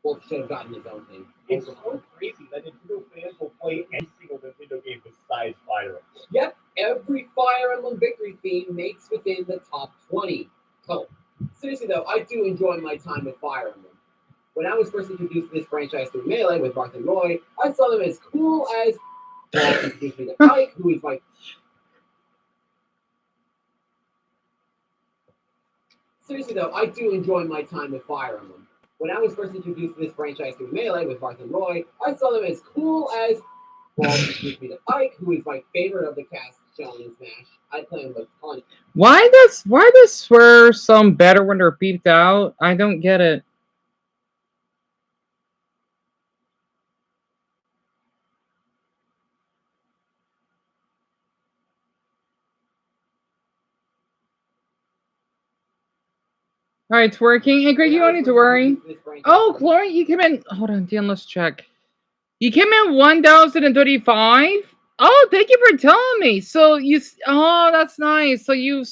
Wolf should have gotten his own thing. It's so crazy that Nintendo fans will play any single Nintendo game besides Fire Emblem. Yep, every Fire Emblem Victory theme makes within the top 20. Oh, seriously though, I do enjoy my time with Fire Emblem. When I was first introduced to this franchise through Melee with Marth and Roy, I saw them as cool as introduced me to Ike, who is my... Seriously though, I do enjoy my time with Fire Emblem. When I was first introduced to this franchise through Melee with Marth and Roy, I saw them as cool as introduced me to Ike, who is my favorite of the cast shown in Smash. I play him with fun. Why does swear sound better when they're beeped out? I don't get it. All right, it's working. Hey, Greg, you don't need to worry. Oh, Chloe, you came in. Hold on, Dan, let's check. You came in 1,035. Oh, thank you for telling me. So you, oh, that's nice. So you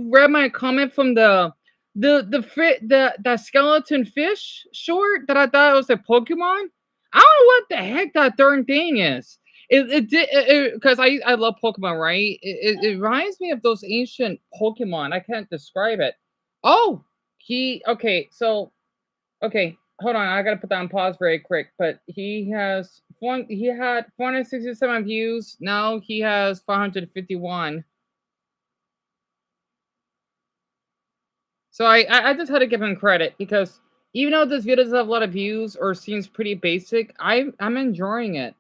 read my comment from the skeleton fish short that I thought was a Pokemon. I don't know what the heck that darn thing is. Because I love Pokemon, right? It reminds me of those ancient Pokemon. I can't describe it. Oh, okay. So, okay, hold on. I gotta put that on pause very quick. But he had 467 views. Now he has 551. So I just had to give him credit because even though this video doesn't have a lot of views or seems pretty basic, I'm enjoying it.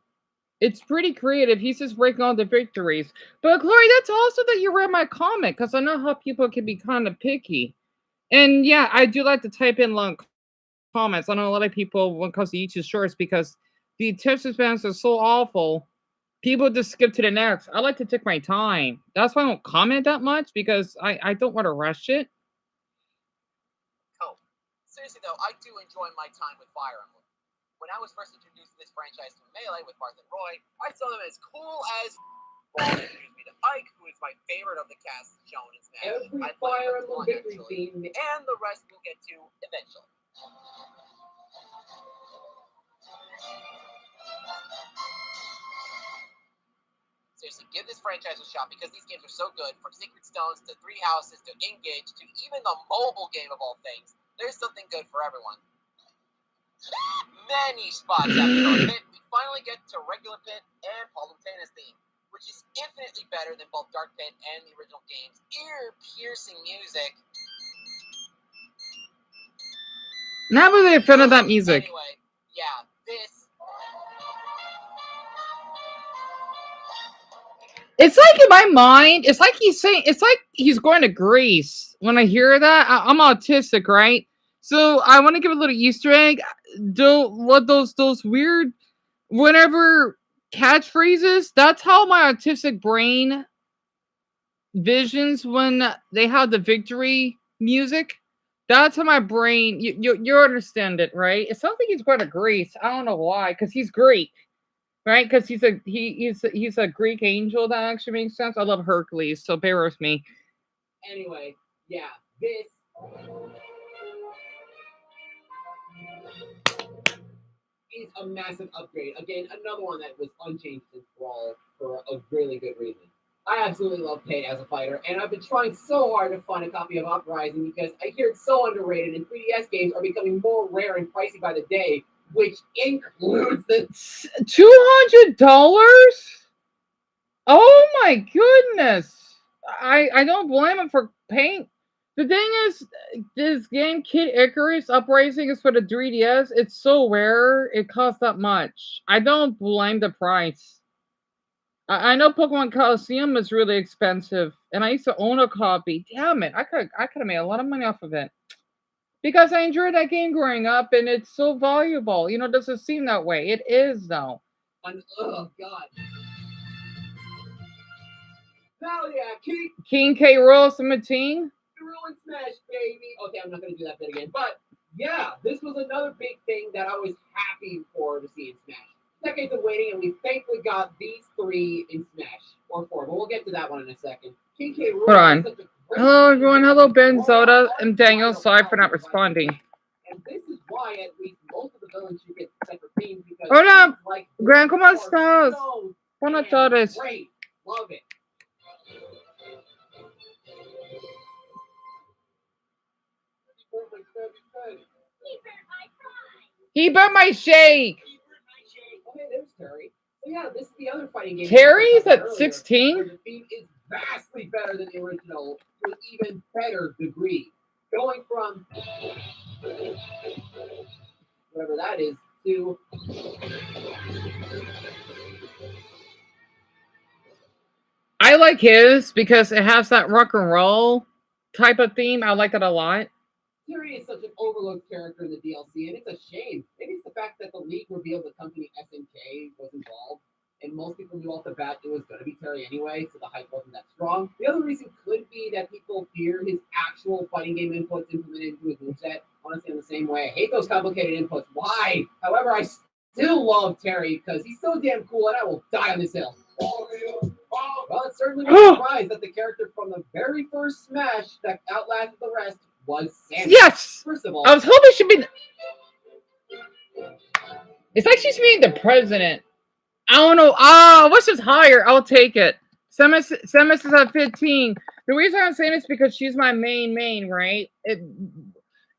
It's pretty creative. He's just breaking all the victories. But Glory, that's also that you read my comment because I know how people can be kind of picky. And yeah, I do like to type in long comments. I know a lot of people when it comes to YouTube Shorts because the attention spans are so awful. People just skip to the next. I like to take my time. That's why I don't comment that much because I don't want to rush it. Oh, seriously though, I do enjoy my time with Fire Emblem. When I was first introduced to this franchise through Melee with Marth and Roy, I saw them as cool as introduced me to Ike, who is my favorite of the cast shown in Smash. I Fire Emblem Victory theme, and the rest we'll get to eventually. Seriously, give this franchise a shot because these games are so good. From Secret Stones to Three Houses to Engage to even the mobile game of all things, there's something good for everyone. Many spots after Dark Pit, we finally get to regular Pit and Palutana's theme, which is infinitely better than both Dark Pit and the original game's ear-piercing music. Not really a fan of that music. Anyway, yeah, this... It's like in my mind, it's like he's saying, it's like he's going to Greece. When I hear that, I'm autistic, right? So I want to give a little Easter egg. What those weird, whenever catchphrases. That's how my autistic brain visions when they have the victory music. That's how my brain. You understand it, right? It sounds like he's going to Greece. I don't know why, because he's Greek, right? Because he's a Greek angel. That actually makes sense. I love Hercules, so bear with me. Anyway, yeah, this. Is a massive upgrade. Again, another one that was unchanged since Brawl for a really good reason. I absolutely love Pit as a fighter, and I've been trying so hard to find a copy of Uprising because I hear it's so underrated, and 3DS games are becoming more rare and pricey by the day, which includes the $200. Oh my goodness! I don't blame him for paying. The thing is, this game, Kid Icarus Uprising, is for the 3DS. It's so rare, it costs that much. I don't blame the price. I know Pokemon Coliseum is really expensive, and I used to own a copy. Damn it, I could have made a lot of money off of it. Because I enjoyed that game growing up, and it's so valuable. You know, it doesn't seem that way. It is, though. Oh, God. Hell yeah, King K. Royal 17. Ruin Smash, baby. Okay, I'm not going to do that bit again. But, yeah, this was another big thing that I was happy for to see in Smash. Decades of waiting, and we thankfully got these three in Smash. Or four, but we'll get to that one in a second. King K. Rool. Hold on. Hello, everyone. Hello, Ben, Zoda, and Daniel. Sorry for not responding. And this is why at least most of the villains should get separate themes because Hola, themes like Gran, ¿cómo are estás? so Buenas damn tardes. great. Love it. He burnt my shake. Okay, there's Terry. So yeah, this is the other fighting game. Terry's at Where 16? the theme is vastly better than the original to an even better degree. Going from whatever that is to I like his because it has that rock and roll type of theme. I like that a lot. Terry is such an overlooked character in the DLC, and it's a shame. Maybe it's the fact that the leak revealed the company SNK was involved, and most people knew off the bat it was going to be Terry anyway, so the hype wasn't that strong. The other reason could be that people fear his actual fighting game inputs implemented into his moveset. Honestly, I'm the same way. I hate those complicated inputs. Why? However, I still love Terry because he's so damn cool, and I will die on this hill. Well, it's certainly no surprise that the character from the very first Smash that outlasted the rest was Samus. Yes! First of all, I was hoping she'd be. It's like she's being the president. I don't know. What's just higher? I'll take it. Samus is at 15. The reason I'm saying this because she's my main, right?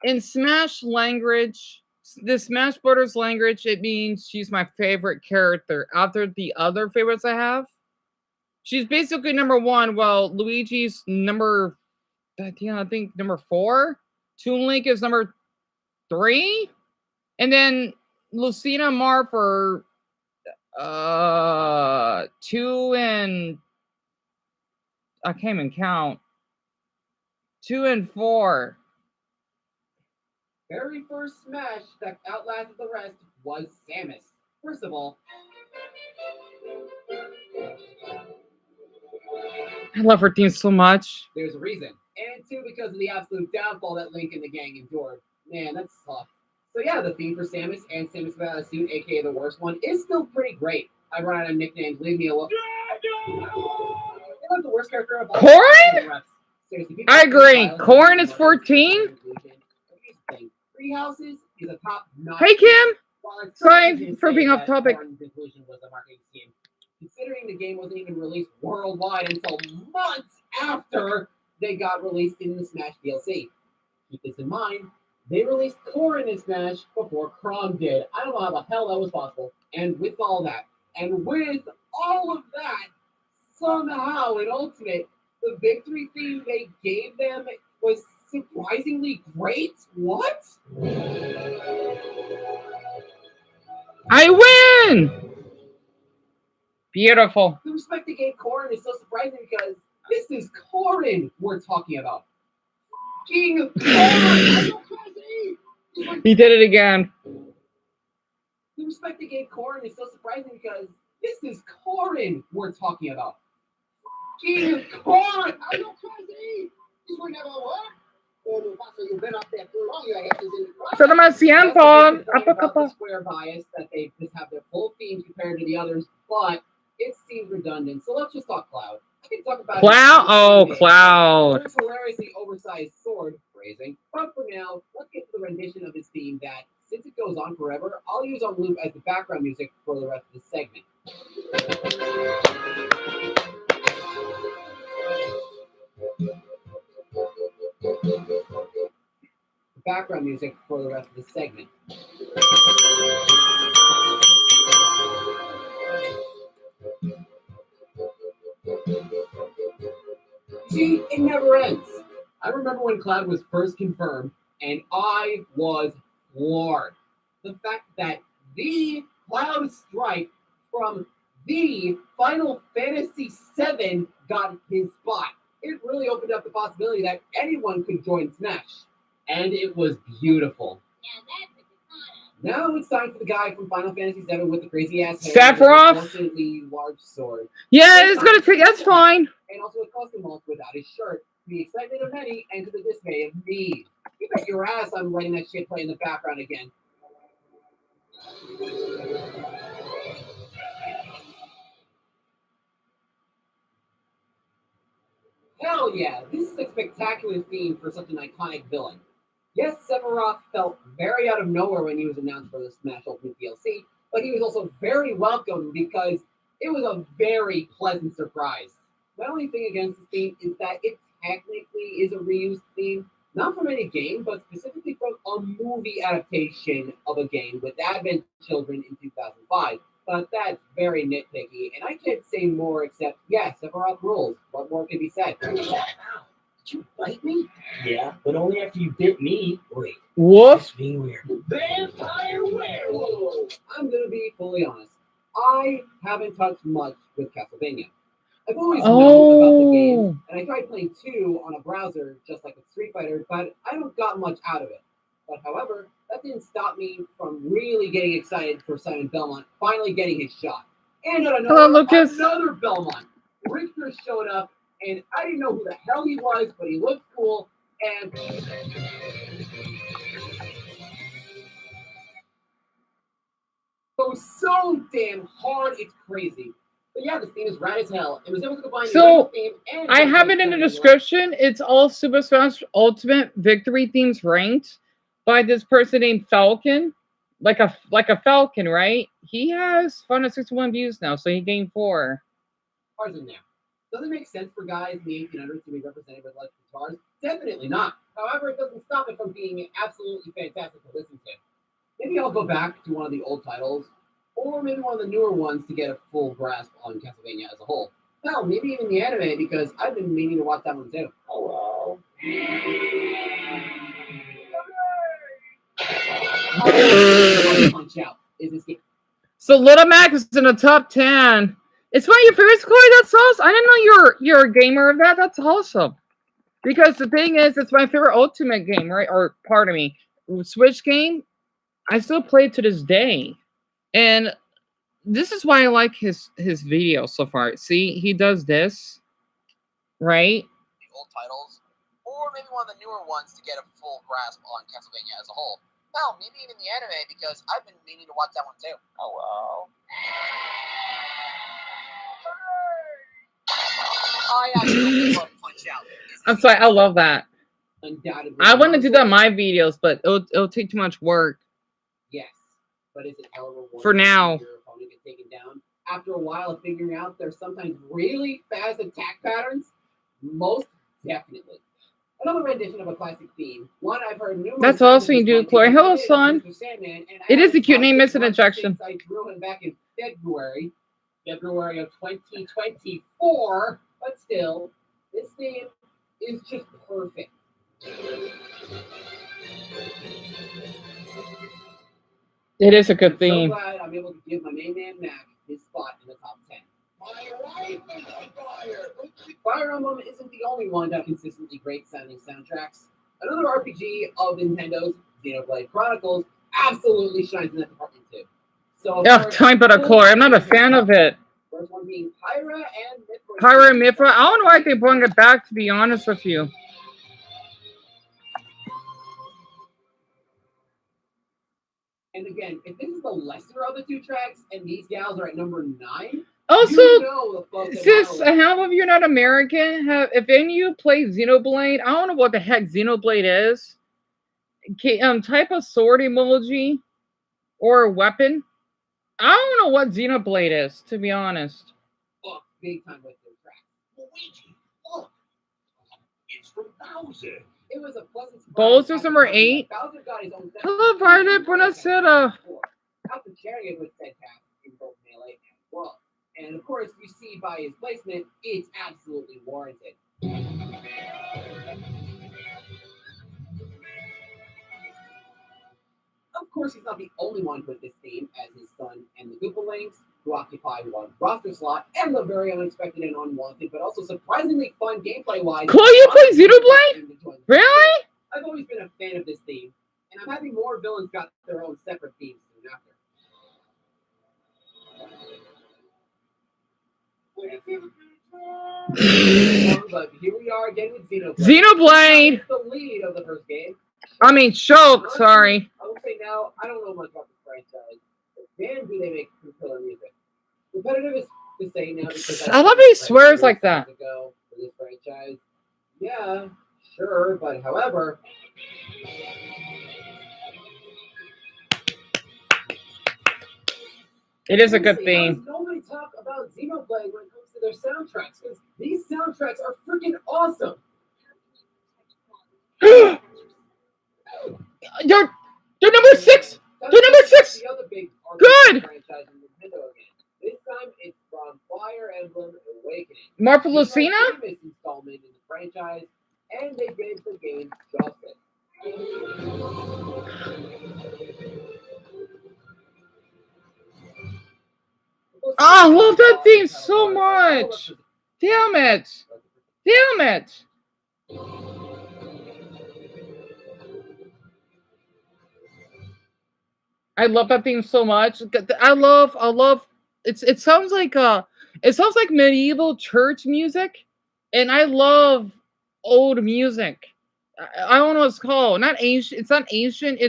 In Smash language, the Smash Brothers language, it means she's my favorite character. After the other favorites I have, she's basically number one. Well, Luigi's number, I think number 4. Toon Link is number 3, and then Lucina Marth are 2 and I can't even count. 2 and 4. very first Smash that outlasted the rest was Samus. First of all, I love her theme so much. there's a reason. And 2, because of the absolute downfall that Link and the gang endured. Man, that's tough. So yeah, the theme for Samus and Samus Without a Suit, aka the worst one, is still pretty great. I run out of nicknames, leave me alone. They like the worst character of all. Corrin? I agree. Corrin is 14. Three Houses is a top notch. Hey Kim! Sorry for being off topic. Was a marketing scheme. Considering the game wasn't even released worldwide until months after they got released in the Smash DLC. Keep this in mind. They released Corrin in Smash before Crom did. I don't know how the hell that was possible. And with all that, somehow in Ultimate, the victory theme they gave them was surprisingly great. What? I win! Beautiful. The respect they gave Corrin is so surprising because this is Corrin we're talking about. King Corrin! He did it again. The respect they gave Corrin is so surprising because this is Corrin we're talking about. King Corrin! Are you crazy? This would never work. You've been up there too long. Your ass is in the So my tiempo. the square bias that they just have their full themes compared to the others, but it seems redundant. So let's just talk Cloud. I can talk about Cloud? Oh, Cloud. It's hilariously oversized sword phrasing. But for now, let's get to the rendition of his theme that, since it goes on forever, I'll use on loop as the background music for the rest of the segment. Background music for the rest of the segment. See, it never ends. I remember when Cloud was first confirmed, and I was floored. The fact that the Cloud Stripe from the Final Fantasy VII got his spot. It really opened up the possibility that anyone could join Smash. And it was beautiful. Now it's time for the guy from Final Fantasy VII with the crazy ass hair. Sephiroth? Unfortunately large sword. Yeah, it's gonna take. That's fine. And also a custom malt without his shirt. To the excitement of many and to the dismay of me. You bet your ass I'm letting that shit play in the background again. Hell yeah, this is a spectacular theme for such an iconic villain. Yes, Sephiroth felt very out of nowhere when he was announced for the Smash Ultimate DLC, but he was also very welcome because it was a very pleasant surprise. My only thing against this theme is that it technically is a reused theme, not from any game, but specifically from a movie adaptation of a game with Advent Children in 2005. But that's very nitpicky, and I can't say more except, yes, Sephiroth rules. What more can be said? Did you bite me? Yeah, but only after you bit me. Wait, Woof. this being weird. Vampire werewolf! I'm gonna be fully honest. I haven't touched much with Castlevania. I've always known about the game, Oh. and I tried playing 2 on a browser just like with Street Fighter, but I don't got much out of it. But however, that didn't stop me from really getting excited for Simon Belmont finally getting his shot. And Hello, Lucas. another Belmont. Richter showed up, and I didn't know who the hell he was, but he looked cool, and goes so damn hard, it's crazy. But yeah, this theme is rad as hell. It was able to combine the original So theme and I have it in the description. It's all Super Smash Ultimate Victory themes ranked by this person named Falcon, like a falcon, right? He has 461 views now, so he gained 4. Guitars in there. Does it make sense for guys in the 1800s to be represented with electric guitars? Definitely not. However, it doesn't stop it from being absolutely fantastic to listen to. Maybe I'll go back to one of the old titles, or maybe one of the newer ones to get a full grasp on Castlevania as a whole. Hell, maybe even the anime, because I've been meaning to watch that one too. Hello. Punch out is this game. So Little Mac is in the top 10. It's one of your favorites, Corey. That's awesome. I didn't know you're a gamer of that. That's awesome. Because the thing is, it's my favorite Ultimate game, right? Or pardon me, Switch game. I still play it to this day, and this is why I like his videos so far. See, he does this, right? The old titles, or maybe one of the newer ones to get a full grasp on Castlevania as a whole. Hell, maybe even the anime, because I've been meaning to watch that one too. Hello. I absolutely love Punch Out. I'm sorry, I love that. Undoubtedly. I want to do that in my videos, but it'll take too much work. Yes, but is it hell of a reward For now. your opponent gets taken down? After a while of figuring out there's sometimes really fast attack patterns? Most definitely. Another rendition of a classic theme. One I've heard numerous That's times awesome you is do, one Chloe. because Hello, it is son. Mr. Sandman, and It I is a cute have name. It's an watched it injection. since I drew him back in February of 2024. But still, this theme is just perfect. It is a good I'm theme. so glad I'm able to give my main man Mac his spot in the top 10. My life is on fire! Fire Emblem isn't the only one to have consistently great sounding soundtracks. Another RPG of Nintendo's, Xenoblade Chronicles, absolutely shines in that department too. So, Yeah, tell me about a core. I'm not a fan of it. First one being Pyra and Mithra. Pyra and Mithra. I don't know why they bring it back, to be honest with you. And again, if this is the lesser of the two tracks, and these gals are at number 9, Also, you know the fuck that sis, Marvel- how of you not American? If any of you play Xenoblade, I don't know what the heck Xenoblade is. Type of sword emoji or weapon. I don't know what Xenoblade is, to be honest. Fuck, big time with their tracks. Luigi, look! It's from Bowser. It was a pleasant surprise. Bowser's number 8. Bowser got his own Hello, Violet. Buonasera. After sharing it with Ted Cap in both Melee and World. And of course, you see by his placement, it's absolutely warranted. Of course, he's not the only one with this theme, as his son and the Goopalings, who occupy one roster slot, and the very unexpected and unwanted, but also surprisingly fun gameplay-wise. Chloe, you play Xenoblade? Really? I've always been a fan of this theme, and I'm happy more villains got their own separate themes soon after. But here we are again with Xenoblade. Xenoblade! It's the lead of the first game. I mean, Shulk, sorry. I will say now, I don't know much about the franchise, but man, do they make killer music. Repetitive is to say now because I love how he swears like that. For this franchise. Yeah, sure, but however, It is a good Seriously, how theme. does nobody talk about Xenoblade when it comes to their soundtracks? Because these soundtracks are freaking awesome. They're number 6. They're number 6. The other big Good. franchise in Nintendo again. This time it's from Fire Emblem Awakening. Marfa It's the Lucina? famous installment in the franchise, and they gave the game justice. I love that theme so much. Damn it. Damn it. I love that theme so much. I love it sounds like medieval church music, and I love old music. I don't know what it's called. Not ancient. It's not ancient.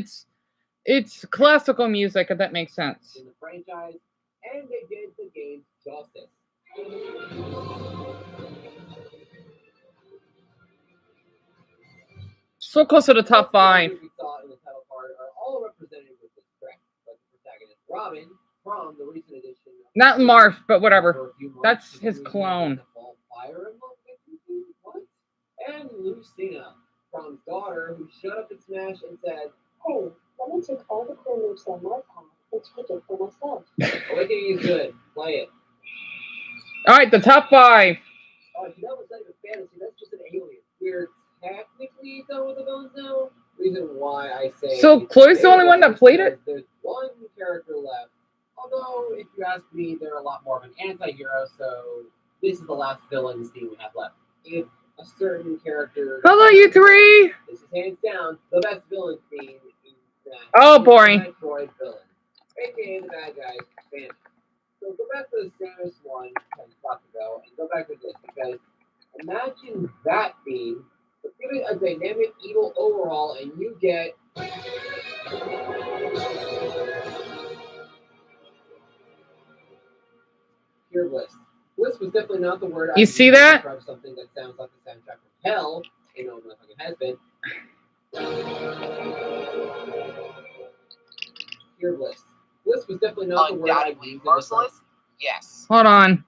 It's classical music, if that makes sense. In the franchise, and they did the game justice. So close to the top 5. We saw in the title card are all represented with this track, like the protagonist Robin from the recent edition. Not Marth, but whatever. That's his clone. Fire what? And Lucina from his daughter, who shut up in Smash and said, "Hey, let me take all the cool moves that Marth had and take it for myself." Awakening is good. Play it. Alright, the top 5. Oh, if you know what's not even fantasy, that's just an alien. We're technically done with the villains now. Reason why I say So Chloe's the only one that played it? There's one character left. Although, if you ask me, they're a lot more of an anti-hero, so this is the last villain theme we have left. If a certain character... Hello, you 3! This is hands down the best villain theme in that. Oh, boring. Metroid villain. AKA the bad guys, Phantom. So go back to the Samus one 10 spots ago, and go back to this, because imagine that theme, but give it a dynamic evil overall, and you get... Pure bliss. Bliss was definitely not the word. You see that? Something that sounds like the soundtrack from Hell. You know, like it has been. Pure bliss. Bliss was definitely not the word. Undoubtedly merciless. Yes. Hold on.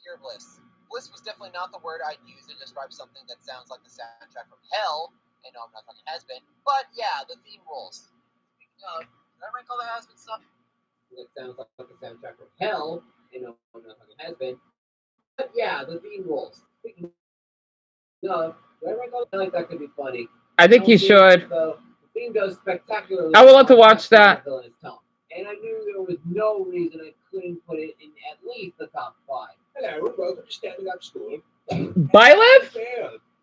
Pure bliss. Bliss was definitely not the word I'd use to describe something that sounds like the soundtrack from Hell. I know I'm not talking has been, but yeah, the theme rules. Speaking of, did I rank all the has been stuff? That sounds like the soundtrack from Hell. I know I'm not talking has been, but yeah, the theme rules. Speaking of, did I rank all? I feel like that could be funny. I think you should. The theme goes spectacularly. I would love to watch that. And I knew there was no reason I couldn't put it in at least the top 5. Hello, welcome to Standing Up School. Byleth?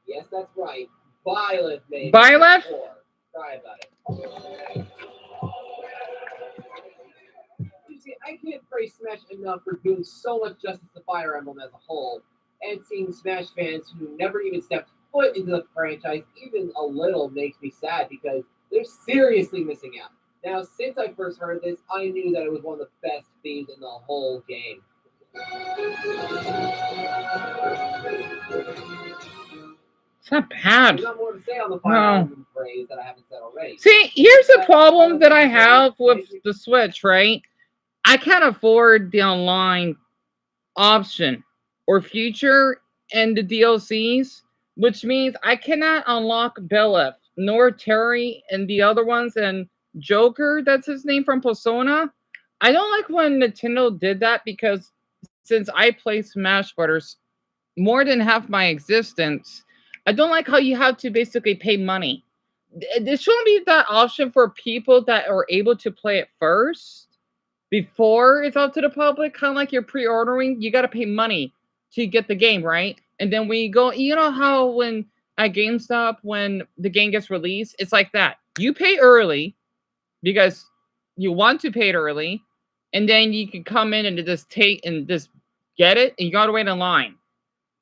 Yes, that's right. Byleth, maybe. Byleth? Try about it. You see, I can't praise Smash enough for doing so much justice to Fire Emblem as a whole, and seeing Smash fans who never even stepped foot into the franchise even a little makes me sad because they're seriously missing out. Now, since I first heard this, I knew that it was one of the best themes in the whole game. It's not bad. There's not more to say on the Fire Emblem phrase that I haven't said already. See, here's the problem that I have with the Switch, right? I can't afford the online option or feature and the DLCs, which means I cannot unlock Byleth, nor Terry and the other ones, and Joker, that's his name from Persona. I don't like when Nintendo did that because since I play Smash Brothers more than half my existence, I don't like how you have to basically pay money. There shouldn't be that option for people that are able to play it first before it's out to the public. Kind of like you're pre-ordering, you got to pay money to get the game, right? And then we go, you know how when at GameStop, when the game gets released, it's like that. You pay early because you want to pay it early, and then you can come in and just take and just get it, and you got to wait in line.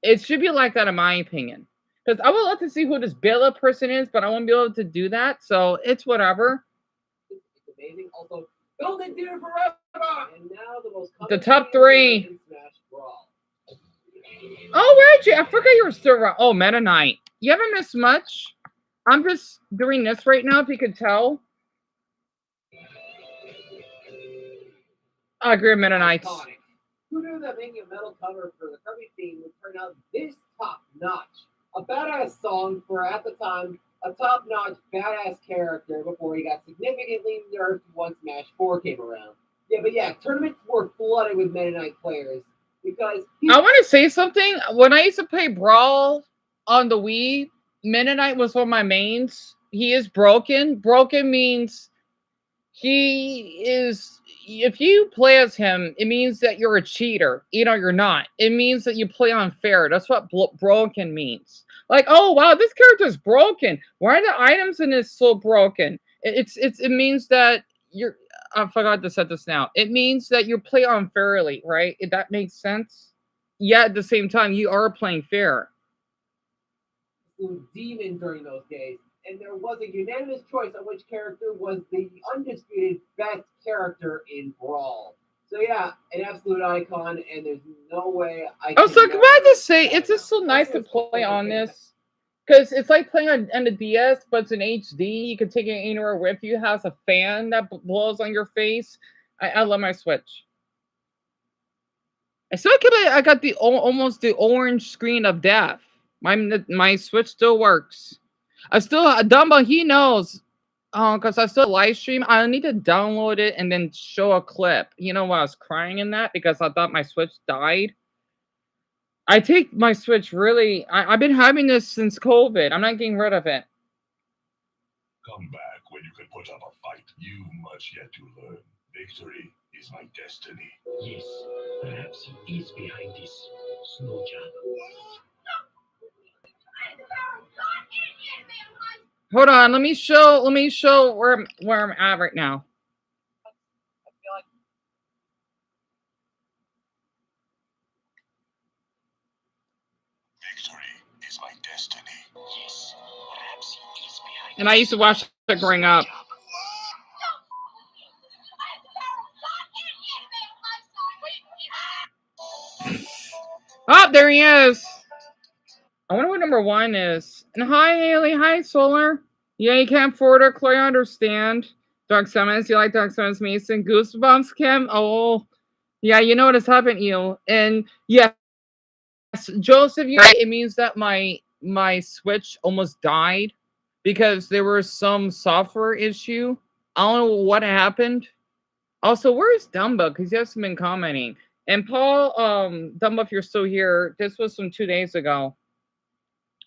It should be like that, in my opinion. Because I would love to see who this Byleth person is, but I won't be able to do that, so it's whatever. It's amazing. Also, Golden Deer forever! And now the most The top three. in Smash Brawl. Oh, Reggie, I forgot you were still around. Oh, Meta Knight. You haven't missed much. I'm just doing this right now, if you could tell. I agree with Meta Knights. Iconic. Who knew that making a metal cover for the Kirby theme would turn out this top notch? A badass song for, at the time, a top notch badass character before he got significantly nerfed once Smash 4 came around. Yeah, but yeah, tournaments were flooded with Meta Knight players because I want to say something. When I used to play Brawl on the Wii, Meta Knight was one of my mains. He is broken. Broken means he is. If you play as him, it means that you're a cheater. You know, you're not. It means that you play unfair. That's what broken means. Like, oh wow, this character's broken. Why are the items in this so broken? It means that you're. I forgot to set this now. It means that you play unfairly, right? If that makes sense. Yet at the same time, you are playing fair. Demon during those days, and there was a unanimous choice on which character was the undisputed best character in Brawl. So yeah, an absolute icon, and there's no way I. I was like, can I just say, it's just so nice to play on this. Because it's like playing on the DS, but it's in HD. You can take it anywhere with you. It has a fan that blows on your face. I love my Switch. I still I got the almost the orange screen of death. My Switch still works. I still Dumbo, he knows. Because I still live stream. I need to download it and then show a clip. You know, I was crying in that because I thought my Switch died. I take my Switch really. I've been having this since COVID. I'm not getting rid of it. Come back when you can put up a fight. You've much yet to learn. Victory is my destiny. Yes, perhaps he is behind this snow job. Hold on, let me show where I'm at right now. I feel like Victory is my destiny. Yes, perhaps he is behind. And I used to watch it growing up. Oh, there he is. I wonder what number 1 is. And hi, Haley. Hi, Solar. Yeah, you can't afford it. Chloe, I understand. Dark Summons. You like Dark Summons, Mason? Goosebumps, Kim? Oh, yeah, you know what has happened to you. And yes, Joseph, you're right. It means that my Switch almost died because there was some software issue. I don't know what happened. Also, where's Dumbo? Because he hasn't been commenting. And Paul, Dumbo, if you're still here, this was from 2 days ago.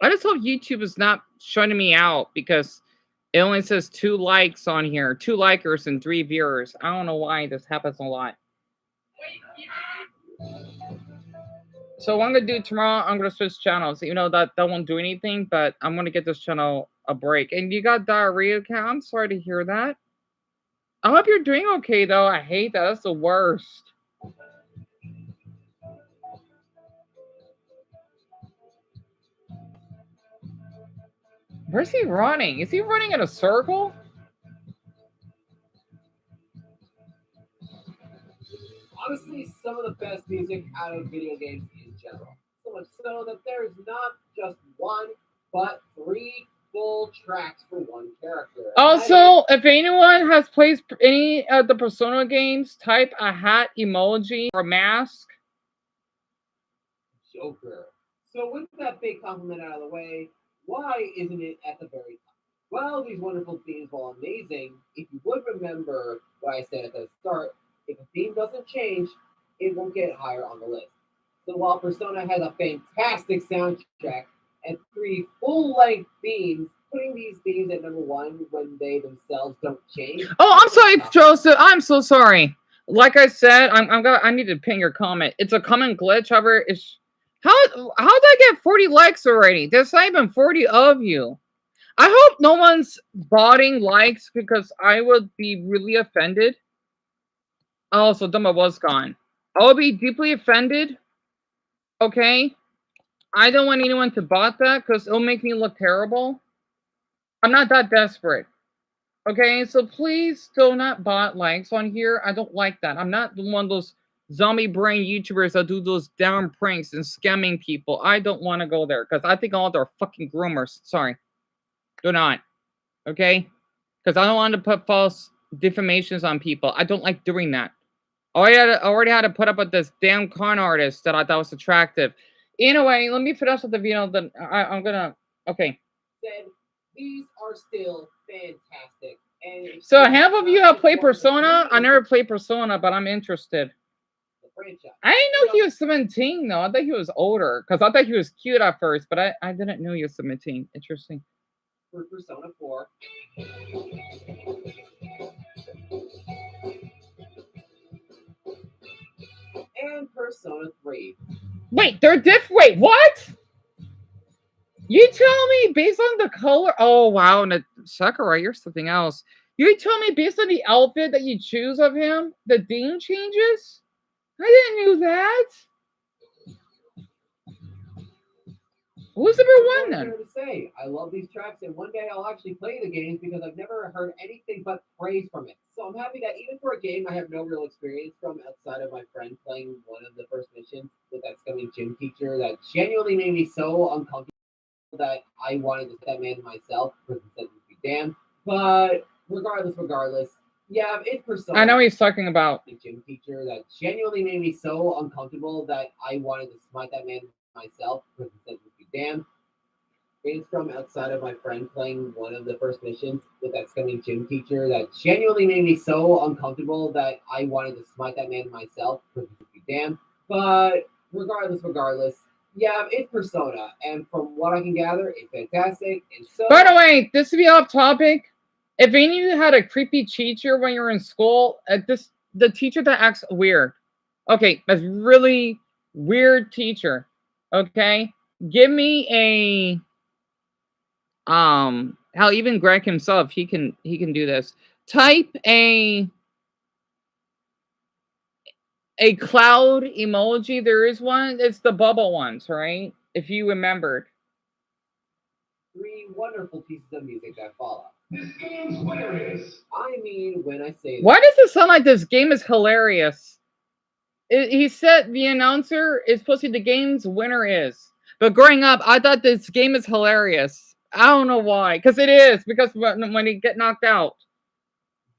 I just hope YouTube is not shutting me out because it only says 2 likes on here, 2 likers and 3 viewers. I don't know why this happens a lot. So what I'm gonna do tomorrow, I'm gonna switch channels. You know that won't do anything, but I'm gonna get this channel a break. And you got diarrhea, Cat? I'm sorry to hear that. I hope you're doing okay though. I hate that. That's the worst. Where's he running? Is he running in a circle? Honestly, some of the best music out of video games in general. So much so that there is not just one, but 3 full tracks for one character. Also, if anyone has played any of the Persona games, type a hat emoji or a mask. Joker. So with that big compliment out of the way, why isn't it at the very top? Well, these wonderful themes, while amazing, if you would remember what I said at the start, if a theme doesn't change, it won't get higher on the list. So while Persona has a fantastic soundtrack and 3 full-length themes, putting these themes at number 1 when they themselves don't change. Oh, I'm sorry, Joseph. I'm so sorry. Like I said, I need to ping your comment. It's a common glitch. However, it's how did I get 40 likes already? There's not even 40 of you. I hope no one's botting likes because I would be really offended. Oh, so Dumbo was gone. I will be deeply offended. Okay? I don't want anyone to bot that because it'll make me look terrible. I'm not that desperate. Okay, so please do not bot likes on here. I don't like that. I'm not one of those zombie brain YouTubers that do those down pranks and scamming people. I don't want to go there because I think all they're fucking groomers. Sorry. Do not. Okay? Because I don't want to put false defamations on people. I don't like doing that. I already had to put up with this damn con artist that I thought was attractive. Anyway, let me finish with the video. Then I'm gonna. Okay. Said these are still fantastic. And So half of you have played Persona. I never played Persona, but I'm interested. The franchise. I didn't know he was 17 though. I thought he was older because I thought he was cute at first, but I didn't know he was 17. Interesting. For Persona 4. And Persona 3. Wait, they're different. Wait, what? You tell me based on the color. Oh wow, and Sakura, you're something else. You tell me based on the outfit that you choose of him, the theme changes? I didn't know that. Who's number one then? To say, I love these tracks, and one day I'll actually play the games because I've never heard anything but praise from it. So I'm happy that even for a game I have no real experience from outside of my friend playing one of the first missions with that scummy gym teacher that genuinely made me so uncomfortable that I wanted to step in myself because instead would be damned. But regardless, yeah, it's Persona. I know what he's talking about. The gym teacher that genuinely made me so uncomfortable that I wanted to smite that man myself because instead would be damned. It's from outside of my friend playing one of the first missions with that scummy gym teacher that genuinely made me so uncomfortable that I wanted to smite that man myself because it would be damned. But regardless, yeah, it's Persona, and from what I can gather, it's fantastic. And so, by the way, this to be off topic, if any of you had a creepy teacher when you were in school, the teacher that acts weird. Okay, a really weird teacher. Okay, give me a hell, even Greg himself, he can do this. Type a cloud emoji. There is one. It's the bubble ones, right? If you remembered. 3 wonderful pieces of music that follow. This game's hilarious. I mean, when I say that. Why does it sound like this game is hilarious? He said the announcer is supposed to be the game's winner is. But growing up, I thought this game is hilarious. I don't know why. Because it is. Because when you get knocked out.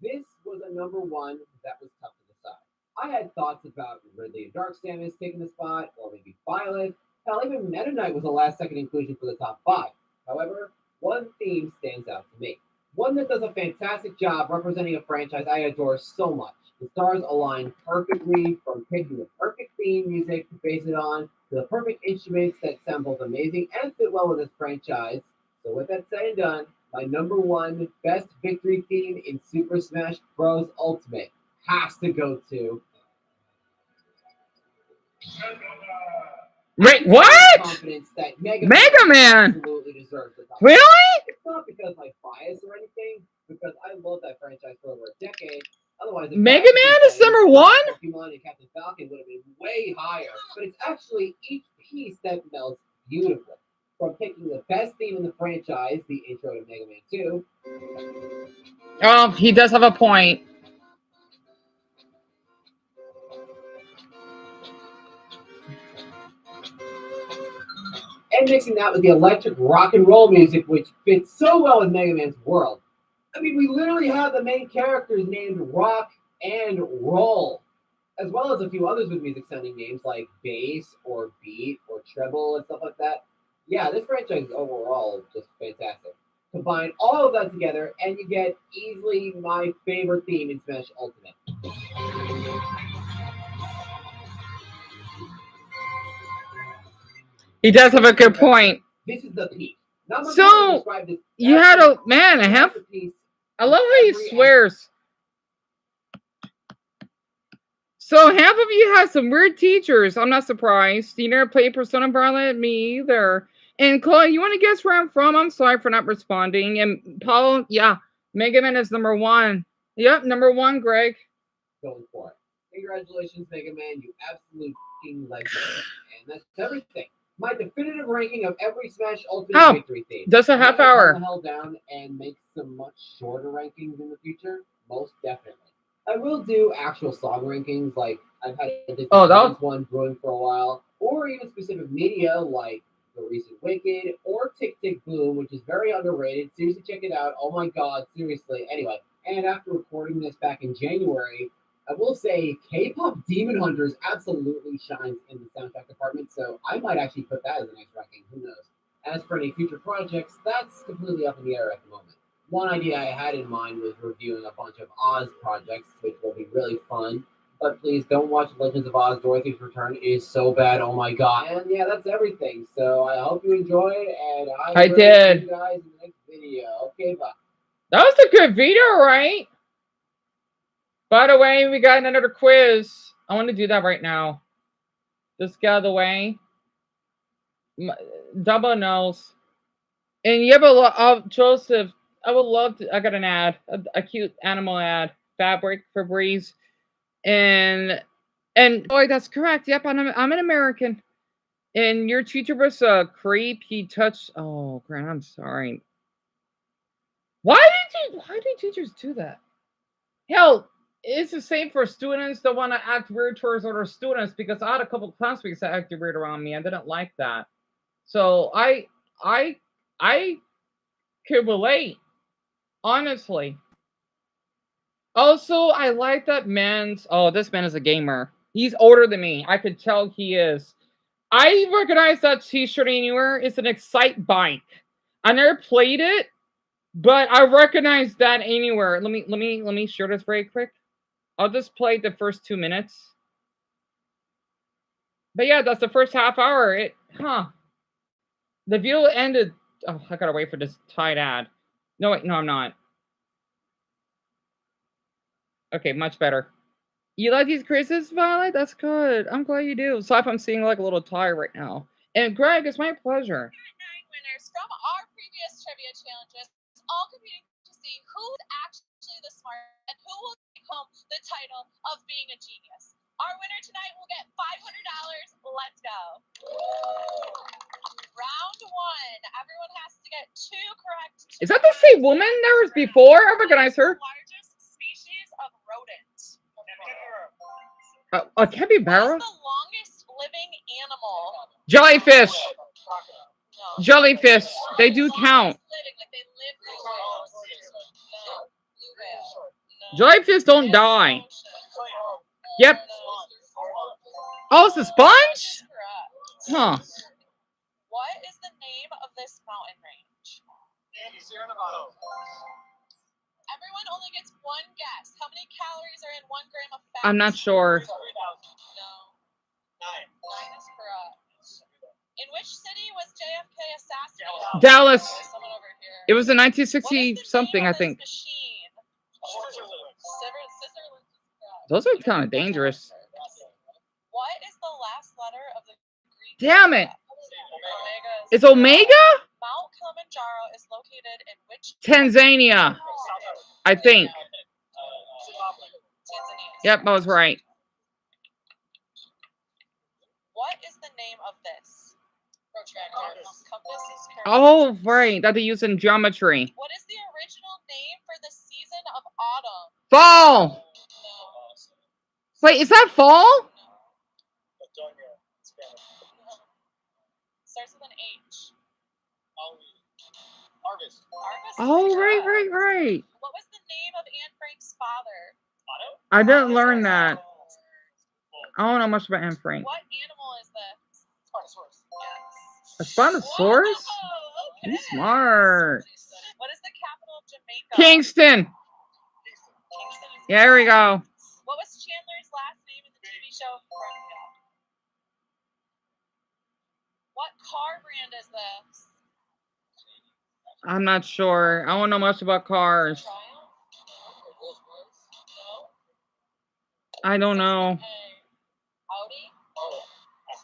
This was a number one that was tough to decide. I had thoughts about Ridley and Dark Samus taking the spot, or maybe Violet. Hell, even Meta Knight was a last-second inclusion for the top 5. However, one theme stands out to me. One that does a fantastic job representing a franchise I adore so much. The stars align perfectly from picking the perfect theme music to base it on, to the perfect instruments that sound both amazing and fit well with this franchise. So with that said and done, my number one best victory theme in Super Smash Bros. Ultimate has to go to. Wait, what? Confidence that Mega Man absolutely deserves the top. Really? It's not because of my bias or anything, because I love that franchise for over a decade. Otherwise, Mega Man is number one? Pokemon and Captain Falcon would have been way higher. But it's actually each piece that melts beautifully. From picking the best theme in the franchise, the intro to Mega Man 2. Oh, he does have a point. And mixing that with the electric rock and roll music, which fits so well with Mega Man's world. I mean, we literally have the main characters named Rock and Roll, as well as a few others with music sounding names like Bass or Beat or Treble and stuff like that. Yeah, this franchise is overall just fantastic. Combine all of that together, and you get easily my favorite theme in Smash Ultimate. He does have a good point. This is the peak. So you had a man, a half. I love how he swears. So half of you had some weird teachers. I'm not surprised. You never played Persona Violet, me either. And Chloe, you want to guess where I'm from? I'm sorry for not responding. And Paul, yeah, Mega Man is number one. Yep, number one, Greg. Going for it. Congratulations, Mega Man. You absolute king legend. And that's everything. my definitive ranking of every Smash Ultimate Victory theme. Just a half hour. Calm the hell down and make some much shorter rankings in the future. Most definitely. I will do actual song rankings, like I've had a Disney one brewing for a while, or even specific media like the recent Wicked or Tick Tick Boom, which is very underrated. Seriously, check it out. Oh my god, seriously. Anyway, and after recording this back in January, I will say K-pop Demon Hunters absolutely shines in the soundtrack department, so I might actually put that as the next ranking. Who knows? As for any future projects, that's completely up in the air at the moment. One idea I had in mind was reviewing a bunch of Oz projects, which will be really fun. But please don't watch Legends of Oz Dorothy's Return. It is so bad, oh my god. And yeah, that's everything. So I hope you enjoyed, and I will did. see you guys in the next video. Okay, bye. That was a good video, right? By the way, we got another quiz. I want to do that right now. Just get out of the way. Double knows. And yeah, but Joseph, I would love to. I got an ad, a cute animal ad, fabric Febreze, and boy, that's correct. Yep, I'm an American. And your teacher was a creep. He touched. Oh, Grant, I'm sorry. Why do teachers do that? Hell, it's the same for students that want to act weird towards other students, because I had a couple of classmates that acted weird around me. I didn't like that. So I could relate, honestly. Also, I like that man's. Oh, this man is a gamer. He's older than me. I could tell he is. I recognize that T-shirt anywhere. It's an Excite bike. I never played it, but I recognize that anywhere. Let me share this very quick. I'll just play the first 2 minutes. But yeah, that's the first half hour. The video ended. Oh, I gotta wait for this tied ad. No, wait, no, I'm not. Okay, much better. You like these quizzes, Violet? That's good. I'm glad you do. Sorry if I'm seeing like a little tired right now. And Greg, it's my pleasure. 9 winners from our previous trivia challenges, all competing to see who's actually the smartest and who will take home the title of being a genius. Our winner tonight will get $500. Let's go. Round 1. Everyone has to get 2 correct. Is that the same woman there was before? I recognize her. Largest species of rodent. A capybara? What is the longest living animal? Jellyfish. No. Jellyfish. They do count. Living, like they live no. No. Jellyfish don't die. Yep. Oh, it's a sponge? Huh. What is the name of this mountain range? Sierra Nevada. Everyone only gets 1 guess. How many calories are in 1 gram of fat? I'm not sure. No. 9 is correct. In which city was JFK assassinated? Dallas. Someone over here. It was in 1960 something, I think. Machine? Those are kind of dangerous. What is the last letter of the Greek Damn it. Omega. It's Omega? Mount Kilimanjaro is located in which? Tanzania, I think. Tanzania. Yep, I was right. What is the name of this? Protractor. Compass is correct. Oh, right. That they use in geometry. What is the original name for the season of autumn? Fall. No. Wait, is that fall? Starts with an H. Harvest. Oh, right. What was the name of Anne Frank's father? I didn't learn that. I don't know much about Anne Frank. What animal is this? Spinosaurus. Yes. A Spinosaurus? Whoa, He's smart. What is the capital of Jamaica? Kingston. Kingston is Yeah, there we go. What was Chandler's last name in the TV show Front? What car brand is this? I'm not sure. I don't know much about cars. I don't know. Audi? Yes.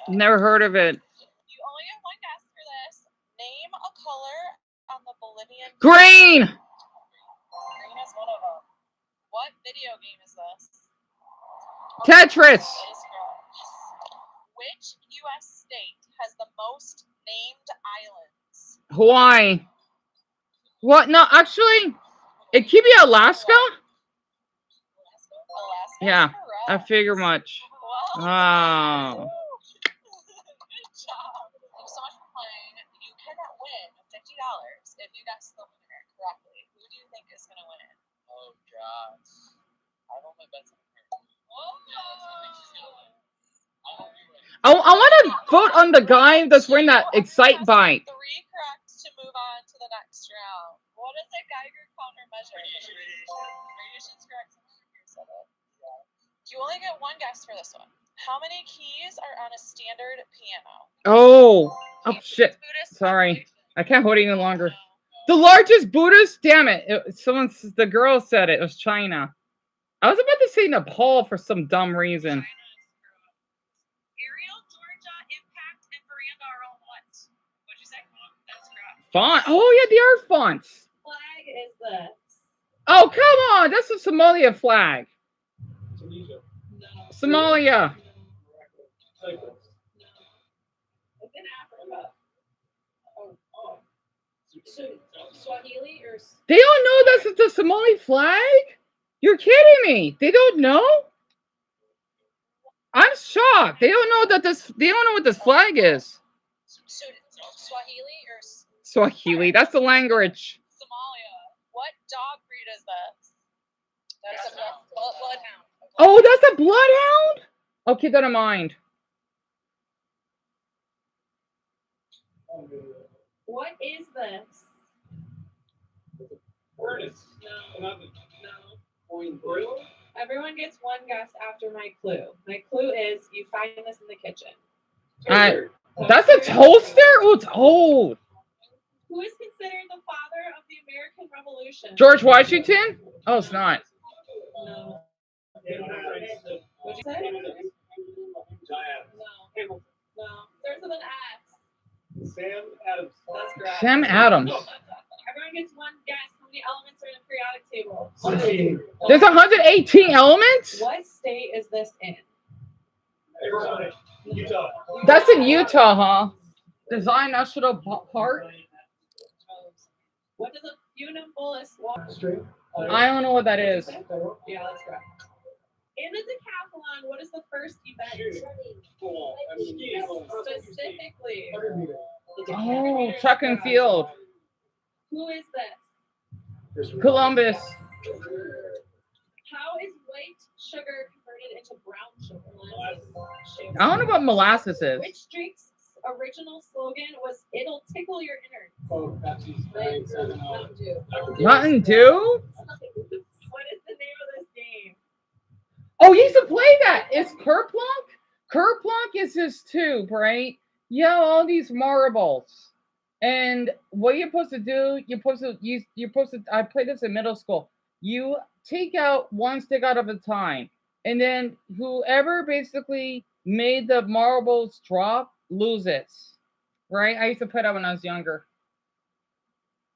Never heard of it. You only have 1 guess for this. Name a color on the Bolivian. Green. Green is one of them. What video game is this? Tetris. Which U.S. has the most named islands? Hawaii. What? No, actually, it could be Alaska. Alaska. Yeah, I Correct. figure much. Well, Wow. good job. Thanks so much for playing. You can win $50 if you guess the winner correctly. Who do you think is going to win? Oh gosh. I don't my bets on her. I want to vote on the guy that's wearing that Excite bike. 3 correct to move on to the next round. What does a Geiger counter measure? Radiation's correct. You said it. You only get one guess for this one. How many keys are on a standard piano? Oh shit. Buddhist Sorry. population. I can't hold it any longer. The largest Buddhist? Damn it. The girl said it. It was China. I was about to say Nepal for some dumb reason. Ariel, Georgia, Impact, and Miranda are all what? What'd you say? That's correct. Font. Oh, yeah, they are fonts. Flag is this. Oh, come on. That's a Somalia flag. Tunisia. Somalia. Cyprus. It's in Africa. Oh. Swahili or They don't know that's the Somali flag? You're kidding me. They don't know? I'm shocked. They don't know that they don't know what this flag is. Swahili or Swahili. That's the language. Somalia? What dog breed is this? That's a bloodhound. Oh, that's a bloodhound? Oh, keep that in mind. what is this? Ernest. No. Point grill. Everyone gets one guess after my clue. My clue is you find this in the kitchen. That's a toaster? Oh, it's old. Who is considered the father of the American Revolution? George Washington? Oh, it's not. No. What'd you say? No. No. Starts with an S. Sam Adams. That's correct. Sam Adams. Everyone gets one guess. How many elements are in the periodic table? There's 118 elements? What state is this in? Arizona. Utah. That's in Utah, huh? Design National Park? What does a funambulist walk? I don't know what that is. Yeah, that's correct. In the decathlon, what is the first event? Specifically. Oh, track and field. Who is this? Columbus. How is white sugar converted into brown sugar? I don't know what molasses is. Which drink's original slogan was "It'll tickle your innards"? Mountain Dew? What is the name of this game? Oh, you used to play that. It's Kerplunk? Kerplunk is his tube, right? Yeah, all these marbles. And what you're supposed to do, I played this in middle school. You take out one stick out of a time. And then whoever basically made the marbles drop loses. Right? I used to play that when I was younger.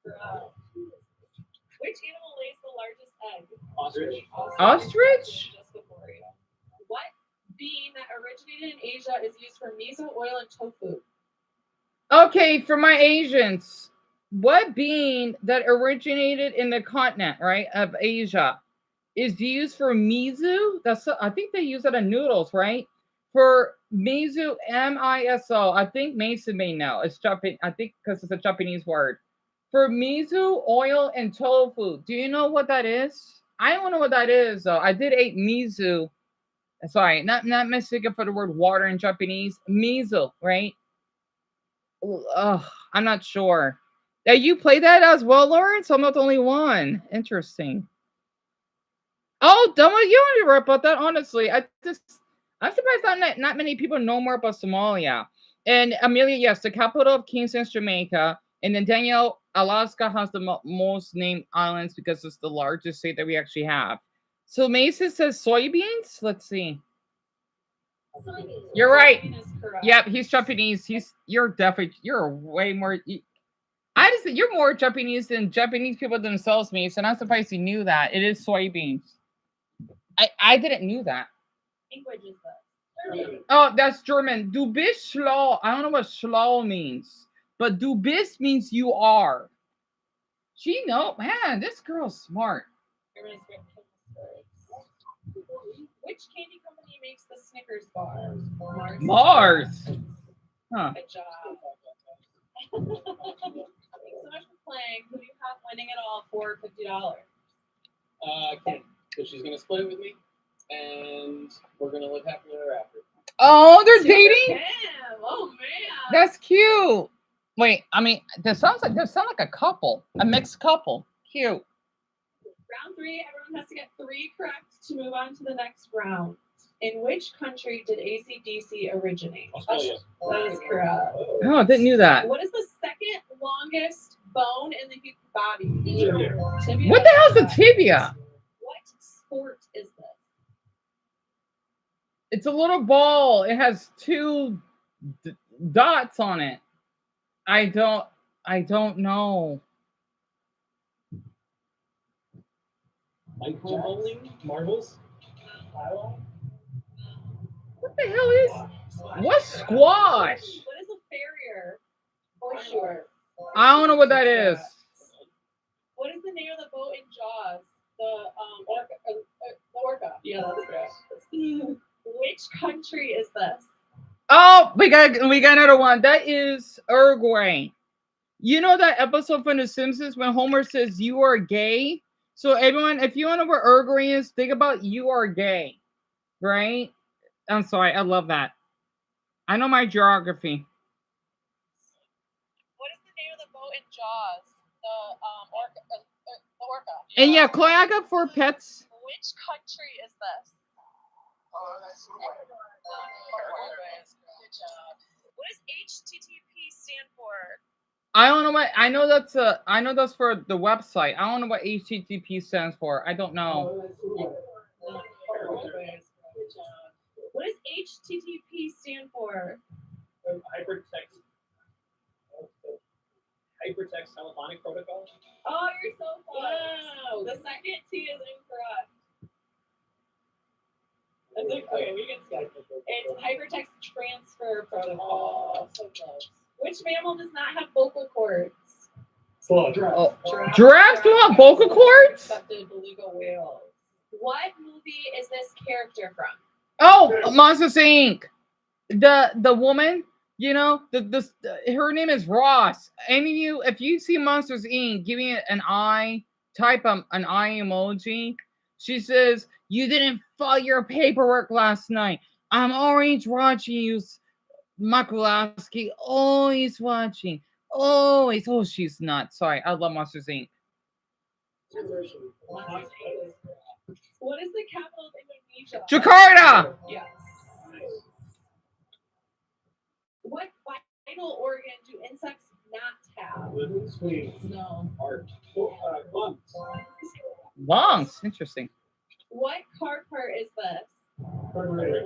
Which animal lays the largest egg? Ostrich. Ostrich? Just before you. What bean that originated in Asia is used for miso oil and tofu? Okay, for my Asians, what bean that originated in the continent, right, of Asia is used for miso? I think they use it in noodles, right? For miso, M-I-S-O. I think Mason may know. It's Japanese. I think because it's a Japanese word. For miso, oil, and tofu. Do you know what that is? I don't know what that is, though. I did eat miso. Sorry, not mistaken for the word water in Japanese. Miso, right? I'm not sure. Yeah, you play that as well, Lawrence? I'm not the only one. Interesting. Oh, don't you don't need to worry about that. Honestly, I'm surprised not many people know more about Somalia. And Amelia, yes, the capital of Kingston's Jamaica. And then Danielle, Alaska has the most named islands because it's the largest state that we actually have. So Mason says soybeans. Let's see. You're right. Yep, he's Japanese. You're way more. I just said you're more Japanese than Japanese people themselves, Mason. I'm surprised you knew that. It is soybeans. I didn't know that. Language is this. Oh, that's German. Du bist schlau. I don't know what schlau means, but du bist means you are. She know, man. This girl's smart. Which candy company makes the Snickers bars? Mars. Huh. Good job. Thanks so much for playing. Who do you have winning it all for $50? Kim. So she's gonna split it with me, and we're gonna live happily ever after. Oh, they're dating. Damn. Oh man. That's cute. Wait, I mean, they sound like a couple, a mixed couple. Cute. Round 3, everyone has to get 3 correct to move on to the next round. In which country did AC/DC originate? Australia. That is correct. Oh, I didn't knew that. What is the second longest bone in the human body? Tibia. What the hell's a tibia? What sport is this? It's a little ball. It has 2 dots on it. I don't know. Micro bowling, marbles. What the hell is? What's squash? What is a farrier? For sure. I don't know what that is. What is the name of the boat in Jaws? The orca. Yeah, that's correct. Which country is this? Oh, we got another one. That is Uruguay. You know that episode from The Simpsons when Homer says you are gay? So everyone, if you don't know where Uruguay is, think about you are gay. Right? I'm sorry, I love that. I know my geography. What is the name of the boat in Jaws? The orca. And yeah, Chloe, I got 4 pets. Which country is this? What does HTTP stand for? I don't know what I know that's for the website. I don't know what HTTP stands for. I don't know. What does HTTP stand for? Hypertext telephonic protocol. Oh, you're so close. Wow. The second T is incorrect. Okay, we can skip. It's hypertext transfer protocol. So close. Which mammal does not have vocal cords? Slow. Giraffe. Oh, giraffes don't have vocal cords? Excepted beluga whales. What movie is this character from? Oh, Monsters Inc. The woman, you know, her name is Ross. Any of you, if you see Monsters Inc., give me an eye, type an eye emoji. She says, "You didn't file your paperwork last night. I'm always watching you, Makulowski. Always watching. Always." Oh, she's nuts. Sorry, I love Monsters Inc. What is the capital of Indonesia? Jakarta. Yes. What vital organ do insects not have? No. Lungs. Interesting. What car part is this?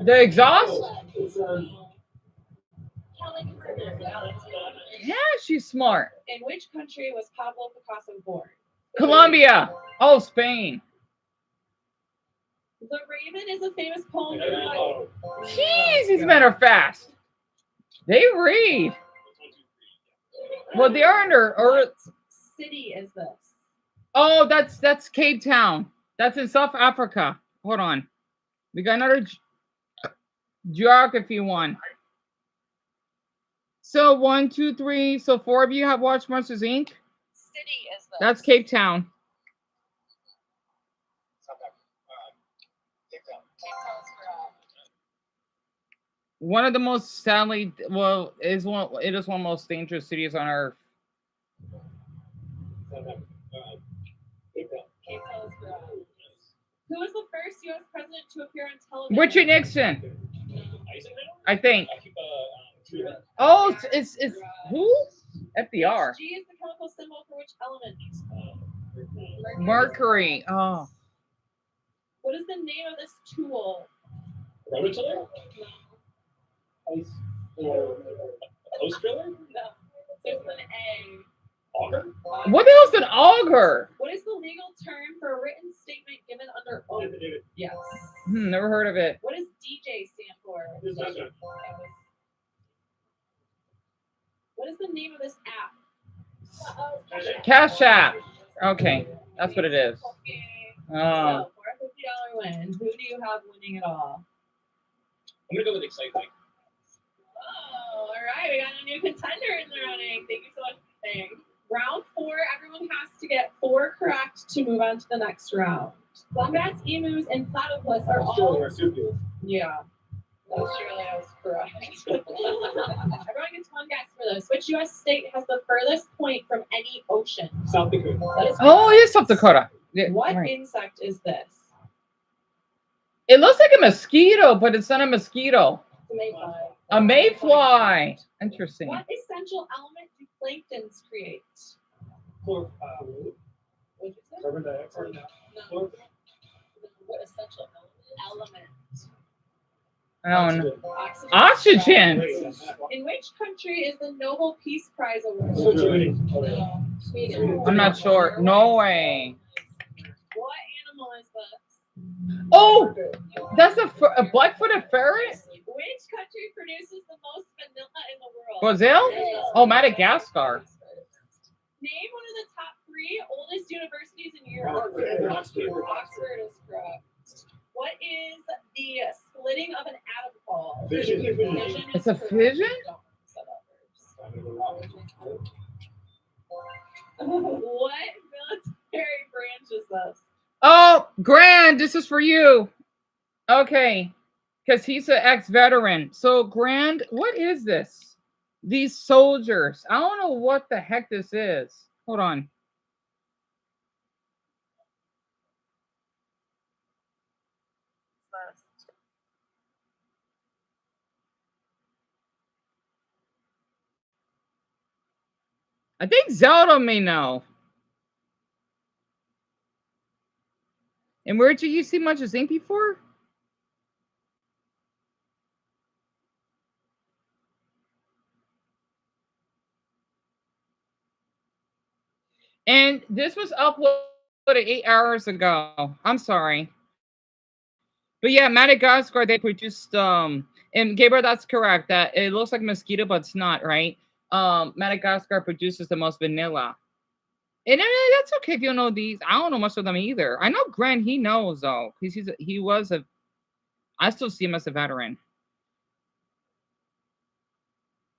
The exhaust? Yeah, she's smart. In which country was Pablo Picasso born? Colombia. Oh, Spain. The Raven is a famous poem written by... Jeez, these men are fast. They read. Well, they are under. What city is this? Oh, that's Cape Town. That's in South Africa. Hold on. We got another geography one. So 1, 2, 3. So 4 of you have watched Monsters Inc. City is this? That's Cape Town. One of the most sadly, well, it is one of the most dangerous cities on earth. Who was the first U.S. president to appear on television? Richard Nixon. I think. Oh, it's who? FDR. G is the chemical symbol for which element? Mercury. Oh. What is the name of this tool? Rototiller? Post driller? No. There's an A. Auger? What the hell's an auger? What is the legal term for a written statement given under oath? Yes. Never heard of it. What does DJ stand for? before. This is it. What is the name of this app? Cash App. Okay, that's what it is. So, Oh. for a $50 win, who do you have winning it all? I'm gonna go with excitement. Oh, all right. We got a new contender in the running. Thank you so much for saying. Round 4, everyone has to get 4 correct to move on to the next round. Wombats, emus, and platypus are all. Yeah. Australia is correct. Everyone gets one guess for this. Which U.S. state has the furthest point from any ocean? South Dakota. That is Oh, correct. it is South Dakota. Yeah, What right. insect is this? It looks like a mosquito, but it's not a mosquito. It's a mayfly. A mayfly. Interesting. What essential element do planktons create? Chlor- What'd you say? Carbon dioxide. No. What essential element? Oxygen. In which country is the Nobel Peace Prize awarded? Sweden. Sweden. I'm not sure. Norway. What animal is this? Oh, that's a black-footed ferret? Which country produces the most vanilla in the world? Brazil? Oh, Madagascar. Name one of the top 3 oldest universities in Europe. Oxford is correct. What is the splitting of an atom called? Fission. It's a fission? What military branch is this? Oh, Grand, this is for you. Okay, because he's an ex-veteran. So, Grand, what is this? These soldiers. I don't know what the heck this is. Hold on. I think Zelda may know. And where did you see much of Zinc before? And this was uploaded 8 hours ago. I'm sorry. But yeah, Madagascar, they produced and Gabriel, that's correct. That it looks like mosquito, but it's not, right? Madagascar produces the most vanilla. And that's okay if you don't know these. I don't know much of them either. I know Grant, he knows though, because I still see him as a veteran.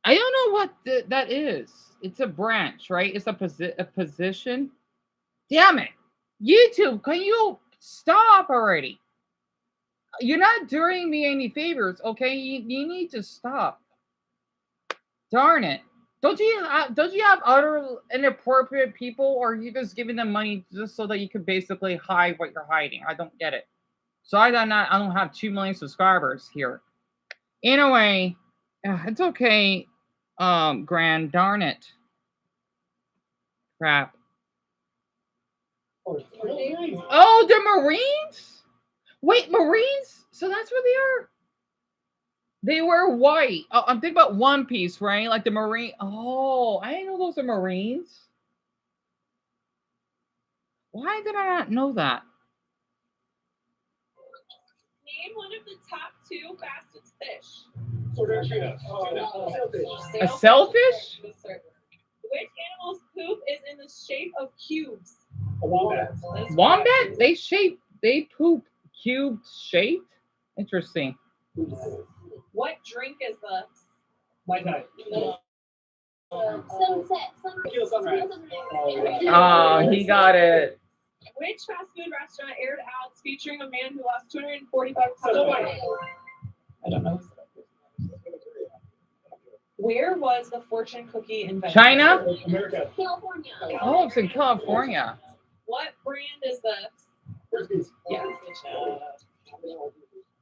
I don't know what that is. It's a branch, right? It's a position. Damn it. YouTube, can you stop already? You're not doing me any favors, okay? You need to stop. Darn it. Don't you have other inappropriate people, or are you just giving them money just so that you can basically hide what you're hiding? I don't get it. So I don't have 2 million subscribers here. Anyway, it's okay. Grand, darn it. Crap. Oh, they're Marines? Wait, Marines? So that's where they are? They were white. Oh, I'm thinking about One Piece, right? Like the Marine. Oh, I didn't know those are Marines. Why did I not know that? Name one of the top 2 fastest fish. A sailfish? Which animal's poop is in the shape of cubes? A wombat. Wombat? They poop cubed shaped? Interesting. What drink is this? My time. No. Sunrise. Oh, he got it. Which fast food restaurant aired ads featuring a man who lost 245 pounds? I don't know. Where was the fortune cookie invented? China? America. California. Oh, it's in California. What brand is this? Frisbees. Yes.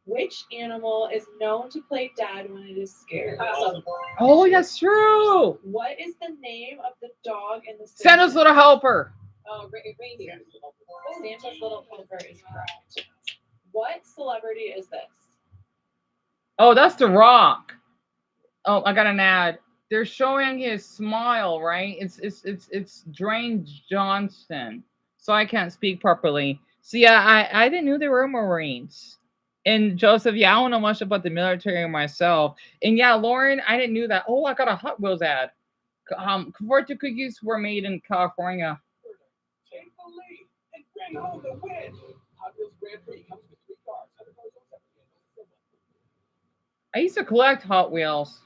Which animal is known to play dead when it is scared? Oh, that's true. What is the name of the dog in the Santa's Little Helper. Oh, reindeer. Santa's Little Helper is correct. What celebrity is this? Oh, that's The Rock. Oh, I got an ad. They're showing his smile, right? It's Dwayne Johnson. So I can't speak properly. So yeah, I didn't know there were Marines. And Joseph, yeah, I don't know much about the military myself. And yeah, Lauren, I didn't know that. Oh, I got a Hot Wheels ad. Converted cookies were made in California. Take the lead and bring home the win. Hot Wheels Grand Prix comes with 3 cars. Other cars don't separate. I used to collect Hot Wheels.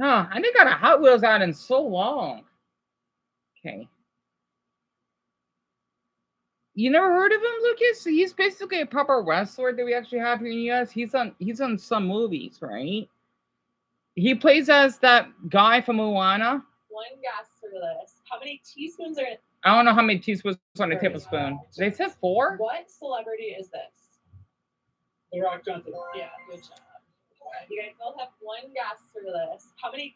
Huh, I didn't got a Hot Wheels ad in so long. Okay. You never heard of him, Lucas? He's basically a proper wrestler that we actually have here in the US. He's on some movies, right? He plays as that guy from Moana. One guess for this. How many teaspoons are in I don't know how many teaspoons on a 3. tablespoon. They said 4? What celebrity is this? The Rock Johnson. Yeah, good job. You guys both have one guess for this. How many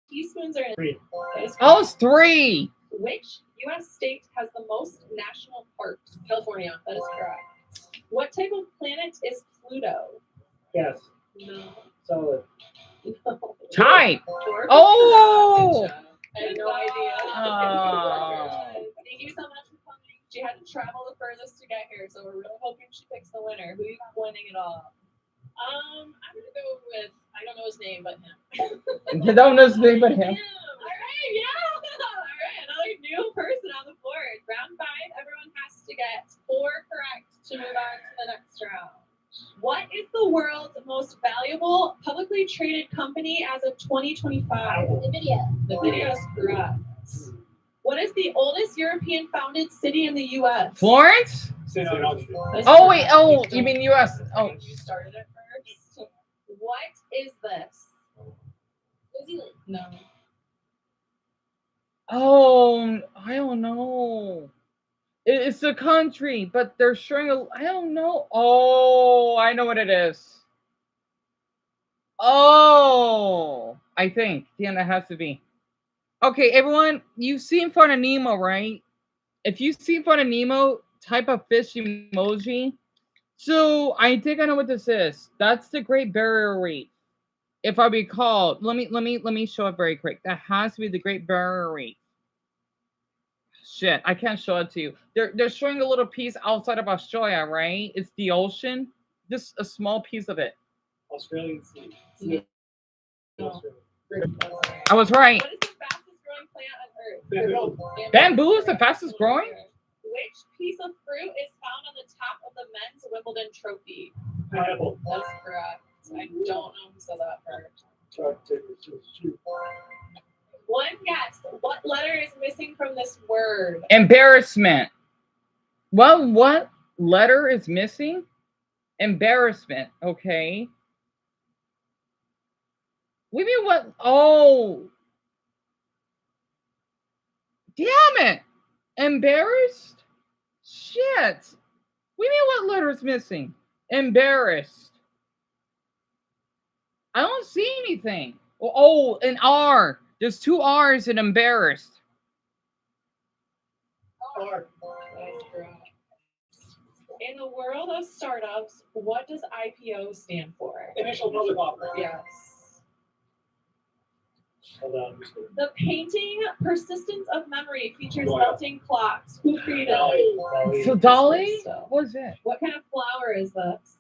teaspoons are in 3. Oh, it's 3. Which U.S. state has the most national parks? California. That is correct. What type of planet is Pluto? Yes. No. Solid. No. Type. Dwarf is Oh. correct. I had no idea. Oh. Thank you so much for coming. She had to travel the furthest to get here, so we're really hoping she picks the winner. Who you got winning it all? I'm gonna go with I don't know his name, but him. You don't know his name but him. All right, yeah. All right, another new person on the board. Round 5, everyone has to get 4 correct to move on to the next round. What is the world's most valuable publicly traded company as of 2025? NVIDIA. NVIDIA is correct. What is the oldest European founded city in the U.S.? Florence? St. Augustine. That's Oh wait, correct. oh, you mean US? Oh. You started it first. What is this? New Zealand. No. Oh, I don't know. It's a country, but they're showing I don't know. Oh, I know what it is. Oh, I think. Yeah, that has to be. Okay, everyone, you've seen Finding Nemo, right? If you've seen Finding Nemo, type of fish emoji. So I think I know what this is. That's the Great Barrier Reef. If I recall, let me show it very quick. That has to be the Great Barrier Reef. Shit, I can't show it to you. They're showing a little piece outside of Australia, right? It's the ocean. Just a small piece of it. Australian Sea. No. I was right. What is the fastest growing plant on Earth? Bamboo. Bamboo is the fastest growing? Which piece of fruit is found on the top of the men's Wimbledon trophy? Pineapple. That's correct. I don't know who said that first. Shoot. One guess. What letter is missing from this word? Embarrassment. Well, what letter is missing? Embarrassment. Okay. We mean what? Oh. Damn it. Embarrassed? Shit. We mean what letter is missing? Embarrassed. I don't see anything. Oh, an R. There's 2 R's in embarrassed. R. That's correct. In the world of startups, what does IPO stand for? Initial public offer. Yes. Hold on. The painting Persistence of Memory features Wow. melting clocks. Who created it? Dolly. So Dolly? What is it? What kind of flower is this?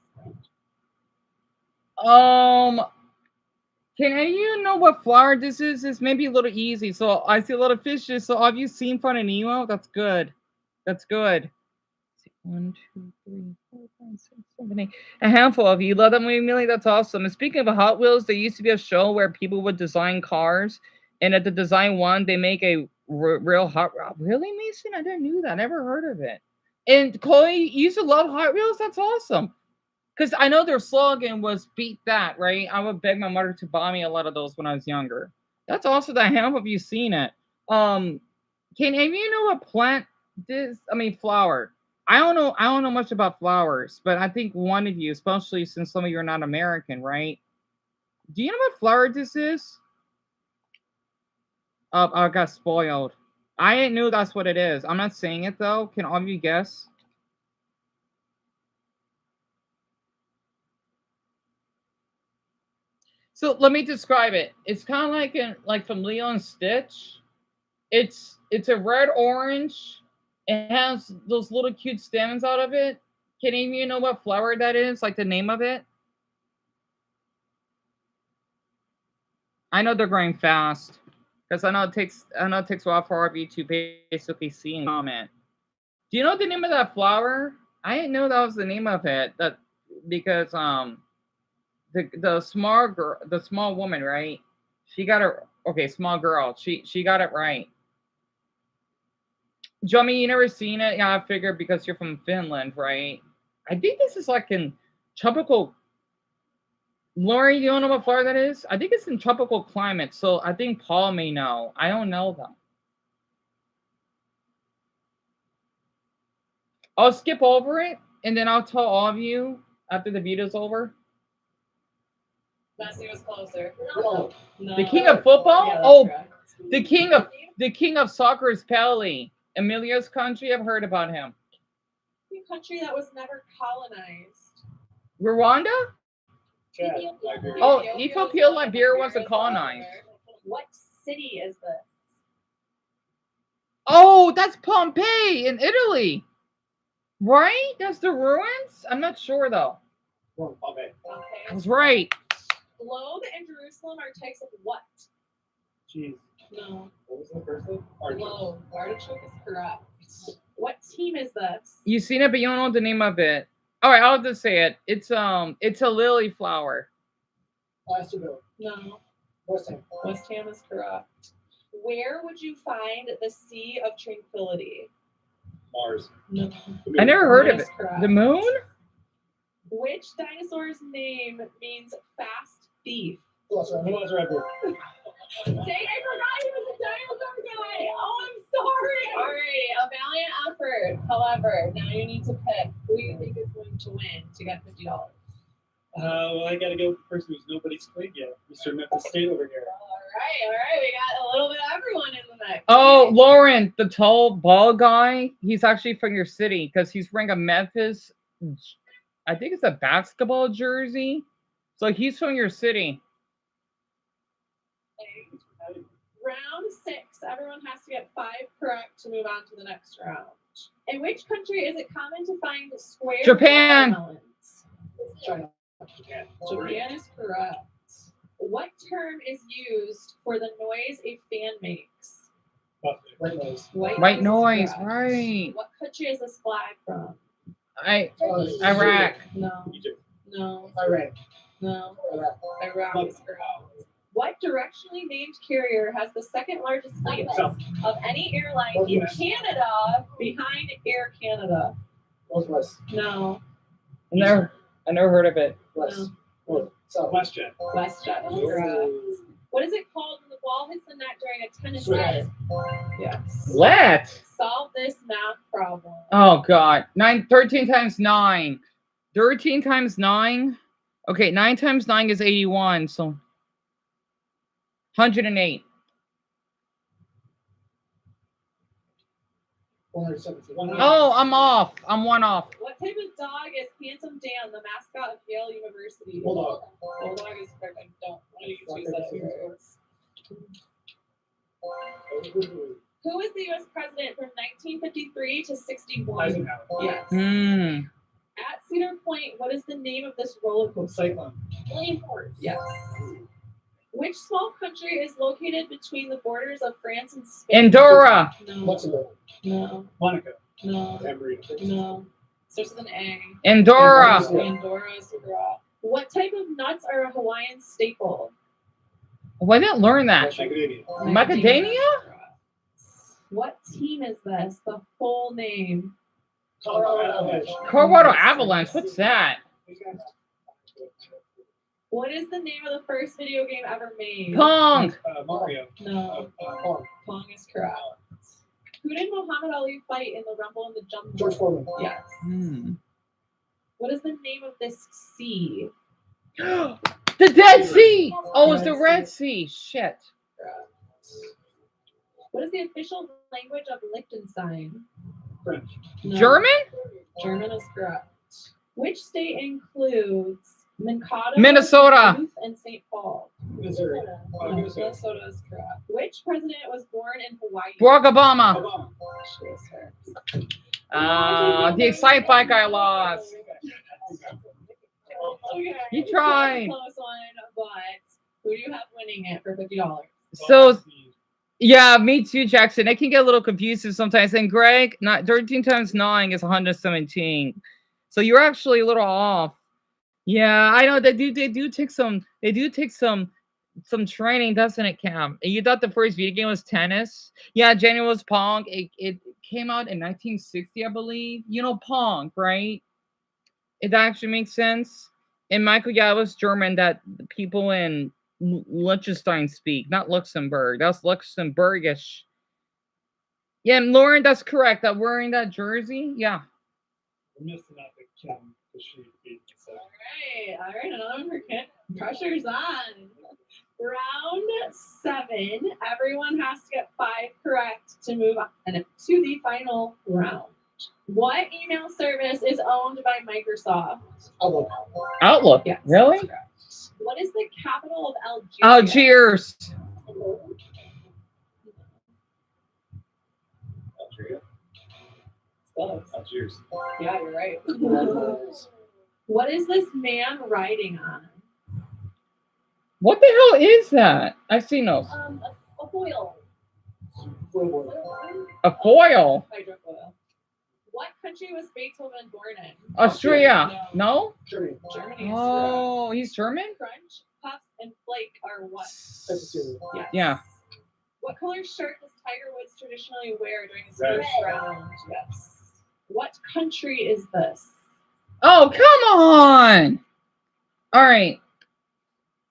Can any of you know what flower this is? This may be a little easy. So I see a lot of fishes. So have you seen Finding Nemo? That's good. That's good. 1, 2, 3, 4, 5, 6, 7, 8. A handful of you love that movie, Millie. That's awesome. And speaking of Hot Wheels, there used to be a show where people would design cars, and at the design one, they make a real Hot Wheel. Really, Mason? I didn't know that. Never heard of it. And Chloe, you used to love Hot Wheels. That's awesome. Because I know their slogan was "Beat That," right? I would beg my mother to buy me a lot of those when I was younger. That's also the half of you seen it. Can any of you know what plant this? I mean, flower. I don't know much about flowers, but I think one of you, especially since some of you are not American, right? Do you know what flower this is? I got spoiled. I didn't know that's what it is. I'm not saying it though. Can all of you guess? So let me describe it. It's kind of like from Lilo and Stitch. It's a red orange. It has those little cute stems out of it. Can any of you know what flower that is? Like the name of it? I know they're growing fast. Because I know it takes a while for RB to basically see and comment. Do you know the name of that flower? I didn't know that was the name of it. That because the small woman, right? She got it. Okay, small girl. She got it right. Jummy, you never seen it? Yeah, I figured because you're from Finland, right? I think this is like in tropical. Lori, you don't know what flower that is? I think it's in tropical climate, so I think Paul may know. I don't know though. I'll skip over it, and then I'll tell all of you after the video's over. Messi was closer. No. No. The king of football? Yeah, that's Oh, correct. the king of soccer is Pele. Emilio's country. I've heard about him. A country that was never colonized. Rwanda? Chad, Ethiopia. Liberia. Oh, Ethiopia Ethiopia, was Liberia was Liberia's colonized. What city is this? Oh, that's Pompeii in Italy. Right? That's the ruins? I'm not sure though. Okay. Okay. I was right. Globe and Jerusalem are types of what? Jeez. No. What was the first thing? Artichoke. Globe. Artichoke is correct. What team is this? You've seen it, but you don't know the name of it. All right, I'll just say it. It's a lily flower. Plasterville. No. West Ham. West Ham is correct. Where would you find the Sea of Tranquility? Mars. No. I never heard of That it. is correct. The moon? Which dinosaur's name means fast thief? Velociraptor. Dang, I forgot he was a dinosaur guy. Oh, I'm sorry. All right, a valiant effort. However, now you need to pick who you think is going to win to get $50. Well, I gotta go with the person who's nobody's played yet, Mr. Memphis State over here. All right. We got a little bit of everyone in the mix. Oh, Lauren, the tall, bald guy. He's actually from your city because he's wearing a Memphis. I think it's a basketball jersey. So he's from your city. Round 6. Everyone has to get 5 correct to move on to the next round. In which country is it common to find square Japan. watermelons? China. Japan is correct. What term is used for the noise a fan makes? White noise. White is noise, correct. right. What country is this flag from? Iraq. No. Egypt. No. Iran. No. Iraq. Iraq is correct. What directionally named carrier has the second largest fleet South. of any airline in Canada behind Air Canada? Northwest. No. I never heard of it. West. North. South. WestJet. WestJet is correct. What is it called when the ball hits the net during a tennis match? Yes. Let. Solve this math problem. Oh God. 13 times 9. 13 times 9. Okay, 9 times 9 is 81. So 108. 117. Oh, I'm off. I'm one off. What type of dog is Handsome Dan, the mascot of Yale University? Bulldog. Bulldog is correct. I don't. One of you choose that first. Who was the U.S. president from 1953 to 61? Eisenhower. Yes. Hmm. At Cedar Point, what is the name of this roller coaster? Cyclone. William Ford. Yes. Which small country is located between the borders of France and Spain? Andorra. No. Luxembourg. No. Monaco. No. San Marino. No. Starts with an A. Andorra. Andorra is correct. What type of nuts are a Hawaiian staple? Well, I didn't learn that. Macadamia. Macadamia? What team is this? The full name. Colorado Avalanche. What's that? What is the name of the first video game ever made? Pong. Mario. No. Pong is correct. Who did Muhammad Ali fight in the Rumble in the Jungle? George Foreman. Yes. Hmm. What is the name of this sea? The Dead Sea. Oh, it's the Red Sea. Shit. What is the official language of Liechtenstein? French. No. German? German is correct. Which state includes Mankato, Minnesota. Duluth, and St. Paul? Missouri. No, Minnesota is correct. Which president was born in Hawaii? Barack Obama. Obama. The Excite Bike I lost. Okay. You That tried. was a close one, but who do you have winning it for $50? So, yeah, me too, Jackson. It can get a little confusing sometimes. And Greg, not 13 times 9 is 117. So you're actually a little off. Yeah, I know they do take some training, doesn't it, Cam? And you thought the first video game was tennis? Yeah, January was Pong. It came out in 1960, I believe. You know Pong, right? It actually makes sense. And Michael, yeah, it was German that the people in Liechtenstein speak, not Luxembourg. That's Luxembourgish. Yeah, Lauren, that's correct. That wearing that jersey, yeah. We're missing out the Kim because she beat me. So. All right, another one for Kit. Pressure's on. Round 7. Everyone has to get 5 correct to move on to the final round. What email service is owned by Microsoft? Outlook. Yes, Really? that's correct. What is the capital of Algeria? Algiers. Algeria. Close. Algiers. Yeah, you're right. What is this man riding on? What the hell is that? I see no. A foil. A foil. Hydrofoil. What country was Beethoven born in? Austria. No? Germany. Germany. Oh, he's German? Crunch, puff, and flake are what? Yes. Yeah. What color shirt does Tiger Woods traditionally wear during his Red. first round? Yes. What country is this? Oh, come on. All right.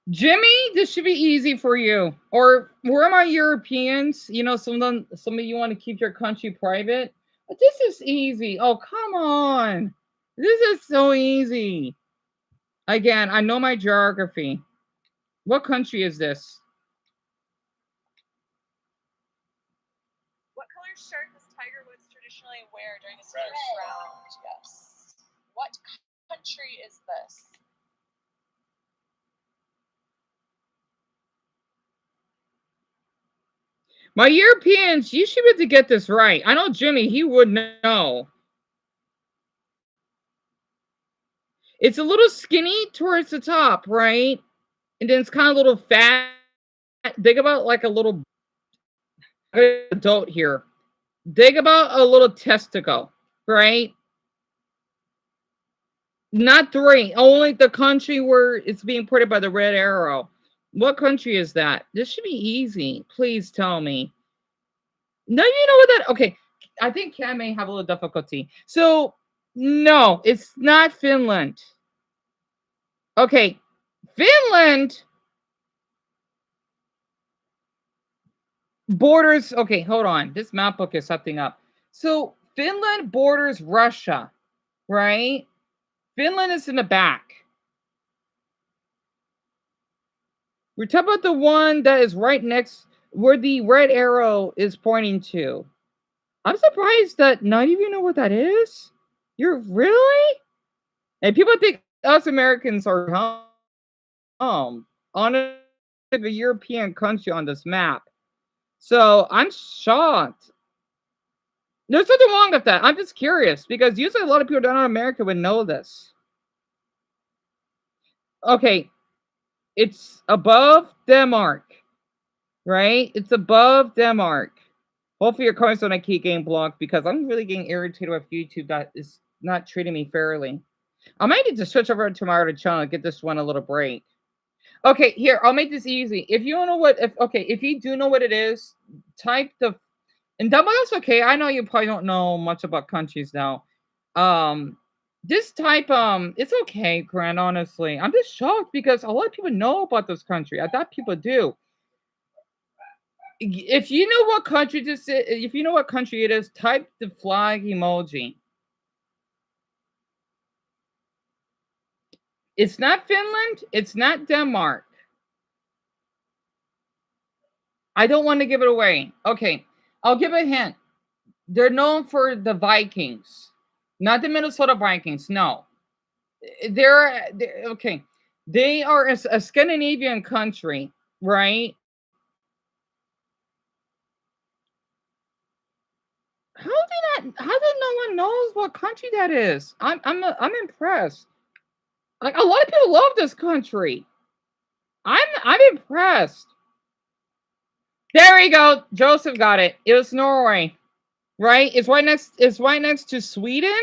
Jimmy, this should be easy for you. Or where are my Europeans? You know, some of you want to keep your country private. But this is easy. Oh, come on. This is so easy. Again, I know my geography. What country is this? What color shirt does Tiger Woods traditionally wear during his first round? Yes. What country is this? My Europeans, you should be able to get this right. I know Jimmy, he would know. It's a little skinny towards the top, right? And then it's kind of a little fat. Think about like a little adult here. Think about a little testicle, right? Not 3, only the country where it's being ported by the red arrow. What country is that? This should be easy. Please tell me. No, you know what that? Okay, I think Cam may have a little difficulty. So, no, it's not Finland. Okay, Finland borders. Okay, hold on. This map book is something up. So, Finland borders Russia, right? Finland is in the back. We're talking about the one that is right next where the red arrow is pointing to. I'm surprised that none of you know what that is. You're really? And people think us Americans are on a European country on this map. So I'm shocked. There's nothing wrong with that. I'm just curious because usually a lot of people down in America would know this. Okay, it's above Denmark, right? It's above Denmark. Hopefully your comments don't keep getting blocked because I'm really getting irritated with YouTube that is not treating me fairly. I might need to switch over to my other channel and get this one a little break. Okay, here, I'll make this easy. If you don't know if you do know what it is, type the, and that's okay. I know you probably don't know much about countries now. This type, it's okay, Grant, honestly. I'm just shocked because a lot of people know about this country. I thought people do. If you know what country this is, if you know what country it is, type the flag emoji. It's not Finland. It's not Denmark. I don't want to give it away. Okay, I'll give a hint. They're known for the Vikings, not the Minnesota Vikings. No, they're okay. They are a Scandinavian country, right? How did no one one knows what country that is. I'm impressed. Like a lot of people love this country. I'm impressed. There we go. Joseph got it. It was Norway, right? It's right next. It's right next to Sweden,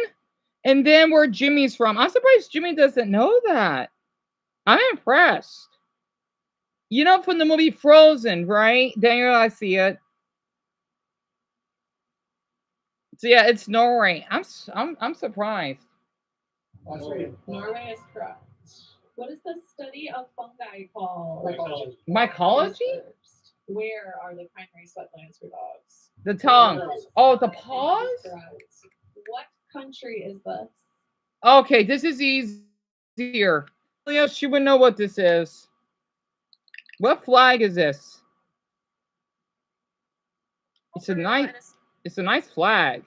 and then where Jimmy's from. I'm surprised Jimmy doesn't know that. I'm impressed. You know, from the movie Frozen, right? Daniel, I see it. So yeah, it's Norway. I'm surprised. Norway is correct. What is the study of fungi called? Mycology? Where are the primary sweatlands for dogs? The tongue. Oh, the paws? What country is this? Okay, this is easier. Leo, she would know what this is. What flag is this? It's a nice flag.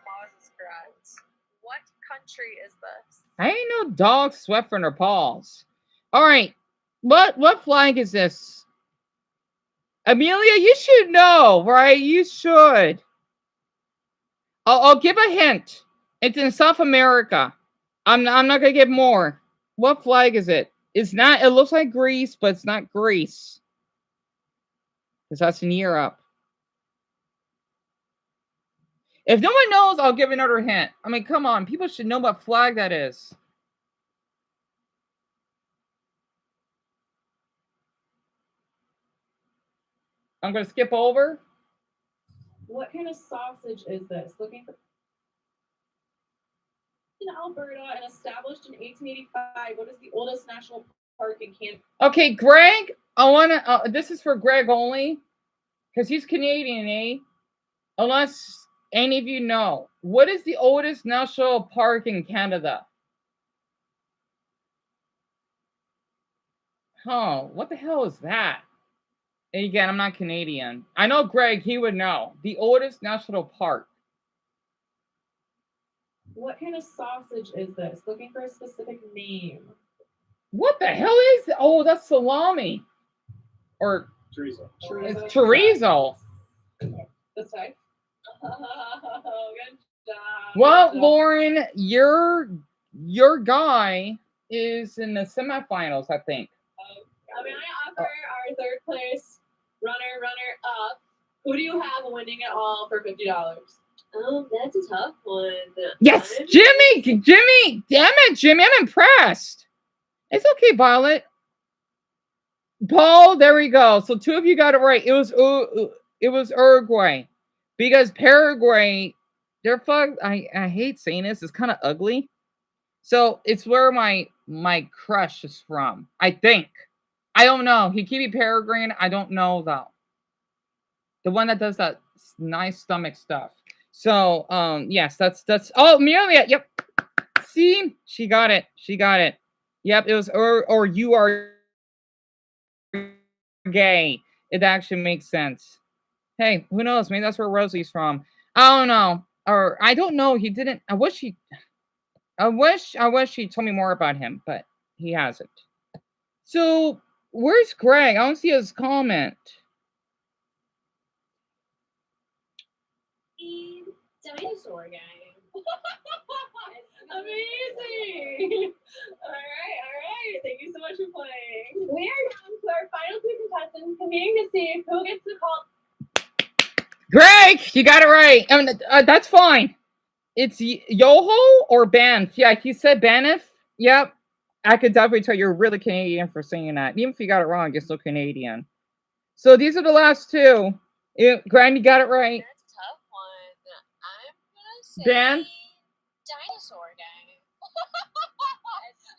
Pause is correct. What country is this? I ain't no dog sweat from their paws. All right. What flag is this? Amelia, you should know, right? You should. I'll give a hint. It's in South America. I'm not gonna give more. What flag is it? It's not. It looks like Greece, but it's not Greece. Because that's in Europe. If no one knows, I'll give another hint. I mean, come on. People should know what flag that is. I'm going to skip over. What kind of sausage is this? Looking for in Alberta and established in 1885. What is the oldest national park in Canada? Okay, Greg, I want to. This is for Greg only, because he's Canadian, eh? Unless any of you know, what is the oldest national park in Canada? Huh? What the hell is that? And again, I'm not Canadian. I know Greg; he would know the oldest national park. What kind of sausage is this? Looking for a specific name. What the hell is it? Oh, that's salami. Or Chorizo. It's chorizo. This type. Oh, good job. Well, Lauren, your guy is in the semifinals, I think. May I offer our third place runner up? Who do you have winning it all for $50? That's a tough one. Yes, Jimmy. Damn it, Jimmy. I'm impressed. It's okay, Violet. Paul, there we go. So two of you got it right. It was Uruguay, because Paraguay, they're fucked. I hate saying this. It's kind of ugly. So it's where my crush is from. I think. I don't know. He keep me Peregrine. I don't know though. The one that does that nice stomach stuff. So yes, that's oh, Amelia. Yep. See, she got it. Yep, it was or you are gay. It actually makes sense. Hey, who knows? Maybe that's where Rosie's from. I don't know. Or I don't know. He didn't. I wish he told me more about him, but he hasn't. So where's Greg? I don't see his comment. Dinosaur gang. Amazing. All right. Thank you so much for playing. We are down to our final two contestants competing to see who gets to call. Greg, you got it right. I mean, that's fine. It's Yoho or Banff. Yeah, he said Banff. Yep. I could definitely tell you're really Canadian for saying that. Even if you got it wrong, you're still Canadian. So these are the last two. Grant, you got it right. That's a tough one. I'm gonna say Dan? Dinosaur gang.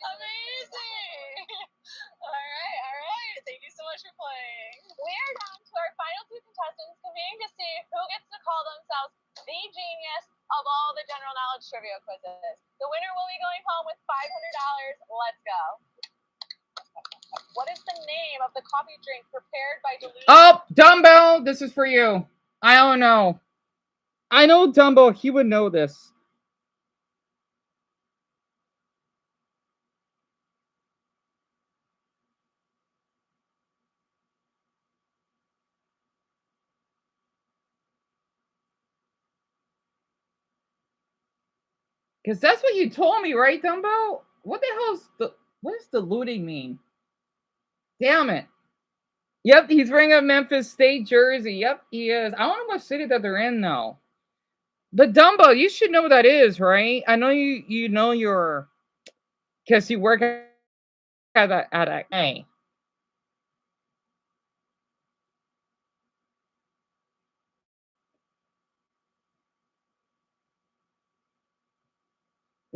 Amazing. All right. Thank you so much for playing. We are down to our final two contestants competing to see who gets to call themselves the genius of all the general knowledge trivia quizzes. The winner will be going home with $500. Let's go. What is the name of the coffee drink prepared by diluting? Oh, Dumbo, this is for you. I don't know. I know Dumbo. He would know this. Because that's what you told me, right, Dumbo? What the hell's the what does diluting mean? Damn it. Yep, he's wearing a Memphis State jersey. Yep, he is. I don't know what city that they're in though. But Dumbo, you should know what that is, right? I know you know your because you work at a A.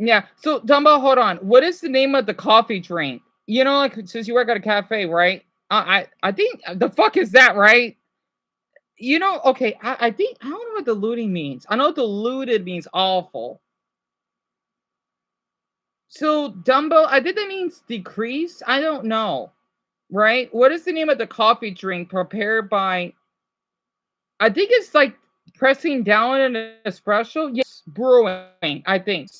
Yeah. So Dumbo, hold on. What is the name of the coffee drink? You know, like since you work at a cafe, right? I think the fuck is that, right? You know, okay, I think I don't know what diluting means. I know diluted means awful. So Dumbo, I think that means decrease. I don't know. Right? What is the name of the coffee drink prepared by I think it's like pressing down an espresso? Yes, brewing, I think.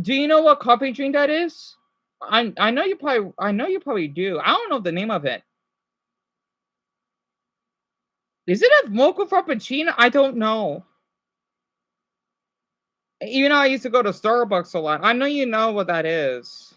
Do you know what coffee drink that is? I know you probably do. I don't know the name of it. Is it a mocha frappuccino? I don't know. You know, I used to go to Starbucks a lot. I know you know what that is.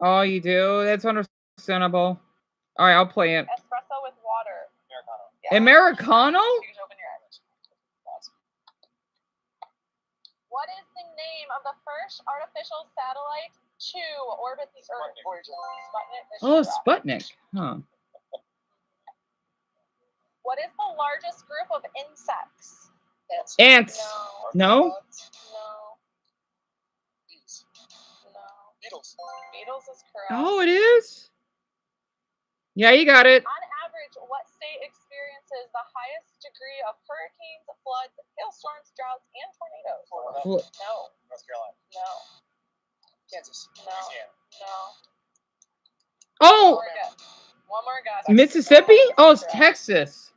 Oh, you do? That's understandable. All right, I'll play it. Espresso with water. Americano? You can open your eyes. What is the name of the first artificial satellite to orbit the Earth? Sputnik. Oh, Sputnik. Huh. What is the largest group of insects? Ants. No. No? No. Bees. No. Beetles. Beetles is correct. Oh, it is? Yeah, you got it. On average, what state experiences the highest degree of hurricanes, floods, hailstorms, droughts, and tornadoes? Florida. No. North Carolina. No. Kansas. No. Louisiana. No. Oh, One more guess. Mississippi? Oh, it's Texas.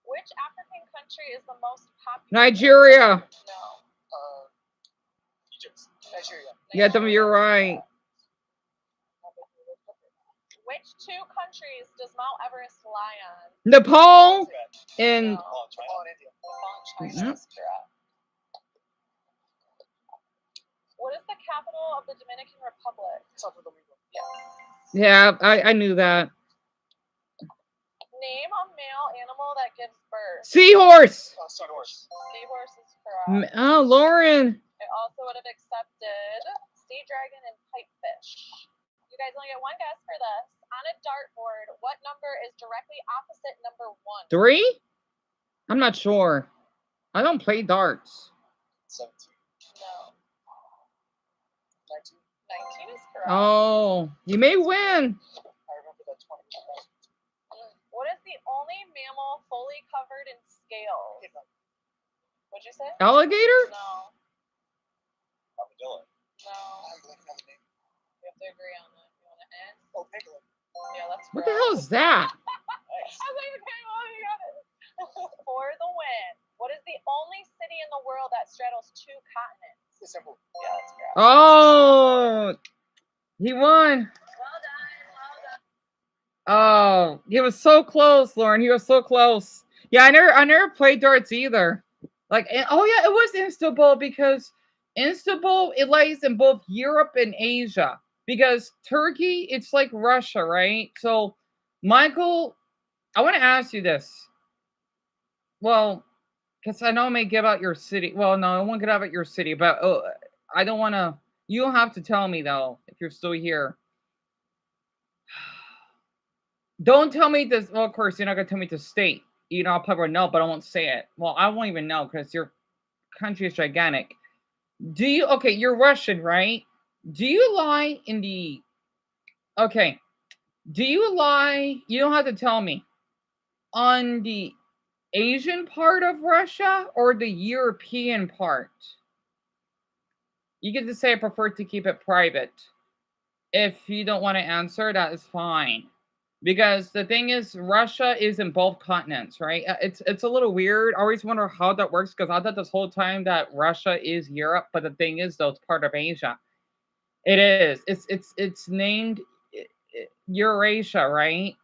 Which African country is the most popular? Nigeria. No. Egypt. Nigeria. Yeah, you're right. Which two countries does Mount Everest lie on? Nepal and Oh, China and India. China is correct. What is the capital of the Dominican Republic? Santo Domingo. Yes. yeah, I knew that. Name a male animal that gives birth. Seahorse. Seahorse. Seahorse is correct. Oh, Lauren. I also would have accepted sea dragon and pipefish. You guys only get one guess for this. On a dartboard, what number is directly opposite number 1? 3? I'm not sure. I don't play darts. 17. No. 19. 19 is correct. Oh, you may win. I remember that 20. What is the only mammal fully covered in scales? What'd you say? Alligator? No. Armadillo. No. I'm blanking on the name. We have to agree on that. You want to end? Oh, pangolin. Yeah, that's correct. What the hell is that? I was like, okay, well, you got it. For the win. What is the only city in the world that straddles 2 continents? Istanbul. Yeah, that's correct. Oh, he won. Well done. Well done. Oh, he was so close, Lauren. He was so close. Yeah, I never played darts either. Like, oh yeah, it was Istanbul because Istanbul it lies in both Europe and Asia. Because Turkey, it's like Russia, right? So, Michael, I want to ask you this. Well, because I know I may give out your city. Well, no, I won't give out your city, but I don't want to. You don't have to tell me though if you're still here. Don't tell me this. Well, of course, you're not gonna tell me the state. You know, I'll probably know, but I won't say it. Well, I won't even know because your country is gigantic. Do you? Okay, you're Russian, right? Do you lie in the? Okay. Do you lie? You don't have to tell me. On the Asian part of Russia or the European part? You get to say I prefer to keep it private. If you don't want to answer, that is fine. Because the thing is, Russia is in both continents, right? It's a little weird. I always wonder how that works because I thought this whole time that Russia is Europe, but the thing is, though, it's part of Asia. It is. It's named Eurasia, right?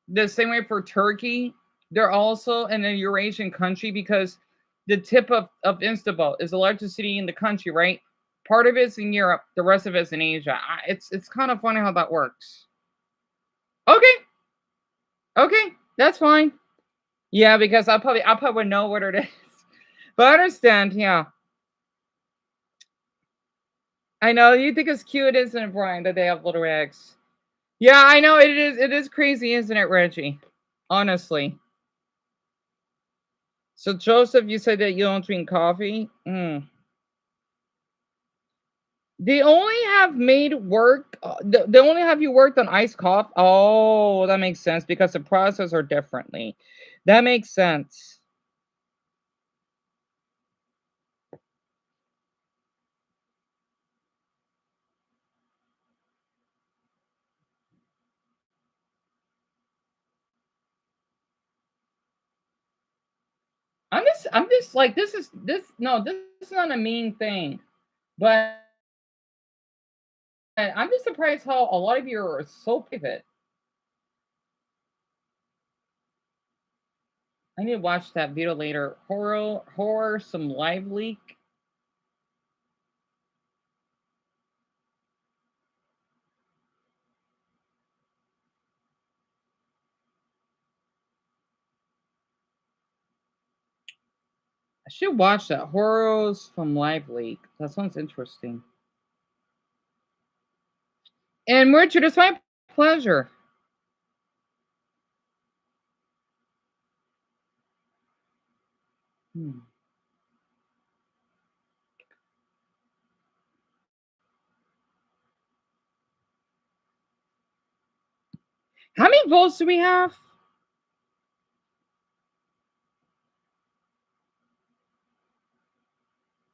The same way for Turkey, they're also in a Eurasian country because the tip of Istanbul is the largest city in the country, right? Part of it's in Europe, the rest of it's in Asia. It's kind of funny how that works. Okay, okay, that's fine. Yeah, because I probably would know what it is. But I understand, yeah. I know you think it's cute, isn't it, Brian, that they have little eggs? Yeah, I know it is crazy, isn't it, Reggie? Honestly. So Joseph, you said that you don't drink coffee? They only have made work. They only have you worked on iced coffee. Oh, that makes sense because the process are differently. That makes sense. I'm just like this is not a mean thing, but I'm just surprised how a lot of you are so pivot. I need to watch that video later. Horror, some live leak. I should watch that. Horrors from live leak. That sounds interesting. And Richard, it's my pleasure. Hmm. How many votes do we have?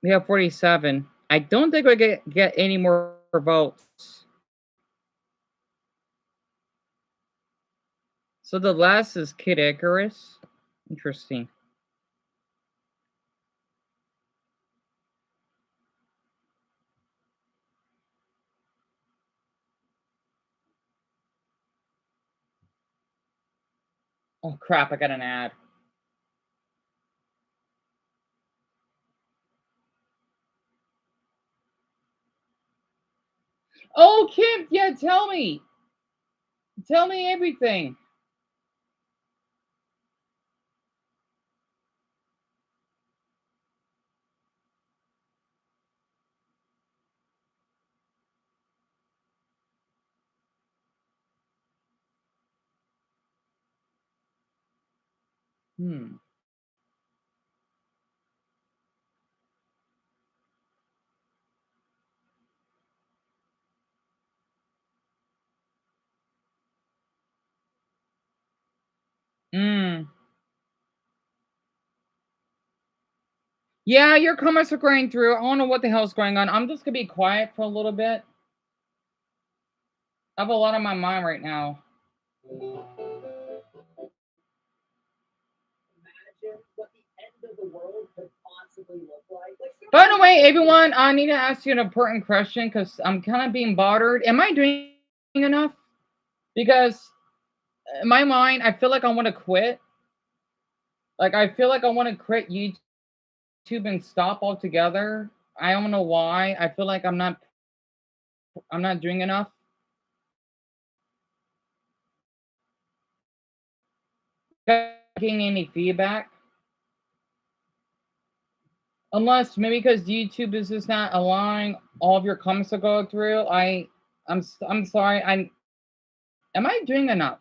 We have 47. I don't think we get any more votes. So the last is Kid Icarus. Interesting. Oh crap, I got an ad. Oh, Kim, yeah, tell me. Tell me everything. Hmm. Hmm. Yeah, your comments are going through. I don't know what the hell's going on. I'm just gonna be quiet for a little bit. I have a lot on my mind right now. Imagine what the end of the world could possibly look like. By the way, everyone, I need to ask you an important question because I'm kind of being bothered. Am I doing enough? Because in my mind, I feel like I want to quit. Like I feel like I want to quit YouTube and stop altogether. I don't know why. I feel like I'm not doing enough. Getting any feedback. Unless maybe because YouTube is just not allowing all of your comments to go through. I'm sorry. Am I doing enough?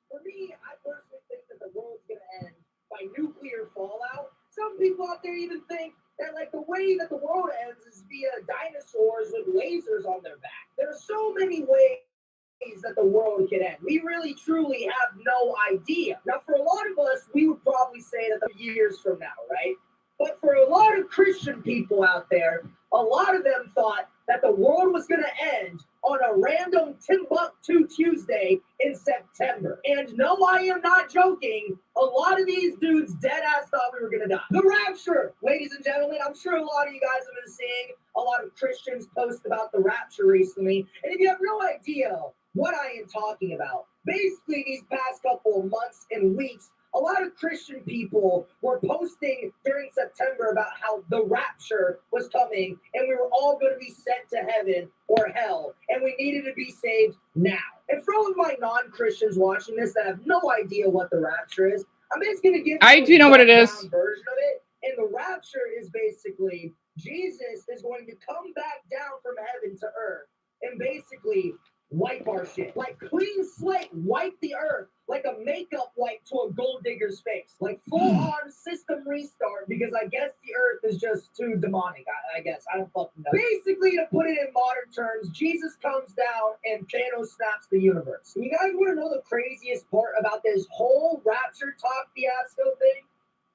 For me, I personally think that the world's gonna end by nuclear fallout. Some people out there even think that like the way that the world ends is via dinosaurs with lasers on their back. There are so many ways that the world could end. We really truly have no idea. Now, for a lot of us, we would probably say that the years from now, right? But for a lot of Christian people out there, a lot of them thought that the world was going to end on a random Timbuktu Tuesday in September. And no, I am not joking. A lot of these dudes dead ass thought we were going to die. The rapture, ladies and gentlemen. I'm sure a lot of you guys have been seeing a lot of Christians post about the rapture recently. And if you have no idea what I am talking about, basically these past couple of months and weeks, a lot of Christian people were posting during September about how the rapture was coming and we were all going to be sent to heaven or hell and we needed to be saved now. And for all of my non-Christians watching this that have no idea what the rapture is, I'm just going to give you I do know what it is. version of it. And the rapture is basically Jesus is going to come back down from heaven to earth and basically wipe our shit. Like clean slate, wipe the earth like a makeup wipe to a gold digger's face. Like full-on system restart because I guess the earth is just too demonic. I guess. I don't fucking know. Basically, to put it in modern terms, Jesus comes down and Thanos snaps the universe. And you guys want to know the craziest part about this whole rapture talk fiasco thing?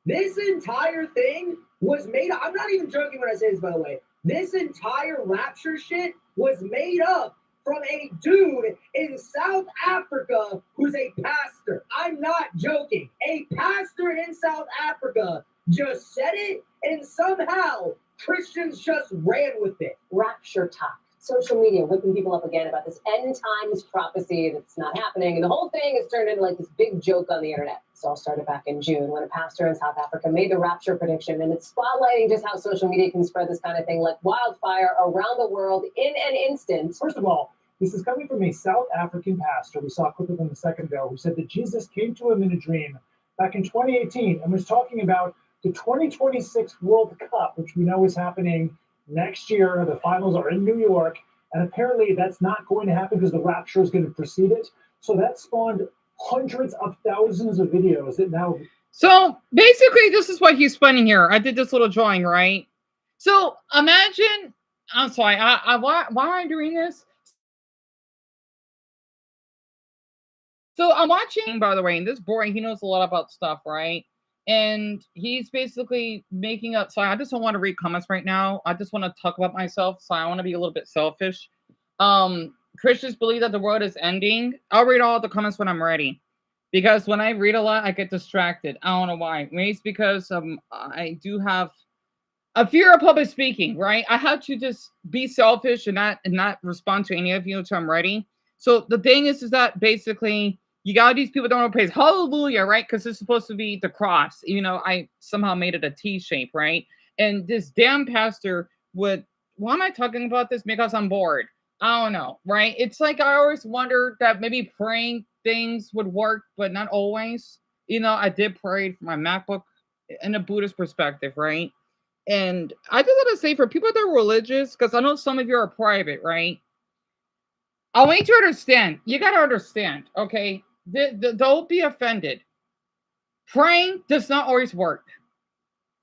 This entire thing was made up. I'm not even joking when I say this, by the way. This entire rapture shit was made up from a dude in South Africa who's a pastor. I'm not joking. A pastor in South Africa just said it, and somehow Christians just ran with it. Rapture talk. Social media whipping people up again about this end times prophecy that's not happening. And the whole thing has turned into like this big joke on the internet. This all started back in June when a pastor in South Africa made the rapture prediction. And it's spotlighting just how social media can spread this kind of thing like wildfire around the world in an instant. First of all, this is coming from a South African pastor. We saw a clip of him a second ago who said that Jesus came to him in a dream back in 2018 and was talking about the 2026 World Cup, which we know is happening next year. The finals are in New York, and apparently that's not going to happen because the rapture is going to precede it. So that spawned hundreds of thousands of videos that now. So basically, this is what he's spinning here. I did this little drawing, right? So imagine, I'm sorry, why am I doing this? So I'm watching, by the way, and this boy, he knows a lot about stuff, right? And he's basically making up. So I just don't want to read comments right now. I just want to talk about myself. So I want to be a little bit selfish. Christians believe that the world is ending. I'll read all the comments when I'm ready. Because when I read a lot, I get distracted. I don't know why. Maybe it's because I do have a fear of public speaking, right? I have to just be selfish and not respond to any of you until I'm ready. So the thing is that basically you got these people don't want to praise hallelujah, right? Because it's supposed to be the cross. You know, I somehow made it a T shape, right? And this damn pastor would, why am I talking about this? Because I'm bored. I don't know, right? It's like I always wondered that maybe praying things would work, but not always. You know, I did pray for my MacBook in a Buddhist perspective, right? And I just want to say for people that are religious, because I know some of you are private, right? I want you to understand. You got to understand, okay? Don't be offended. Praying does not always work.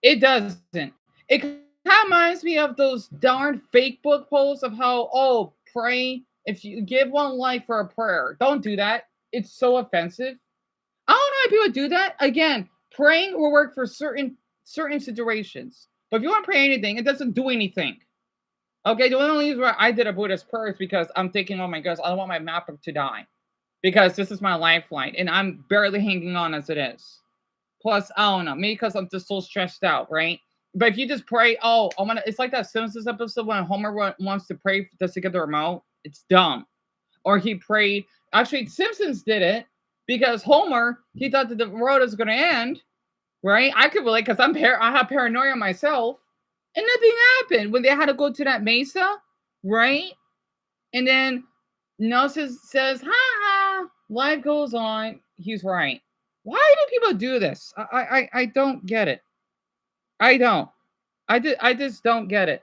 It doesn't. It kind of reminds me of those darn fake book posts of how, oh, pray. If you give one life for a prayer, don't do that. It's so offensive. I don't know how people do that. Again, praying will work for certain situations. But if you want to pray anything, it doesn't do anything. Okay, the only reason why I did a Buddhist prayer is because I'm thinking, oh my gosh, I don't want my MacBook to die. Because this is my lifeline. And I'm barely hanging on as it is. Plus, I don't know, maybe because I'm just so stressed out, right? But if you just pray, oh, I want to, it's like that Simpsons episode when Homer wants to pray just to get the remote. It's dumb. Or he prayed, actually, Simpsons did it because Homer, he thought that the world was going to end, right? I could relate because I have paranoia myself. And nothing happened when they had to go to that mesa, right? And then Nelson says, ha ha, life goes on. He's right. Why do people do this? I don't get it. I don't. I just don't get it.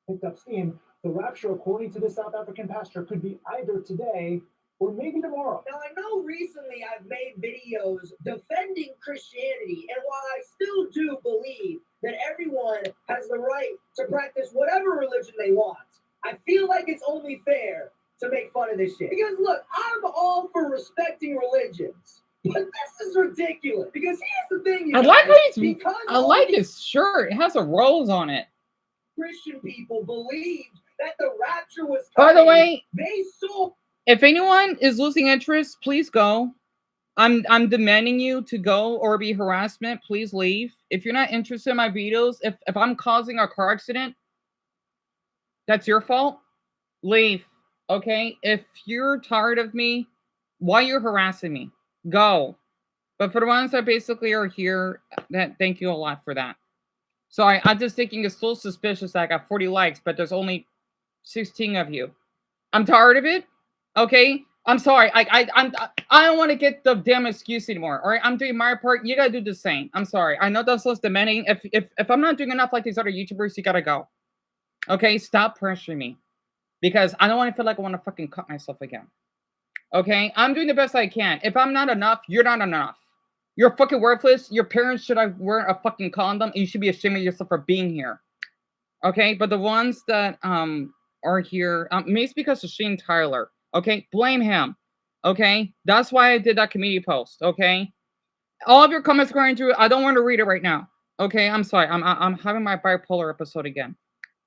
Picked up steam. The rapture, according to the South African pastor, could be either today or maybe tomorrow. Now, I know recently I've made videos defending Christianity, and while I still do believe that everyone has the right to practice whatever religion they want, I feel like it's only fair to make fun of this shit. Because look, I'm all for respecting religions. But this is ridiculous because here's the thing, you I guys. like how he's. Because I like his shirt. It has a rose on it. Christian people believed that the rapture was By coming. the way, They saw. if anyone is losing interest, please go. I'm demanding you to go or be harassment. Please leave. If you're not interested in my videos, if I'm causing a car accident, that's your fault. Leave. Okay? If you're tired of me, why you're harassing me? Go. But for the ones that basically are here, that thank you a lot for that. Sorry, I'm just thinking it's so suspicious that I got 40 likes, but there's only 16 of you. I'm tired of it. Okay? I'm sorry. I don't want to get the damn excuse anymore. All right? I'm doing my part. You gotta do the same. I'm sorry. I know that's less demanding. If I'm not doing enough like these other YouTubers, you gotta go. Okay? Stop pressuring me. Because I don't want to feel like I want to fucking cut myself again. Okay? I'm doing the best I can. If I'm not enough, you're not enough. You're fucking worthless. Your parents should have worn a fucking condom, and you should be ashamed of yourself for being here. Okay? But the ones that are here, maybe it's because of Shane Tyler. Okay? Blame him. Okay? That's why I did that community post. Okay? All of your comments going through, I don't want to read it right now. Okay? I'm sorry. I'm having my bipolar episode again.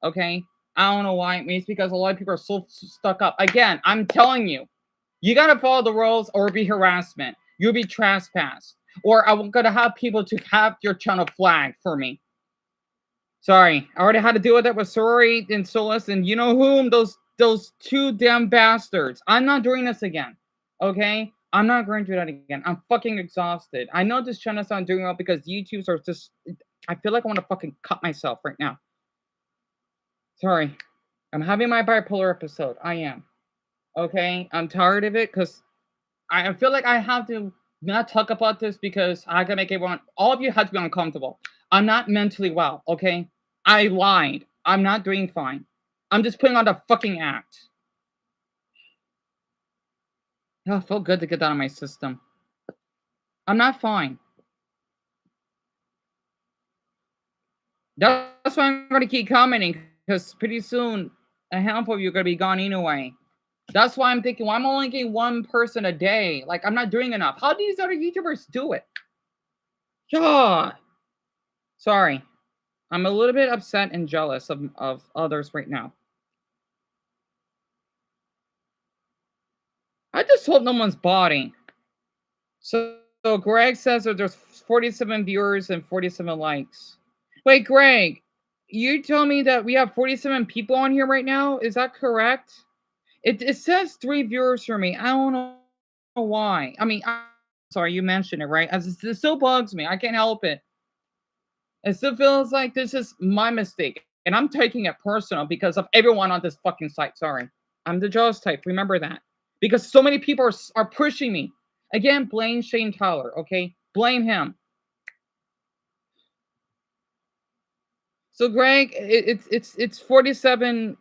Okay? I don't know why. Maybe it's because a lot of people are so stuck up. Again, I'm telling you, you gotta follow the rules or be harassment. You'll be trespassed. Or I'm gonna have people to have your channel flagged for me. Sorry, I already had to deal with that with Sorry and Solus and you know whom, those two damn bastards. I'm not doing this again. Okay? I'm not going to do that again. I'm fucking exhausted. I know this channel's not doing well because YouTubers are just, I feel like I want to fucking cut myself right now. Sorry. I'm having my bipolar episode. I am. Okay? I'm tired of it because I feel like I have to not talk about this because I gotta make everyone, all of you have to be uncomfortable. I'm not mentally well, okay? I lied. I'm not doing fine. I'm just putting on the fucking act. Oh, it felt good to get that out of my system. I'm not fine. That's why I'm gonna keep commenting because pretty soon a handful of you are gonna be gone anyway. That's why I'm thinking, well, I'm only getting one person a day. Like, I'm not doing enough. How do these other YouTubers do it? God. Sorry. I'm a little bit upset and jealous of others right now. I just hope no one's botting. So Greg says that there's 47 viewers and 47 likes. Wait, Greg, you told me that we have 47 people on here right now? Is that correct? It says 3 viewers for me. I don't know why. I mean, I'm sorry, you mentioned it, right? It still bugs me. I can't help it. It still feels like this is my mistake. And I'm taking it personal because of everyone on this fucking site. Sorry. I'm the Jaws type. Remember that. Because so many people are pushing me. Again, blame Shane Tyler, okay? Blame him. So Greg, it's 47.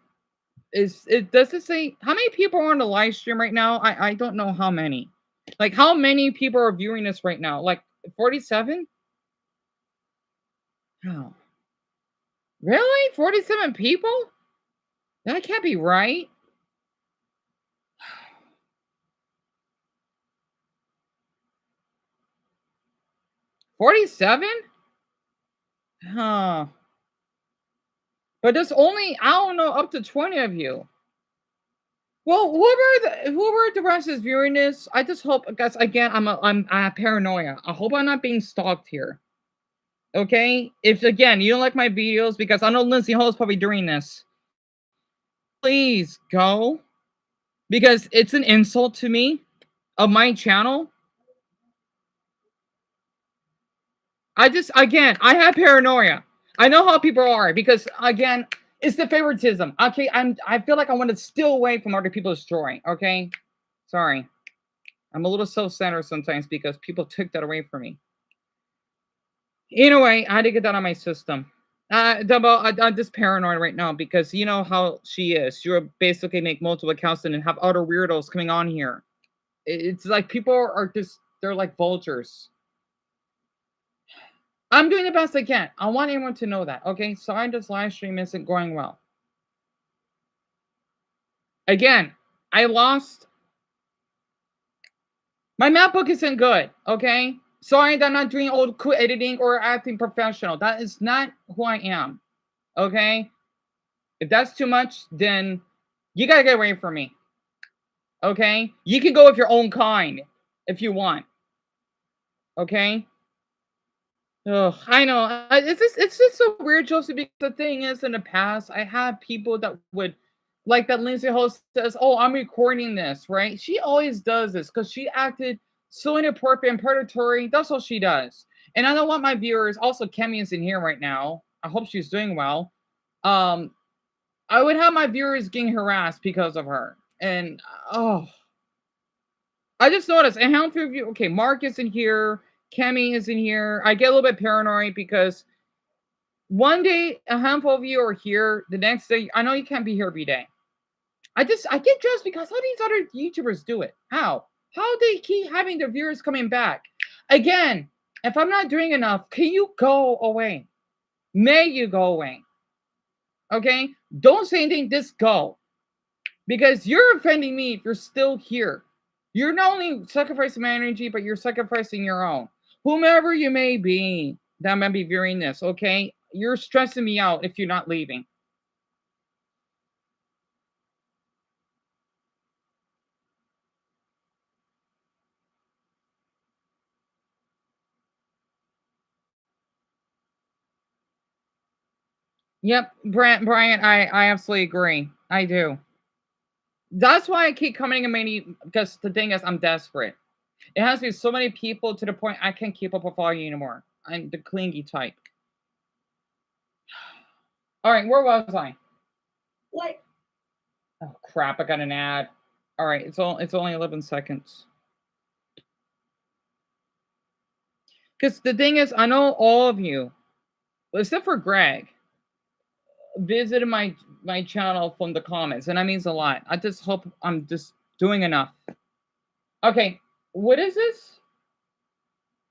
Does it say how many people are on the live stream right now? I don't know how many. Like how many people are viewing this right now? Like 47? Oh. Really? 47 people? That can't be right. 47? Huh. But there's only, I don't know, up to 20 of you. Well, whoever the rest is viewing this, I just hope, guys, again, I'm paranoia. I hope I'm not being stalked here. Okay? If, again, you don't like my videos, because I know Lindsay Hall is probably doing this, please go. Because it's an insult to me, of my channel. Again, I have paranoia. I know how people are, because, again, it's the favoritism. Okay, I feel like I want to steal away from other people's joy. Okay? Sorry. I'm a little self-centered sometimes because people took that away from me. Anyway, I had to get that on my system. I'm just paranoid right now because you know how she is. She'll basically make multiple accounts and have other weirdos coming on here. It's like people are just, they're like vultures. I'm doing the best I can. I want everyone to know that. Okay, sorry this live stream isn't going well. Again, I lost My MacBook isn't good, okay? Sorry that I'm not doing old cool editing or acting professional. That is not who I am, okay? If that's too much, then you gotta get away from me, okay? You can go with your own kind if you want, okay? Oh, I know. It's just so weird, Joseph. Because the thing is, in the past, I had people that would, like that Lindsay host says, "Oh, I'm recording this," right? She always does this because she acted so inappropriate and predatory. That's all she does. And I don't want my viewers. Also, Kemi is in here right now. I hope she's doing well. Um, I would have my viewers getting harassed because of her. And oh, I just noticed a handful of you. Okay, Mark is in here. Kemi is in here. I get a little bit paranoid because one day a handful of you are here. The next day, I know you can't be here every day. I get dressed because how these other YouTubers do it? How they keep having their viewers coming back? Again, if I'm not doing enough, can you go away? May you go away? Okay, don't say anything. Just go. Because you're offending me if you're still here. You're not only sacrificing my energy, but you're sacrificing your own. Whomever you may be that might be viewing this, okay? You're stressing me out if you're not leaving. Yep, Brian, I absolutely agree. I do. That's why I keep coming in many, because the thing is, I'm desperate. It has been so many people to the point I can't keep up with all you anymore. I'm the clingy type. All right, where was I? Like, oh crap! I got an ad. All right, it's only 11 seconds. Because the thing is, I know all of you, except for Greg, visited my channel from the comments, and that means a lot. I just hope I'm just doing enough. Okay, what is this?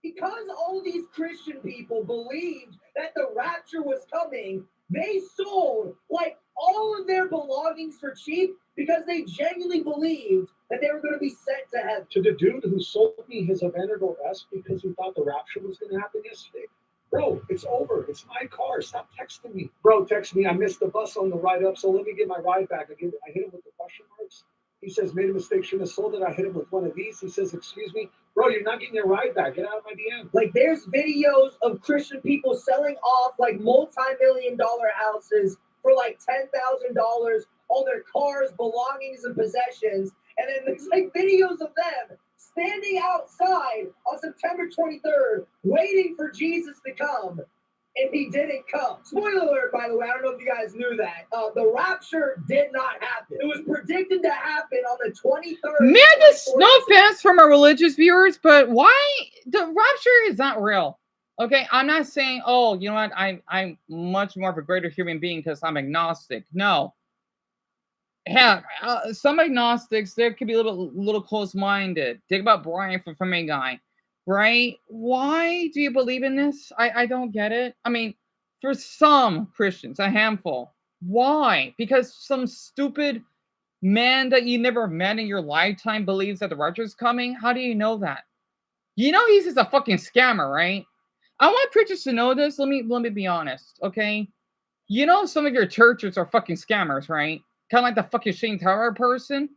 Because all these Christian people believed that the rapture was coming, they sold like all of their belongings for cheap because they genuinely believed that they were going to be sent to heaven. To the dude who sold me his Aventador S because he thought the rapture was going to happen yesterday. Bro, it's over. It's my car. Stop texting me. Bro, text me. I missed the bus on the ride up, so let me get my ride back. I hit him with the question marks. He says, made a mistake, shouldn't have sold it. I hit him with one of these. He says, excuse me. Bro, you're not getting your ride back. Get out of my DM. Like, there's videos of Christian people selling off like multi-million-dollar houses for like $10,000, all their cars, belongings, and possessions. And then there's like videos of them standing outside on September 23rd, waiting for Jesus to come. And he didn't come. Spoiler alert, by the way, I don't know if you guys knew that. The rapture did not happen. It was predicted to happen on the 23rd. Man, this no offense from our religious viewers, but why the rapture is not real? Okay, I'm not saying, oh, you know what, I'm much more of a greater human being because I'm agnostic. No. Yeah, some agnostics, they could be a little close-minded. Think about Brian from a guy, right? Why do you believe in this? I don't get it. I mean, for some Christians, a handful. Why? Because some stupid man that you never met in your lifetime believes that the rapture is coming? How do you know that? You know he's just a fucking scammer, right? I want preachers to know this. Let me be honest, okay? You know some of your churches are fucking scammers, right? Kind of like the fucking Shane Tower person.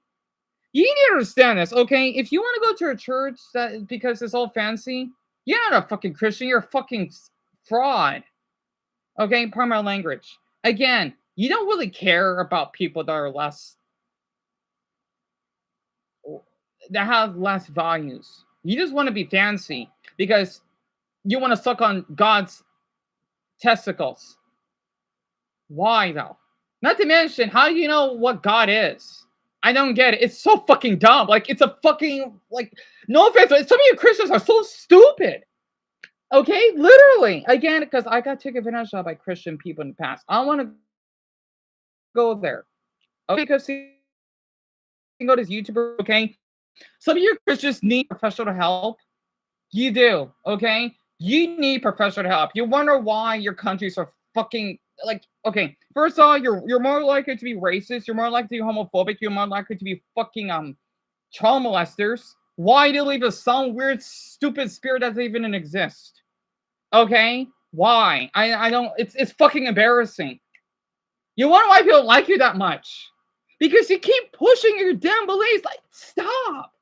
You need to understand this, okay? If you want to go to a church that because it's all fancy, you're not a fucking Christian. You're a fucking fraud. Okay, pardon my language. Again, you don't really care about people that are less, that have less values. You just want to be fancy because you want to suck on God's testicles. Why though? Not to mention, how do you know what God is? I don't get it. It's so fucking dumb. Like, it's a fucking, like, no offense, but some of you Christians are so stupid. Okay? Literally. Again, because I got taken advantage of by Christian people in the past. I don't want to go there. Okay? Because you can go to YouTuber, okay? Some of you Christians need professional help. You do, okay? You need professional help. You wonder why your countries are fucking, like, okay, first of all, you're more likely to be racist, you're more likely to be homophobic, you're more likely to be fucking child molesters, Why do you believe in some weird, stupid spirit that doesn't even exist? Okay? Why? I don't, it's fucking embarrassing. You wonder why people like you that much? Because you keep pushing your damn beliefs. Like, stop.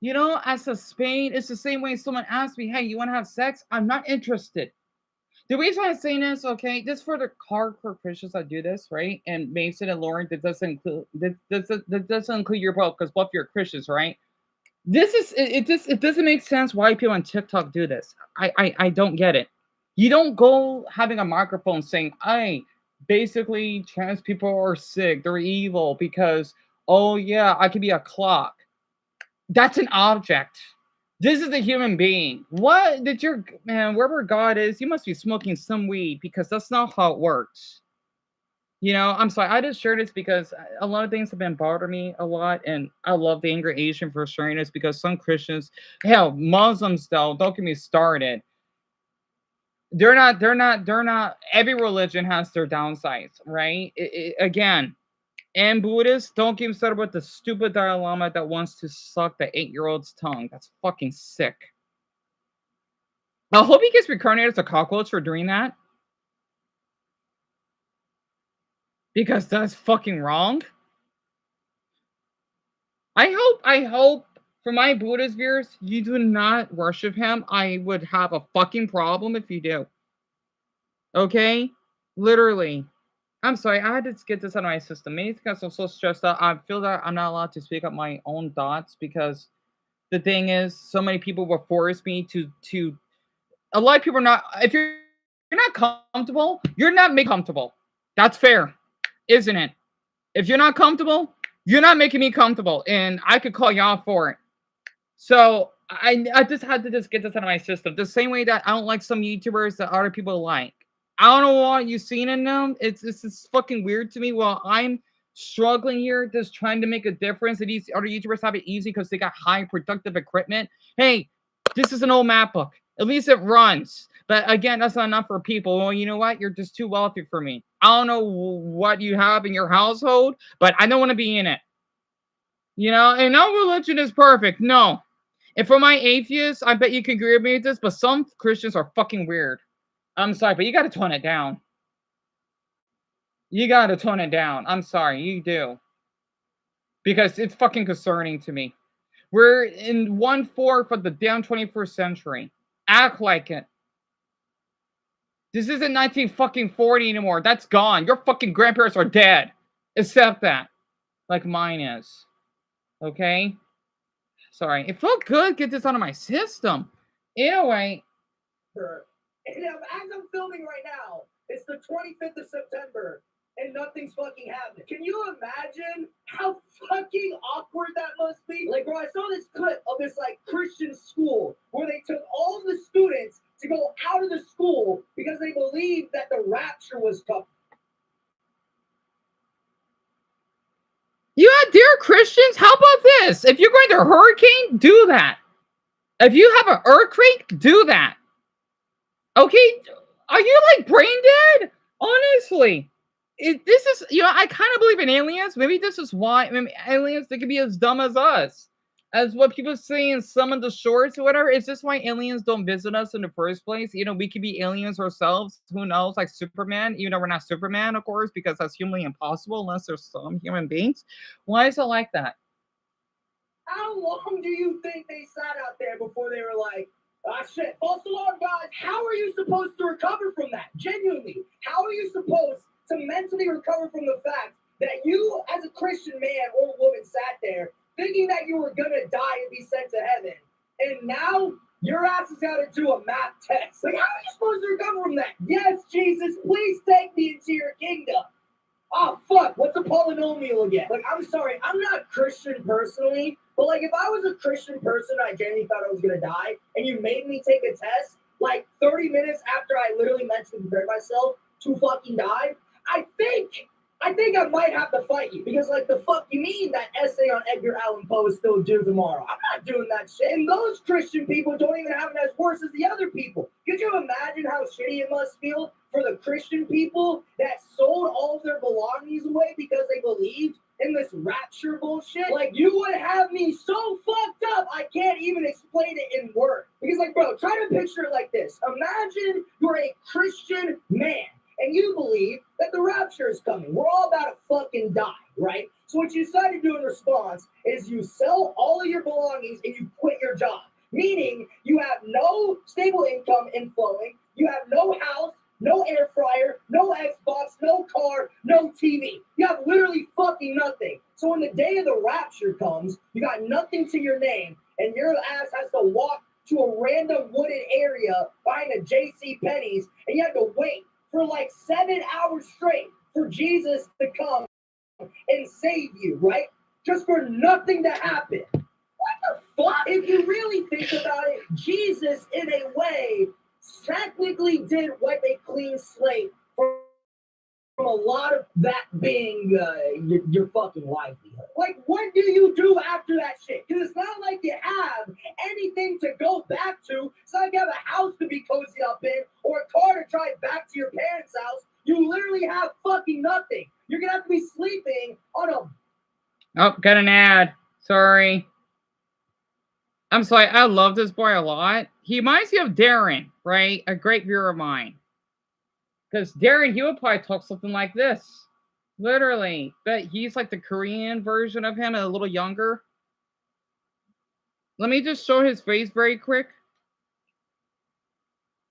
You know, as a Spain, it's the same way someone asks me, hey, you want to have sex? I'm not interested. The reason I'm saying this, okay, this for the hardcore Christians that do this, right? And Mason and Lauren, that doesn't include your both, because both you're Christians, right? This is it doesn't make sense why people on TikTok do this. I don't get it. You don't go having a microphone saying, "Hey, basically trans people are sick, they're evil because oh yeah, I could be a clock." That's an object. This is a human being. What did your man, wherever God is, you must be smoking some weed because that's not how it works. You know, I'm sorry. I just share this because a lot of things have been bothering me a lot, and I love the Angry Asian for sharing this because some Christians, hell, Muslims though, don't get me started. They're not. Every religion has their downsides, right? Again, and Buddhists, don't get me started with the stupid Dalai Lama that wants to suck the 8-year-old's tongue. That's fucking sick. I hope he gets reincarnated as a cockroach for doing that. Because that's fucking wrong. I hope for my Buddhist viewers, you do not worship him. I would have a fucking problem if you do. Okay? Literally. I'm sorry, I had to get this out of my system. Maybe because I'm so stressed out. I feel that I'm not allowed to speak up my own thoughts because the thing is, so many people will force me to a lot of people are not, if you're not comfortable, you're not making me comfortable. That's fair, isn't it? If you're not comfortable, you're not making me comfortable, and I could call you out for it. So I just had to just get this out of my system. The same way that I don't like some YouTubers that other people like. I don't know what you've seen in them. It's fucking weird to me. While I'm struggling here, just trying to make a difference, and these other YouTubers have it easy because they got high productive equipment. Hey, this is an old MacBook. At least it runs. But again, that's not enough for people. Well, you know what? You're just too wealthy for me. I don't know what you have in your household, but I don't want to be in it. You know, and no religion is perfect. No. And for my atheists, I bet you can agree with me with this, but some Christians are fucking weird. I'm sorry, but you gotta tone it down. You gotta tone it down. I'm sorry, you do. Because it's fucking concerning to me. We're in 1/4 of the damn 21st century. Act like it. This isn't 1940 anymore. That's gone. Your fucking grandparents are dead. Accept that. Like mine is. Okay? Sorry. It felt good to get this out of my system. Anyway. And as I'm filming right now, it's the 25th of September, and nothing's fucking happening. Can you imagine how fucking awkward that must be? Like, bro, I saw this clip of this, like, Christian school where they took all the students to go out of the school because they believed that the rapture was coming. Yeah, dear Christians, how about this? If you're going to a hurricane, do that. If you have an earthquake, do that. Okay? Are you like brain dead? Honestly. This is, you know, I kind of believe in aliens. Maybe this is why aliens, they could be as dumb as us. As what people say in some of the shorts or whatever. Is this why aliens don't visit us in the first place? You know, we could be aliens ourselves. Who knows? Like Superman, even though we're not Superman, of course, because that's humanly impossible unless there's some human beings. Why is it like that? How long do you think they sat out there before they were like, ah, shit, false alarm, guys? How are you supposed to recover from that? Genuinely, how are you supposed to mentally recover from the fact that you, as a Christian man or woman, sat there thinking that you were gonna die and be sent to heaven, and now your ass has got to do a math test? Like, how are you supposed to recover from that? Yes, Jesus, please take me into your kingdom. Oh, fuck, what's a polynomial again? Like, I'm sorry, I'm not Christian personally, but, like, if I was a Christian person, I genuinely thought I was gonna die, and you made me take a test, like, 30 minutes after I literally mentally prepared myself to fucking die, I think I think I might have to fight you because, like, the fuck you mean that essay on Edgar Allan Poe is still due tomorrow? I'm not doing that shit. And those Christian people don't even have it as worse as the other people. Could you imagine how shitty it must feel for the Christian people that sold all of their belongings away because they believed in this rapture bullshit? Like, you would have me so fucked up, I can't even explain it in words. Because, like, bro, try to picture it like this. Imagine you're a Christian man. And you believe that the rapture is coming. We're all about to fucking die, right? So what you decide to do in response is you sell all of your belongings and you quit your job. Meaning you have no stable income inflowing, you have no house, no air fryer, no Xbox, no car, no TV. You have literally fucking nothing. So when the day of the rapture comes, you got nothing to your name, and your ass has to walk to a random wooded area behind a JC Penney's, and you have to wait for like 7 hours straight for Jesus to come and save you, right? Just for nothing to happen. What the fuck? If you really think about it, Jesus, in a way, technically did wipe a clean slate from a lot of that being your fucking livelihood. Like, what do you do after that shit? Because it's not like you have anything to go back to. It's not like you have a house to be cozy up in or a car to drive back to your parents' house. You literally have fucking nothing. You're gonna have to be sleeping on a... Oh, got an ad. Sorry. I'm sorry. I love this boy a lot. He reminds me of Darren, right? A great viewer of mine. Because Darren, he would probably talk something like this. Literally. But he's like the Korean version of him and a little younger. Let me just show his face very quick.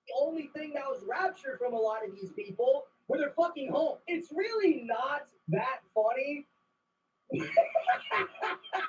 The only thing that was raptured from a lot of these people were their fucking home. It's really not that funny.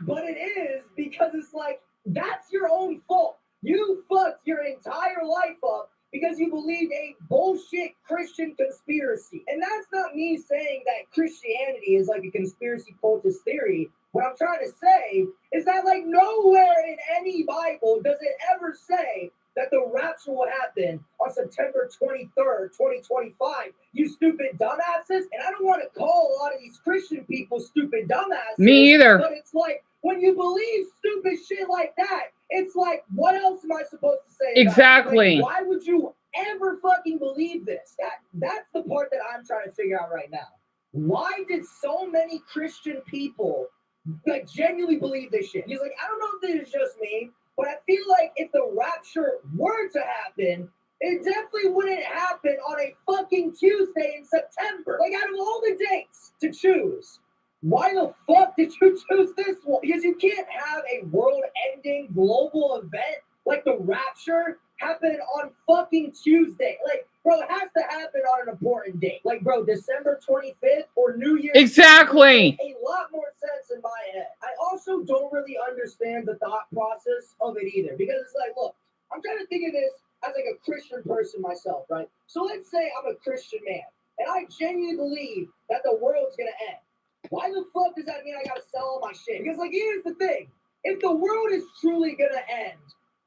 But it is, because it's like, that's your own fault. You fucked your entire life up because you believed a bullshit Christian conspiracy. And that's not me saying that Christianity is like a conspiracy cultist theory. What I'm trying to say is that, like, nowhere in any Bible does it ever say that the rapture will happen on September 23rd, 2025. You stupid dumbasses. And I don't want to call a lot of these Christian people stupid dumbasses. Me either. But it's like, when you believe stupid shit like that, it's like, what else am I supposed to say? Exactly. Like, why would you ever fucking believe this? That's the part that I'm trying to figure out right now. Why did so many Christian people like genuinely believe this shit? He's like, I don't know if this is just me, but I feel like if the rapture were to happen, it definitely wouldn't happen on a fucking Tuesday in September. Like, out of all the dates to choose, why the fuck did you choose this one? Because you can't have a world-ending global event like the rapture happen on fucking Tuesday. Like, bro, it has to happen on an important date. Like, bro, December 25th or New Year's. Exactly. A lot more sense in my head. I also don't really understand the thought process of it either. Because it's like, look, I'm trying to think of this as like a Christian person myself, right? So let's say I'm a Christian man, and I genuinely believe that the world's gonna end. Why the fuck does that mean I gotta sell all my shit? Because, like, here's the thing. If the world is truly gonna end,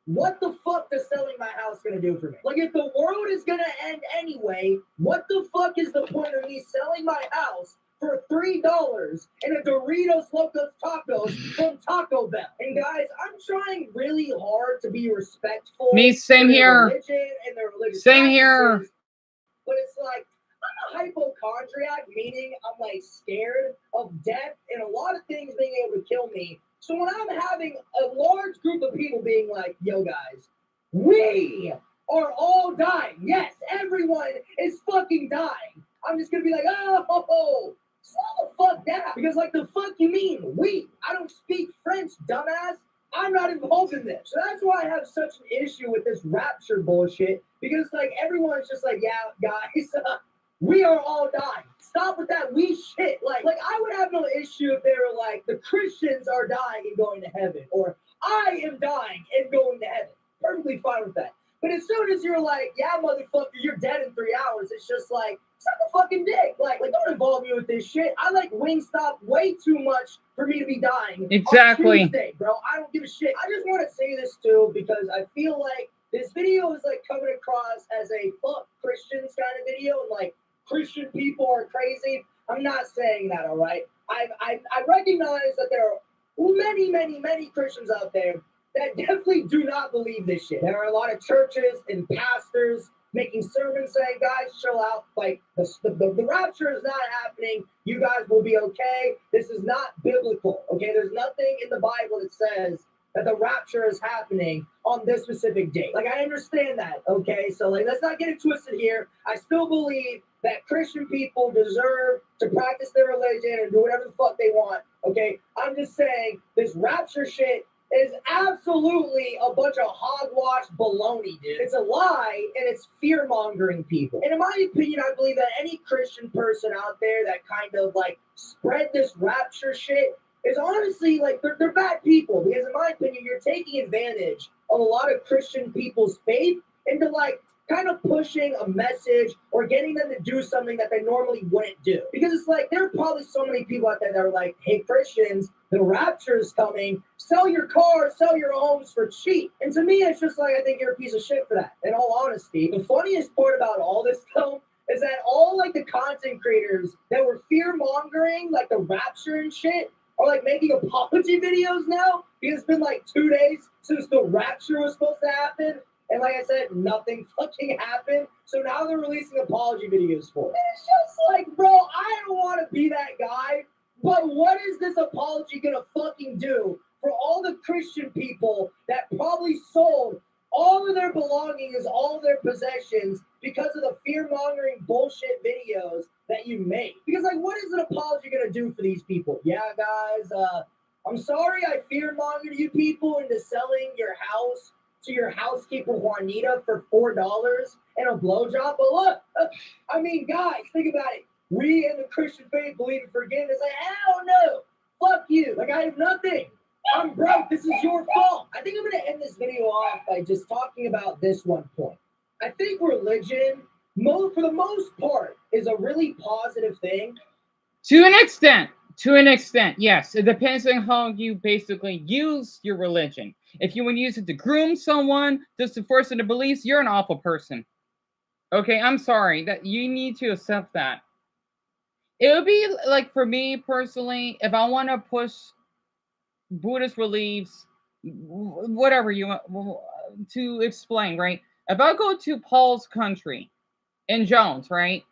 what the fuck does selling my house gonna do for me? Like, if the world is gonna end anyway, what the fuck is the point of me selling my house for $3 and a Doritos Locos Tacos from Taco Bell? And guys, I'm trying really hard to be respectful. Me, same to their here. religion and their religious Same here. practices, but it's like, I'm a hypochondriac, meaning I'm like scared of death and a lot of things being able to kill me. So when I'm having a large group of people being like, yo guys, we are all dying. Yes, everyone is fucking dying. I'm just gonna be like, oh, slow the fuck down. Because, like, the fuck you mean, we? I don't speak French, dumbass. I'm not involved in this. So that's why I have such an issue with this rapture bullshit. Because, like, everyone's just like, yeah, guys, we are all dying. Stop with that we shit. Like I would have no issue if they were like, the Christians are dying and going to heaven, or I am dying and going to heaven. Perfectly fine with that. But as soon as you're like, yeah, motherfucker, you're dead in 3 hours, it's just like, suck a fucking dick. Like, don't involve me with this shit. I like Wingstop way too much for me to be dying. Exactly. On Tuesday, bro. I don't give a shit. I just want to say this too, because I feel like this video is like coming across as a fuck Christians kind of video, and like, Christian people are crazy. I'm not saying that, all right? I recognize that there are many Christians out there that definitely do not believe this shit. There are a lot of churches and pastors making sermons saying, guys, chill out. Like, the rapture is not happening. You guys will be okay. This is not biblical, okay? There's nothing in the Bible that says that the rapture is happening on this specific date. Like, I understand that, okay? So, like, let's not get it twisted here. I still believe that Christian people deserve to practice their religion and do whatever the fuck they want, okay? I'm just saying this rapture shit is absolutely a bunch of hogwash baloney, dude. It's a lie, and it's fear-mongering people. And in my opinion, I believe that any Christian person out there that kind of, like, spread this rapture shit is honestly, like, they're bad people. Because in my opinion, you're taking advantage of a lot of Christian people's faith into, like, kind of pushing a message or getting them to do something that they normally wouldn't do. Because it's like, there are probably so many people out there that are like, hey, Christians, the rapture is coming. Sell your cars, sell your homes for cheap. And to me, it's just like, I think you're a piece of shit for that. In all honesty, the funniest part about all this, though, is that all, like, the content creators that were fear-mongering, like, the rapture and shit, are, like, making apology videos now. Because it's been, like, 2 days since the rapture was supposed to happen. And like I said, nothing fucking happened. So now they're releasing apology videos for it. And it's just like, bro, I don't want to be that guy. But what is this apology gonna fucking do for all the Christian people that probably sold all of their belongings, all of their possessions because of the fear-mongering bullshit videos that you make? Because, like, what is an apology gonna do for these people? Yeah, guys, I'm sorry I fear-mongered you people into selling your house to your housekeeper Juanita for $4 and a blowjob. But look, I mean, guys, think about it. We in the Christian faith believe in forgiveness. Like, hell no. Fuck you. Like, I have nothing. I'm broke. This is your fault. I think I'm going to end this video off by just talking about this one point. I think religion, for the most part, is a really positive thing. To an extent. To an extent, yes. It depends on how you basically use your religion. If you want to use it to groom someone, just to force them to believe, you're an awful person. Okay, I'm sorry. That you need to accept that. It would be like, for me personally, if I want to push Buddhist beliefs, whatever you want to explain, right? If I go to Paul's country in Jones, right?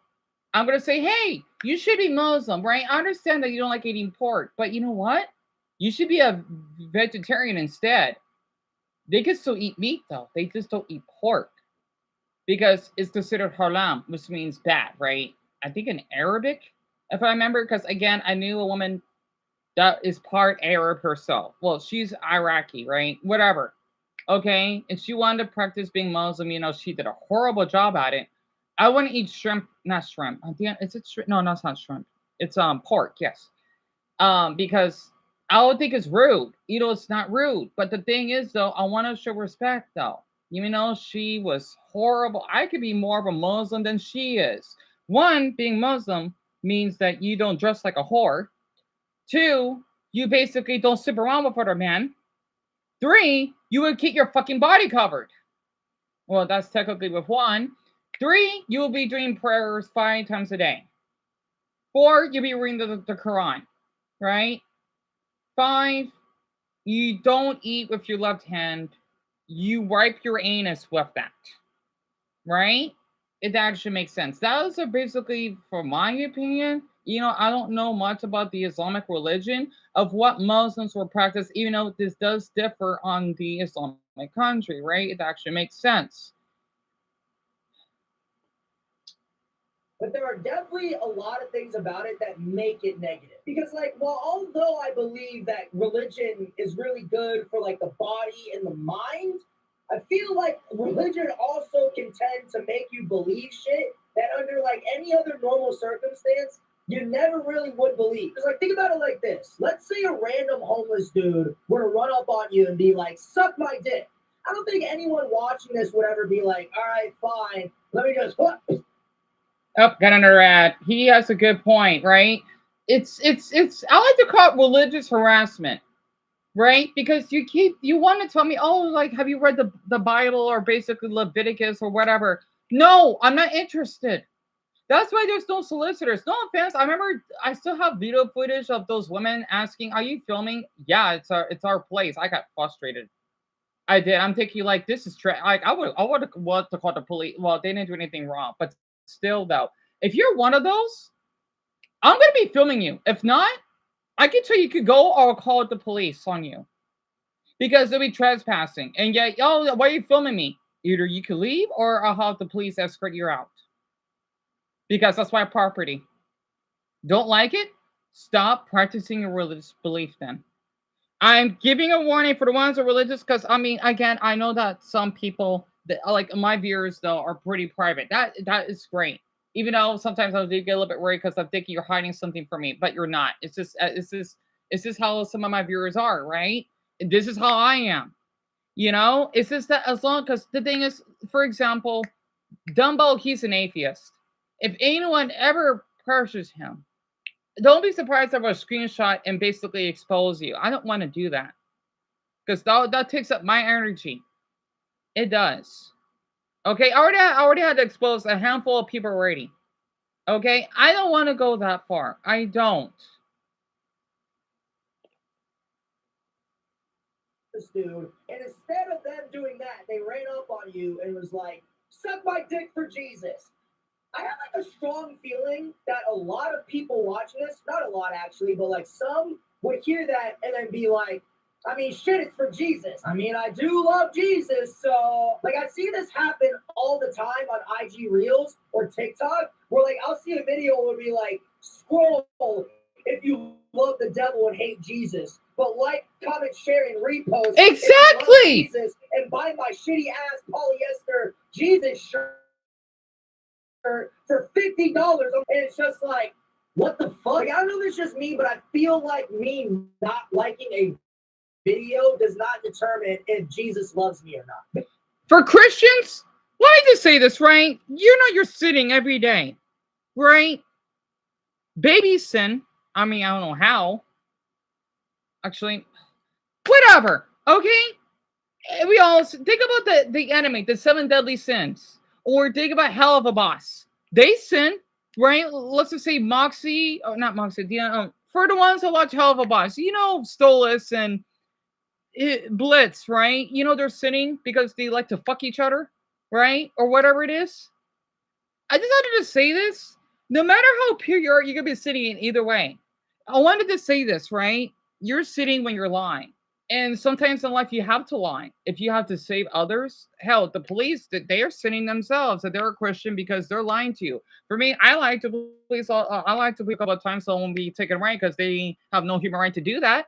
I'm going to say, hey, you should be Muslim, right? I understand that you don't like eating pork, but you know what? You should be a vegetarian instead. They can still eat meat, though. They just don't eat pork because it's considered haram, which means bad, right? I think in Arabic, if I remember, because, again, I knew a woman that is part Arab herself. Well, she's Iraqi, right? Whatever. Okay? And she wanted to practice being Muslim. You know, she did a horrible job at it. I want to eat shrimp, not shrimp. Is it shrimp? No, it's not shrimp. It's pork, yes. Because I would think it's rude. You know, it's not rude. But the thing is, though, I want to show respect, though. You know, she was horrible. I could be more of a Muslim than she is. One, being Muslim means that you don't dress like a whore. Two, you basically don't sleep around with other men. Three, you would keep your fucking body covered. Well, that's technically with one. 3, you will be doing prayers 5 times a day. 4, you'll be reading the Quran, right? 5, you don't eat with your left hand. You wipe your anus with that, right? It actually makes sense. That is basically, for my opinion, you know, I don't know much about the Islamic religion of what Muslims will practice, even though this does differ on the Islamic country, right? It actually makes sense. But there are definitely a lot of things about it that make it negative. Because, like, well, although I believe that religion is really good for, like, the body and the mind, I feel like religion also can tend to make you believe shit that under, like, any other normal circumstance, you never really would believe. Because, like, think about it like this. Let's say a random homeless dude were to run up on you and be like, suck my dick. I don't think anyone watching this would ever be like, all right, fine, let me just... Oh, got another ad. He has a good point, right? It's I like to call it religious harassment, right? Because you want to tell me, oh, like, have you read the Bible or basically Leviticus or whatever? No, I'm not interested. That's why there's no solicitors. No offense. I remember I still have video footage of those women asking, "Are you filming?" Yeah, it's our place. I got frustrated. I did. I'm thinking like this is like I would want to call the police. Well, they didn't do anything wrong, but still though, if you're one of those, I'm gonna be filming you. If not, I can tell you could go or I'll call the police on you because they'll be trespassing. And yet, oh, why are you filming me? Either you can leave or I'll have the police escort you out because that's my property. Don't like it? Stop practicing your religious belief then. I'm giving a warning for the ones that are religious because I mean, again, I know that some people that like my viewers though are pretty private. That is great. Even though sometimes I do get a little bit worried because I'm thinking you're hiding something from me, but you're not. It's just how some of my viewers are, right? This is how I am. It's just that as long because the thing is, for example, Dumbo, he's an atheist. If anyone ever pressures him, don't be surprised if I screenshot and basically expose you. I don't want to do that because that takes up my energy. It does. Okay, I already had to expose a handful of people already. Okay, I don't want to go that far. I don't. This dude, and instead of them doing that, they ran up on you and was like, "Suck my dick for Jesus." I have like a strong feeling that a lot of people watching this, not a lot actually, but like some would hear that and then be like, I mean, shit, it's for Jesus. I mean, I do love Jesus. So, like, I see this happen all the time on IG Reels or TikTok, where like I'll see a video where it'll be like, scroll if you love the devil and hate Jesus, but like, comment, share, and repost if you love Exactly. Jesus and buy my shitty ass polyester Jesus shirt for $50, and it's just like, what the fuck? Like, I don't know if it's just me, but I feel like me not liking a video does not determine if Jesus loves me or not. For Christians, let me just say this, right? You're sitting every day, right? Baby sin. I mean, I don't know how. Actually, whatever. Okay, we all think about the enemy, the 7 deadly sins, or think about hell of a boss. They sin, right? Let's just say Moxie, or not Moxie. For the ones that watch Hell of a Boss, Stolas and Blitz, right? They're sinning because they like to fuck each other, right? Or whatever it is. I just wanted to say this. No matter how pure you are, you're gonna be sitting in either way. I wanted to say this, right? You're sitting when you're lying. And sometimes in life you have to lie. If you have to save others, hell, the police they are sinning themselves that they're a Christian because they're lying to you. For me, I like to police. I like to police a couple of times so I won't be taken right because they have no human right to do that.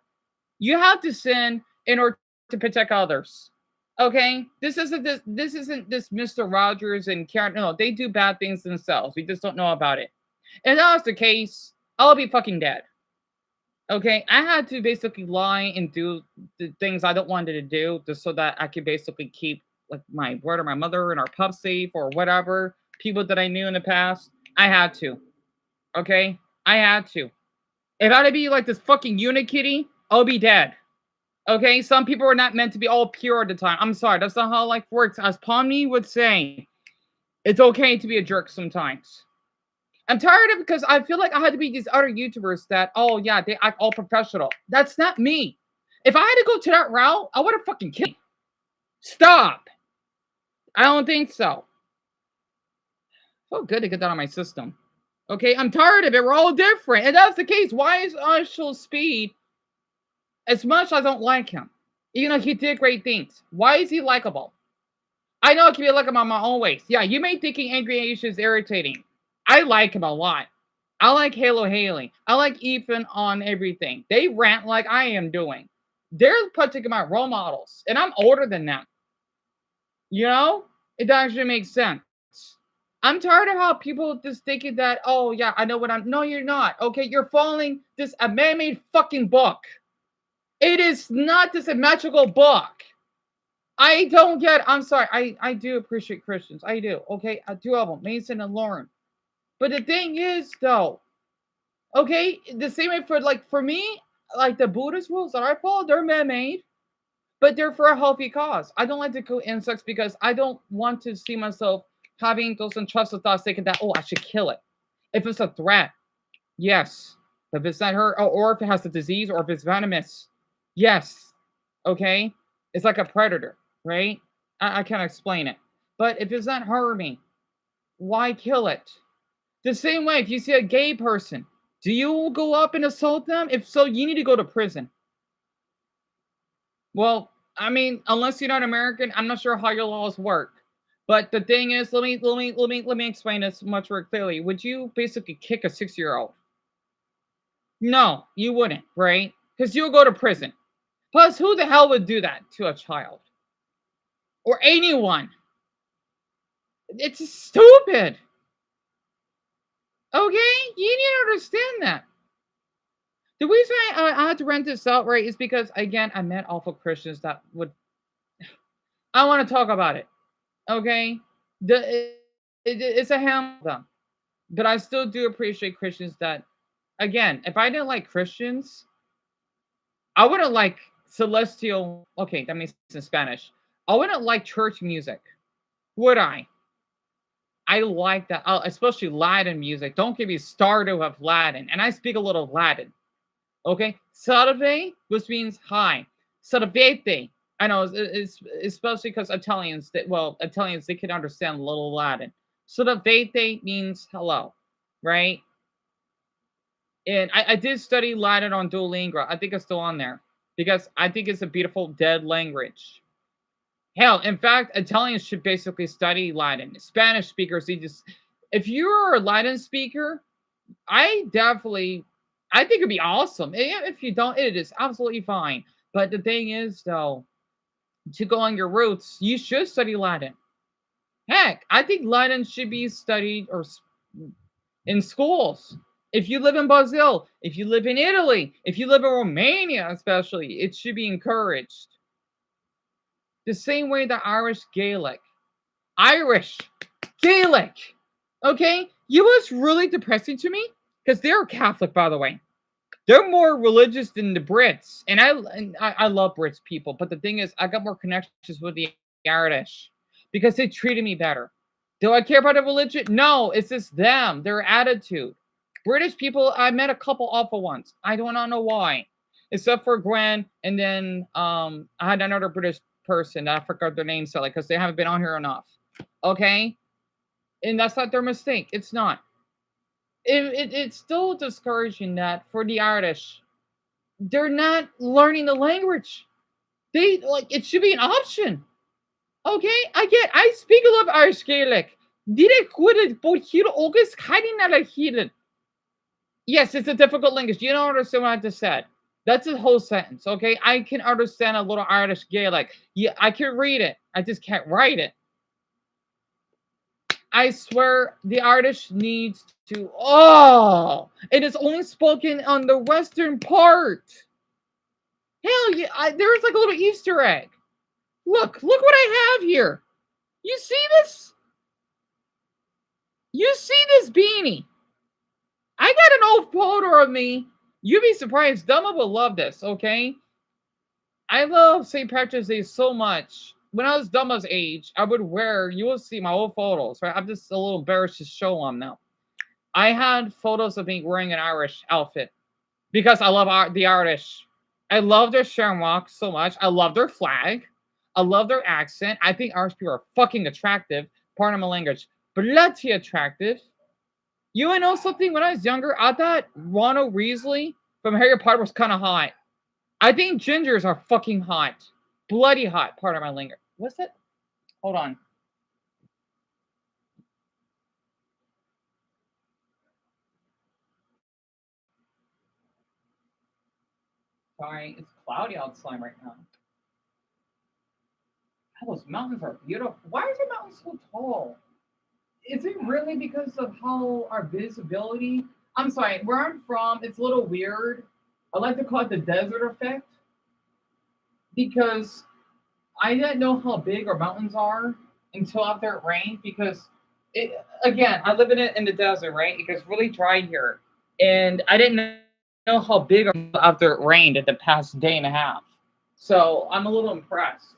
You have to sin in order to protect others. Okay, this isn't this Mr. Rogers and Karen. No, they do bad things themselves. We just don't know about it. If that was the case, I'll be fucking dead. Okay, I had to basically lie and do the things I don't wanted to do just so that I could basically keep like my word or my mother and our pup safe or whatever people that I knew in the past. I had to. Okay, I had to. If I had to be like this fucking Unikitty, I'll be dead. Okay, some people are not meant to be all pure at the time. I'm sorry, that's not how life works. As Pomni would say, it's okay to be a jerk sometimes. I'm tired of it because I feel like I had to be these other YouTubers that, oh yeah, they act all professional. That's not me. If I had to go to that route, I would have fucking killed me. Stop. I don't think so. Felt good to get that on my system. Okay, I'm tired of it. We're all different. And that's the case. Why is Marshall Speed, as much as I don't like him, even though he did great things, why is he likable? I know it can be likable in my own ways. Yeah, you may think Angry Asian is irritating. I like him a lot. I like Halo Haley. I like Ethan on everything. They rant like I am doing. They're putting my role models, and I'm older than them. It actually makes sense. I'm tired of how people just thinking that, oh yeah, I know what I'm. No, you're not. Okay, you're following this a man-made fucking book. It is not just a magical book. I don't get. I'm sorry. I do appreciate Christians. I do. Okay, two of them, Mason and Lauren. But the thing is, though, okay, the same way for me, like the Buddhist rules that I follow, they're man-made, but they're for a healthy cause. I don't like to kill insects because I don't want to see myself having those intrusive thoughts thinking that, oh, I should kill it. If it's a threat, yes. If it's not hurt, or if it has a disease, or if it's venomous, yes. Okay? It's like a predator, right? I can't explain it. But if it's not harming, why kill it? The same way, if you see a gay person, do you go up and assault them? If so, you need to go to prison. Well, I mean, unless you're not American, I'm not sure how your laws work. But the thing is, let me explain this much more clearly. Would you basically kick a 6-year-old? No, you wouldn't, right? Because you'll go to prison. Plus, who the hell would do that to a child? Or anyone? It's stupid. Okay? You need to understand that. The reason I had to rent this out, right, is because, again, I met awful Christians that would... I want to talk about it. Okay? It's a ham of them. But I still do appreciate Christians that, again, if I didn't like Christians, I wouldn't like celestial... Okay, that means in Spanish. I wouldn't like church music. Would I? I like that, especially Latin music. Don't get me started with Latin. And I speak a little Latin. Okay? Salve, which means hi. Salvete. I know, it's especially because Italians, they can understand a little Latin. Salvete means hello, right? And I did study Latin on Duolingo. I think it's still on there. Because I think it's a beautiful dead language. Hell, in fact, Italians should basically study Latin. Spanish speakers, if you're a Latin speaker, I think it'd be awesome. If you don't, it is absolutely fine. But the thing is, though, to go on your roots, you should study Latin. Heck, I think Latin should be studied in schools. If you live in Brazil, if you live in Italy, if you live in Romania, especially, it should be encouraged. The same way the Irish Gaelic. Okay? You know what's really depressing to me? Because they're Catholic, by the way. They're more religious than the Brits. And I love Brits people. But the thing is, I got more connections with the Irish. Because they treated me better. Do I care about their religion? No, it's just them. Their attitude. British people, I met a couple awful ones. I do not know why. Except for Gwen. And then I had another British person. I forgot their name, Sally, because they haven't been on here enough. Okay? And that's not their mistake. It's not. It's still discouraging that for the Irish, they're not learning the language. It should be an option. Okay? I speak a lot of Irish Gaelic. Yes, it's a difficult language. You don't understand what I just said. That's a whole sentence, okay? I can understand a little Irish Gaelic. Yeah, I can read it. I just can't write it. I swear the Irish needs to... Oh! It is only spoken on the western part. Hell yeah, there's like a little Easter egg. Look what I have here. You see this? You see this beanie? I got an old photo of me. You'd be surprised. Dumma will love this, okay? I love St. Patrick's Day so much. When I was Dumma's age, I would wear... You will see my old photos, right? I'm just a little embarrassed to show them now. I had photos of me wearing an Irish outfit. Because I love the Irish. I love their shamrock so much. I love their flag. I love their accent. I think Irish people are fucking attractive. Pardon my language. Bloody attractive. You wanna know something? When I was younger, I thought Ronald Weasley from Harry Potter was kind of hot. I think gingers are fucking hot. Bloody hot. Pardon my language. What's that? Hold on. Sorry, it's cloudy outside right now. Oh, those mountains are beautiful. Why are the mountains so tall? Is it really because of how our visibility? I'm sorry, where I'm from, it's a little weird. I like to call it the desert effect because I didn't know how big our mountains are until after it rained. Because again, I live in the desert, right? It gets really dry here, and I didn't know how big after it rained in the past day and a half. So I'm a little impressed.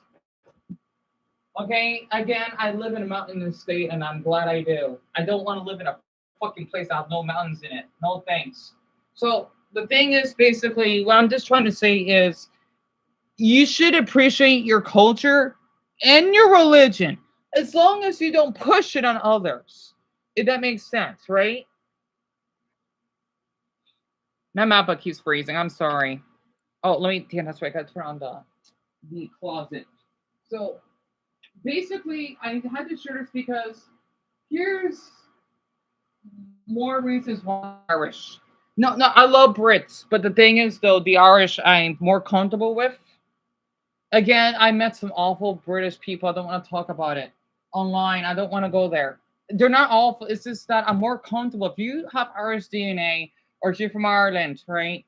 Okay, again, I live in a mountainous state, and I'm glad I do. I don't want to live in a fucking place that have no mountains in it. No thanks. So the thing is, basically, what I'm just trying to say is, you should appreciate your culture and your religion as long as you don't push it on others. If that makes sense, right? My mappa keeps freezing. I'm sorry. Oh, let me. Damn, that's right. I gotta turn on the closet. So basically, I had to share this because here's more reasons why I'm Irish. No, I love Brits, but the thing is, though, the Irish I'm more comfortable with. Again, I met some awful British people. I don't want to talk about it online. I don't want to go there. They're not awful. It's just that I'm more comfortable. If you have Irish DNA or if you're from Ireland, right?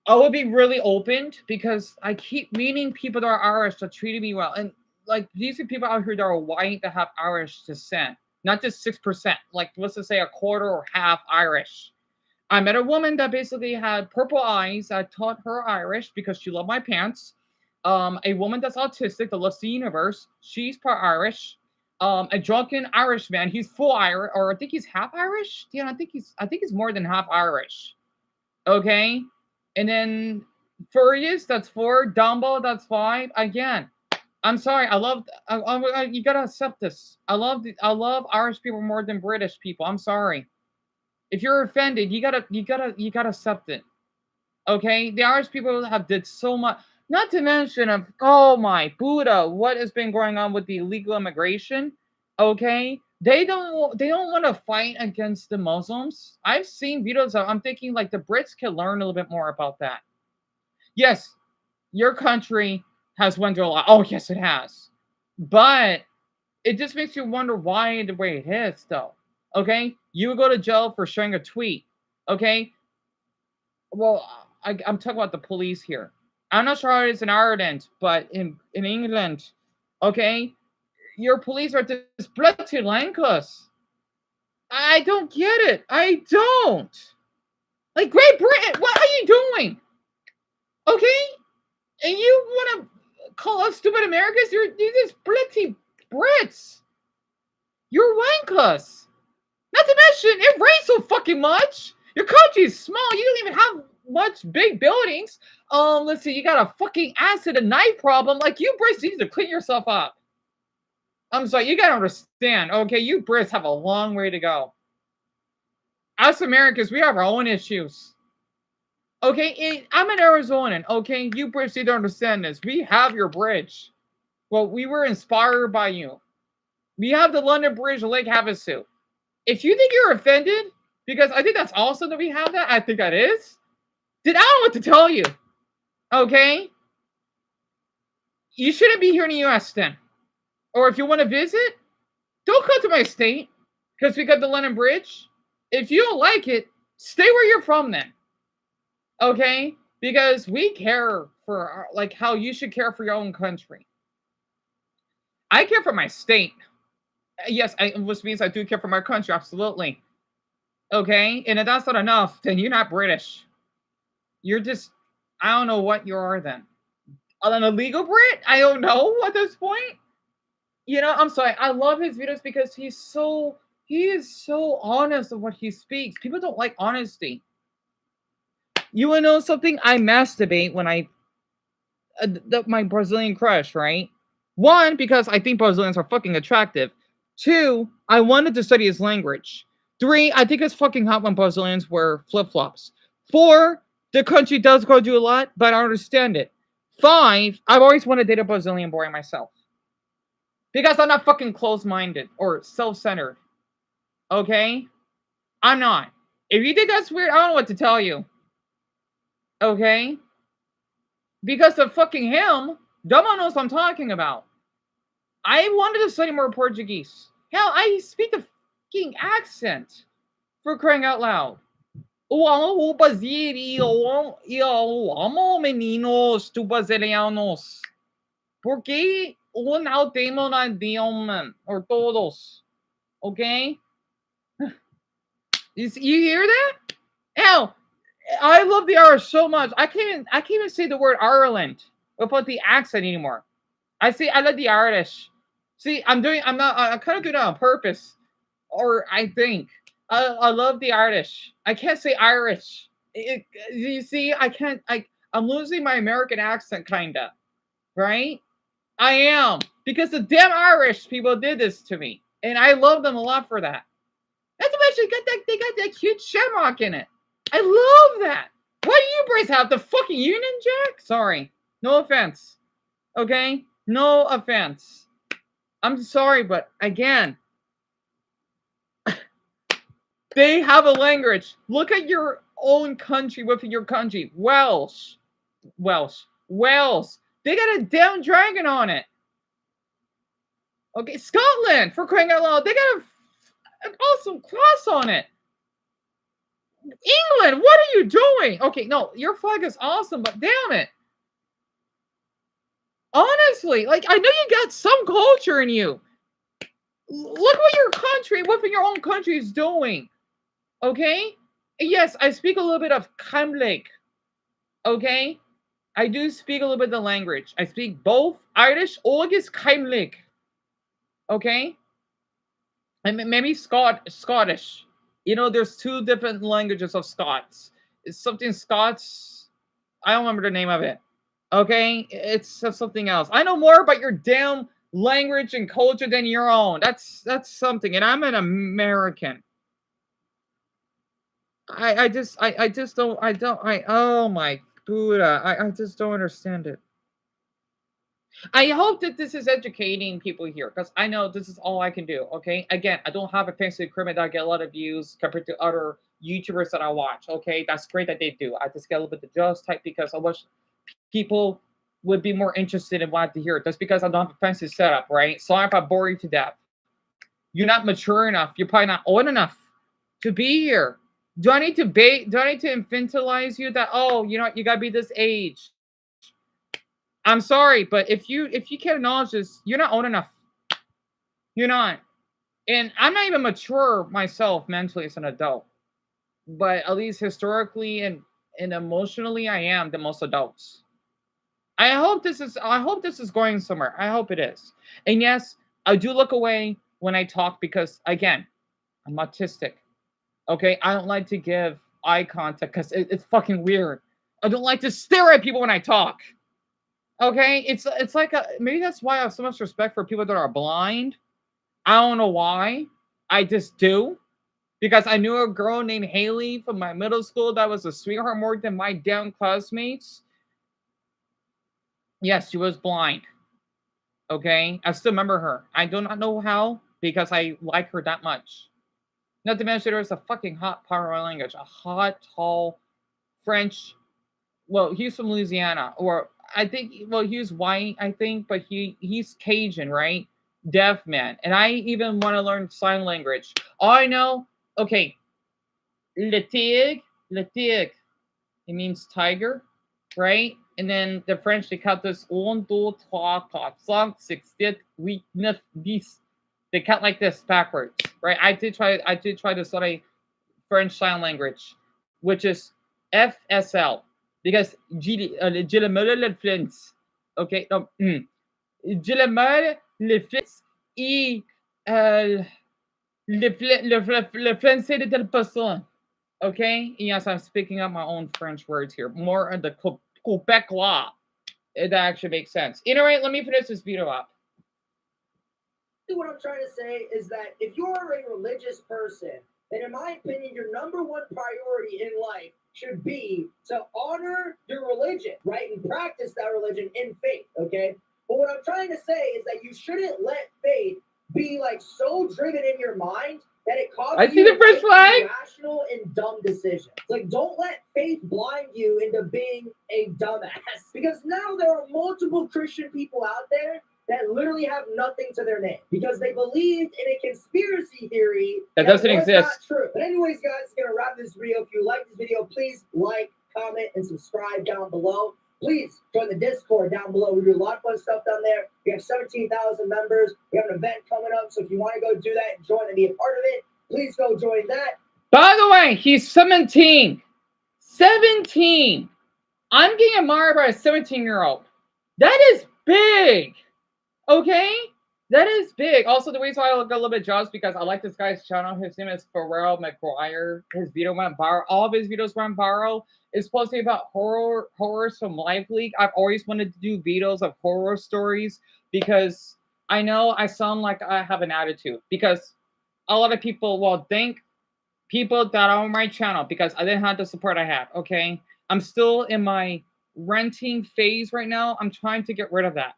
I would be really open because I keep meeting people that are Irish that treated me well. And like these are people out here that are white that have Irish descent, not just 6%. Like let's just say a quarter or half Irish. I met a woman that basically had purple eyes. I taught her Irish because she loved my pants. A woman that's autistic that loves the universe. She's part Irish. A drunken Irish man. He's full Irish, or I think he's half Irish. Yeah, I think he's more than half Irish. Okay, and then Furious, that's 4. Dumbo, that's 5. Again, I'm sorry. You gotta accept this. I love Irish people more than British people. I'm sorry. If you're offended, you gotta accept it. Okay, the Irish people have did so much. Not to mention of oh my Buddha, what has been going on with the illegal immigration? Okay, they don't want to fight against the Muslims. I've seen videos of. I'm thinking like the Brits can learn a little bit more about that. Yes, your country has went through a lot. Oh yes, it has, but it just makes you wonder why the way it is though. Okay, you would go to jail for sharing a tweet. Okay, well, I'm talking about the police here. I'm not sure how it is in Ireland, but in England, okay, your police are just bloody us. I don't get it. I don't. Like Great Britain, what are you doing? Okay, and you want to call us stupid Americans? You're just bloody Brits. You're wankers. Not to mention, it rains so fucking much. Your country's small. You don't even have much big buildings. Let's see. You got a fucking acid and knife problem. Like you Brits need to clean yourself up. I'm sorry. You gotta understand. Okay, you Brits have a long way to go. Us Americans, we have our own issues. Okay, I'm an Arizonan. Okay, you Brits need to understand this. We have your bridge. Well, we were inspired by you. We have the London Bridge, Lake Havasu. If you think you're offended, because I think that's awesome that we have that, I think that is. Then I don't know what to tell you. Okay? You shouldn't be here in the US then. Or if you want to visit, don't come to my state because we got the London Bridge. If you don't like it, stay where you're from then. Okay? Because we care for like how you should care for your own country. I care for my state. Yes, which means I do care for my country, absolutely. Okay? And if that's not enough, then you're not British. You're just, I don't know what you are then. An illegal Brit? I don't know at this point. You know, I'm sorry. I love his videos because he is so honest of what he speaks. People don't like honesty. You wanna know something? I masturbate when my Brazilian crush, right? 1, because I think Brazilians are fucking attractive. 2, I wanted to study his language. 3, I think it's fucking hot when Brazilians wear flip-flops. 4, the country does go do a lot, but I understand it. 5, I've always wanted to date a Brazilian boy myself. Because I'm not fucking closed-minded or self-centered. Okay? I'm not. If you think that's weird, I don't know what to tell you. Okay? Because of fucking him, Dumbo knows what I'm talking about. I wanted to study more Portuguese. Hell, I speak the fucking accent. For crying out loud. Eu amo o Brasil e eu amo meninos do brasileiros. Porque o não temos na Deon, or todos. Okay? You hear that? Hell, I love the Irish so much. I can't even say the word Ireland without the accent anymore. I love the Irish. See, I'm kind of doing it on purpose. Or I think. I love the Irish. I can't say Irish. You see, I can't. I'm losing my American accent, kinda. Right? I am, because the damn Irish people did this to me, and I love them a lot for that. Not to mention, they got that cute shamrock in it. I love that. Why do you boys have the fucking Union Jack? Sorry, no offense. Okay, no offense. I'm sorry, but again, they have a language. Look at your own country within your country. Welsh. Wales. They got a damn dragon on it. Okay, Scotland, for crying out loud. They got an awesome cross on it. England, what are you doing? Okay, no, your flag is awesome, but damn it. Honestly, like, I know you got some culture in you. Look what your country, within your own country is doing. Okay? Yes, I speak a little bit of Cymraeg. Okay? I do speak a little bit of the language. I speak both Irish or Cymraeg. Okay? And maybe Scottish. You know, there's two different languages of Scots. It's something Scots. I don't remember the name of it. Okay? It's something else. I know more about your damn language and culture than your own. That's something. And I'm an American. I just don't, oh my Buddha. I just don't understand it. I hope that this is educating people here, because I know this is all I can do, okay? Again, I don't have a fancy equipment that I get a lot of views compared to other YouTubers that I watch, okay? That's great that they do. I just get a little bit of just type because I wish people would be more interested in wanting to hear it. That's because I don't have a fancy setup, right? So if I bore you to death, you're not mature enough. You're probably not old enough to be here. Do I need to infantilize you that, oh, you know what, you gotta be this age? I'm sorry, but if you can't acknowledge this, you're not old enough. You're not. And I'm not even mature myself mentally as an adult. But at least historically and emotionally, I am the most adults. I hope this is going somewhere. I hope it is. And yes, I do look away when I talk because, again, I'm autistic. Okay, I don't like to give eye contact because it's fucking weird. I don't like to stare at people when I talk. Okay, it's like maybe that's why I have so much respect for people that are blind. I don't know why. I just do. Because I knew a girl named Haley from my middle school that was a sweetheart more than my damn classmates. Yes, she was blind. Okay, I still remember her. I do not know how because I like her that much. Not to mention there's a fucking hot part of my language. A hot, tall French. Well, he's from Louisiana, or I think. Well, he's white, I think, but he's Cajun, right? Deaf man, and I even want to learn sign language. All I know, okay, le tigre. It means tiger, right? And then the French they count this 1, 2, 3, 4, 5, 6, 7, 8, 9, 10. They count like this backwards, right? I did try to study French sign language, which is FSL, because le flins, okay, no, le flins et le français de telle personne. Okay, yes, I'm speaking up my own French words here, more of the Quebecois. That actually makes sense. Anyway, let me finish this video up. What I'm trying to say is that if you're a religious person, then in my opinion, your number one priority in life should be to honor your religion, right? And practice that religion in faith, okay? But what I'm trying to say is that you shouldn't let faith be like so driven in your mind that it causes you to make irrational and dumb decisions. Like, don't let faith blind you into being a dumbass. Because now there are multiple Christian people out there that literally have nothing to their name because they believed in a conspiracy theory that doesn't exist. Not true. But anyways, guys, gonna wrap this video. If you like this video, please like, comment, and subscribe down below. Please join the Discord down below. We do a lot of fun stuff down there. We have 17,000 members. We have an event coming up, so if you want to go do that and join and be a part of it, please go join that. By the way, he's 17. 17. I'm getting admired by a 17-year-old. That is big. Okay? That is big. Also, the reason why I look a little bit jealous because I like this guy's channel. His name is Pharrell McGuire. His video went viral. All of his videos went viral. It's supposed to be about horrors from Life League. I've always wanted to do videos of horror stories because I know I sound like I have an attitude. Because a lot of people will thank people that are on my channel because I didn't have the support I had. Okay, I'm still in my renting phase right now. I'm trying to get rid of that.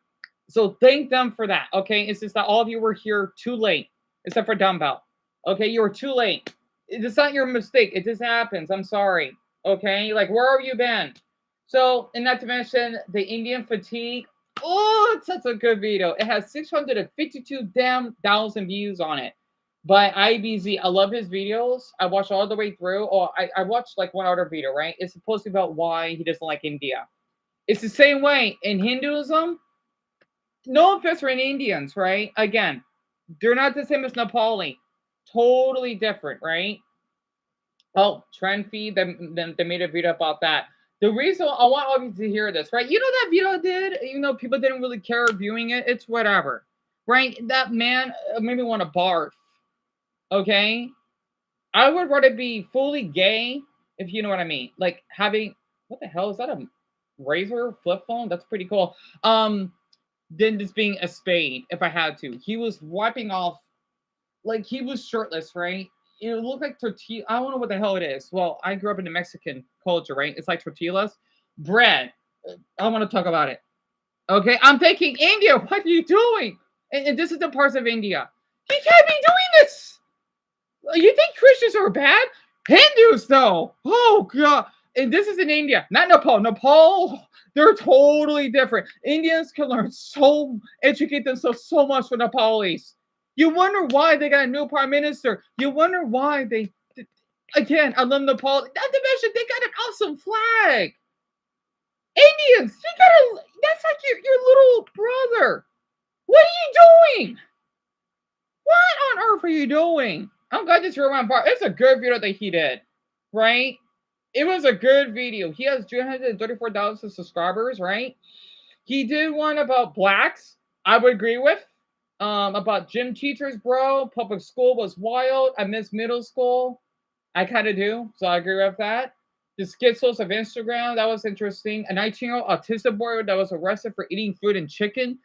So thank them for that. Okay, it's just that all of you were here too late, except for Dumbbell. Okay, you were too late. It's not your mistake. It just happens. I'm sorry. Okay, like where have you been? So, and not to mention the Indian fatigue. Oh, it's such a good video. It has 652 damn thousand views on it by IBZ. I love his videos. I watched all the way through. Oh, I watched like one other video, right? It's supposed to be about why he doesn't like India. It's the same way in Hinduism. No offense for any Indians, right? Again, they're not the same as Nepali. Totally different, right? Oh, trend feed. They made a video about that. The reason I want all of you to hear this, right? You know that video did, even though people didn't really care viewing it. It's whatever, right? That man made me want to barf. Okay, I would rather be fully gay, if you know what I mean. Like having what the hell is that, a razor flip phone? That's pretty cool. Than just being a spade if I had to. He was wiping off, like he was shirtless, right? It looked like tortilla. I don't know what the hell it is. Well, I grew up in the Mexican culture, right? It's like tortillas, bread. I want to talk about it. Okay, I'm thinking India. What are you doing? And this is the parts of India. He can't be doing this. You think Christians are bad? Hindus, though. Oh god. And this is in India, not Nepal. Nepal, they're totally different. Indians can learn educate themselves so much from Nepalis. You wonder why they got a new prime minister. You wonder why they. Again, I love Nepal. Not to mention, they got an awesome flag. Indians, you gotta. That's like your little brother. What are you doing? What on earth are you doing? I'm glad this rewind part. It's a good video that he did, right? It was a good video. He has 234,000 subscribers, right? He did one about blacks. I would agree with. About gym teachers, bro. Public school was wild. I miss middle school. I kind of do, so I agree with that. The schizos of Instagram, that was interesting. A 19-year-old autistic boy that was arrested for eating food and chicken.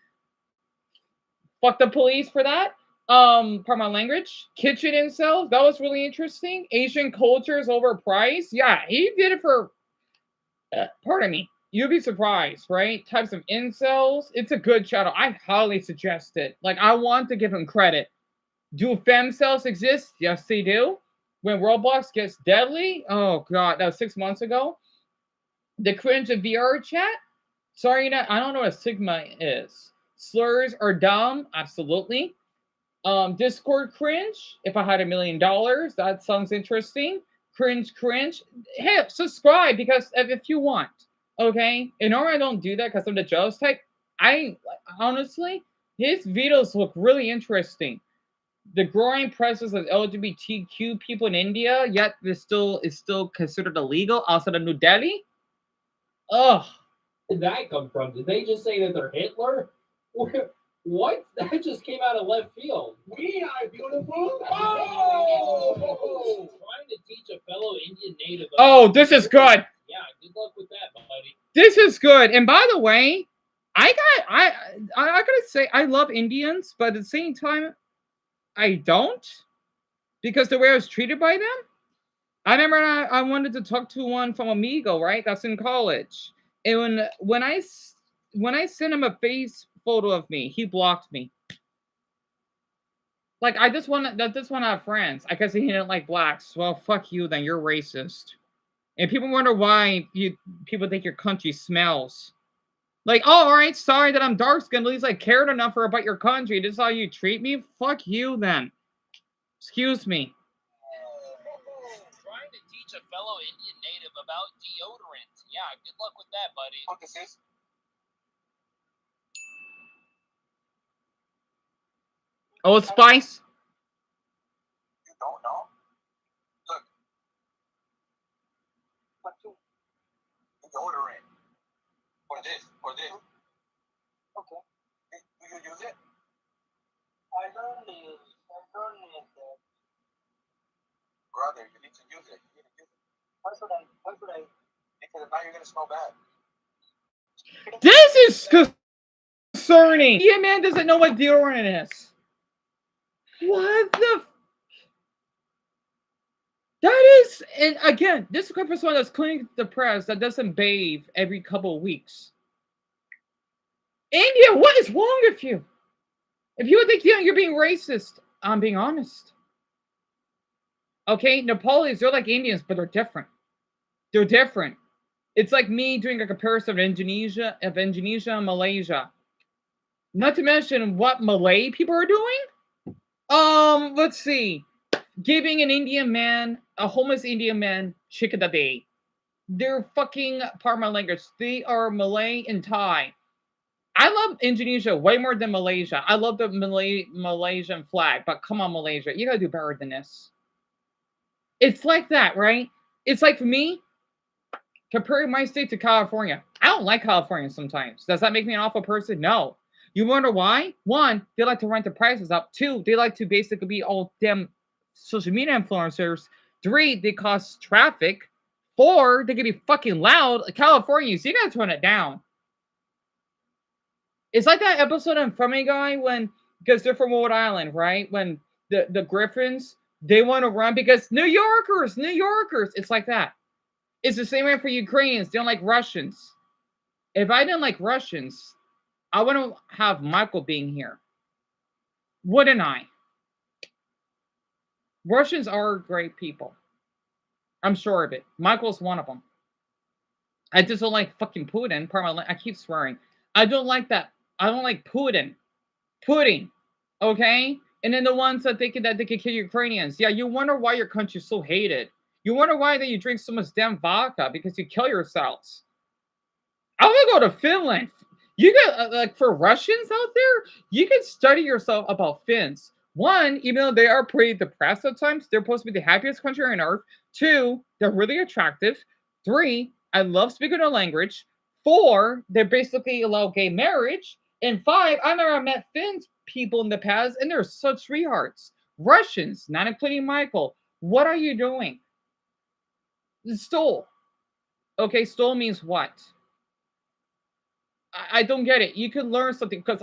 Fuck the police for that. Pardon my language. Kitchen incels, that was really interesting. Asian cultures overpriced. Yeah, he did it for. Pardon me. You'd be surprised, right? Types of incels. It's a good channel. I highly suggest it. Like, I want to give him credit. Do femcells exist? Yes, they do. When Roblox gets deadly, oh god, that was 6 months ago. The cringe of VR chat. Sorry, I don't know what a Sigma is. Slurs are dumb, absolutely. Discord cringe. If I had $1 million, that sounds interesting. Cringe. Hey, subscribe because if you want, okay. And normally I don't do that because I'm the jealous type. I honestly, his videos look really interesting. The growing presence of LGBTQ people in India, yet this is still considered illegal outside of New Delhi. Ugh. Where did that come from? Did they just say that they're Hitler? What? That just came out of left field. We are beautiful. Oh! Trying to teach a fellow Indian native. Oh, this is good. Yeah, good luck with that, buddy. This is good. And by the way, I gotta say I love Indians, but at the same time, I don't, because the way I was treated by them. I remember I wanted to talk to one from Amigo, right? That's in college. And when I sent him a face photo of me, he blocked me. Like I just want to have friends. I guess he didn't like blacks. Well, fuck you then. You're racist. And people wonder why people think your country smells. Like, oh, all right, sorry that I'm dark skinned. At least I cared enough about your country. This is how you treat me? Fuck you then. Excuse me. Trying to teach a fellow Indian native about deodorant. Yeah, good luck with that, buddy. What this is? Old Spice? You don't know? Look. What you? Deodorant. For this. Okay. Do you use it? Brother, you need to use it. You need to use it. Why should I? Because now you're gonna smell bad. This is concerning. Yeah, man doesn't know what deodorant is. What the? That is, and again, this is for someone that's clinically depressed that doesn't bathe every couple of weeks. India, what is wrong with you? If you would think you're being racist, I'm being honest. Okay, Nepalis, they're like Indians, but they're different. They're different. It's like me doing a comparison of Indonesia and Malaysia. Not to mention what Malay people are doing. Let's see. Giving an Indian man, a homeless Indian man, chicken a day. They're fucking part of my language. They are Malay and Thai. I love Indonesia way more than Malaysia. I love the Malaysian flag, but come on, Malaysia, you gotta do better than this. It's like that, right? It's like for me, comparing my state to California. I don't like California sometimes. Does that make me an awful person? No. You wonder why? One, they like to rent the prices up. Two, they like to basically be all damn social media influencers. Three, they cause traffic. Four, they can be fucking loud. Californians, you gotta tone it down. It's like that episode on Family Guy when, because they're from Rhode Island, right? When the Griffins, they want to run because New Yorkers. It's like that. It's the same way for Ukrainians. They don't like Russians. If I didn't like Russians, I wouldn't have Michael being here. Wouldn't I? Russians are great people. I'm sure of it. Michael's one of them. I just don't like fucking Putin. I keep swearing. I don't like that. I don't like Putin. Okay? And then the ones that they could kill Ukrainians. Yeah, you wonder why your country's so hated. You wonder why that you drink so much damn vodka because you kill yourselves. I want to go to Finland. You got like for Russians out there, you can study yourself about Finns. One, even though they are pretty depressed at times, they're supposed to be the happiest country on earth. Two, they're really attractive. Three, I love speaking their language. Four, they basically allow gay marriage. And five, I never met Finns people in the past, and they're such sweethearts. Russians, not including Michael, what are you doing? Stole. Okay, stole means what? I don't get it. You can learn something because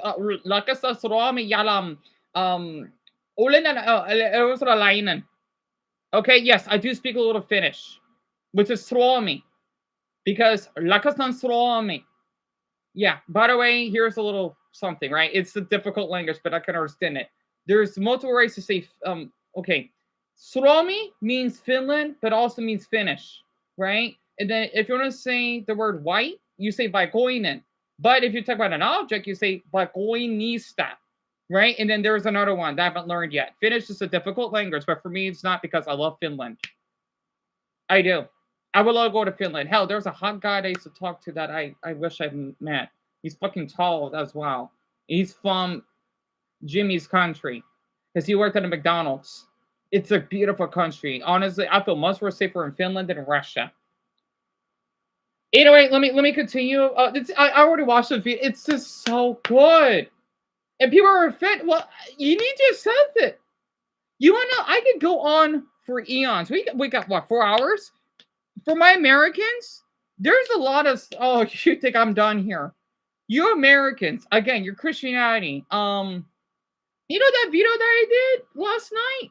okay, yes, I do speak a little Finnish, which is Suomi, because lakastan Suomi. Yeah, by the way, here's a little something, right? It's a difficult language, but I can understand it. There's multiple ways to say, okay, Suomi means Finland, but also means Finnish, right? And then if you want to say the word white, you say vaikoinen. But if you talk about an object, you say vaikoinista, right? And then there's another one that I haven't learned yet. Finnish is a difficult language, but for me, it's not because I love Finland. I do. I would love to go to Finland. Hell, there's a hot guy I used to talk to that I wish I'd met. He's fucking tall as well. He's from Jimmy's country because he worked at a McDonald's. It's a beautiful country. Honestly, I feel much more safer in Finland than in Russia. Anyway, let me continue. I already watched the video. It's just so good. And people are fit. Well, you need to accept it. You want to know? I could go on for eons. We got what, 4 hours? For my Americans, there's a lot of. Oh, you think I'm done here? You Americans, again, your Christianity. You know that video that I did last night?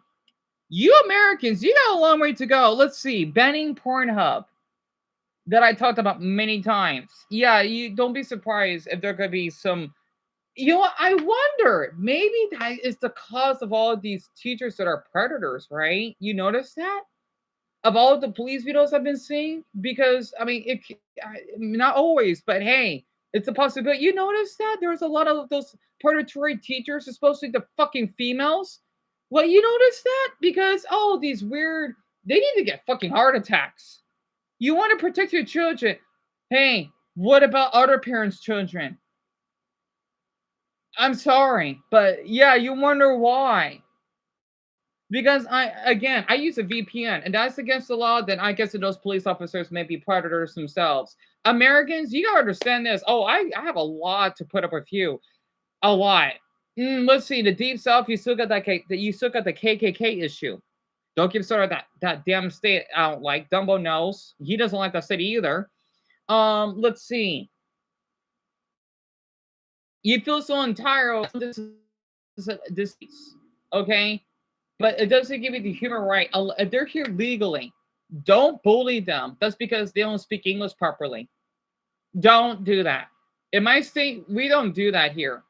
You Americans, you got a long way to go. Let's see, banning Pornhub. That I talked about many times. Yeah, you don't be surprised if there could be some. You know, I wonder, maybe that is the cause of all of these teachers that are predators, right? You notice that? Of all of the police videos I've been seeing? Because, I mean, not always, but hey, it's a possibility. You notice that? There's a lot of those predatory teachers, especially the fucking females. Well, you notice that? Because, oh, these weird, they need to get fucking heart attacks. You want to protect your children. Hey, what about other parents' children? I'm sorry, but yeah, you wonder why. Because I use a VPN, and that's against the law. Then I guess that those police officers may be predators themselves. Americans, you gotta understand this. Oh, I have a lot to put up with you. A lot. Let's see. The deep south, you still got that. You still got the KKK issue. Don't give sort of that damn state out. Like Dumbo knows he doesn't like the city either. Let's see. You feel so entitled. This is a disease, okay? But it doesn't give you the human right. If they're here legally, don't bully them. That's because they don't speak English properly. Don't do that. In my state, we don't do that here.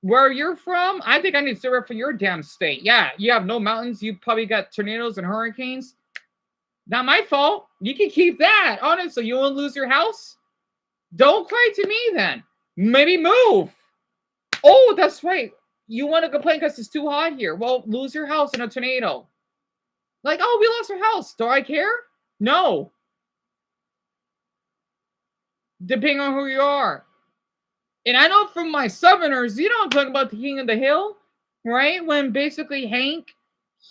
Where you're from, I think I need to stay away from your damn state. Yeah, you have no mountains. You probably got tornadoes and hurricanes. Not my fault. You can keep that. Honestly, you won't lose your house? Don't cry to me then. Maybe move. Oh, that's right. You want to complain because it's too hot here. Well, lose your house in a tornado. Like, oh, we lost our house. Do I care? No. Depending on who you are. And I know from my Southerners, you know, I'm talking about the King of the Hill, right? When basically Hank,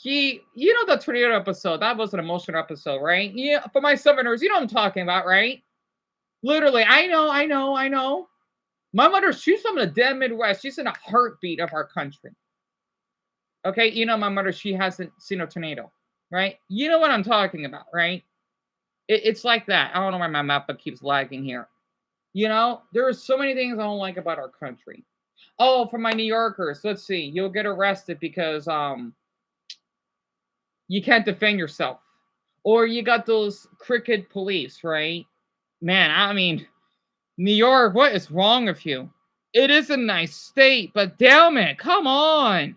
you know, the tornado episode, that was an emotional episode, right? Yeah, for my Southerners, you know what I'm talking about, right? Literally, I know. My mother, she's from the dead Midwest. She's in a heartbeat of our country. Okay, you know, my mother, she hasn't seen a tornado, right? You know what I'm talking about, right? It's like that. I don't know why my map keeps lagging here. You know, there are so many things I don't like about our country. Oh, for my New Yorkers, let's see. You'll get arrested because you can't defend yourself. Or you got those crooked police, right? Man, I mean, New York, what is wrong with you? It is a nice state, but damn it, come on.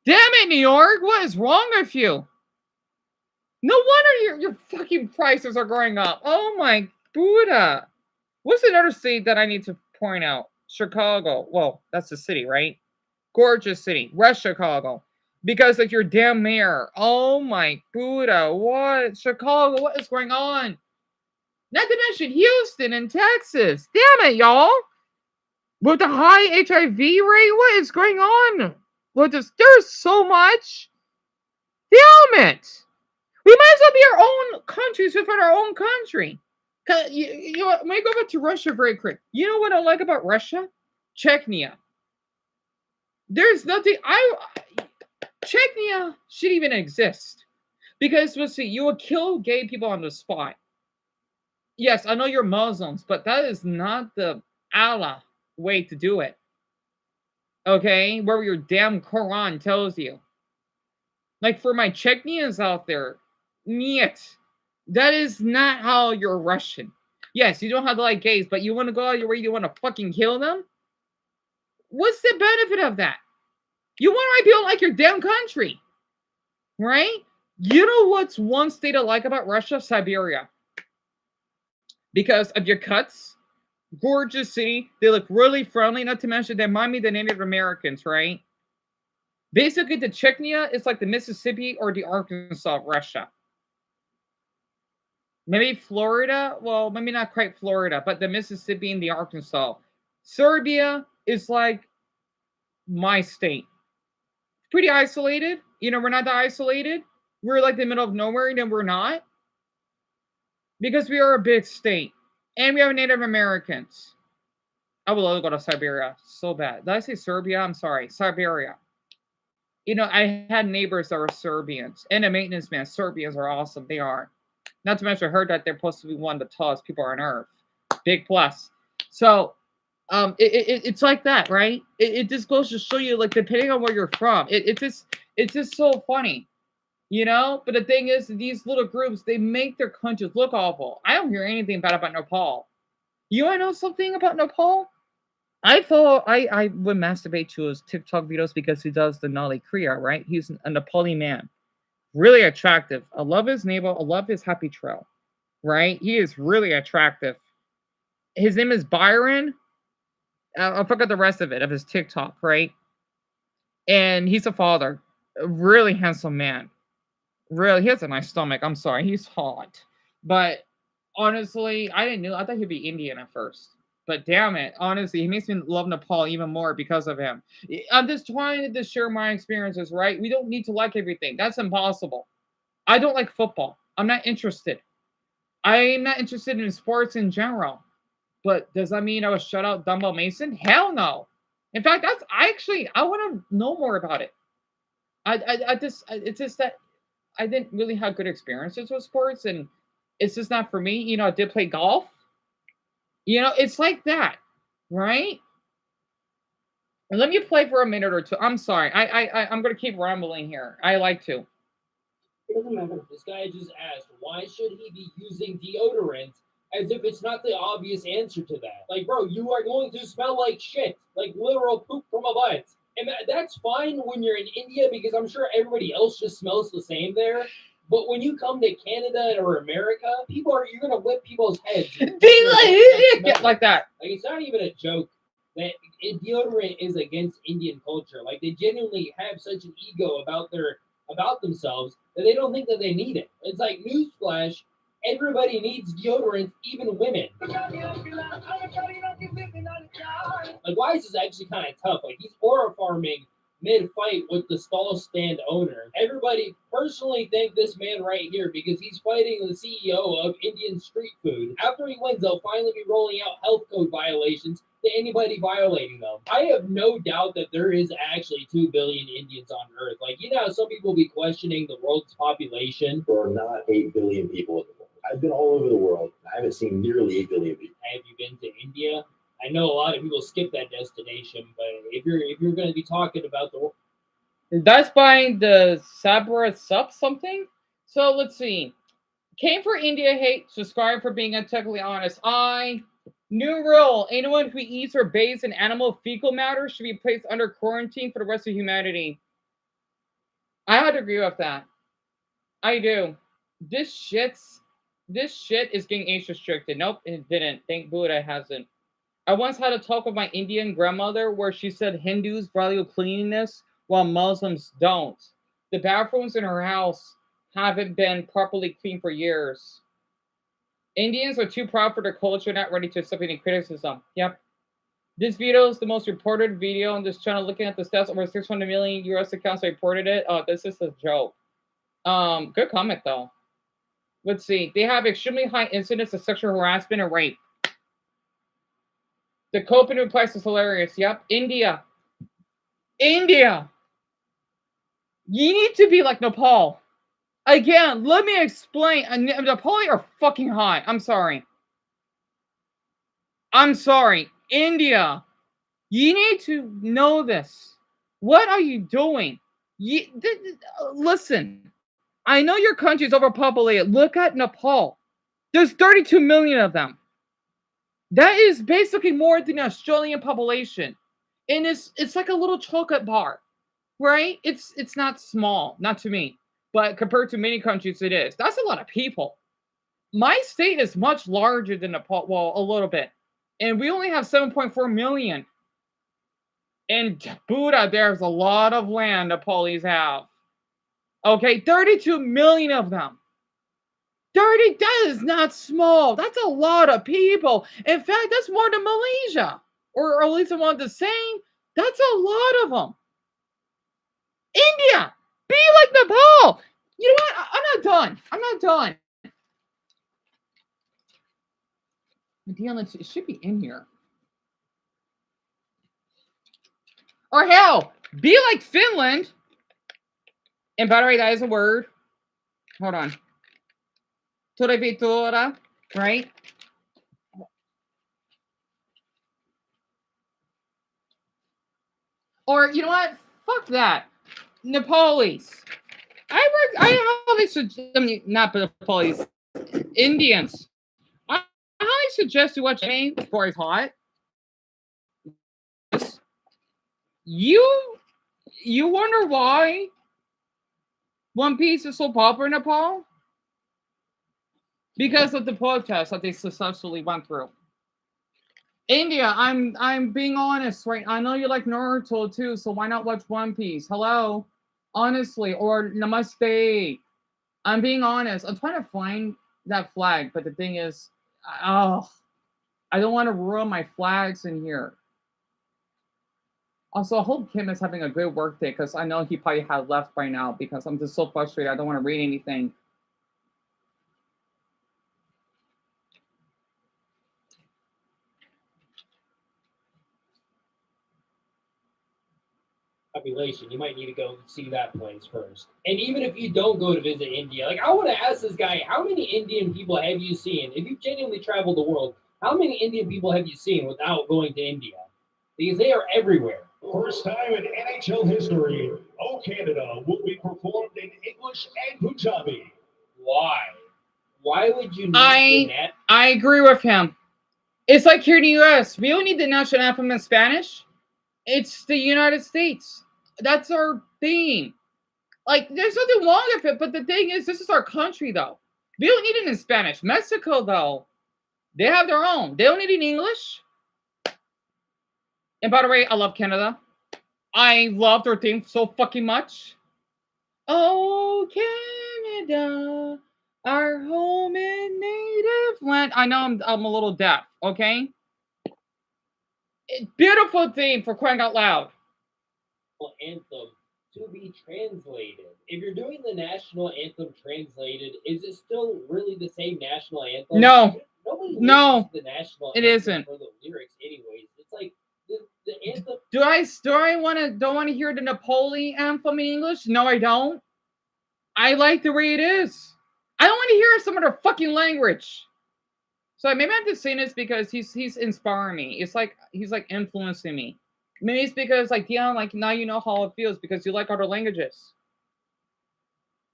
Damn it, New York, what is wrong with you? No wonder your fucking prices are going up. Oh my Buddha. What's another state that I need to point out? Chicago. Well, that's the city, right? Gorgeous city. West Chicago. Because of your damn mayor. Oh my Buddha. What? Chicago, what is going on? Not to mention Houston and Texas. Damn it, y'all. With the high HIV rate, what is going on? There's so much. Damn it. We might as well be our own countries within our own country. You know what? Let me go back to Russia very quick. You know what I like about Russia? Chechnya. There's nothing. Chechnya should even exist. Because, let's see, you would kill gay people on the spot. Yes, I know you're Muslims, but that is not the Allah way to do it. Okay? Where your damn Quran tells you. Like, for my Chechnyans out there, niet. That is not how you're Russian. Yes, you don't have to like gays, but you want to go out your way, you want to fucking kill them? What's the benefit of that? You want to people like your damn country. Right? You know what's one state I like about Russia? Siberia. Because of your cuts. Gorgeous city. They look really friendly. Not to mention, they remind me of the Native Americans, right? Basically, the Chechnya is like the Mississippi or the Arkansas of Russia. Maybe Florida. Well, maybe not quite Florida, but the Mississippi and the Arkansas. Serbia is like my state. Pretty isolated. You know, we're not that isolated. We're like the middle of nowhere, and we're not. Because we are a big state. And we have Native Americans. I would love to go to Siberia. So bad. Did I say Serbia? I'm sorry. Siberia. You know, I had neighbors that were Serbians. And a maintenance man. Serbians are awesome. They are. Not to mention, I heard that they're supposed to be one of the tallest people on earth. Big plus. So, it's like that, right? It just goes to show you, like, depending on where you're from, it's just so funny, you know. But the thing is, these little groups, they make their countries look awful. I don't hear anything bad about Nepal. You want to know something about Nepal? I thought I would masturbate to his TikTok videos because he does the Nali Kriya, right? He's a Nepali man. Really attractive. I love his navel. I love his happy trail, right? He is really attractive. His name is Byron. I forgot the rest of it, of his TikTok, right? And he's a father. A really handsome man. Really, he has a nice stomach. I'm sorry, he's hot. But honestly, I didn't know. I thought he'd be Indian at first. But damn it, honestly, he makes me love Nepal even more because of him. I'm just trying to share my experiences, right? We don't need to like everything. That's impossible. I don't like football. I'm not interested. I'm not interested in sports in general. But does that mean I would shut out Dumbo Mason? Hell no. In fact, I want to know more about it. It's just that I didn't really have good experiences with sports, and it's just not for me. I did play golf. It's like that, right? And let me play for a minute or two. I'm sorry. I'm gonna keep rambling here. I like to. It doesn't matter. This guy just asked, why should he be using deodorant as if it's not the obvious answer to that? Like, bro, you are going to smell like shit, like literal poop from a butt. And that's fine when you're in India because I'm sure everybody else just smells the same there. But when you come to Canada or America, you're gonna whip people's heads. Like that. Like, it's not even a joke that deodorant is against Indian culture. Like, they genuinely have such an ego about themselves that they don't think that they need it. It's like, newsflash, everybody needs deodorant, even women. Like, Wise is actually kind of tough. Like, he's aura farming mid-fight with the stall stand owner. Everybody personally thank this man right here because he's fighting the CEO of Indian street food. After he wins, they'll finally be rolling out health code violations to anybody violating them. I have no doubt that there is actually 2 billion Indians on Earth. Like, how some people be questioning the world's population. There are not 8 billion people in the world. I've been all over the world. I haven't seen nearly 8 billion people. Have you been to India? I know a lot of people skip that destination, but if you're going to be talking about the, that's by the Sabra Sup something. So let's see. Came for India hate. Subscribe for being technically honest. New rule: anyone who eats or bathes in animal fecal matter should be placed under quarantine for the rest of humanity. I had to agree with that. I do. This shit is getting age restricted. Nope, it didn't. Thank Buddha it hasn't. I once had a talk with my Indian grandmother where she said Hindus value cleanliness while Muslims don't. The bathrooms in her house haven't been properly cleaned for years. Indians are too proud for their culture, not ready to accept any criticism. Yep. This video is the most reported video on this channel. Looking at the stats, over 600 million US accounts reported it. Oh, this is a joke. Good comment though. Let's see. They have extremely high incidence of sexual harassment and rape. The coping replies is hilarious. Yep. India. You need to be like Nepal. Again, let me explain. Nepal are fucking hot. I'm sorry. India. You need to know this. What are you doing? Listen. I know your country is overpopulated. Look at Nepal. There's 32 million of them. That is basically more than the Australian population. And it's like a little chocolate bar, right? It's not small, not to me, but compared to many countries, it is. That's a lot of people. My state is much larger than Nepal, well, a little bit, and we only have 7.4 million. And Buddha, there's a lot of land Nepalese have. Okay, 32 million of them. 30, that is not small. That's a lot of people. In fact, that's more than Malaysia. Or at least I want to say, that's a lot of them. India, be like Nepal. You know what? I'm not done. Deon, it should be in here. Or hell, be like Finland. And by the way, that is a word. Hold on. Torrevitora, right? Or you know what? Fuck that. Nepalese. Not Nepalese. Indians. I highly suggest you watch anime before it's hot. You wonder why One Piece is so popular in Nepal? Because of the protests that they successfully went through. India, I'm being honest, right? I know you like Naruto too, so why not watch One Piece? Hello? Honestly, or Namaste. I'm being honest. I'm trying to find that flag, but the thing is, I don't want to ruin my flags in here. Also, I hope Kim is having a good work day because I know he probably had left by now because I'm just so frustrated. I don't want to read anything. population, you might need to go see that place first. And even if you don't go to visit India, like I want to ask this guy, how many Indian people have you seen? If you've genuinely traveled the world, how many Indian people have you seen without going to India? Because they are everywhere. First time in NHL history, O Canada will be performed in English and Punjabi. Why? Why would you need I agree with him. It's like here in the US, we don't need the national anthem in Spanish. It's the United States. That's our theme. Like, there's nothing wrong with it, but the thing is, this is our country, though. We don't need it in Spanish. Mexico, though, they have their own. They don't need it in English. And by the way, I love Canada. I love their theme so fucking much. Oh, Canada, our home and native land. I know I'm a little deaf, okay? Beautiful theme for crying out loud. Anthem to be translated. If you're doing the national anthem translated, is it still really the same national anthem? No. Nobody No. listens to the national It anthem isn't. for the lyrics anyways. It's like the anthem. Do I don't want to hear the Napoleon anthem in English? No, I don't. I like the way it is. I don't want to hear some other fucking language. So maybe I'm just saying this because he's inspiring me. It's like he's like influencing me. Maybe it's because like Deon, like now you know how it feels because you like other languages.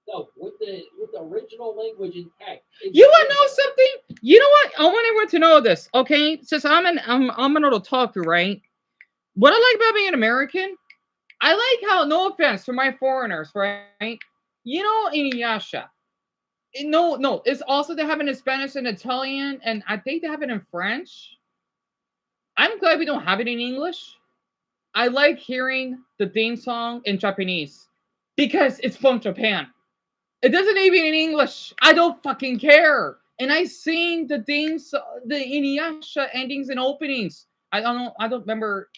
No, with the original language intact. You want to know something? You know what? I want everyone to know this, okay? Since I'm an old talker, right? What I like about being an American, I like how, no offense to my foreigners, right? You know, Inuyasha. No, it's also they have it in Spanish and Italian, and I think they have it in French. I'm glad we don't have it in English. I like hearing the theme song in Japanese because it's from Japan. It doesn't even in English. I don't fucking care. And I sing the themes, the Inuyasha endings and openings. I don't remember.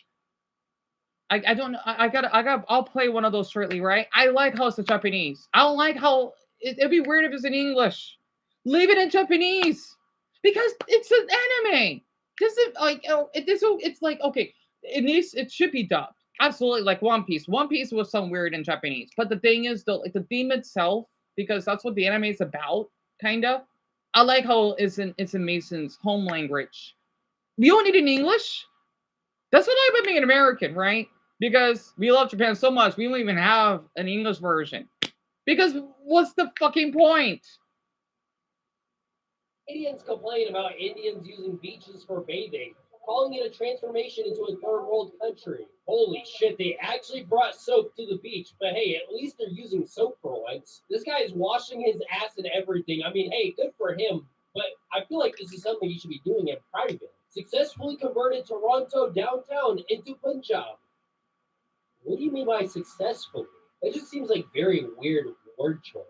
I don't know. I'll play one of those shortly, right? I like how it's in Japanese. I don't like how it'd be weird if it's in English. Leave it in Japanese because it's an anime. This is like it's like okay. It should be dubbed. Absolutely, like One Piece. One Piece was some weird in Japanese, but the thing is, the theme itself, because that's what the anime is about, kind of. I like how it's in Mason's home language. We don't need it in English. That's what I like about being an American, right? Because we love Japan so much, we don't even have an English version. Because what's the fucking point? Indians complain about Indians using beaches for bathing, calling it a transformation into a third world country. Holy shit, they actually brought soap to the beach, but hey, at least they're using soap for once. This guy is washing his ass and everything. I mean, hey, good for him, but I feel like this is something he should be doing in private. Successfully converted Toronto downtown into Punjab. What do you mean by successfully? That just seems like very weird word choice.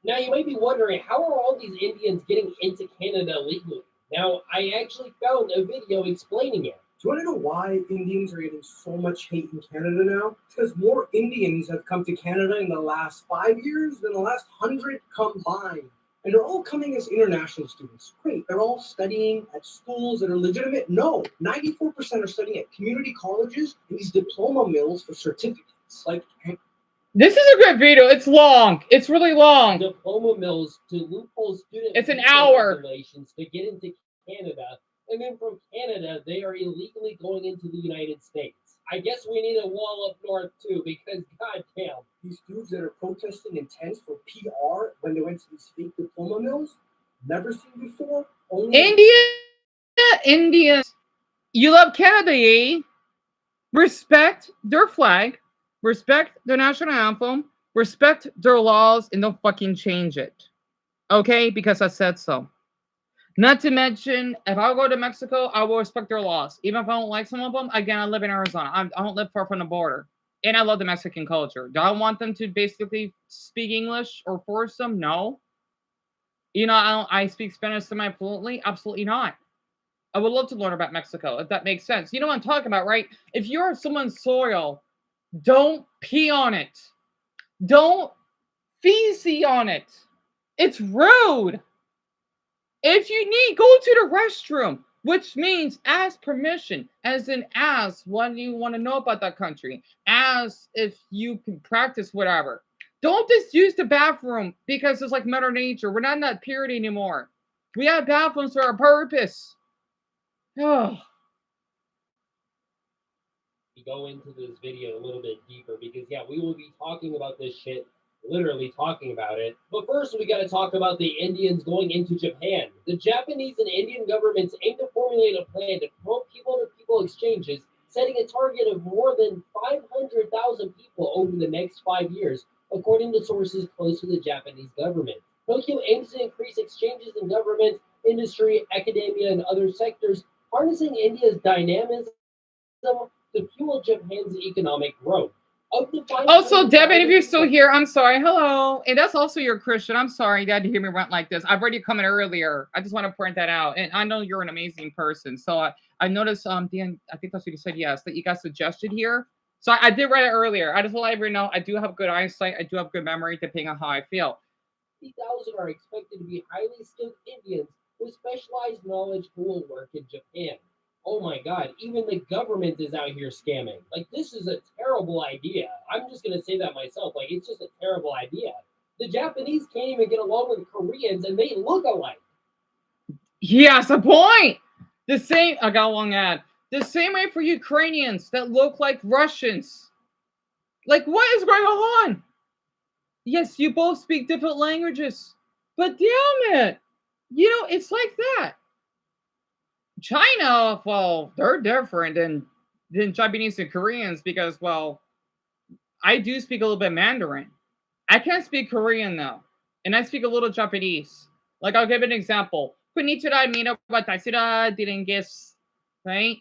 Now, you might be wondering, how are all these Indians getting into Canada legally? Now, I actually found a video explaining it. Do you want to know why Indians are getting so much hate in Canada now? It's because more Indians have come to Canada in the last 5 years than the last 100 combined. And they're all coming as international students. Great, they're all studying at schools that are legitimate. No, 94% are studying at community colleges and these diploma mills for certificates. Like, this is a good video. It's long. It's really long. Diploma mills to loophole student It's an hour. Regulations to get into Canada. And then from Canada, they are illegally going into the United States. I guess we need a wall up north too, because goddamn. These dudes that are protesting in tents for PR when they went to these fake diploma mills, never seen before. Only Indians. You love Canada, eh? Respect their flag. Respect their national anthem. Respect their laws and don't fucking change it. Okay? Because I said so. Not to mention, if I go to Mexico, I will respect their laws. Even if I don't like some of them, again, I live in Arizona. I don't live far from the border. And I love the Mexican culture. Do I want them to basically speak English or force them? No. You know, I speak Spanish semi-fluently? Absolutely not. I would love to learn about Mexico, if that makes sense. You know what I'm talking about, right? If you're someone's soil, don't pee on it. Don't feces on it. It's rude. If you need, go to the restroom. which means ask permission, as in ask what do you want to know about that country, ask if you can practice whatever. Don't just use the bathroom because it's like Mother Nature. We're not in that period anymore. We have bathrooms for a purpose. Oh. We go into this video a little bit deeper because, yeah, we will be talking about this shit, literally talking about it. But first, we got to talk about the Indians going into Japan. The Japanese and Indian governments aim to formulate a plan to promote people-to-people exchanges, setting a target of more than 500,000 people over the next 5 years, according to sources close to the Japanese government. Tokyo aims to increase exchanges in government, industry, academia, and other sectors, harnessing India's dynamism to fuel Japan's economic growth. Also, Devin, if you're still here, I'm sorry. Hello. And that's also your Christian. I'm sorry you had to hear me rant like this. I've already come in earlier. I just want to point that out. And I know you're an amazing person. So I noticed, Deon, I think that's what you said, yes, that you got suggested here. So I did write it earlier. I just want to let everyone know I do have good eyesight. I do have good memory, depending on how I feel. 50,000 are expected to be highly skilled Indians with specialized knowledge who will work in Japan. Oh my God, even the government is out here scamming. Like, this is a terrible idea. I'm just going to say that myself. Like, it's just a terrible idea. The Japanese can't even get along with the Koreans, and they look alike. He has a point. The same, I got a long ad. The same way for Ukrainians that look like Russians. Like, what is going on? Yes, you both speak different languages, but damn it, you know, it's like that. China, well, they're different than Japanese and Koreans because, well, I do speak a little bit Mandarin. I can't speak Korean though, and I speak a little Japanese. Like, I'll give an example. Konnichiwa, mina watashi wa desu, right?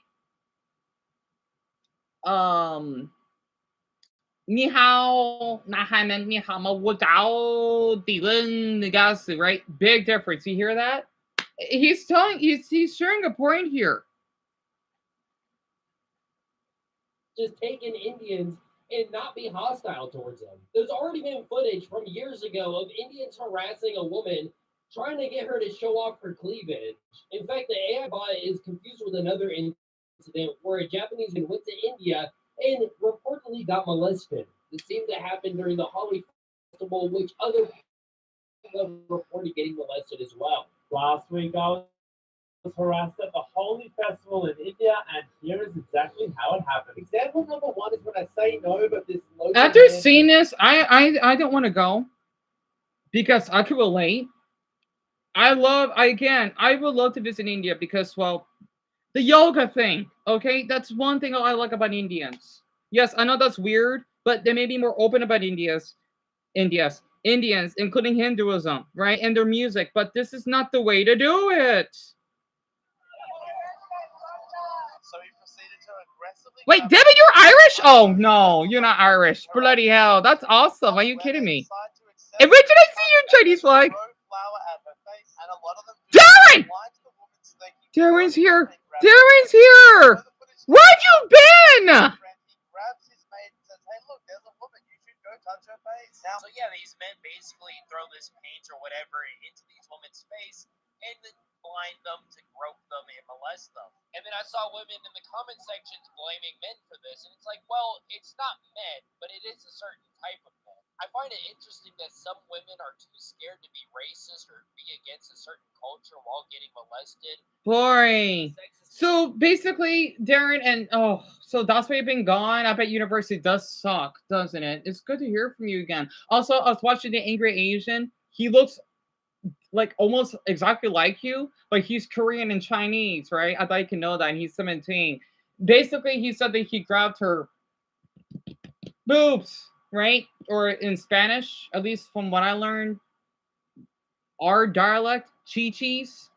Ni hao, nahamen, ni hao, ma wudao, dilen, negasu, right? Big difference. You hear that? He's sharing a point here. Just taking Indians and not be hostile towards them. There's already been footage from years ago of Indians harassing a woman, trying to get her to show off her cleavage. In fact, the AI bot is confused with another incident where a Japanese man went to India and reportedly got molested. This seemed to happen during the Holi festival, which other people have reported getting molested as well. Last week, I was harassed at the Holi festival in India, and here is exactly how it happened. Example number one is when I say no, but this local After seeing this, I don't want to go because I can relate. I would love to visit India because, well, the yoga thing, okay? That's one thing I like about Indians. Yes, I know that's weird, but they may be more open about Indians, including Hinduism, right? And their music, but this is not the way to do it. So he proceeded to aggressively. Wait, Debbie, you're Irish? Oh, no, you're not Irish. Bloody hell. That's awesome. Are you kidding me? And where did I see your Chinese flag? Darren! Darren's here. Darren's here. Where have you been? So yeah, these men basically throw this paint or whatever into these women's face and then blind them to grope them and molest them. And then I saw women in the comment sections blaming men for this, and it's like, well, it's not men, but it is a certain type of men. I find it interesting that some women are too scared to be racist or be against a certain culture while getting molested. Boring. So basically, Darren, and so that's why you've been gone. I bet university does suck, doesn't it? It's good to hear from you again. Also, I was watching The Angry Asian. He looks like almost exactly like you, but he's Korean and Chinese, right? I thought you can know that. And he's 17. Basically, he said that he grabbed her boobs, right? Or in Spanish, at least from what I learned, our dialect, chi-chis,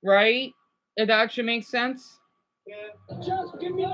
right? If that actually makes sense. Yeah. Just give me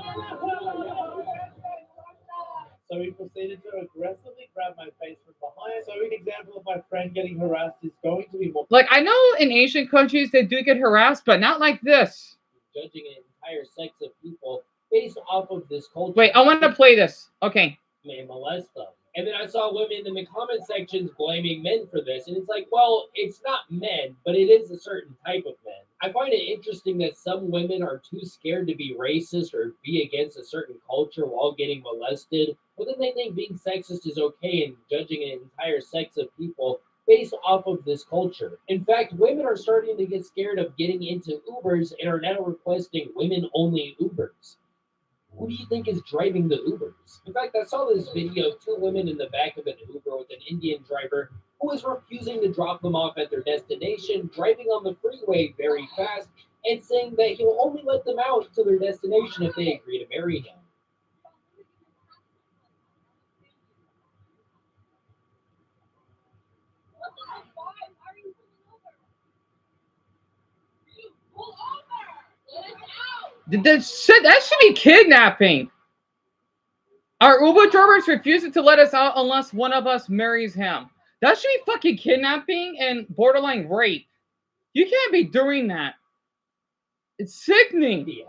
So he proceeded to aggressively grab my face from behind. So an example of my friend getting harassed is going to be more. Like, I know in Asian countries they do get harassed, but not like this. Judging an entire sex of people based off of this culture. Wait, I want to play this. Okay. May molest them. And then I saw women in the comment sections blaming men for this. And it's like, well, it's not men, but it is a certain type of men. I find it interesting that some women are too scared to be racist or be against a certain culture while getting molested, but then they think being sexist is okay and judging an entire sex of people based off of this culture. In fact, women are starting to get scared of getting into Ubers and are now requesting women-only Ubers. Who do you think is driving the Ubers? In fact, I saw this video of two women in the back of an Uber with an Indian driver who was refusing to drop them off at their destination, driving on the freeway very fast, and saying that he'll only let them out to their destination if they agree to marry him. That should be kidnapping. Our Uber drivers refusing to let us out unless one of us marries him. That should be fucking kidnapping and borderline rape. You can't be doing that. It's sickening.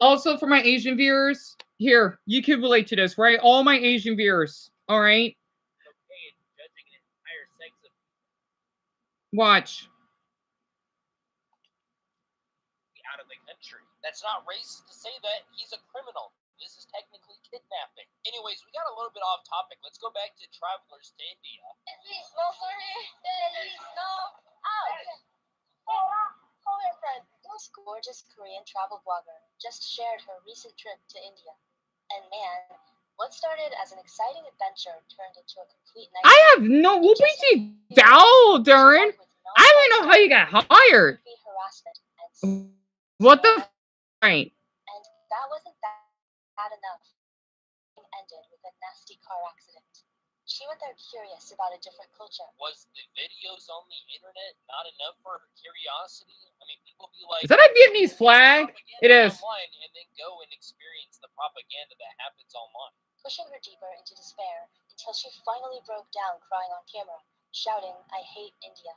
Also, for my Asian viewers, here, you can relate to this, right? All my Asian viewers, all right? Watch. Out of the country. That's not racist to say that he's a criminal. This is technically kidnapping. Anyways, we got a little bit off topic. Let's go back to travelers to India. Hello, friend. This gorgeous Korean travel blogger just shared her recent trip to India. And man, what started as an exciting adventure turned into a complete nightmare. I have no doubt, Darren. I don't even know how you got hired. What the right? And that wasn't bad enough. It ended with a nasty car accident. She went there curious about a different culture. Was the videos on the internet not enough for her curiosity? I mean, people be like, Is that a Vietnamese flag? It is. Online and then go and experience the propaganda that happens online. Pushing her deeper into despair until she finally broke down crying on camera, shouting, "I hate India."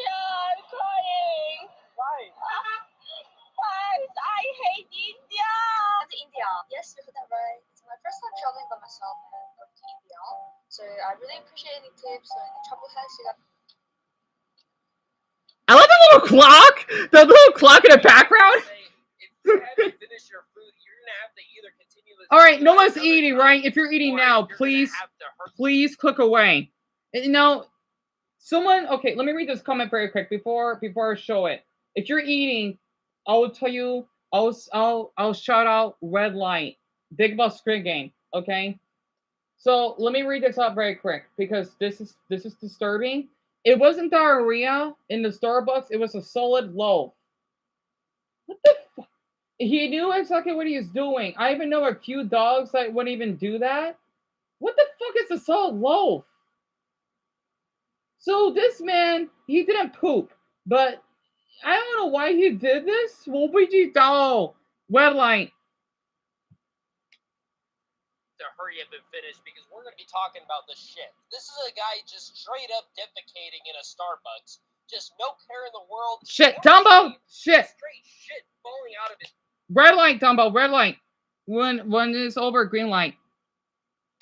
Yeah, I'm crying. Why? Guys, I hate India. To India. Yes, you heard that right. It's my first time traveling by myself to India. So I really appreciate any tips or any travel hacks you got. I love the little clock. The little clock in the background. If you haven't finished your food, you're gonna have to either continue this. All right, no one's eating, right? If you're eating now, please click away. You know, someone. Okay, let me read this comment very quick before I show it. If you're eating, I will tell you. I'll shout out red light. Big about Squid Game. Okay. So let me read this out very quick because this is disturbing. It wasn't diarrhea in the Starbucks. It was a solid loaf. What the fuck? He knew exactly what he was doing. I even know a few dogs that wouldn't even do that. What the fuck is a solid loaf? So this man, he didn't poop, but I don't know why he did this. Red light. To hurry up and finish because we're going to be talking about the shit. This is a guy just straight up defecating in a Starbucks. Just no care in the world. Shit, Dumbo. Shit. Straight shit falling out of his Red light, Dumbo. Red light. When it's over, green light.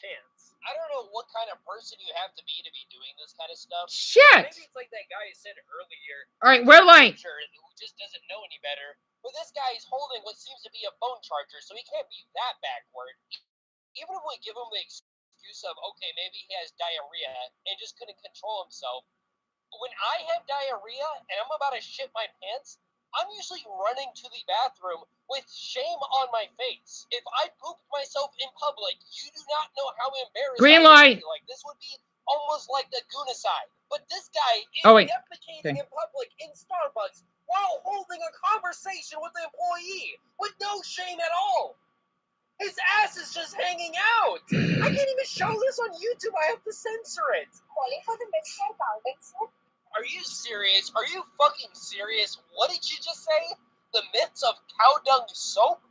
pants. I don't know what kind of person you have to be doing this kind of stuff. Shit. Maybe it's like that guy I said earlier. All right, red light. Who just doesn't know any better. But this guy is holding what seems to be a phone charger, so he can't be that backward. Even if we give him the excuse of, okay, maybe he has diarrhea and just couldn't control himself. When I have diarrhea and I'm about to shit my pants, I'm usually running to the bathroom with shame on my face. If I pooped myself in public, you do not know how embarrassed Green I would light. be. Like, this would be almost like the Goonicide. But this guy is defecating in public in Starbucks while holding a conversation with the employee with no shame at all. His ass is just hanging out. I can't even show this on YouTube. I have to censor it. Calling for the mixture powder, sir. Are you serious? Are you fucking serious? What did you just say? The myths of cow dung soap?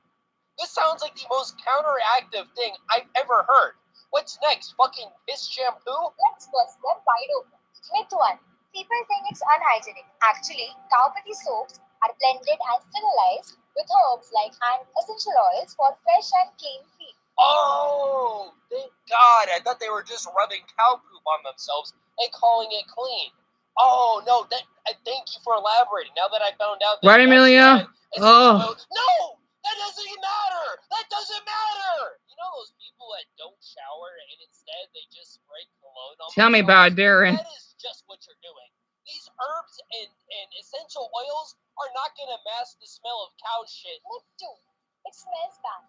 This sounds like the most counteractive thing I've ever heard. What's next? Fucking piss shampoo? Let's bust them wide open. Myth 1. People think it's unhygienic. Actually, cowpatty soaps are blended and sterilized with herbs like and essential oils for fresh and clean feet. Oh, thank God. I thought they were just rubbing cow poop on themselves and calling it clean. Oh no! Thank you for elaborating. Now that I found out that Right, Amelia? Oh. No, that doesn't matter. That doesn't matter. You know those people that don't shower and instead they just spray cologne on Tell me themselves? about it, Darren. That is just what you're doing. These herbs and essential oils are not going to mask the smell of cow shit. What do? It smells bad.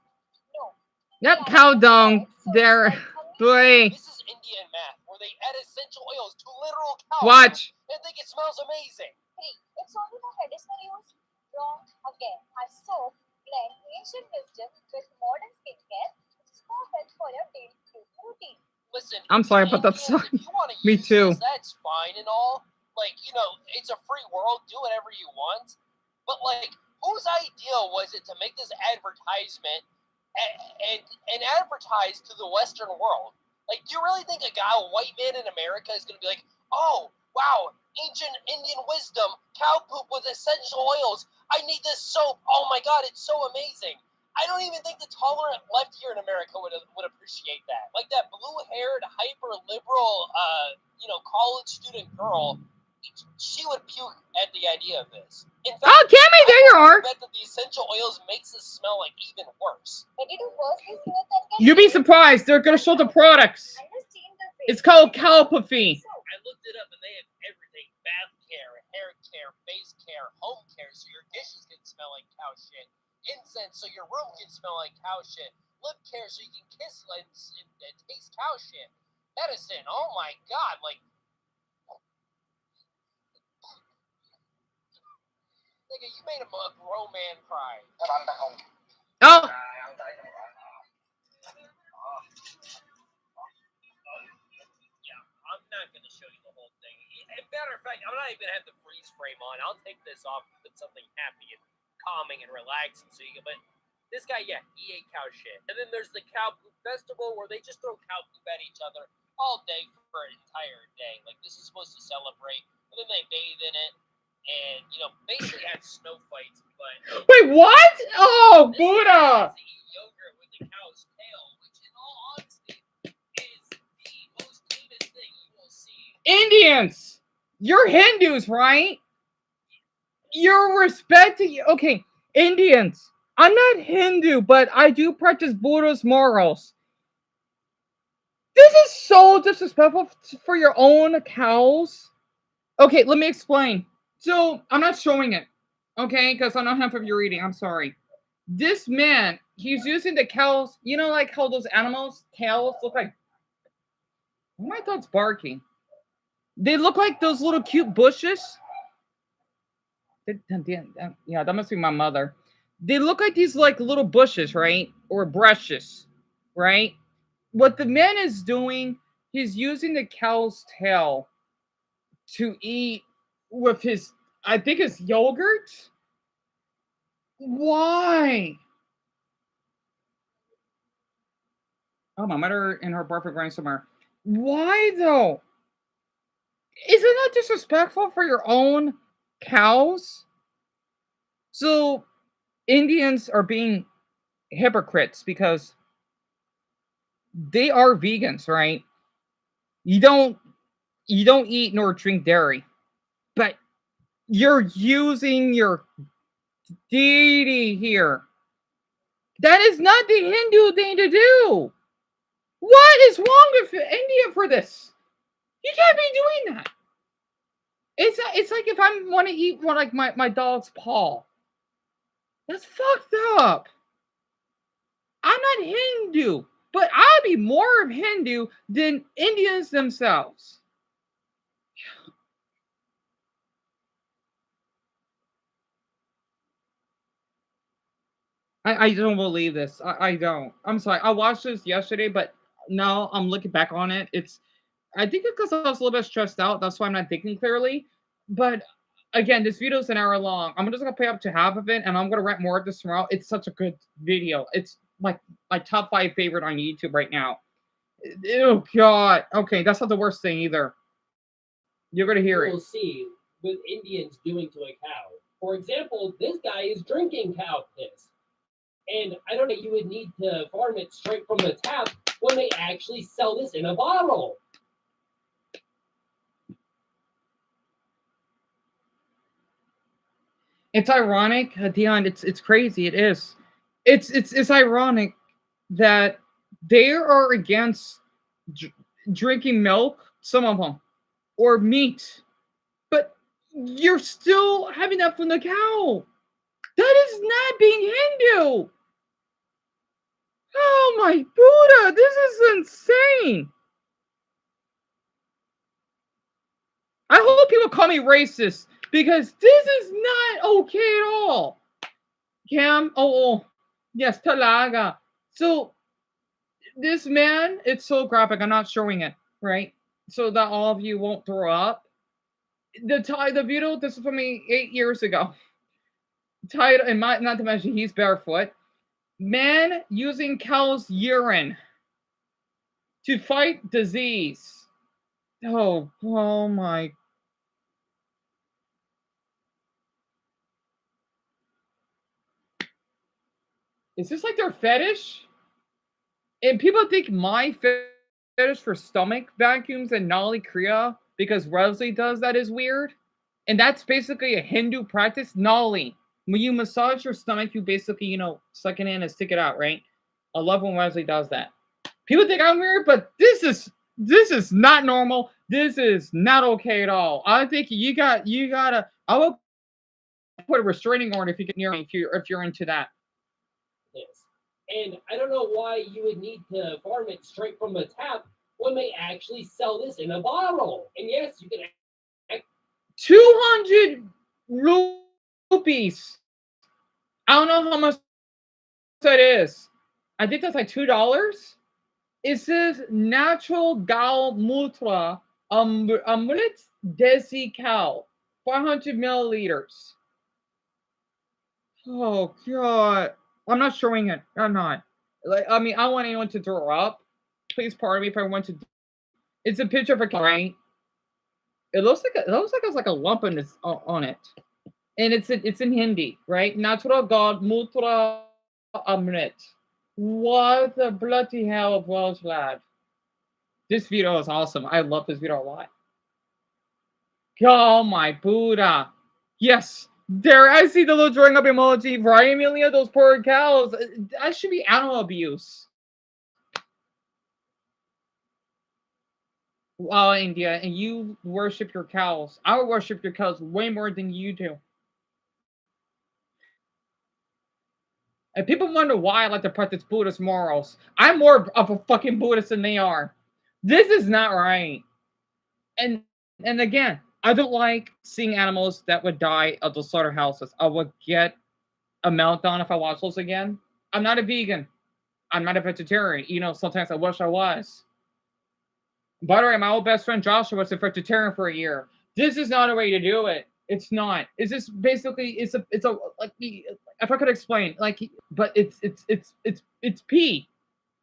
No. Yep, cow dung. There. Boy. This is Indian math, where they add essential oils to literal cow Watch. and think it smells amazing. 3. It's only for medicinal use. Wrong again. Our soap blend ancient wisdom with modern skincare, which is perfect for your daily beauty routine. Listen, I'm sorry, but that's Indians, if you want to me use too. this, that's fine and all. Like, you know, it's a free world. Do whatever you want. But, like, whose idea was it to make this advertisement and advertise to the Western world? Like, do you really think a white man in America is going to be like, oh, wow, ancient Indian wisdom, cow poop with essential oils. I need this soap. Oh, my God, it's so amazing. I don't even think the tolerant left here in America would appreciate that. Like that blue-haired, hyper-liberal, college student girl, she would puke at the idea of this. In fact, Oh, Cammy, there you are. I bet that the essential oils makes this smell like even worse. You'd be surprised. They're going to show the products. It's called cowpathy. I looked it up and they have everything. Bath care, hair care, face care, home care, so your dishes can smell like cow shit. Incense so your room can smell like cow shit. Lip care so you can kiss and taste cow shit. Medicine, oh my God, like... Nigga, you made a grown man cry. Oh. I'm not going to show you the whole thing. As a matter of fact, I'm not even going to have the freeze frame on. I'll take this off and put something happy and calming and relaxing so you can... But this guy, yeah, he ate cow shit. And then there's the cow poop festival where they just throw cow poop at each other all day for an entire day. Like, this is supposed to celebrate. And then they bathe in it and, you know, basically have snow fights. But wait, what? Oh, Buddha. Eat yogurt with the cow's tail, which in all honesty is the most famous thing you will see. Indians. You're Hindus, right? You're respecting... Okay, Indians. I'm not Hindu, but I do practice Buddhist morals. This is so disrespectful for your own cows. Okay, let me explain. So, I'm not showing it. Okay, because I know half of you are eating. I'm sorry. This man, he's using the cows. You know, like how those animals' tails look like... My dog's barking. They look like those little cute bushes. Yeah, that must be my mother. They look like these like little bushes, right? Or brushes, right? What the man is doing, he's using the cow's tail to eat with his, I think it's yogurt. Why? Oh, my mother and her boyfriend going somewhere. Why though? Isn't that disrespectful for your own cows? So Indians are being hypocrites because they are vegans, right? You don't eat nor drink dairy, but you're using your deity here. That is not the Hindu thing to do. What is wrong with India for this? You can't be doing that. It's like if I want to eat one like my dog's paw. That's fucked up. I'm not Hindu, but I'll be more of Hindu than Indians themselves. I don't believe this. I don't. I'm sorry. I watched this yesterday, but now I'm looking back on it. I think it's because I was a little bit stressed out. That's why I'm not thinking clearly. But again, this video is an hour long. I'm just gonna pay up to half of it, and I'm gonna write more of this tomorrow. It's such a good video. It's like my top 5 favorite on YouTube right now. Oh God. Okay, that's not the worst thing either. You're gonna hear it. We'll see with Indians doing to a cow. For example, this guy is drinking cow piss. And I don't know, you would need to farm it straight from the tap when they actually sell this in a bottle. It's ironic, Deon. It's crazy. It is. It's ironic that they are against dr- drinking milk. Some of them or meat, but you're still having that from the cow. That is not being Hindu. Oh my Buddha, this is insane. I hope people call me racist because this is not okay at all. Cam, yes, talaga. So this man, it's so graphic. I'm not showing it, right? So that all of you won't throw up. The video, this is from me 8 years ago. Title, and not to mention he's barefoot. Man using cow's urine to fight disease. Oh my. Is this like their fetish? And people think my fetish for stomach vacuums and Nali Kriya because Wesley does that is weird. And that's basically a Hindu practice. Nali. When you massage your stomach, you basically, suck it in and stick it out, right? I love when Wesley does that. People think I'm weird, but this is not normal. This is not okay at all. I think you gotta. I will put a restraining order if you get near me if you're into that. Yes. And I don't know why you would need to farm it straight from the tap when they actually sell this in a bottle. And yes, you can. 200 rupees. I don't know how much that is. I think that's like $2. It says natural gal mutra amrit desi cow, 500 milliliters. Oh god, I'm not showing it. I'm not. I don't want anyone to throw up. Please pardon me if I want to. It's a picture of a cow, right? It looks like it's like a lump on it, and it's in Hindi, right? Natural god mutra amrit. What the bloody hell of Welsh lad? This video is awesome. I love this video a lot. Oh my Buddha. Yes. There, I see the little drawing up emoji. Right, Amelia? Those poor cows. That should be animal abuse. Wow, India, and you worship your cows. I would worship your cows way more than you do. And people wonder why I like to practice Buddhist morals. I'm more of a fucking Buddhist than they are. This is not right. And again, I don't like seeing animals that would die at the slaughterhouses. I would get a meltdown if I watch those again. I'm not a vegan. I'm not a vegetarian. Sometimes I wish I was. By the way, my old best friend Joshua was a vegetarian for a year. This is not a way to do it. It's not. It's just basically it's a like if I could explain but it's pee,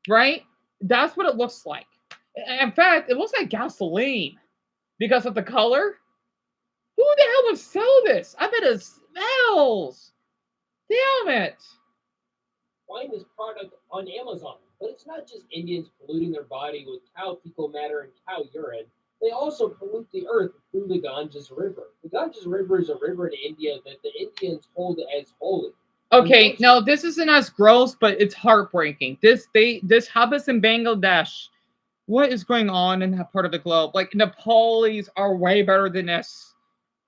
right? That's what it looks like. In fact, it looks like gasoline because of the color. Who the hell would sell this? I bet it smells. Damn it. Find this product on Amazon. But it's not just Indians polluting their body with cow fecal matter and cow urine. They also pollute the earth through the Ganges River. The Ganges River is a river in India that the Indians hold as holy. Okay, no, this isn't as gross, but it's heartbreaking. This happens in Bangladesh. What is going on in that part of the globe? Like Nepalis are way better than this.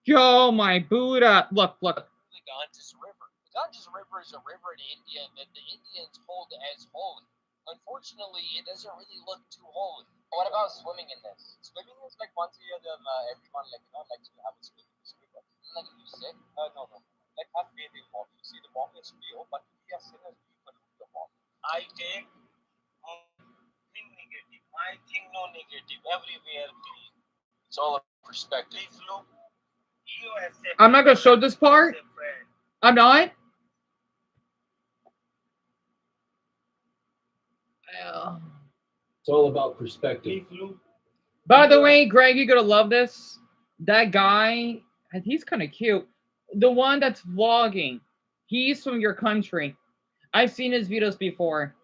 Yo, my Buddha! Look. The Ganges River. The Ganges River is a river in India that the Indians hold as holy. Unfortunately, it doesn't really look too holy. What about swimming in this? Swimming is like once a year, everyone likes to have a swim in this river. Like you said, no. Like not bathing water. You see, the water is pure, but we are sinners. We pollute the water. I take thing negative. I think no negative. Everywhere clean. It's all a perspective. Please look. I'm not gonna show this part. I'm not. It's all about perspective. By the way, Greg, you're gonna love this. That guy, he's kind of cute. The one that's vlogging, he's from your country. I've seen his videos before.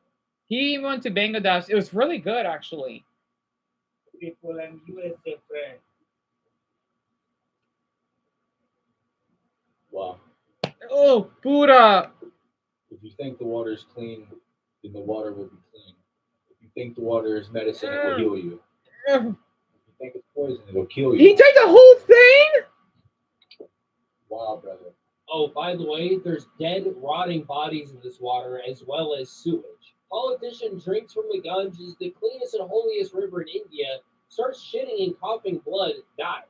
He went to Bangladesh. It was really good, actually. People and USA friend. Wow. Oh, Buddha. If you think the water is clean, then the water will be clean. If you think the water is medicine, it will heal you. If you think it's poison, it will kill you. He drank the whole thing? Wow, brother. Oh, by the way, there's dead, rotting bodies in this water as well as sewage. Politician drinks from the Ganges, the cleanest and holiest river in India, starts shitting and coughing blood, dies.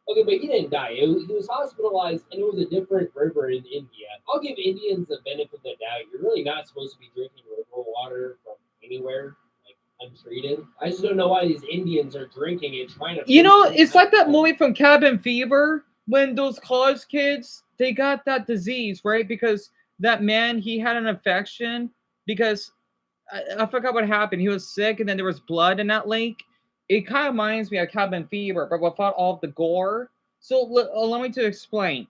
Okay, but he didn't die. He was hospitalized, and it was a different river in India. I'll give Indians the benefit of the doubt. You're really not supposed to be drinking river water from anywhere, like untreated. I just don't know why these Indians are drinking it, trying to. You know, it's like that movie from Cabin Fever when those college kids, they got that disease, right? Because that man, he had an infection because I forgot what happened. He was sick, and then there was blood in that lake. It kind of reminds me of Cabin Fever, but without all of the gore. So allow me to explain.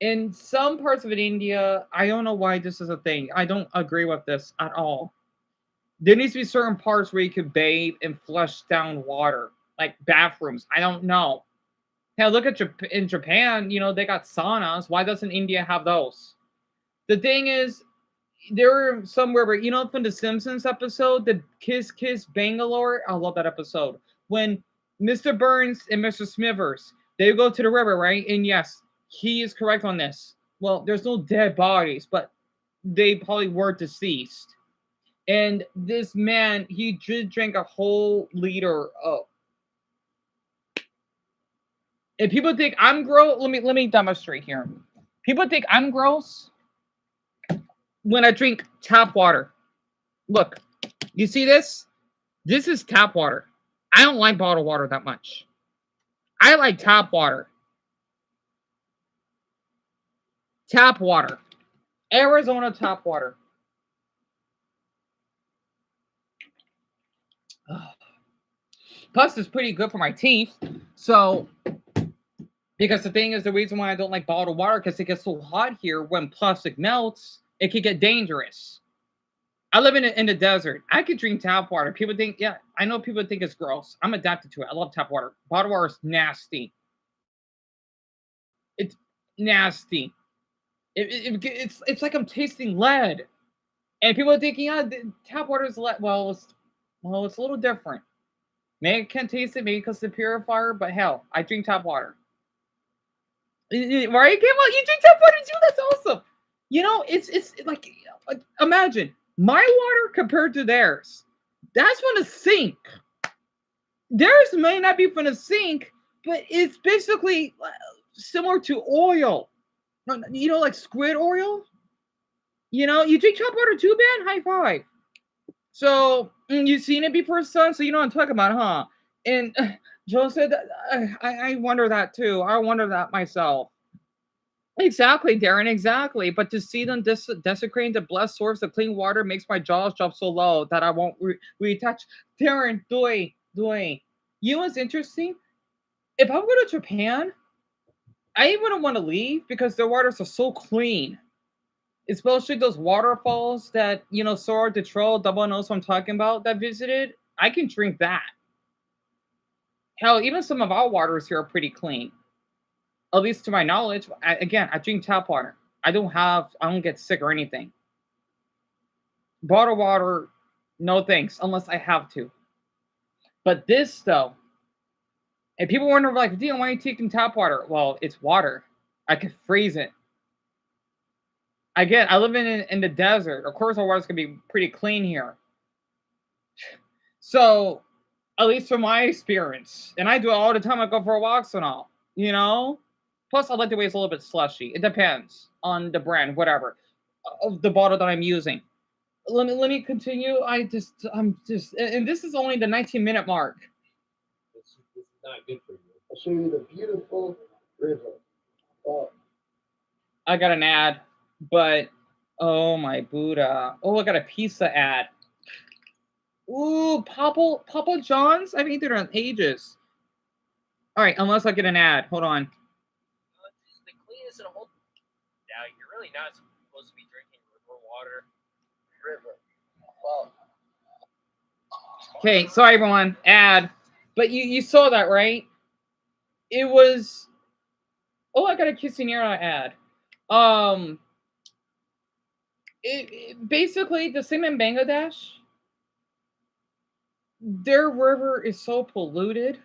In some parts of India, I don't know why this is a thing. I don't agree with this at all. There needs to be certain parts where you can bathe and flush down water, like bathrooms. I don't know. Now look at in Japan. You know they got saunas. Why doesn't India have those? The thing is, there were somewhere where, you know, from the Simpsons episode, the Kiss Kiss Bangalore. I love that episode. When Mr. Burns and Mr. Smithers, they go to the river, right? And yes, he is correct on this. Well, there's no dead bodies, but they probably were deceased. And this man, he just drank a whole liter of. And people think I'm gross. Let me demonstrate here. People think I'm gross when I drink tap water. Look, you see this? This is tap water. I don't like bottled water that much. I like tap water. Tap water. Arizona tap water. Plus, it's pretty good for my teeth. So, because the thing is, the reason why I don't like bottled water, because it gets so hot here when plastic melts, it can get dangerous. I live in the desert. I could drink tap water. People think, yeah, I know people think it's gross. I'm adapted to it. I love tap water. Bottled water is nasty. It's nasty. It's like I'm tasting lead. And people are thinking, yeah, tap water is lead. Well, it's a little different. Maybe I can't taste it, maybe because the purifier, but hell, I drink tap water. Right? You drink tap water too? That's awesome. You know, it's like imagine my water compared to theirs. That's from the sink. Theirs may not be from the sink, but it's basically similar to oil. You know, like squid oil. You know, you drink tap water too, man? High five. So, you've seen it before, son? So you know what I'm talking about, huh? And Joe said that I wonder that too. I wonder that myself. Exactly, Darren, exactly. But to see them desecrating the blessed source of clean water makes my jaws drop so low that I won't retouch. Darren, Doi. You know what's interesting? If I go to Japan, I wouldn't want to leave because their waters are so clean. Especially those waterfalls that, you know, Sora de Troll, Double knows what I'm talking about, that visited. I can drink that. Hell, even some of our waters here are pretty clean. At least to my knowledge. I drink tap water. I don't get sick or anything. Bottled water, no thanks, unless I have to. But this, though, and people wonder, like, Deon, why are you taking tap water? Well, it's water. I could freeze it. Again, I live in the desert. Of course, our water's going to be pretty clean here. So, at least from my experience, and I do it all the time, I go for walks and all, you know? Plus, I like the way it's a little bit slushy. It depends on the brand, whatever, of the bottle that I'm using. Let me continue. I'm just, and this is only the 19-minute mark. This is not good for you. I'll show you the beautiful river. Oh. I got an ad, but oh my Buddha. Oh, I got a pizza ad. Ooh, Papa John's? I haven't eaten in ages. All right, unless I get an ad. Hold on. The cleanest in a whole. Now you're really not supposed to be drinking river water. River. Well. Okay, sorry everyone. Ad. But you saw that, right? It was. Oh, I got a Quinceañera ad. Basically the same in Bangladesh. Their river is so polluted.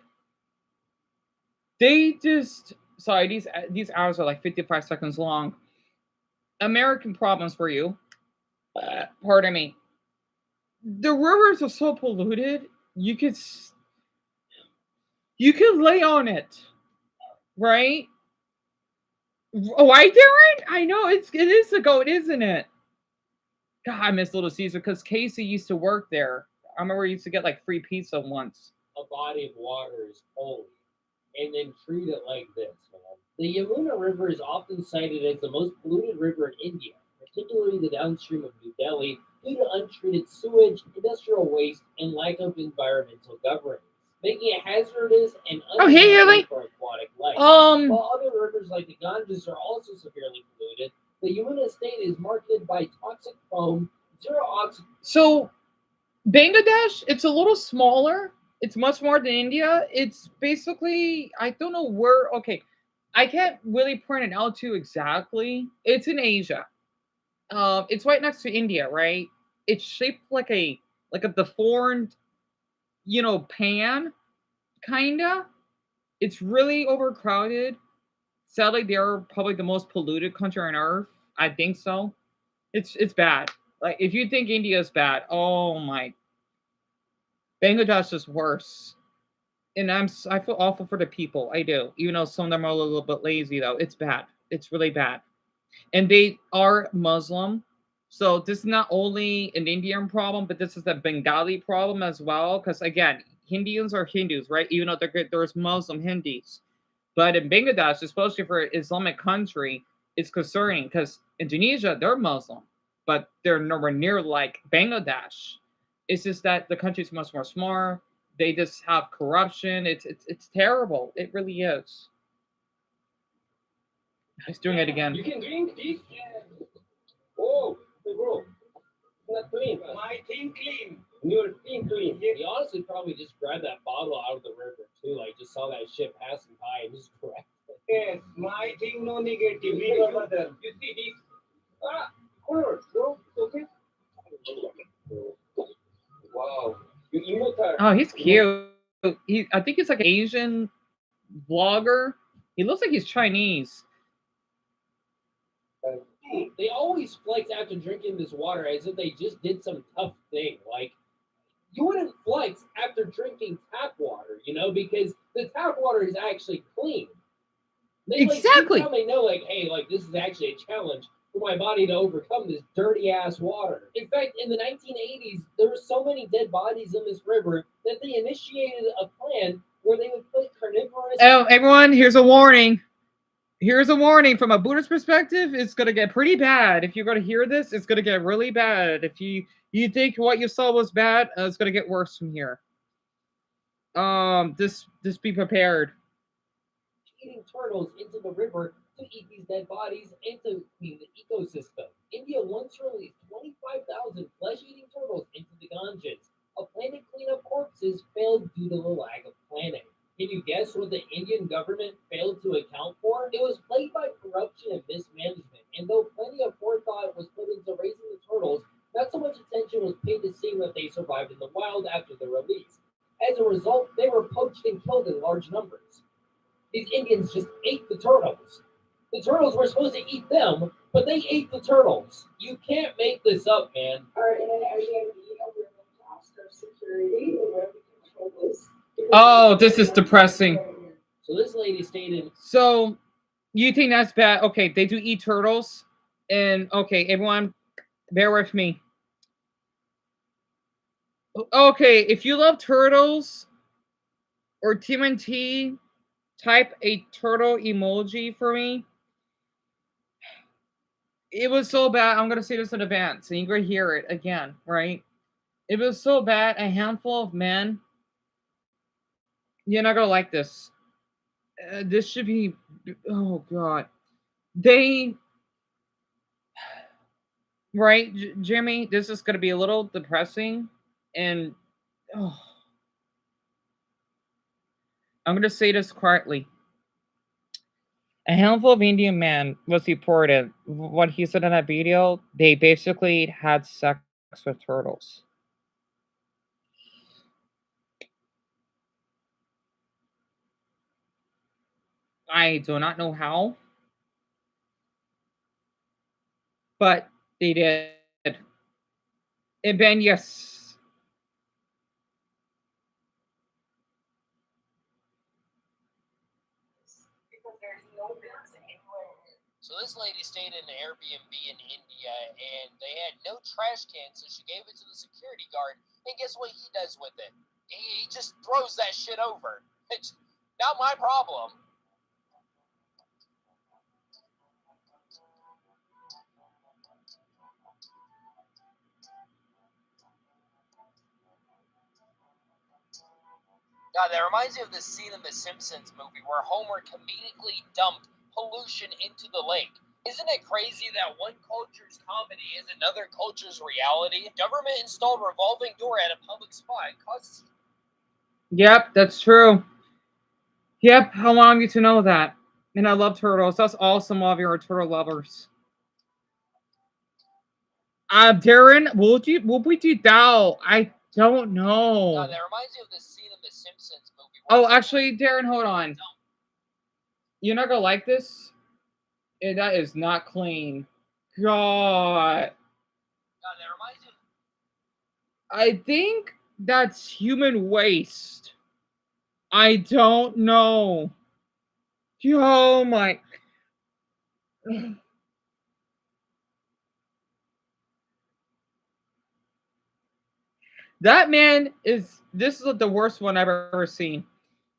They just sorry, these hours are like 55 seconds long. American problems for you. Pardon me. The rivers are so polluted. You could lay on it, right? Why, Darren? I know it is a goat, isn't it? God, I miss Little Caesar because Casey used to work there. I remember he used to get like free pizza once. A body of water is holy, and then treat it like this, man. The Yamuna River is often cited as the most polluted river in India, particularly the downstream of New Delhi, due to untreated sewage, industrial waste, and lack of environmental governance, making it hazardous and unhealthy for aquatic life. While other rivers like the Ganges are also severely polluted, the Yamuna state is marked by toxic foam, zero oxygen. So, Bangladesh, it's a little smaller. It's much more than India. It's basically, I don't know where. Okay, I can't really point it out to you exactly. It's in Asia. It's right next to India, right? It's shaped like a deformed, pan, kinda. It's really overcrowded. Sadly, they're probably the most polluted country on earth. I think so. It's bad. Like if you think India is bad, oh my, Bangladesh is worse. And I feel awful for the people. I do. Even though some of them are a little bit lazy, though, it's bad. It's really bad. And they are Muslim. So this is not only an Indian problem, but this is a Bengali problem as well. Because again, Indians are Hindus, right? Even though there's Muslim Hindus. But in Bangladesh, especially for an Islamic country, it's concerning because Indonesia, they're Muslim, but they're nowhere near like Bangladesh. It's just that the country's much more smart. They just have corruption. It's terrible. It really is. He's doing it again. You can drink this. Oh, bro. Not clean. My thing clean. Your thing clean. He honestly probably just grabbed that bottle out of the river too. Like just saw that ship passing by and just grabbed it. Yes, my thing no negative. You see this? Colors, bro. Okay. Wow. Oh, he's cute. I think he's like an Asian vlogger. He looks like he's Chinese. They always flex after drinking this water as if they just did some tough thing. Like, you wouldn't flex after drinking tap water, because the tap water is actually clean. Exactly. They know, like, hey, like, this is actually a challenge for my body to overcome this dirty-ass water. In fact, in the 1980s, there were so many dead bodies in this river that they initiated a plan where they would put carnivorous... Oh, everyone, here's a warning. Here's a warning from a Buddhist perspective. It's going to get pretty bad. If you're going to hear this, it's going to get really bad. If you think what you saw was bad, it's going to get worse from here. Just be prepared. Eating turtles into the river to eat these dead bodies and to clean the ecosystem. India once released 25,000 flesh-eating turtles into the Ganges. A plan to clean up corpses failed due to the lack of planning. Can you guess what the Indian government failed to account for? It was plagued by corruption and mismanagement, and though plenty of forethought was put into raising the turtles, not so much attention was paid to seeing that they survived in the wild after their release. As a result, they were poached and killed in large numbers. These Indians just ate the turtles. The turtles were supposed to eat them, but they ate the turtles. You can't make this up, man. Are you going to be able to ask our security or control this? Oh, this is depressing. So this lady stated... So, you think that's bad? Okay, they do eat turtles. And, okay, everyone, bear with me. Okay, if you love turtles or TMNT, type a turtle emoji for me. It was so bad. I'm going to say this in advance, and you're going to hear it again, right? It was so bad. A handful of men. You're not going to like this. This should be... Oh, God. They... Right, Jimmy? This is going to be a little depressing. And... Oh, I'm going to say this quietly. A handful of Indian men was reported. What he said in that video, they basically had sex with turtles. I do not know how, but they did. And Ben, yes. So this lady stayed in an Airbnb in India, and they had no trash cans, so she gave it to the security guard. And guess what he does with it? He just throws that shit over. It's not my problem. God, that reminds me of the scene in the Simpsons movie where Homer comedically dumped pollution into the lake. Isn't it crazy that one culture's comedy is another culture's reality? Government installed revolving door at a public spot. Causes... Yep, that's true. Yep, I want you to know that. And I love turtles. That's awesome of you are turtle lovers. Darren, will we do that? I don't know. God, that reminds me of the scene in the Simpsons movie. Oh, actually, Darren, hold on. You're not gonna like this? That is not clean. God. God, that reminds me. I think that's human waste. I don't know. Oh my. That man is. This is the worst one I've ever seen.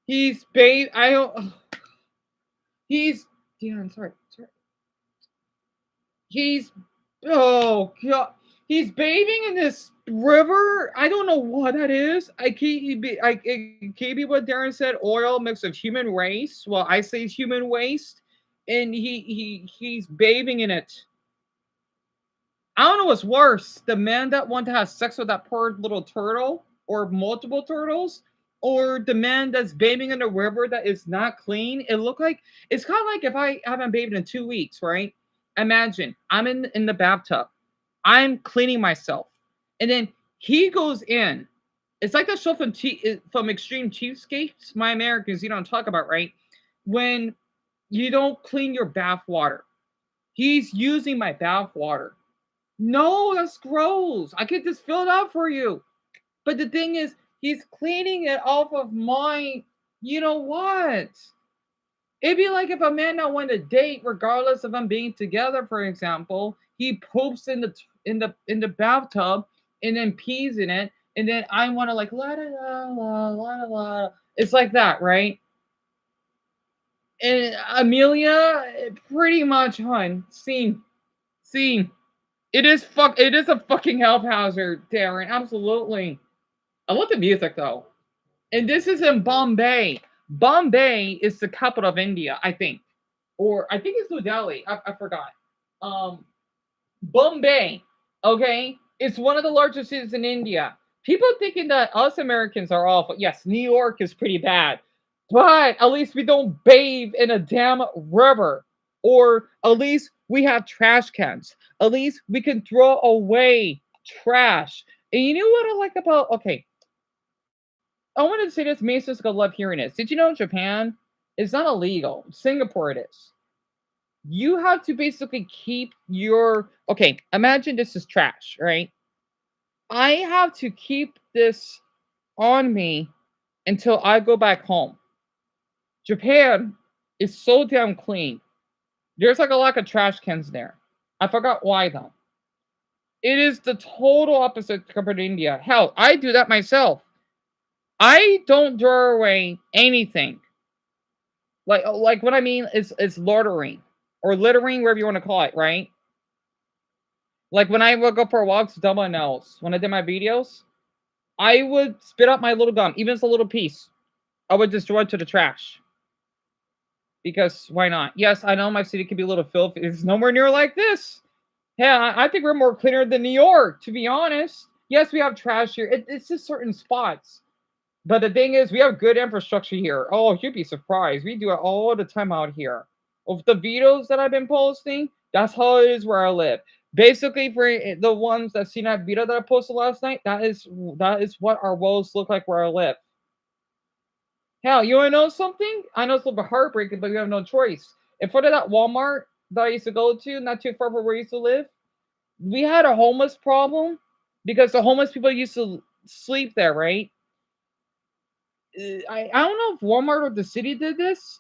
He's bathed. I don't. He's. Deon, sorry. He's. Oh God. He's bathing in this river. I don't know what that is. It can't be what Darren said. Oil mixed with human waste. Well, I say human waste, and he's bathing in it. I don't know what's worse: the man that wanted to have sex with that poor little turtle, or multiple turtles, or the man that's bathing in a river that is not clean. It looked like it's kind of like if I haven't bathed in 2 weeks, right? Imagine I'm in the bathtub. I'm cleaning myself. And then he goes in. It's like that show from Extreme Cheapskates, My Americans, you don't talk about, right? When you don't clean your bath water. He's using my bath water. No, that's gross. I could just fill it out for you. But the thing is, he's cleaning it off of my, you know what? It'd be like if a man that went to date, regardless of them being together, for example, he poops in the bathtub and then pees in it, and then I want to like la la la la la. It's like that, right? And Amelia, pretty much, hun. Scene. It is a fucking health hazard, Darren. Absolutely. I love the music though. And this is in Bombay. Bombay is the capital of India, I think. Or I think it's New Delhi. I forgot. Bombay, okay? It's one of the largest cities in India. People thinking that us Americans are awful. Yes, New York is pretty bad. But at least we don't bathe in a damn river. Or at least we have trash cans. At least we can throw away trash. And you know what I like about, okay, I wanted to say this. Mason's gonna love hearing this. Did you know in Japan, it's not illegal. Singapore, it is. You have to basically keep your. Okay, imagine this is trash, right? I have to keep this on me until I go back home. Japan is so damn clean. There's like a lack of trash cans there. I forgot why though. It is the total opposite compared to India. Hell, I do that myself. I don't throw away anything. Like what I mean is littering or littering, wherever you want to call it, right? Like when I would go for walks, dumb my nails. When I did my videos, I would spit out my little gum, even if it's a little piece. I would just throw it to the trash. Because why not? Yes, I know my city can be a little filthy. It's nowhere near like this. Yeah, I think we're more cleaner than New York, to be honest. Yes, we have trash here. It's just certain spots. But the thing is, we have good infrastructure here. Oh, you'd be surprised. We do it all the time out here. of the videos that I've been posting, that's how it is where I live. Basically, for the ones that seen that video that I posted last night, that is what our roads look like where I live. Hell, you wanna know something? I know it's a little bit heartbreaking, but you have no choice. In front of that Walmart that I used to go to, not too far from where I used to live, we had a homeless problem because the homeless people used to sleep there, right? I don't know if Walmart or the city did this.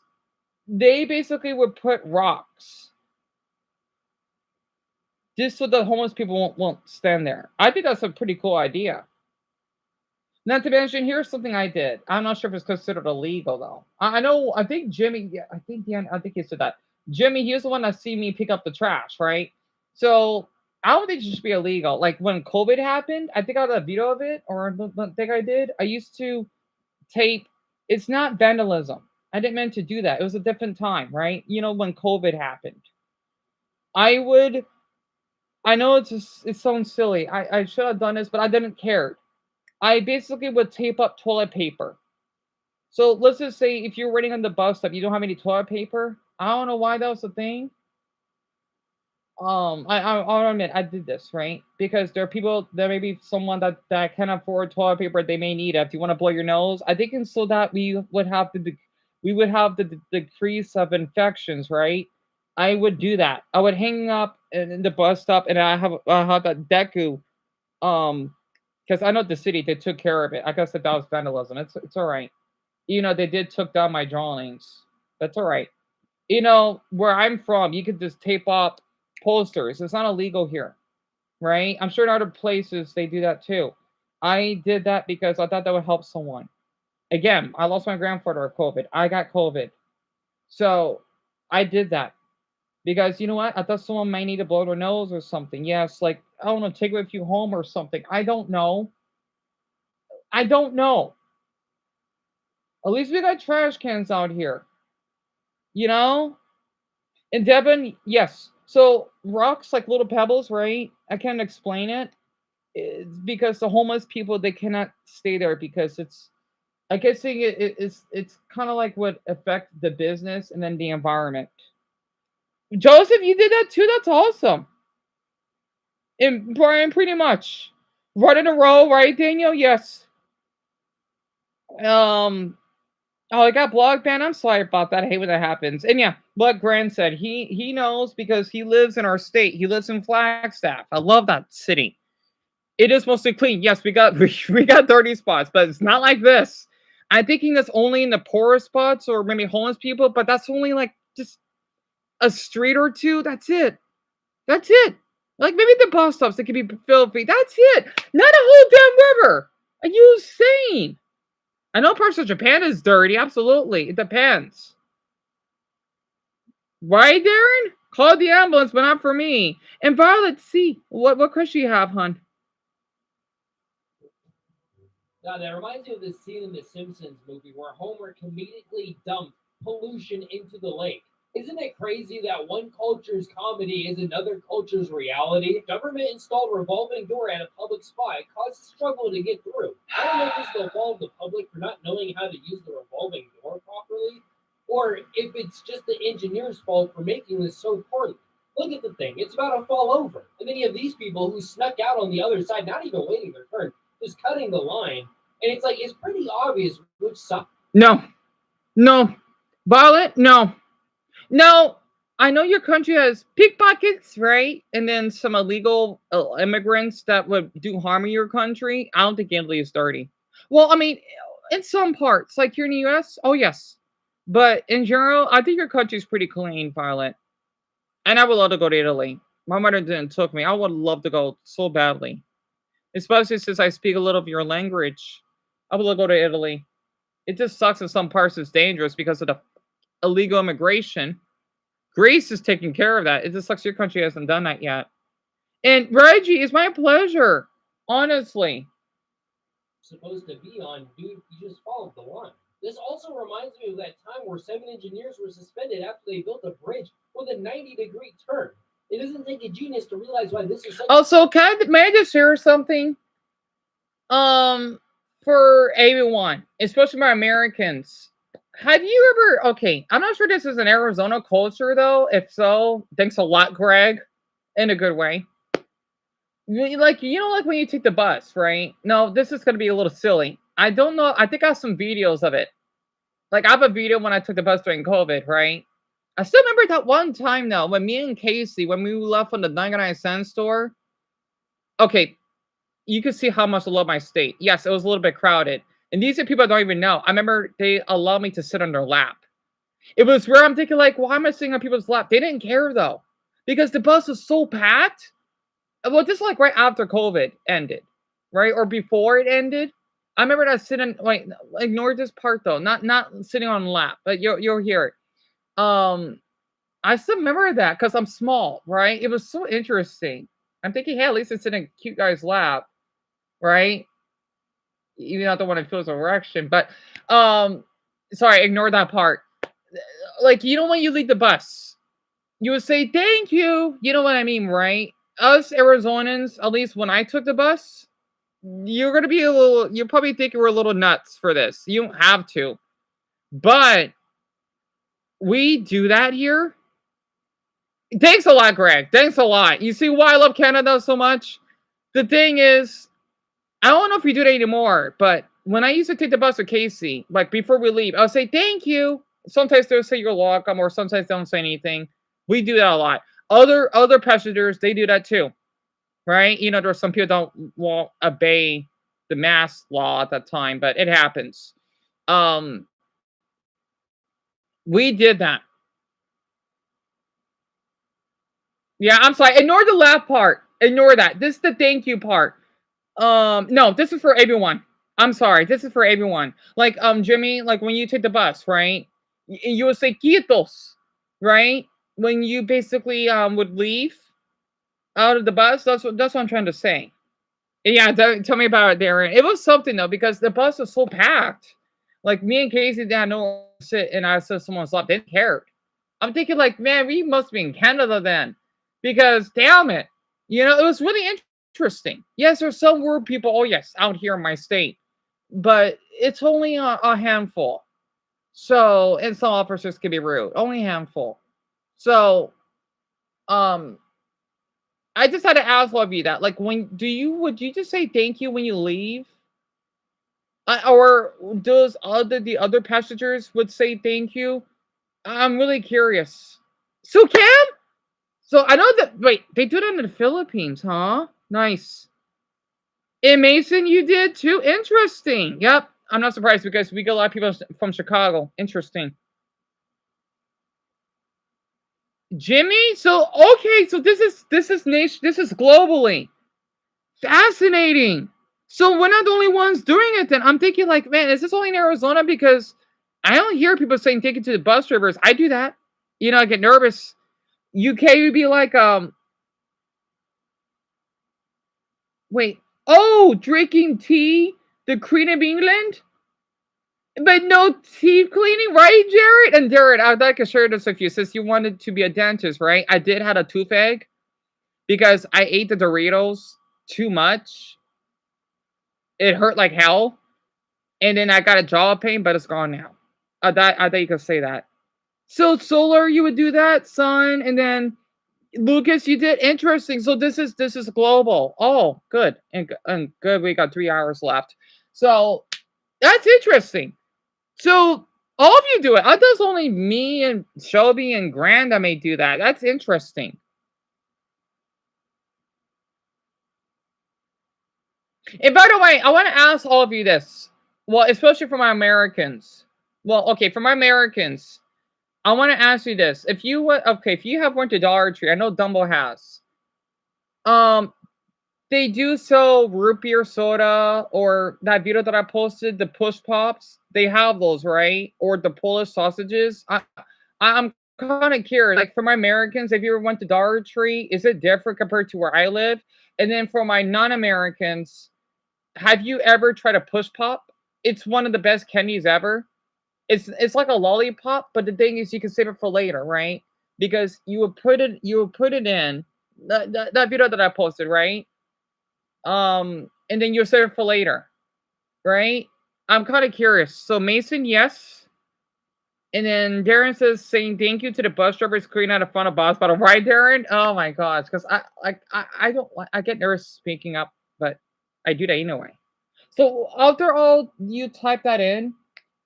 They basically would put rocks just so the homeless people won't stand there. I think that's a pretty cool idea. Not to mention, here's something I did. I'm not sure if it's considered illegal though. I know. I think Jimmy. Yeah, I think Deon. I think he said that. Jimmy. He was the one that see me pick up the trash, right? So I don't think it should be illegal. Like when COVID happened, I think I got a video of it, or I don't think I did. I used to tape. It's not vandalism. I didn't mean to do that. It was a different time, right? You know, when COVID happened, I would. I know it sounds silly. I should have done this, but I didn't care. I basically would tape up toilet paper. So let's just say if you're waiting on the bus stop, you don't have any toilet paper. I don't know why that was a thing. I'll admit I did this, right? Because there are people, there may be someone that can afford toilet paper, they may need it. If you want to blow your nose, I think, and so that we would have the decrease of infections, right? I would do that. I would hang up in the bus stop, and I have that deku, because I know the city, they took care of it. I guess that was vandalism. It's all right. You know, they did took down my drawings. That's all right. You know, where I'm from, you could just tape up posters. It's not illegal here, right? I'm sure in other places they do that too. I did that because I thought that would help someone. Again, I lost my grandfather of COVID. I got COVID. So I did that because you know what? I thought someone might need to blow their nose or something. Yes, like I don't know, take it with you home or something. I don't know. I don't know. At least we got trash cans out here. You know? In Devon, yes. So rocks like little pebbles, right? I can't explain it. It's because the homeless people they cannot stay there because it's I guess it's kind of like what affect the business and then the environment. Joseph, you did that too. That's awesome. And Brian, pretty much right in a row, right, Daniel? Yes. Um, Oh, I got blog banned. I'm sorry about that. I hate when that happens. And yeah, like Grant said, he knows because he lives in our state. He lives in Flagstaff. I love that city. It is mostly clean. Yes, we got we got dirty spots, but it's not like this. I'm thinking that's only in the poorest spots or maybe homeless people, but that's only like just a street or two. That's it. That's it. Like maybe the bus stops that can be filthy. That's it. Not a whole damn river. Are you insane? I know parts of Japan is dirty. Absolutely. It depends. Right, Darren? Call the ambulance, but not for me. And Violet, see what question you have, hon? Now that reminds me of the scene in the Simpsons movie where Homer comedically dumped pollution into the lake. Isn't it crazy that one culture's comedy is another culture's reality? Government installed revolving door at a public spot. It caused struggle to get through. I don't know if it's the fault of the public for not knowing how to use the revolving door properly, or if it's just the engineer's fault for making this so poorly. Look at the thing. It's about to fall over. And then you have these people who snuck out on the other side, not even waiting their turn, just cutting the line. And it's like, it's pretty obvious which side. No. No. Violet, no. No. I know your country has pickpockets, right? And then some illegal immigrants that would do harm in your country. I don't think Italy is dirty. Well, I mean, in some parts, like here in the US, oh yes. But in general, I think your country's pretty clean, Violet. And I would love to go to Italy. My mother didn't took me. I would love to go so badly. Especially since I speak a little of your language. I would love to go to Italy. It just sucks in some parts it's dangerous because of the illegal immigration. Greece is taking care of that. It just sucks your country hasn't done that yet. And Reggie, it's my pleasure. Honestly. Supposed to be on, dude, you just followed the line. This also reminds me of that time where 7 engineers were suspended after they built a bridge with a 90-degree turn. It doesn't take a genius to realize why this is such. Also, may I just share something? For everyone, especially my Americans, Have you ever? Okay, I'm not sure this is an Arizona culture though. If so, thanks a lot, Greg, in a good way. Like like when you take the bus, right? No, this is gonna be a little silly. I don't know. I think I have some videos of it. Like I have a video when I took the bus during COVID, right? I still remember that one time though when me and Casey, when we left from the 99-cent store. Okay, you could see how much I love my state. Yes, it was a little bit crowded. And these are people I don't even know. I remember they allowed me to sit on their lap. It was where I'm thinking, like, why am I sitting on people's lap? They didn't care though. Because the bus was so packed. Well, just like right after COVID ended, right? Or before it ended. I remember that sitting wait, ignore this part though. Not sitting on the lap, but you'll hear it. I still remember that because I'm small, right? It was so interesting. I'm thinking, hey, at least it's in a cute guy's lap, right? Even though I don't want to feel his erection, but sorry, ignore that part. Like, when you leave the bus, you would say thank you. You know what I mean, right? Us Arizonans, at least when I took the bus, you're gonna be you'll probably think we're a little nuts for this. You don't have to. But we do that here. Thanks a lot, Greg. Thanks a lot. You see why I love Canada so much? The thing is, I don't know if we do it anymore, but when I used to take the bus with Casey, like before we leave, I'll say thank you. Sometimes they'll say you're welcome, or sometimes they don't say anything. We do that a lot. Other passengers, they do that too, right? There's some people won't obey the mask law at that time, but it happens. We did that. Yeah, I'm sorry. Ignore the last part. Ignore that. This is the thank you part. No, this is for everyone. I'm sorry. This is for everyone. Like, Jimmy, like when you take the bus, right? You would say quietos, right? When you basically would leave out of the bus. That's what I'm trying to say. Yeah, tell me about it, Darren. It was something though because the bus was so packed. Like me and Casey didn't know where to sit, and I said someone slept. They didn't care. I'm thinking like, man, we must be in Canada then, because damn it, it was really interesting. Yes, there's some rude people. Oh yes, out here in my state, but it's only a handful. So, and some officers can be rude. Only a handful. So, I just had to ask all of you that. Like, would you just say thank you when you leave? Or does the other passengers would say thank you? I'm really curious. So Cam? So I know that. Wait, they do that in the Philippines, huh? Nice. And Mason, you did too. Interesting. Yep. I'm not surprised because we get a lot of people from Chicago. Interesting. Jimmy. So okay. So this is nation. This is globally fascinating. So we're not the only ones doing it. Then I'm thinking like, man, is this only in Arizona? Because I don't hear people saying take it to the bus drivers. I do that. I get nervous. UK would be like, wait, oh, drinking tea, the Queen of England, but no teeth cleaning, right, Jared? And Jared, I'd like to share this with you since you wanted to be a dentist, right? I did have a toothache because I ate the Doritos too much. It hurt like hell, and then I got a jaw pain, but it's gone now. I thought you could say that. So Solar, you would do that, son, and then Lucas, you did interesting. So this is global. Oh, good and good. We got 3 hours left. So that's interesting. So all of you do it. I does only me and Shelby and Grand that may do that. That's interesting. And by the way, I want to ask all of you this. Well, especially for my Americans. Well, okay, for my Americans, I want to ask you this. If you have went to Dollar Tree, I know Dumbo has. They do sell root beer soda, or that video that I posted, the push pops. They have those, right? Or the Polish sausages. I'm kind of curious. Like for my Americans, if you ever went to Dollar Tree, is it different compared to where I live? And then for my non-Americans, have you ever tried a push pop? It's one of the best candies ever. It's like a lollipop, but the thing is, you can save it for later, right? Because you would put it in that video that I posted, right? And then you'll save it for later, right? I'm kind of curious. So Mason, yes. And then Darren says, saying thank you to the bus drivers clearing out a fun of boss battle. Right, Darren? Oh my gosh, because I don't I get nervous speaking up, but I do that anyway. So after all you type that in,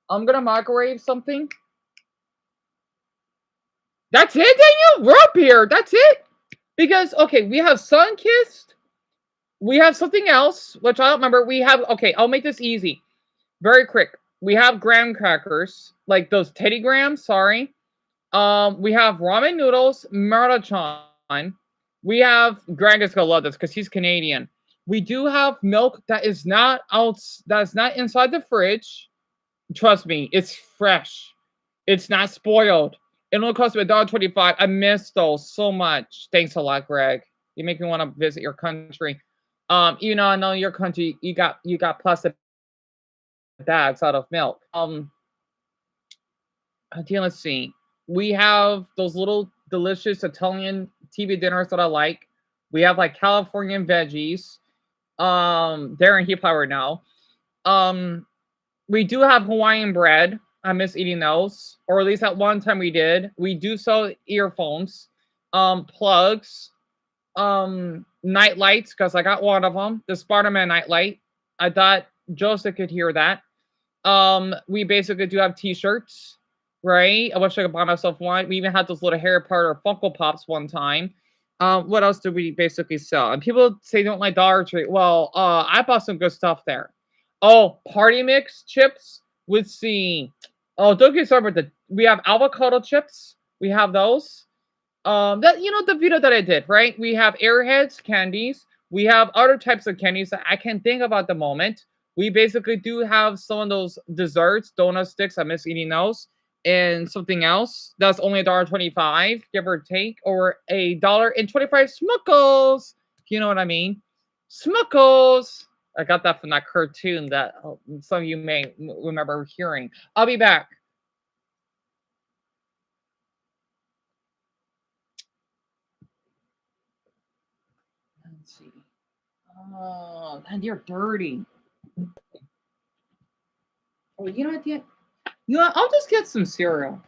I'm gonna microwave something. That's it, Daniel? We're up here. That's it. Because okay, we have Sun Kissed. We have something else, which I don't remember. We have okay, I'll make this easy. Very quick. We have graham crackers, like those Teddy Grahams, sorry. We have ramen noodles, Maruchan. We have Greg is gonna love this because he's Canadian. We do have milk that is not out, that's not inside the fridge. Trust me, it's fresh. It's not spoiled. It only cost me $1.25. I miss those so much. Thanks a lot, Greg. You make me want to visit your country. I know your country. You got plastic bags out of milk. Okay, let's see. We have those little delicious Italian TV dinners that I like. We have like Californian veggies. Darren he power now. We do have Hawaiian bread. I miss eating those, or at least at one time we did. We do sell earphones, plugs, night lights because I got one of them, the Spider-Man night light. I thought Joseph could hear that. We basically do have T-shirts, right? I wish I could buy myself one. We even had those little Harry Potter Funko Pops one time. What else do we basically sell? And people say they don't like Dollar Tree. Well, I bought some good stuff there. Oh, party mix chips with the don't get started with the we have avocado chips. We have those. That the video that I did, right? We have airheads candies. We have other types of candies that I can't think of at the moment. We basically do have some of those desserts, donut sticks. I miss eating those. And something else that's only $1.25, give or take, or $1.25 Smuckles. You know what I mean? Smuckles. I got that from that cartoon that some of you may remember hearing. I'll be back. Let's see. Oh, and you're dirty. Oh, you know what? I'll just get some cereal.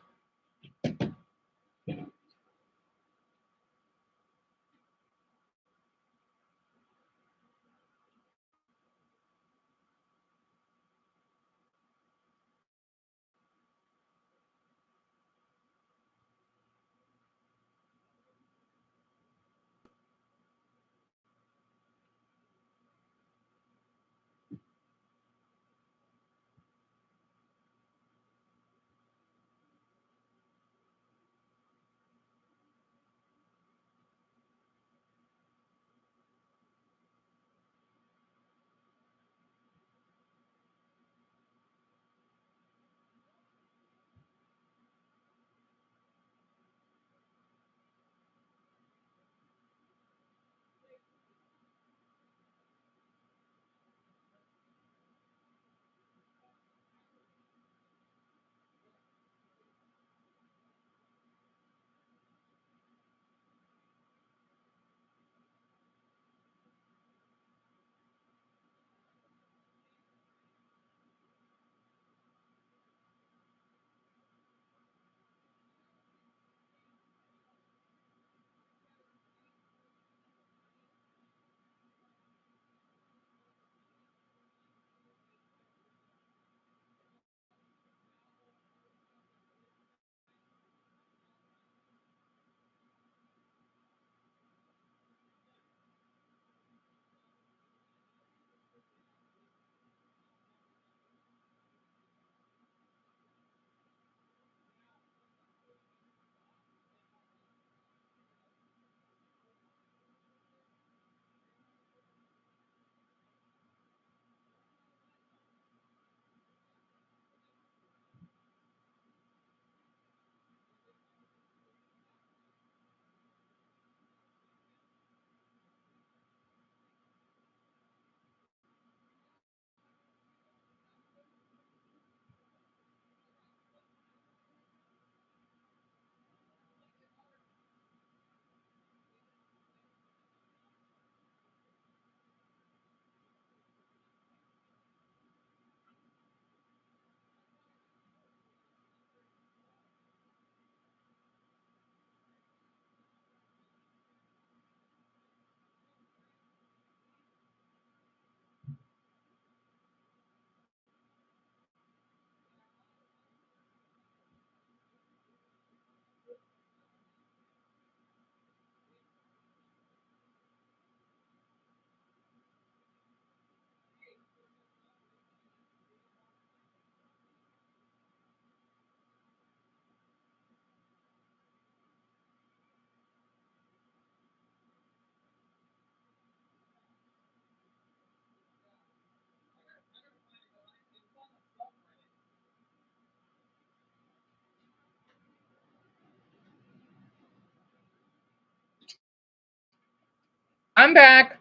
I'm back.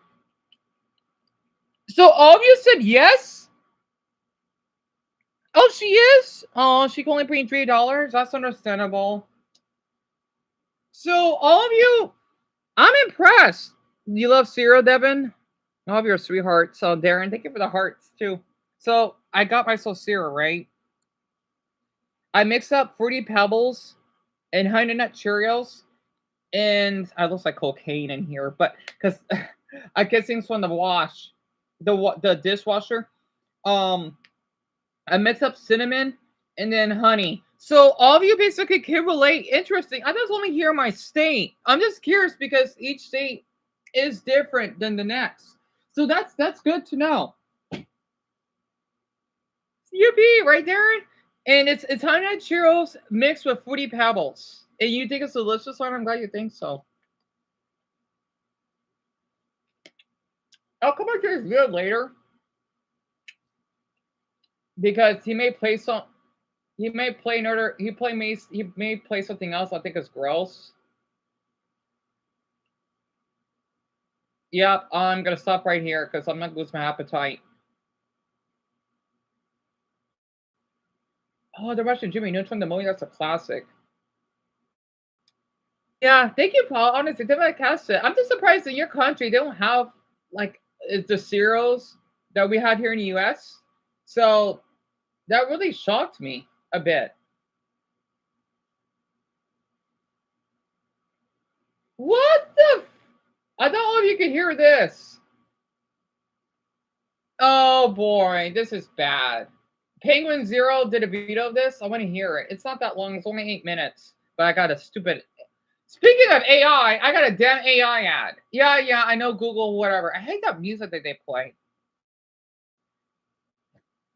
So all of you said yes? Oh, she is? Oh, she can only pay $3. That's understandable. So all of you, I'm impressed. You love cereal, Devin? I love your sweetheart. So Darren, thank you for the hearts too. So I got myself cereal, right? I mixed up Fruity Pebbles and Honey Nut Cheerios, and I look like cocaine in here, but because I get things from the wash, the dishwasher. I mixed up cinnamon and then honey. So all of you basically can relate. Interesting. I just want to hear my state. I'm just curious because each state is different than the next. So that's good to know. Yippee, right, Darren? And it's Honey Nut Cheerios mixed with Fruity Pebbles. And you think it's delicious, and I'm glad you think so. I'll come back to this video later. Because he may play some, he may play another, he may play something else I think is gross. Yep, I'm gonna stop right here because I'm not gonna lose my appetite. Oh, the Russian Jimmy Neutron, the movie, that's a classic. Yeah, thank you, Paul. Honestly, I'm just surprised in your country they don't have like the cereals that we had here in the US. So that really shocked me a bit. What the? I thought all of you could hear this. Oh boy, this is bad. Penguin Zero did a video of this. I want to hear it. It's not that long. It's only 8 minutes. But I got a stupid. Speaking of AI, I got a damn AI ad. Yeah, I know Google, whatever. I hate that music that they play.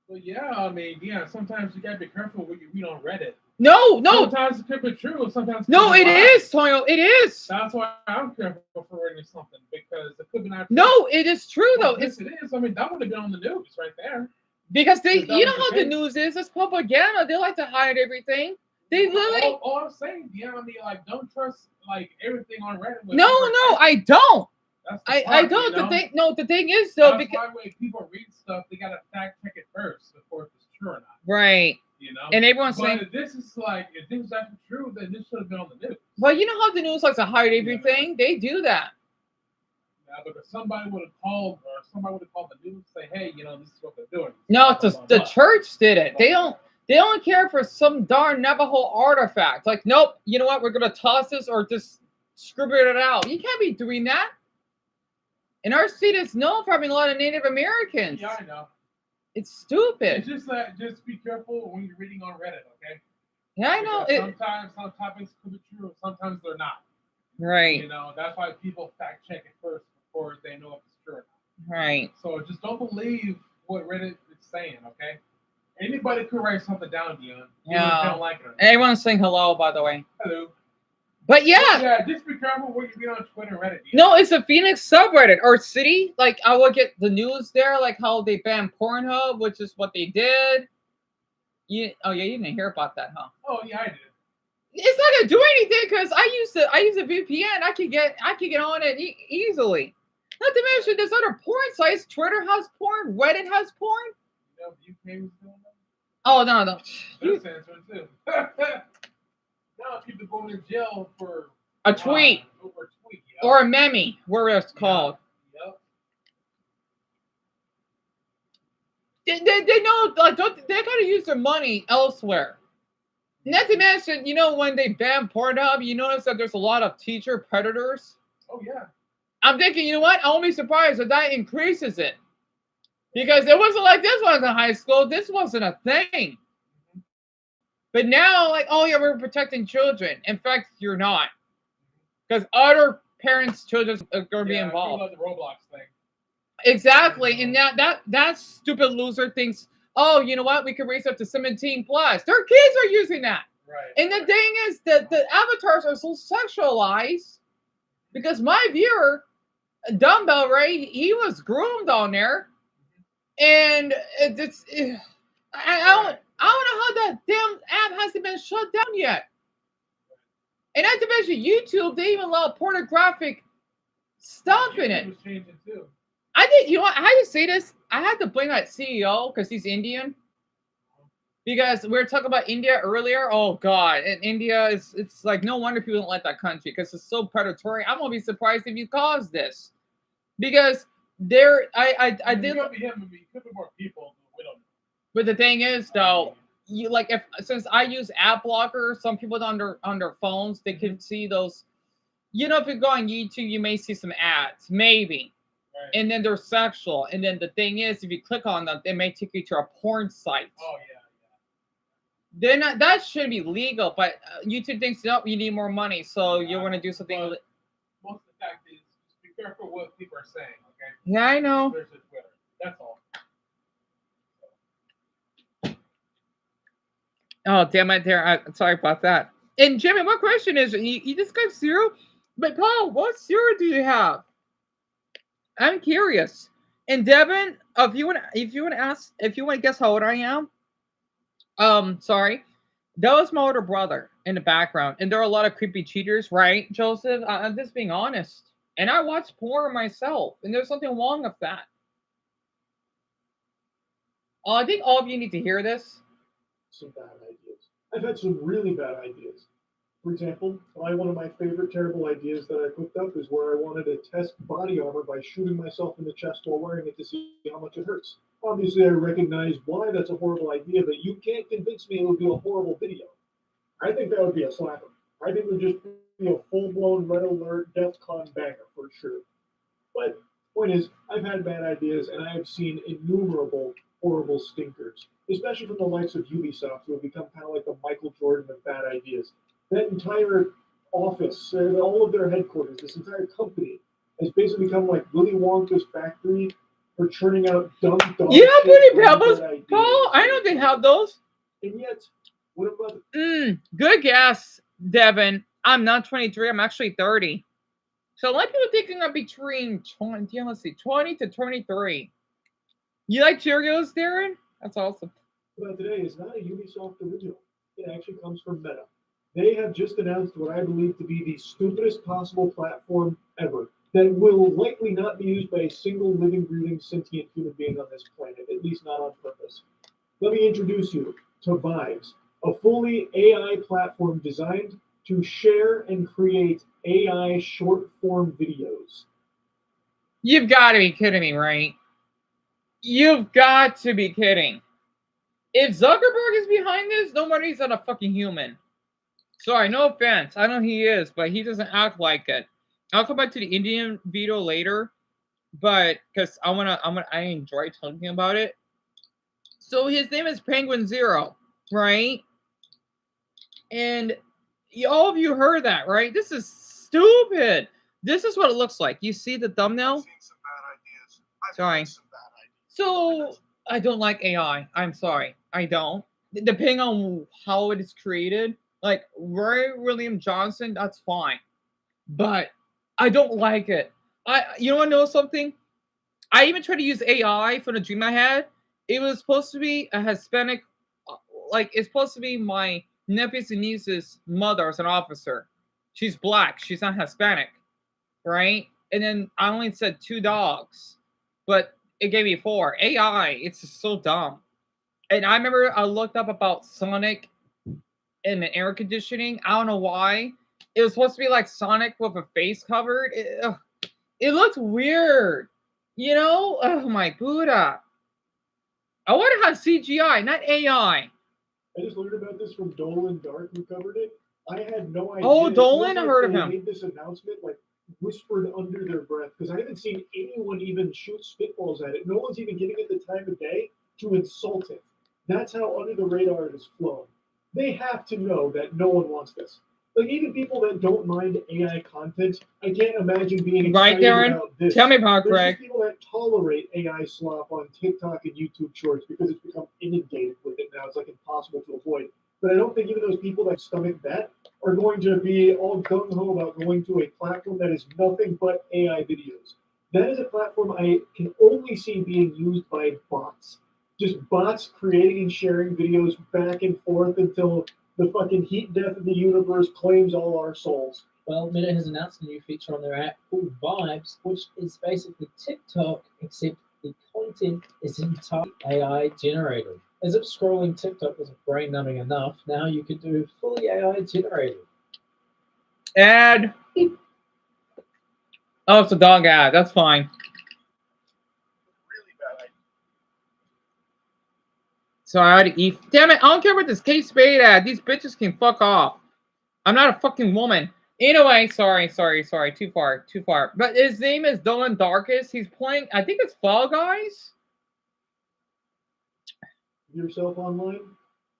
Well, yeah, I mean, yeah, sometimes you gotta be careful what you read on Reddit. No. Sometimes it could be true, sometimes no, it is, Toyo. It is. That's why I'm careful for reading something because it could be not true. No, it is true though. Yes, it is. I mean, that would have been on the news right there. Because you know how the news is. It's propaganda. They like to hide everything. They literally. All I'm saying, yeah, I mean, like, don't trust like everything on Reddit. No, I don't. I don't. You know? The thing is though, that's because why when people read stuff, they gotta fact check it first before it's true or not. Right. You know, and everyone's but saying if this is like, if this is actually true, then this should have been on the news. Well, you know how the news likes to hide everything. They do that. Yeah, but if somebody would have called, or somebody would have called the news and say, "Hey, you know, this is what they're doing." No, it's the church did it. They don't care for some darn Navajo artifact. Like, nope. You know what? We're gonna toss this or just scribble it out. You can't be doing that. And our state is known for having a lot of Native Americans. Yeah, I know. It's stupid. It's just that just be careful when you're reading on Reddit, okay? Yeah, I know. Sometimes some topics could be true, sometimes they're not. Right. You know, that's why people fact check it first before they know if it's true or not. Right. So just don't believe what Reddit is saying, okay? Anybody could write something down, Deon. Yeah. Don't like it. Everyone's saying hello, by the way. Hello. But yeah. Yeah, just be careful what you read on Twitter and Reddit. Deon. No, it's a Phoenix subreddit or city. Like, I will get the news there, like how they banned Pornhub, which is what they did. You didn't hear about that, huh? Oh yeah, I did. It's not gonna do anything because I use a VPN. I can get on it easily. Not to mention there's other porn sites. Twitter has porn. Reddit has porn. You know, UK was doing that. Oh no. They're censoring too. Now people going to jail for a tweet. Over a tweet, or a meme, where it's called. Yep. They know, like, they gotta use their money elsewhere. Not to mention, you know, when they ban Pornhub, you notice that there's a lot of teacher predators. Oh yeah. I'm thinking, you know what? I won't be surprised if that increases it. Because it wasn't like this was in high school. This wasn't a thing. But now, like, oh yeah, we're protecting children. In fact, you're not. Because other parents' children are going to be involved. Like the Roblox thing. Exactly. And that stupid loser thinks, oh, you know what? We can raise up to 17 plus. Their kids are using that. Right. And the thing is that the avatars are so sexualized because my viewer, Dumbbell Ray, he was groomed on there. And I don't know how that damn app hasn't been shut down yet. And not to mention YouTube, they even allow pornographic stuff in it. was changing too. I did. You know what? I had to say this. I had to blame that CEO because he's Indian. Because we were talking about India earlier. Oh God, and India it's like no wonder people don't like that country because it's so predatory. I won't be surprised if you caused this. Because I did. It could be him. It could be more people. We don't know. But the thing is, though, you like if since I use app blocker, some people on their phones they can see those. You know, if you go on YouTube, you may see some ads, maybe, Right. and then they're sexual. And then the thing is, if you click on them, they may take you to a porn site. Oh yeah. They're not. That should be legal, but YouTube thinks no, you need more money, so you want to do something. Most of the fact is, just be careful what people are saying. Okay. Yeah, I know. There's a Twitter. That's all. Oh, damn it, there. Sorry about that. And Jimmy, what question is it? You just got cereal? But Paul, what cereal do you have? I'm curious. And Devin, if you want to guess how old I am, sorry, that was my older brother in the background, and there are a lot of creepy cheaters, right, Joseph? I'm just being honest. And I watch porn myself, and there's something wrong with that. I think all of you need to hear this. Some bad ideas. I've had some really bad ideas. For example, one of my favorite terrible ideas that I cooked up is where I wanted to test body armor by shooting myself in the chest while wearing it to see how much it hurts. Obviously, I recognize why that's a horrible idea, but you can't convince me it would be a horrible video. I think that would be a slapper. I think it would just be a full-blown red alert DEFCON banger for sure. But point is, I've had bad ideas, and I have seen innumerable horrible stinkers, especially from the likes of Ubisoft, who have become kind of like the Michael Jordan of bad ideas. That entire office, all of their headquarters, this entire company has basically become like Willy Wonka's factory for churning out dumb dogs. You have Fruity Pebbles, Paul? I know they have those. And yet, what about good guess, Devin. I'm not 23. I'm actually 30. So a lot of people thinking I'm between 20 to 23. You like Cheerios, Darren? That's awesome. About today is not a Ubisoft original. It actually comes from Meta. They have just announced what I believe to be the stupidest possible platform ever that will likely not be used by a single living, breathing, sentient human being on this planet, at least not on purpose. Let me introduce you to Vibes, a fully AI platform designed to share and create AI short-form videos. You've got to be kidding me, right? You've got to be kidding. If Zuckerberg is behind this, nobody's not a fucking human. Sorry, no offense. I know he is, but he doesn't act like it. I'll come back to the Indian video later, but because I enjoy talking about it. So his name is Penguin Zero, right? And all of you heard that, right? This is stupid. This is what it looks like. You see the thumbnail? Sorry. So I don't like AI. I'm sorry. I don't. Depending on how it is created, like Roy William Johnson, that's fine. But I don't like it. You want to know something? I even tried to use AI for the dream I had. It was supposed to be a Hispanic, like it's supposed to be my nephew's and niece's mother as an officer. She's black. She's not Hispanic, right? And then I only said 2 dogs, but it gave me 4. AI, it's just so dumb. And I remember I looked up about Sonic and the air conditioning. I don't know why. It was supposed to be like Sonic with a face covered. It looked weird. You know? Oh my Buddha. I want to have CGI, not AI. I just learned about this from Dolan Dark, who covered it. I had no idea. Oh, Dolan, I heard of him. They made this announcement, like, whispered under their breath, because I haven't seen anyone even shoot spitballs at it. No one's even giving it the time of day to insult it. That's how under the radar it has flown. They have to know that no one wants this. Like, even people that don't mind AI content, I can't imagine being excited about this. Tell me about There's Greg. just people that tolerate AI slop on TikTok and YouTube Shorts because it's become inundated with it now. It's like impossible to avoid. But I don't think even those people that stomach that are going to be all gung-ho about going to a platform that is nothing but AI videos. That is a platform I can only see being used by bots. Just bots creating and sharing videos back and forth until the fucking heat death of the universe claims all our souls. Well, Meta has announced a new feature on their app called Vibes, which is basically TikTok, except the content is entirely AI generated. As if scrolling TikTok was brain numbing enough, now you can do fully AI generated. Ad. Oh, it's a dog ad. That's fine. So I had to eat. Damn it! I don't care about this Kate Spade ad. These bitches can fuck off. I'm not a fucking woman. Anyway, sorry. Too far. But his name is Dylan Darkus. He's playing. I think it's Fall Guys. Yourself online.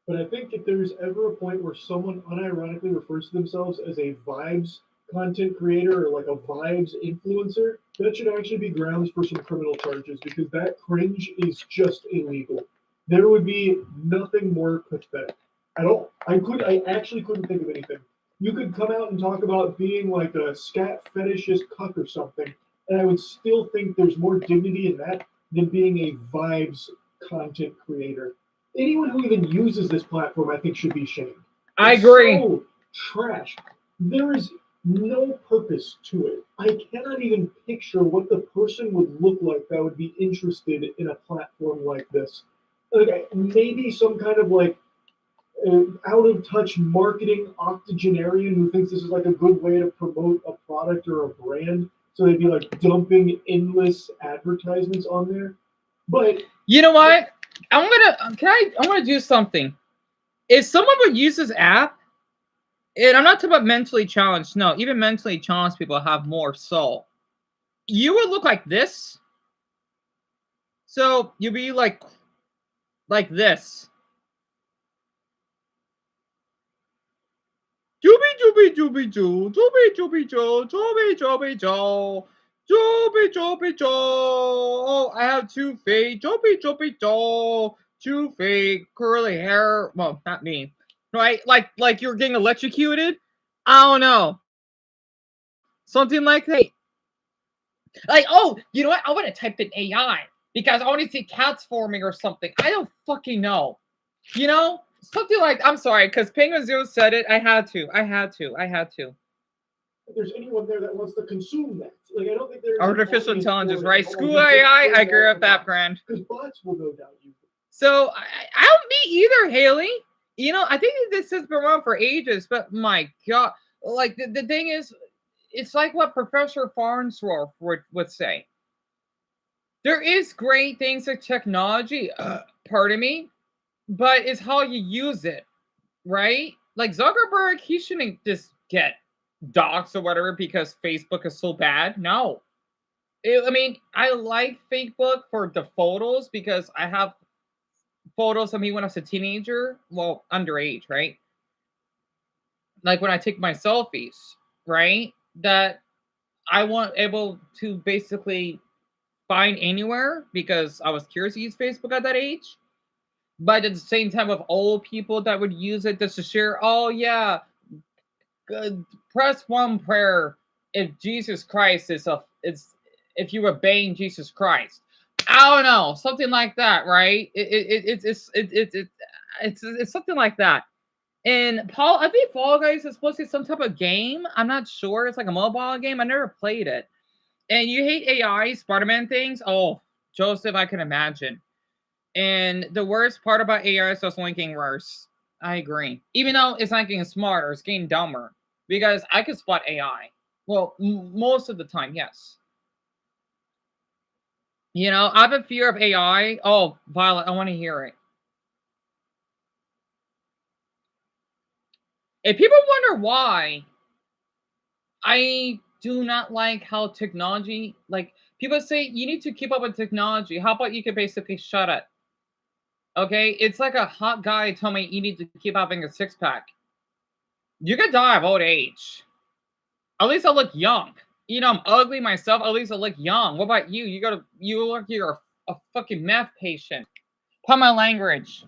But I think if there's ever a point where someone unironically refers to themselves as a vibes content creator or like a vibes influencer, that should actually be grounds for some criminal charges because that cringe is just illegal. There would be nothing more pathetic at all. I actually couldn't think of anything. You could come out and talk about being like a scat fetishist cuck or something, and I would still think there's more dignity in that than being a vibes content creator. Anyone who even uses this platform, I think, should be shamed. I It's agree. So trash. There is no purpose to it. I cannot even picture what the person would look like that would be interested in a platform like this. Like maybe some kind of like out of touch marketing octogenarian who thinks this is like a good way to promote a product or a brand. So they'd be like dumping endless advertisements on there. But you know what? I'm gonna do something. If someone would use this app, and I'm not talking about mentally challenged. No, even mentally challenged people have more soul. You would look like this. So you'd be like this. Joby Joe, Oh, I have 2 feet, Joby Joe, 2 feet, curly hair. Well, not me, right? Like you're getting electrocuted. I don't know, something like that. Like, oh, you know what? I want to type in AI because I want to see cats forming or something. I don't fucking know. You know, something like. I'm sorry, because Penguin Zero said it. I had to. If there's anyone there that wants to consume that, like I don't think there's Artificial intelligence, right? Screw AI. I agree with that, brand. Because bots will no doubt use it. So I don't me either, Haley. You know, I think this has been around for ages, but my God, like the thing is, it's like what Professor Farnsworth would say. There is great things like technology, pardon me, but it's how you use it, right? Like Zuckerberg, he shouldn't just get doxxed or whatever because Facebook is so bad. No. I mean, I like Facebook for the photos because I have photos of me when I was a teenager, well, underage, right? Like when I take my selfies, right? That I want able to basically find anywhere because I was curious to use Facebook at that age. But at the same time, of old people that would use it just to share, oh yeah, press one prayer if Jesus Christ it's if you obeying Jesus Christ. I don't know, something like that, right? It's something like that. And Paul, I think Fall Guys is supposed to be some type of game. I'm not sure. It's like a mobile game. I never played it. And you hate AI, Spider-Man things? Oh, Joseph, I can imagine. And the worst part about AI is just only getting worse. I agree. Even though it's not getting smarter, it's getting dumber. Because I can spot AI. Well, most of the time, yes. You know, I have a fear of AI. Oh, Violet, I want to hear it. If people wonder why I do not like how technology, like people say you need to keep up with technology. How about you can basically shut it? Okay, it's like a hot guy telling me you need to keep having a 6-pack. You could die of old age. At least I look young. You know, I'm ugly myself. At least I look young. What about you? You look like you're a fucking meth patient. Pardon my language.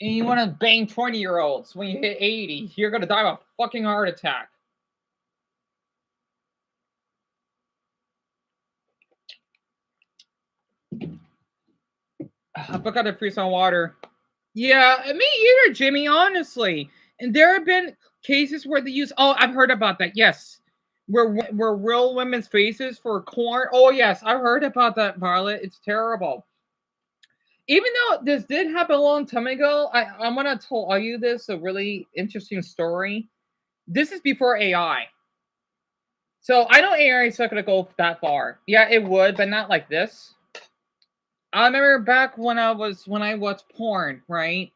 And you want to bang 20-year-olds when you hit 80. You're gonna die of a fucking heart attack. I forgot to freeze on water. Yeah, me either, Jimmy, honestly. And there have been cases where they use. Oh, I've heard about that. Yes, where real women's faces for corn. Oh yes, I've heard about that, Violet. It's terrible. Even though this did happen a long time ago, I'm gonna tell you this a really interesting story. This is before AI. So I know AI is not gonna go that far. Yeah, it would, but not like this. I remember back when I watched porn, right?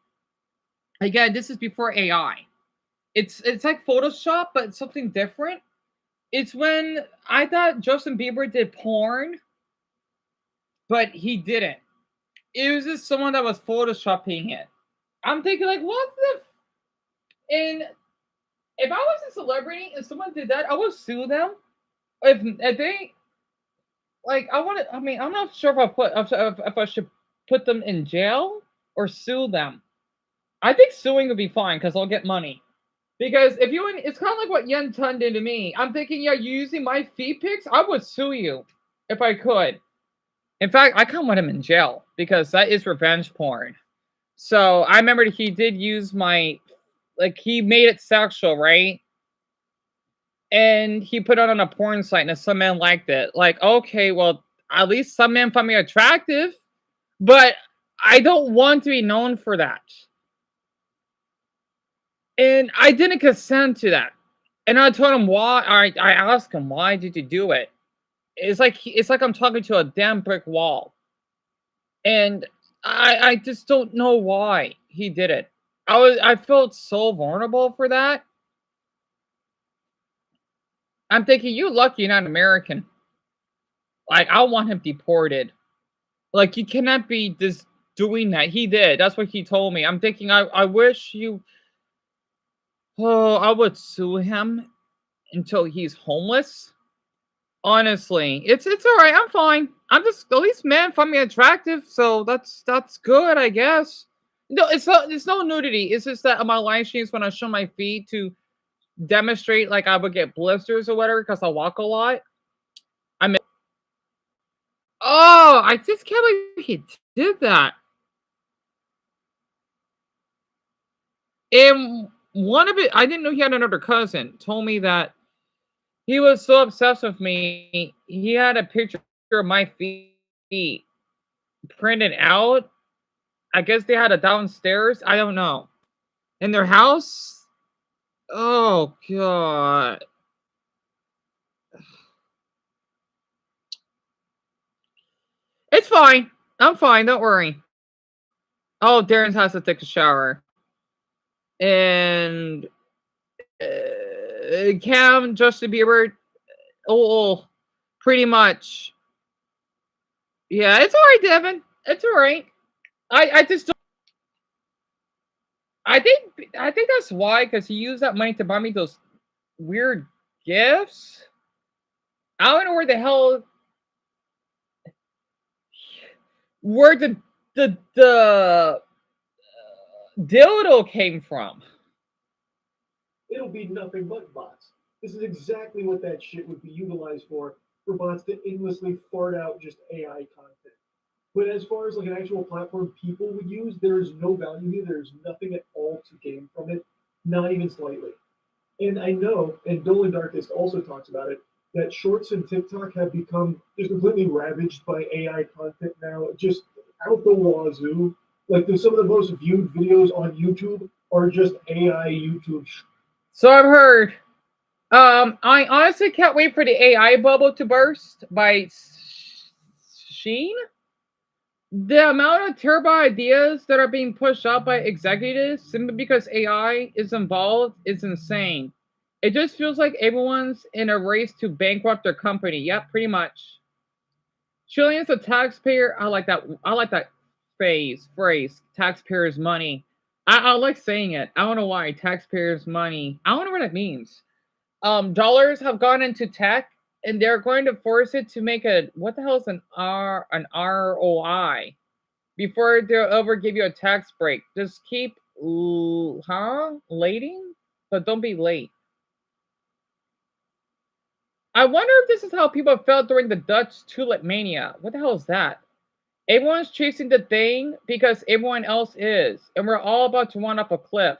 Again, this is before AI. It's like Photoshop, but it's something different. It's when I thought Justin Bieber did porn, but he didn't. It was just someone that was photoshopping it. I'm thinking like, what the? And if I was a celebrity and someone did that, I would sue them. If they like, I want to. I mean, I'm not sure if I should put them in jail or sue them. I think suing would be fine because I'll get money. Because if you, it's kind of like what Yen Tun did to me. I'm thinking, yeah, you using my feet pics, I would sue you if I could. In fact, I kind of want him in jail because that is revenge porn. So I remember he did use my, like he made it sexual, right? And he put it on a porn site, and some men liked it. Like, okay, well, at least some men find me attractive, but I don't want to be known for that. And I didn't consent to that. And I told him why. I asked him, why did you do it? It's like I'm talking to a damn brick wall. And I just don't know why he did it. I felt so vulnerable for that. I'm thinking, you lucky you're not American. Like, I want him deported. Like, you cannot be just doing that. He did. That's what he told me. I'm thinking, I wish you. Oh, I would sue him until he's homeless. Honestly, it's all right. I'm fine. I'm just, at least men find me attractive, so that's good, I guess. No, it's no nudity. It's just that on my live streams when I show my feet to demonstrate, like I would get blisters or whatever because I walk a lot. I mean, oh, I just can't believe he did that. And one of it, I didn't know he had another cousin. Told me that he was so obsessed with me. He had a picture of my feet printed out. I guess they had it downstairs. I don't know. In their house? Oh, God. It's fine. I'm fine. Don't worry. Oh, Darren has to take a shower. And Cam, Justin Bieber, oh, pretty much. Yeah, it's all right, Devin. It's all right. I just don't. I think that's why, because he used that money to buy me those weird gifts. I don't know where the hell where the dildo came from. It'll be nothing but bots. This is exactly what that shit would be utilized for bots to endlessly fart out just AI content. But as far as like an actual platform people would use, there is no value here. There's nothing at all to gain from it, not even slightly. And I know, and Dolan Darkest also talks about it, that shorts and TikTok have become just completely ravaged by AI content now, just out the wazoo. Like some of the most viewed videos on YouTube are just AI YouTube. So I've heard. I honestly can't wait for the AI bubble to burst by Sheen. The amount of terrible ideas that are being pushed out by executives simply because AI is involved is insane. It just feels like everyone's in a race to bankrupt their company. Yep, pretty much. Trillions of taxpayer. I like that. I like that phrase. Taxpayers' money. I like saying it. I don't know why. Taxpayers' money. I don't know what it means. Dollars have gone into tech, and they're going to force it to make a, what the hell is an ROI before they'll ever give you a tax break. Just keep lating, but don't be late. I wonder if this is how people felt during the Dutch tulip mania. What the hell is that? Everyone's chasing the thing because everyone else is, and we're all about to run up a cliff.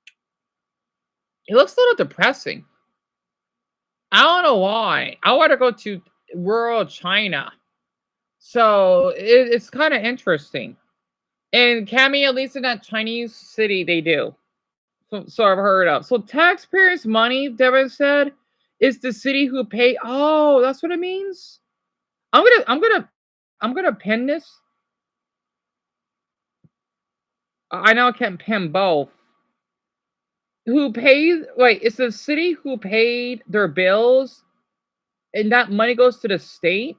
It looks a little depressing. I don't know why. I want to go to rural China. So it's kind of interesting. And Cammy, at least in that Chinese city, they do. So I've heard of. So taxpayers' money, Devin said, is the city who pay. Oh, that's what it means. I'm gonna pin this. I know I can't pin both. Who pays? Wait, it's the city who paid their bills, and that money goes to the state.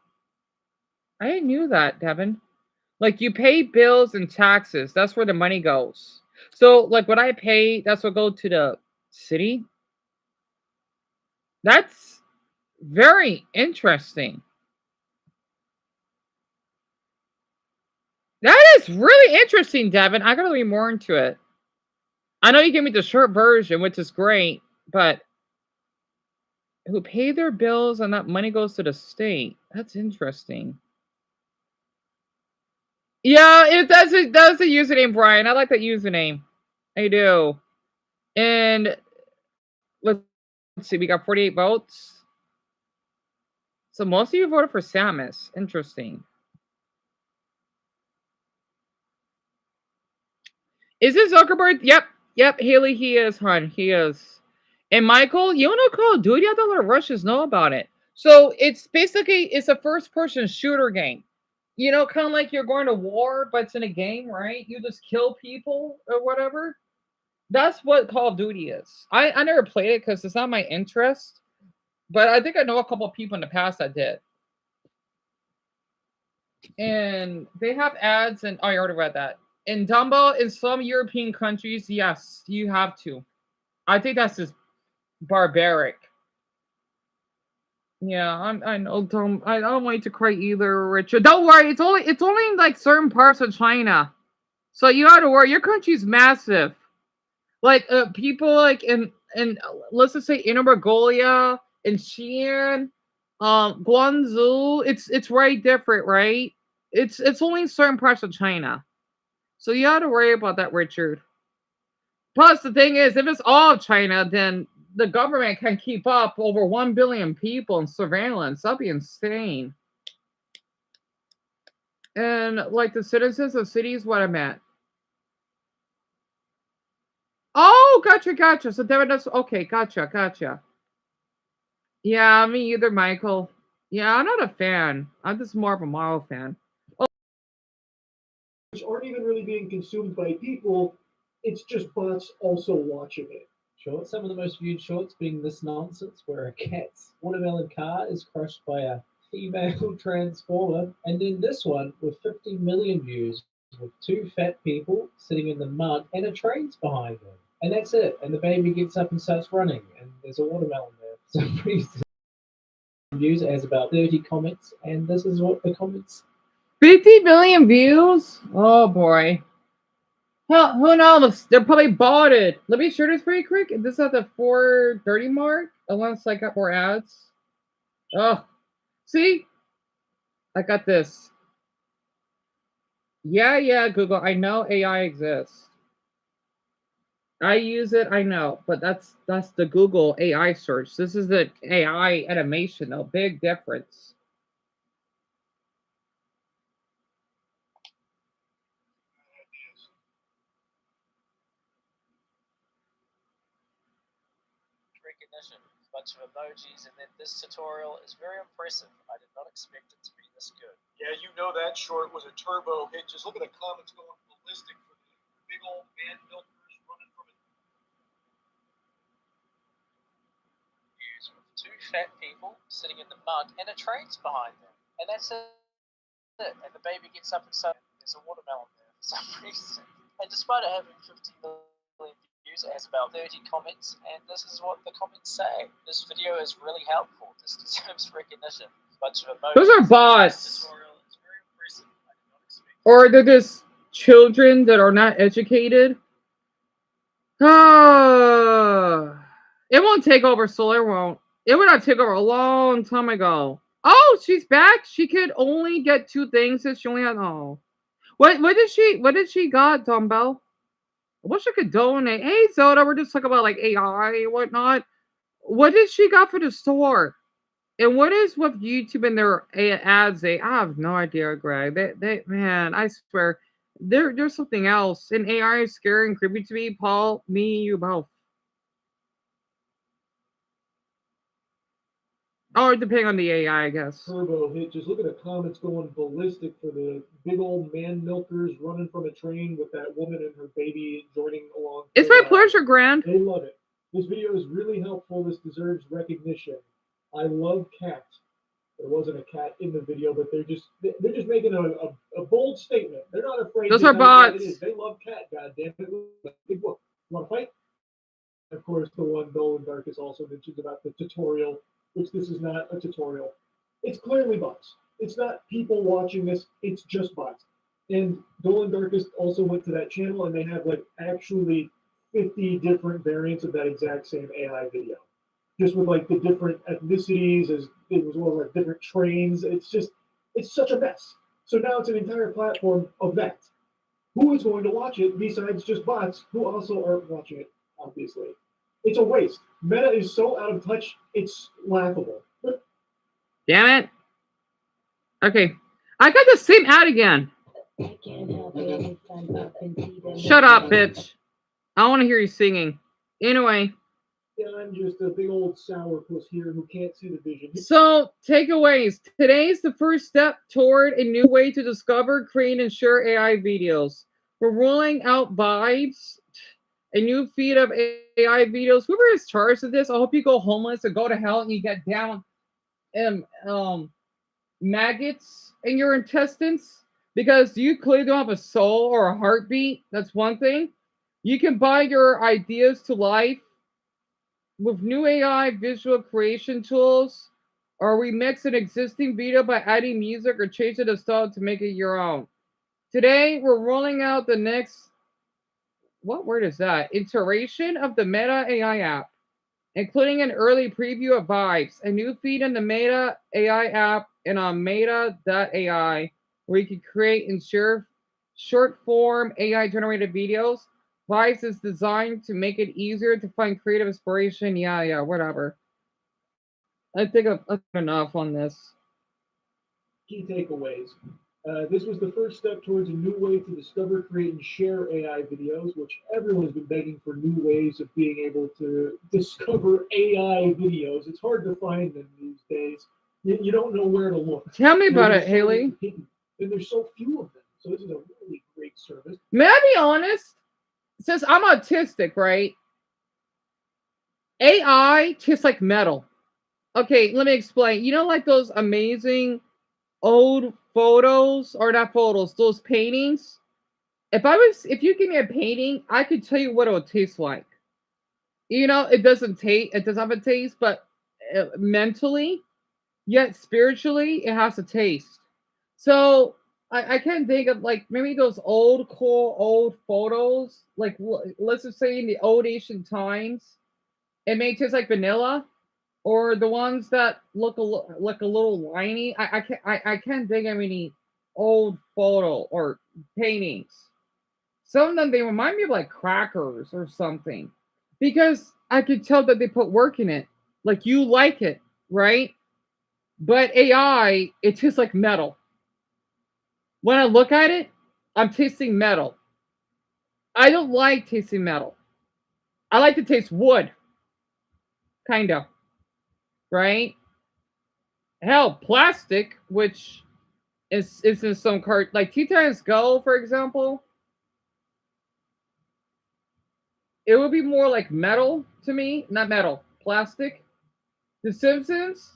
I didn't knew that, Devin. Like you pay bills and taxes. That's where the money goes. So like what I pay, that's what go to the city. That's very interesting. That is really interesting, Devin. I gotta read more into it. I know you gave me the short version, which is great, but who pay their bills and that money goes to the state? That's interesting. Yeah, that's a username, Brian. I like that username. I do. And let's see, we got 48 votes. So most of you voted for Samus. Interesting. Is it Zuckerberg? Yep, Haley, he is, hon. He is. And Michael, you know Call of Duty? I thought a lot of Russians know about it. So it's basically it's a first-person shooter game. You know, kind of like you're going to war, but it's in a game, right? You just kill people or whatever. That's what Call of Duty is. I never played it because it's not my interest, but I think I know a couple of people in the past that did. And they have ads, and oh, I already read that. In Dumbo, in some European countries, yes, you have to. I think that's just barbaric. Yeah, I know. I don't want you to cry either, Richard. Don't worry. It's only in like certain parts of China, so you don't have to worry. Your country's massive. Like people like in let's just say Inner Mongolia, in Xi'an, Guangzhou. It's very different, right? It's only in certain parts of China, so you don't have to worry about that, Richard. Plus, the thing is, if it's all of China, then the government can keep up over 1 billion people in surveillance. That'd be insane. And like the citizens of cities, what I meant. Oh, gotcha. So Devin, that's okay. Gotcha. Yeah, me either, Michael. Yeah, I'm not a fan. I'm just more of a Marvel fan. Which aren't even really being consumed by people. It's just bots also watching it. Shorts. Some of the most viewed shorts being this nonsense where a cat's watermelon car is crushed by a female transformer, and then this one with 50 million views with two fat people sitting in the mud and a train's behind them. And that's it. And the baby gets up and starts running, and there's a watermelon there. So pretty views. It has about 30 comments, and this is what the comments 50 million views? Oh boy. Hell, who knows? They're probably bought it. Let me share this pretty quick. This is at the 4:30 mark. Unless I got more ads. Oh, see? I got this. Yeah, Google. I know AI exists. I use it, I know, but that's the Google AI search. This is the AI animation, though. Big difference. Recognition, a bunch of emojis, and then this tutorial is very impressive. I did not expect it to be this good. Yeah, you know that short was a turbo hit. Just look at the comments going ballistic for the big old man milkers running from it. Views with two fat people sitting in the mud and a train's behind them. And that's it. And the baby gets up and says, there's a watermelon there for some reason. And despite it having 50 million views, it has about 30 comments, and this is what the comments say. This video is really helpful. This deserves recognition. A bunch of emojis. Those are bots. Or they're just children that are not educated. It won't take over, Soul. It won't. It would not take over a long time ago. Oh, she's back. She could only get 2 things. She only had what did she got, Dumbbell? wish I could donate. Hey, Zelda, we're just talking about like AI and whatnot. What did she got for the store? And what is with YouTube and their ads? I have no idea, Greg. Man, I swear, there's something else. And AI is scary and creepy to me. Paul, me, you both. Oh, depending on the AI, I guess. Turbo hit. Just look at the comments going ballistic for the big old man milkers running from a train with that woman and her baby joining along. It's my pleasure, Grand. They love it. This video is really helpful. This deserves recognition. I love cats. There wasn't a cat in the video, but they're just making a bold statement. They're not afraid. Those are bots. They love cat. Goddamn it! Big book. Want to fight? Of course, the one Nolan Darkus also mentions about the tutorial, which this is not a tutorial. It's clearly bots. It's not people watching this. It's just bots. And Nolan Darkus also went to that channel, and they have like actually 50 different variants of that exact same AI video, just with like the different ethnicities as well as like different trains. It's such a mess. So now it's an entire platform of that. Who is going to watch it besides just bots who also aren't watching it, obviously? It's a waste. Meta is so out of touch, it's laughable. Damn it. Okay. I got the same ad again. Shut up, bitch. I want to hear you singing. Anyway. Yeah, I'm just a big old sourpuss here who can't see the vision. So, takeaways. Today's the first step toward a new way to discover, create, and share AI videos. We're rolling out Vibes, a new feed of AI videos. Whoever is charged of this, I hope you go homeless and go to hell and you get down maggots in your intestines because you clearly don't have a soul or a heartbeat. That's one thing. You can buy your ideas to life with new AI visual creation tools, or remix an existing video by adding music or changing the style to make it your own. Today, we're rolling out the next, what word is that? Iteration of the Meta AI app, including an early preview of Vibes, a new feed in the Meta AI app and on meta.ai, where you can create and share short form AI generated videos. Vibes is designed to make it easier to find creative inspiration. Yeah, whatever. I think I've enough on this. Key takeaways. This was the first step towards a new way to discover, create, and share AI videos, which everyone has been begging for new ways of being able to discover AI videos. It's hard to find them these days. You don't know where to look. Tell me about it, Haley. And there's so few of them. So this is a really great service. May I be honest? Since I'm autistic, right? AI tastes like metal. Okay, let me explain. You know, like those amazing old photos, or not photos, those paintings? If you give me a painting, I could tell you what it would taste like. You know, it doesn't have a taste, but mentally, yet spiritually, it has a taste. So I can't think of like maybe those cool old photos, like let's just say in the old ancient times, it may taste like vanilla, or the ones that look like a little whiny. I can't think of any old photo or paintings. Some of them they remind me of like crackers or something, because I could tell that they put work in it. Like you like it, right? But AI, it tastes like metal. When I look at it, I'm tasting metal. I don't like tasting metal. I like to taste wood. Kind of. Right? Hell, plastic, which is in some cart, like Titans Go, for example, it would be more like metal to me, not metal, plastic. The Simpsons,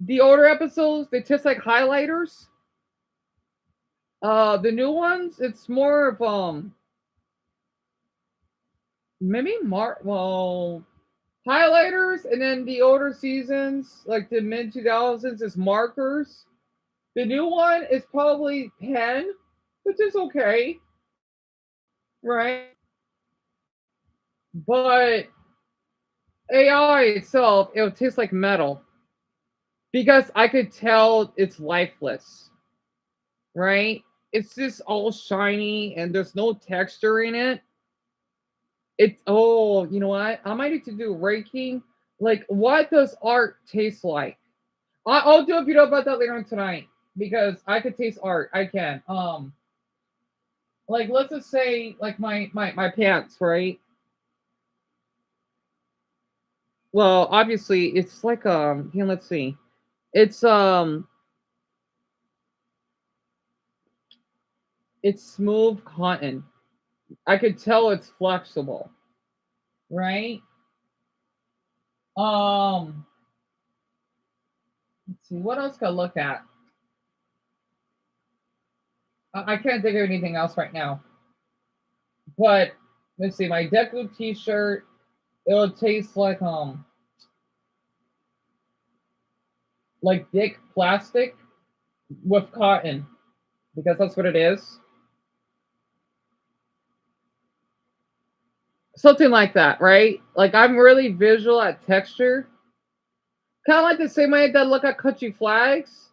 the older episodes, they taste like highlighters. The new ones, it's more of maybe highlighters, and then the older seasons, like the mid 2000s, is markers. The new one is probably pen, which is okay, right? But AI itself, it would taste like metal because I could tell it's lifeless, right? It's just all shiny and there's no texture in it. It's oh, you know what? I might need to do ranking. Like, what does art taste like? I'll do a video about that later on tonight because I could taste art. I can. Like let's just say like my pants, right? Well, obviously it's like here, let's see. It's it's smooth cotton. I could tell it's flexible, right? Um, let's see, what else can I look at? I can't think of anything else right now. But let's see, my Deku t-shirt, it'll taste like thick plastic with cotton. Because that's what it is. Something like that, right? Like I'm really visual at texture. Kind of like the same way that I look at country flags.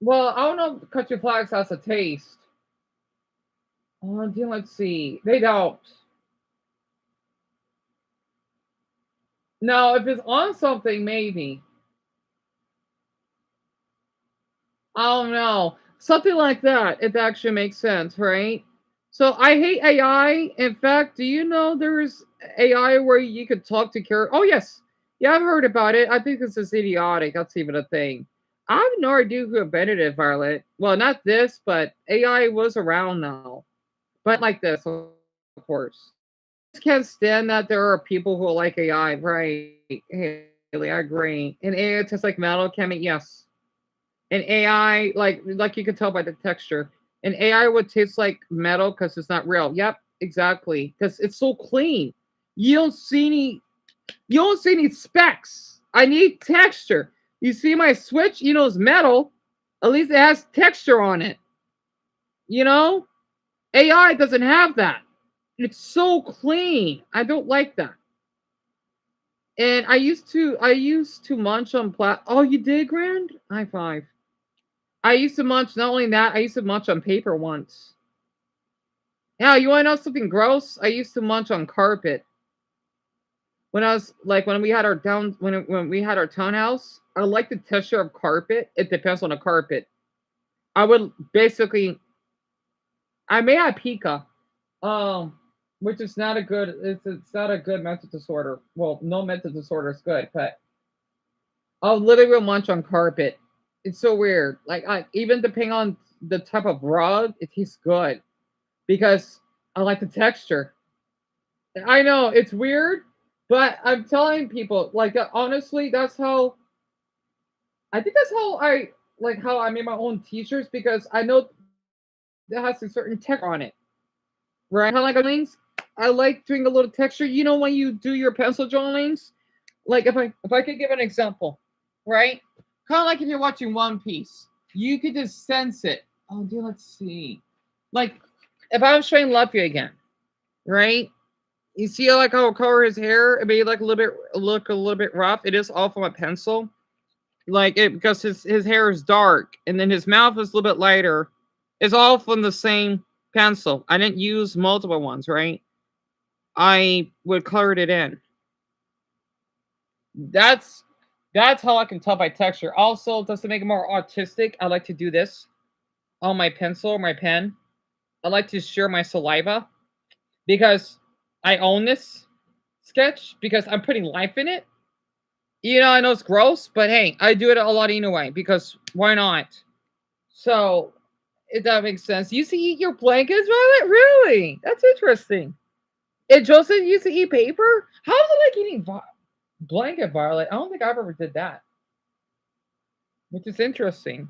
Well, I don't know if country flags has a taste. Oh, let's see. They don't. No, if it's on something, maybe. I don't know. Something like that. It actually makes sense, right? So I hate AI. In fact, do you know there's AI where you could talk to character? Oh yes, yeah, I've heard about it. I think this is idiotic. That's even a thing. I have no idea who invented it, Violet. Well, not this, but AI was around now, but like this, of course. I just can't stand that there are people who like AI. Right, Haley, I agree. And AI tastes like metal. Can it? Yes. And AI, like you can tell by the texture, and AI would taste like metal because it's not real. Yep, exactly. Because it's so clean. You don't see any you don't see any specks. I need texture. You see my switch, it's metal. At least it has texture on it. You know? AI doesn't have that. It's so clean. I don't like that. And I used to munch on oh, you did, Grand? High five. I used to munch, not only that, I used to munch on paper once. Yeah, you want to know something gross? I used to munch on carpet. When I was like when we had our when we had our townhouse, I like the texture of carpet. It depends on the carpet. I would basically I may have pica, um, which is not a good it's not a good mental disorder. Well, no mental disorder is good, but I'll literally munch on carpet. It's so weird. Like even depending on the type of rug, it tastes good because I like the texture. I know it's weird, but I'm telling people, like honestly, that's how I think that's how I made my own t-shirts because I know that has a certain texture on it, right? Kind of like drawings. I like doing a little texture. You know when you do your pencil drawings, like if I could give an example, right? Kind of like if you're watching One Piece, you could just sense it. Oh, dear, let's see. Like if I'm showing Luffy again, right? You see like how I color his hair? It may like look a little bit rough. It is all from a pencil. Like it because his hair is dark and then his mouth is a little bit lighter. It's all from the same pencil. I didn't use multiple ones, right? I would color it in. That's that's how I can tell by texture. Also, just to make it more artistic, I like to do this on my pencil or my pen. I like to share my saliva because I own this sketch because I'm putting life in it. I know it's gross, but hey, I do it a lot anyway because why not? So, if that makes sense. You used to eat your blankets, Violet? Really? That's interesting. And Joseph used to eat paper? How is it like eating blanket, Violet? I don't think I've ever did that, which is interesting.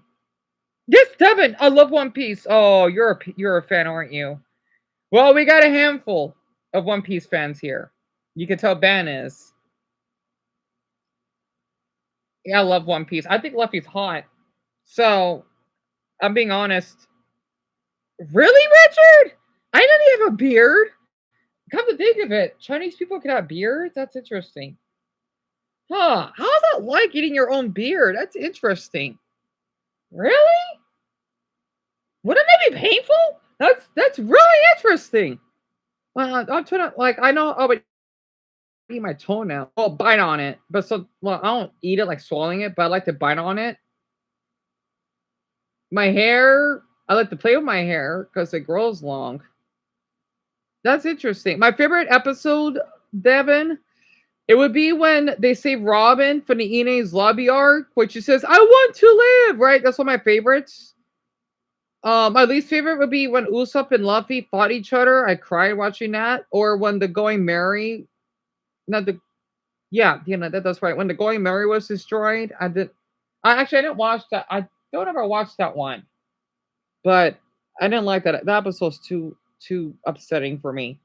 Yes, Devin, I love One Piece. Oh, you're a fan, aren't you? Well, we got a handful of One Piece fans here. You can tell Ben is. Yeah, I love One Piece. I think Luffy's hot. So, I'm being honest. Really, Richard? I didn't he have a beard. Come to think of it, Chinese people can have beards? That's interesting. Huh. How's that like eating your own beard? That's interesting. Really? Wouldn't that be painful? That's really interesting. Well, I'm trying to like I know I would eat my toenail. Well, bite on it, but I don't eat it like swallowing it, but I like to bite on it. My hair, I like to play with my hair because it grows long. That's interesting. My favorite episode, Devin, it would be when they save Robin from the Ine's lobby arc, which she says, "I want to live." Right? That's one of my favorites. My least favorite would be when Usopp and Luffy fought each other. I cried watching that. Or when the Going Merry, not the, yeah, that's right. When the Going Merry was destroyed, I didn't watch that. I don't ever watch that one, but I didn't like that. That episode's too upsetting for me.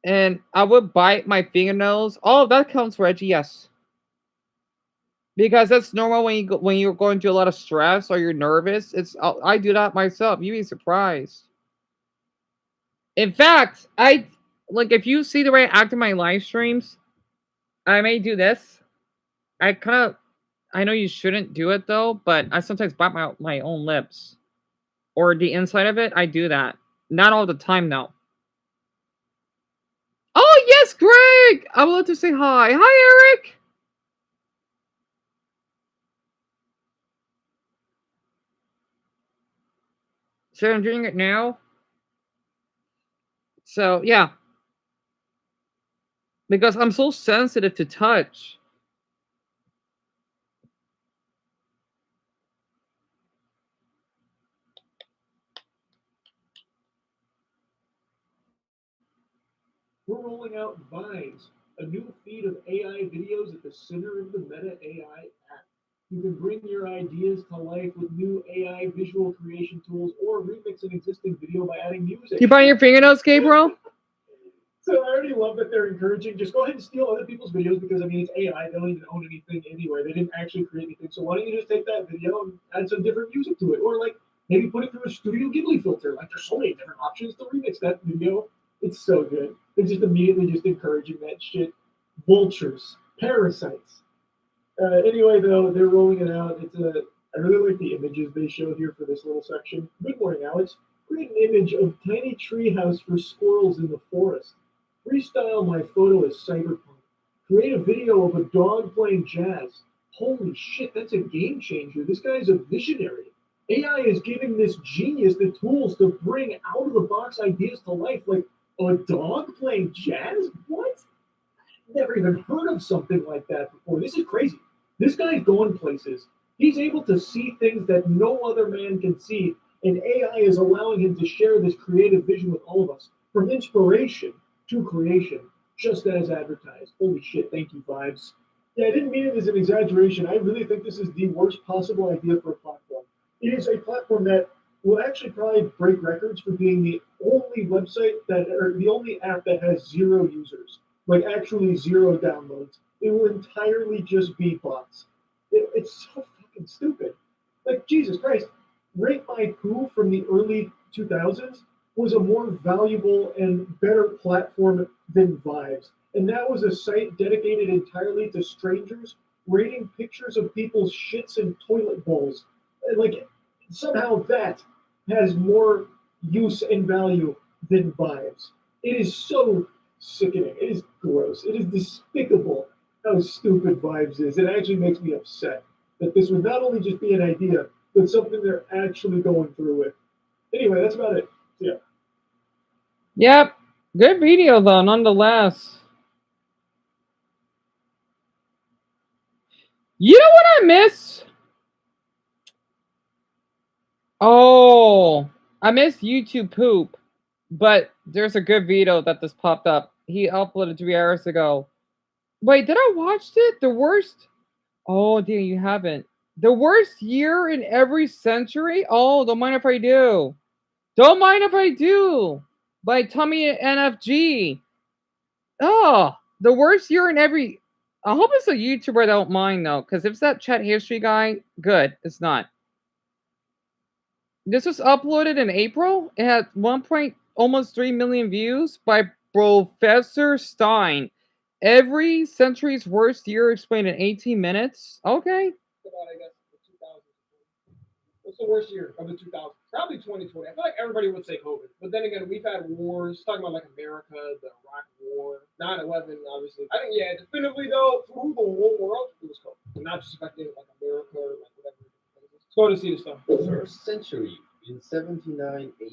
And I would bite my fingernails. Oh, that counts, Reggie. Yes, because that's normal when you're going through a lot of stress or you're nervous. I do that myself. You'd be surprised. In fact, I like if you see the way I act in my live streams, I may do this. I know you shouldn't do it though, but I sometimes bite my own lips or the inside of it. I do that. Not all the time though. Oh yes, Greg! I would love to say hi. Hi, Eric. So I'm doing it now. So yeah, because I'm so sensitive to touch. We're rolling out Vines, a new feed of AI videos at the center of the Meta AI app. You can bring your ideas to life with new AI visual creation tools or remix an existing video by adding music. You bite your fingernails, Gabriel? So I already love that they're encouraging, just go ahead and steal other people's videos because, I mean, it's AI. They don't even own anything anyway. They didn't actually create anything. So why don't you just take that video and add some different music to it? Or, like, maybe put it through a Studio Ghibli filter. Like, there's so many different options to remix that video. It's so good. They're just immediately just encouraging that shit. Vultures. Parasites. Anyway, though, they're rolling it out. I really like the images they show here for this little section. Good morning, Alex. Create an image of tiny treehouse for squirrels in the forest. Freestyle my photo as cyberpunk. Create a video of a dog playing jazz. Holy shit, that's a game changer. This guy's a visionary. AI is giving this genius the tools to bring out of the box ideas to life, like a dog playing jazz? What? Never even heard of something like that before. This is crazy. This guy's going places. He's able to see things that no other man can see, and AI is allowing him to share this creative vision with all of us, from inspiration to creation, just as advertised. Holy shit, thank you, Vibes. Yeah, I didn't mean it as an exaggeration. I really think this is the worst possible idea for a platform. It is a platform that will actually probably break records for being the only website or the only app that has 0 users, like actually 0 downloads. It will entirely just be bots. It's so fucking stupid. Like, Jesus Christ, Rate My Poo from the early 2000s was a more valuable and better platform than Vibes. And that was a site dedicated entirely to strangers rating pictures of people's shits and toilet bowls. And, like, somehow that has more use and value than Vibes. It is so sickening. It is gross. It is despicable how stupid Vibes is. It actually makes me upset that this would not only just be an idea, but something they're actually going through with. Anyway, that's about it. Yeah. Yep. Good video though, nonetheless. You know what I miss? Oh, I miss YouTube poop. But there's a good video that just popped up. He uploaded 3 hours ago. Wait, did I watch it? The worst? Oh, dear, you haven't. The worst year in every century? Oh, don't mind if I do. Don't mind if I do. By Tommy NFG. Oh, the worst year in every. I hope it's a YouTuber that don't mind though, because if it's that chat history guy, good. It's not. This was uploaded in April. It had almost 3 million views by Professor Stein. Every century's worst year explained in 18 minutes. Okay. What's the worst year of the 2000s? Probably 2020. I feel like everybody would say COVID. But then again, we've had wars. Talking about like America, the Iraq War, 9/11, obviously. I think, yeah, definitively though, through the whole world, it was COVID. And not just affecting like America or like whatever. Let's go to see the stuff. The first century, in 79 AD,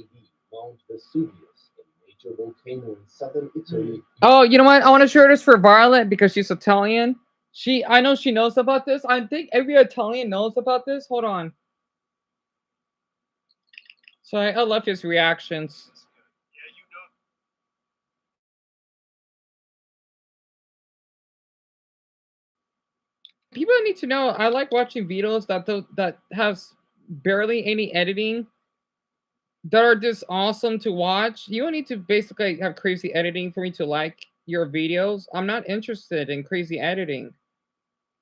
Mount Vesuvius, a major volcano in southern Italy. Oh, you know what? I want to share this for Violet because she's Italian. I know she knows about this. I think every Italian knows about this. Hold on. Sorry, I love his reactions. People need to know. I like watching videos that has barely any editing, that are just awesome to watch. You don't need to basically have crazy editing for me to like your videos. I'm not interested in crazy editing.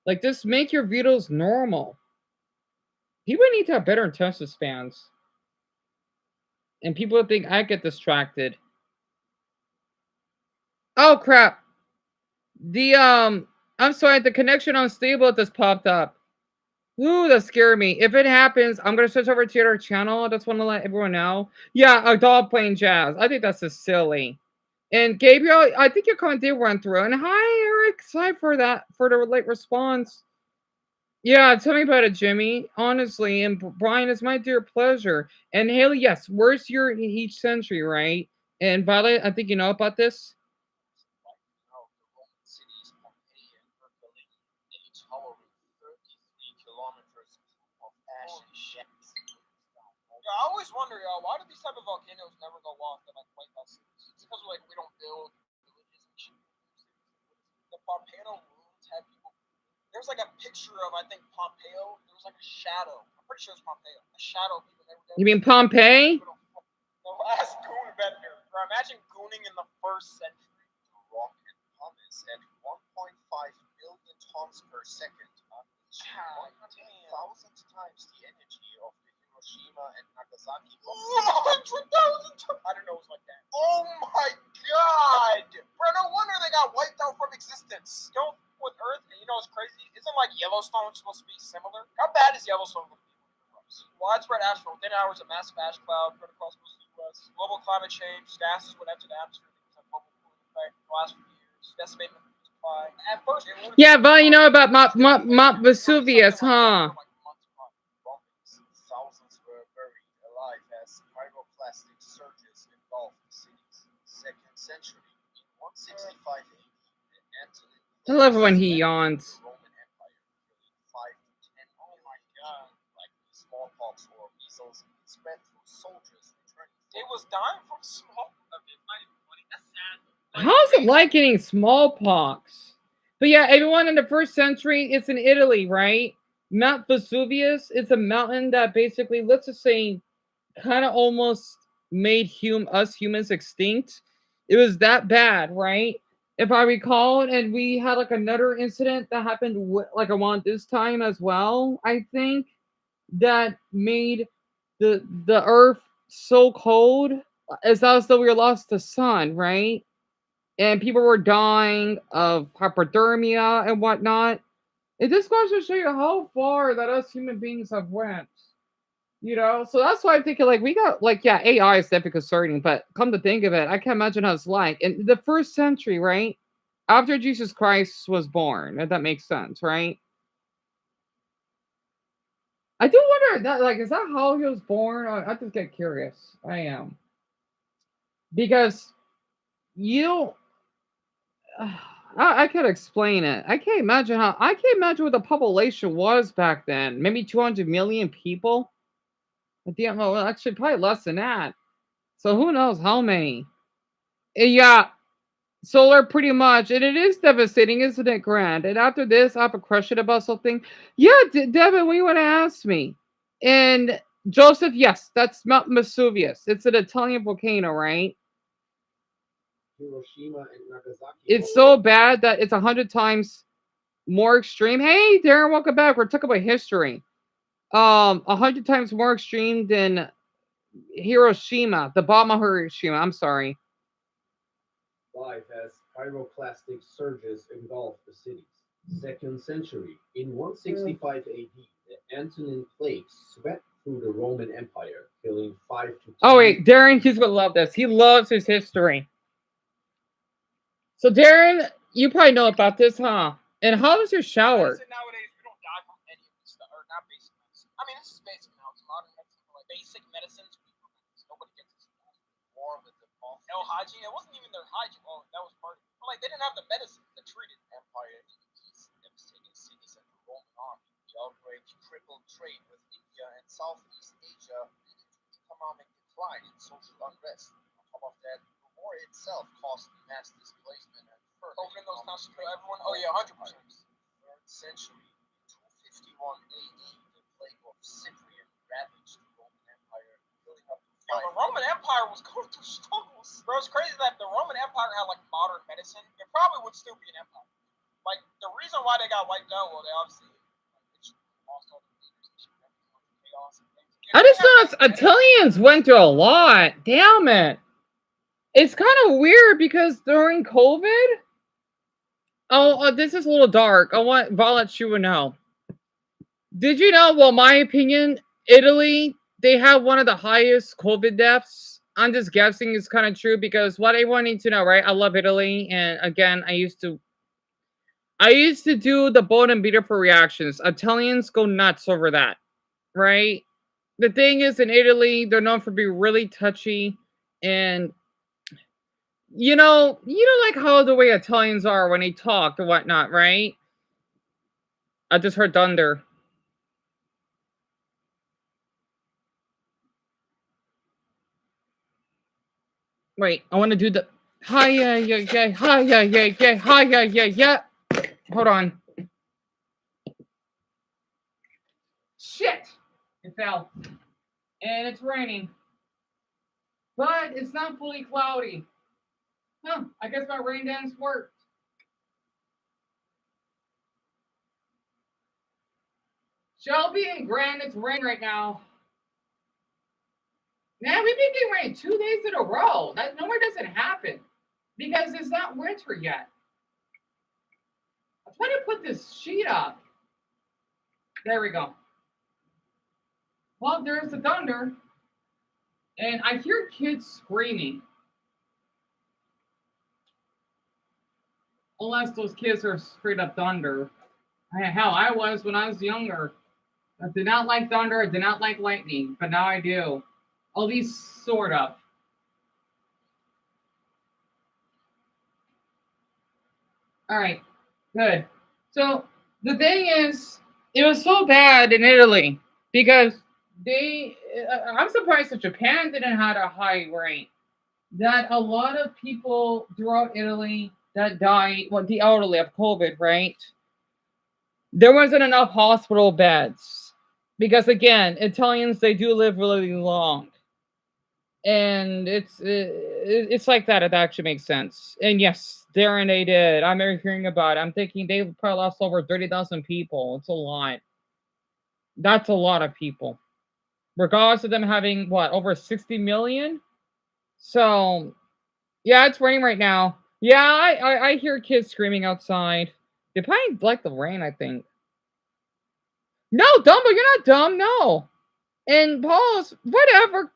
Like, just make your videos normal. People need to have better attention spans. And people think I get distracted. Oh crap. I'm sorry, the connection unstable just popped up. Ooh, that scared me. If it happens, I'm gonna switch over to your channel. I just want to let everyone know. Yeah, a dog playing jazz. I think that's just silly. And Gabriel, I think your comment did run through. And hi, Eric. Sorry for that, for the late response. Yeah, tell me about it, Jimmy. Honestly, and Brian, it's my dear pleasure. And Haley, yes, where's your each century, right? And Violet, I think you know about this. I always wonder, y'all, why do these type of volcanoes never go off in like White House cities? It's because like we don't build villages and shit. The Pompeo ruins had people. There's like a picture of I think Pompeo. There was like a shadow. I'm pretty sure it's Pompeo. A shadow of people. You mean Pompeii? The last goon vendor. Bro, imagine gooning in the first century. Rock and pumice at 1.5 million tons per second. 100,000 times the energy of the Hiroshima and Nagasaki. 100,000 tons. I don't know, it was like that. Oh my god! Bro, no wonder they got wiped out from existence. You know, with Earth, and you know what's crazy? Isn't like Yellowstone supposed to be similar? How bad is Yellowstone going to be? Widespread ashfall, thin hours of massive ash cloud spread across most of the U.S. Global climate change, gases would enter the atmosphere because of global cooling effect the last few years, decimating the food supply. At first, Yeah, but you know about Mount Vesuvius, huh? Thousands were buried alive as pyroclastic surges engulfed the cities. Second century, in 165 AD, the Antony. I love when he yawns. Roman Empire, 5 to 10 million. Like smallpox or measles, spread through soldiers returning. It was dying from smallpox. That's sad. How's it like getting smallpox? But yeah, everyone in the first century, it's in Italy, right? Mount Vesuvius, it's a mountain that basically, let's just say, kind of almost made us humans extinct. It was that bad, right? If I recall, and we had like another incident that happened like around this time as well, I think, that made the earth so cold, as though we lost the sun, right? And people were dying of hypothermia and whatnot. It just goes to show you how far that us human beings have went. You know, so that's why I'm thinking, like, we got, like, yeah, AI is definitely concerning, but come to think of it, I can't imagine how it's like in the first century, right? After Jesus Christ was born, if that makes sense, right? I do wonder that, like, is that how he was born? I just get curious. I am. Because you, I can't explain it. I can't imagine what the population was back then. Maybe 200 million people. At the end, well, actually, probably less than that. So who knows how many? Yeah, solar pretty much, and it is devastating, isn't it, Grant? And after this, I have a question about something. Yeah, Devin, what do you want to ask me? And Joseph, yes, that's Mount Vesuvius. It's an Italian volcano, right? Hiroshima and Nagasaki. It's so bad that it's 100 times more extreme. Hey, Darren, welcome back. We're talking about history. 100 times more extreme than Hiroshima, the bomb of Hiroshima. I'm sorry. Life as pyroclastic surges engulfed the cities. Second century, in 165 AD, the Antonine plague swept through the Roman Empire, killing 5 to 10. Oh wait, Darren, he's gonna love this. He loves his history. So Darren, you probably know about this, huh? And how was your shower? Nowadays, we don't die from any of this stuff, or not basic medicine. I mean, this is basic now. It's modern medicine, but like basic medicines, we prevent this. Nobody gets this war with the no hygiene. It wasn't even their hygiene. Oh, that was part of it. But like, they didn't have the medicine to treat it. Empire in the east, devastating cities and the Roman army. The outbreak crippled trade with India and Southeast Asia, leading to economic decline and social unrest. On top of that, the war itself caused mass displacement and further. Open those towns to kill everyone? Oh yeah, 100%. 3rd century, 251 AD, the plague of Cyprian ravaged the Roman Empire, killing up to the Roman Empire was going through struggles. Bro, it's crazy that the Roman Empire had like modern medicine. It probably would still be an empire. Like the reason why they got wiped out, well, they obviously lost all the leaders and chaos and things. I just noticed Italians went through a lot. Damn it. It's kind of weird because during COVID. Oh, this is a little dark. I want Violet you to know. Did you know? Well, my opinion, Italy, they have one of the highest COVID deaths. I'm just guessing it's kind of true because what everyone needs to know, right? I love Italy, and again, I used to do the bone and beater for reactions. Italians go nuts over that, right? The thing is, in Italy, they're known for being really touchy, and you know like how the way Italians are when they talk and whatnot, right? I just heard thunder. Wait, I want to do the hi yeah hi yeah hi yeah. Hold on. Shit! It fell. And it's raining. But it's not fully cloudy. Huh, I guess my rain dance worked. Shelby and Grant, it's rain right now. Man, we've been getting rain 2 days in a row. That nowhere doesn't happen. Because it's not winter yet. I'm trying to put this sheet up. There we go. Well, there's the thunder. And I hear kids screaming. Unless those kids are straight up thunder. Hell, I was when I was younger. I did not like thunder. I did not like lightning. But now I do. At least sort of. All right. Good. So the thing is, it was so bad in Italy because I'm surprised that Japan didn't have a high rate. That a lot of people throughout Italy that died, well, the elderly of COVID, right? There wasn't enough hospital beds because, again, Italians, they do live really long. And it's like that. It actually makes sense. And yes, Darren, they did. I'm hearing about it. I'm thinking they probably lost over 30,000 people. It's a lot. That's a lot of people. Regardless of them having, what, over 60 million? So, yeah, it's raining right now. Yeah, I hear kids screaming outside. They probably like the rain, I think. No, Dumbo, you're not dumb. No. And Paul's, whatever.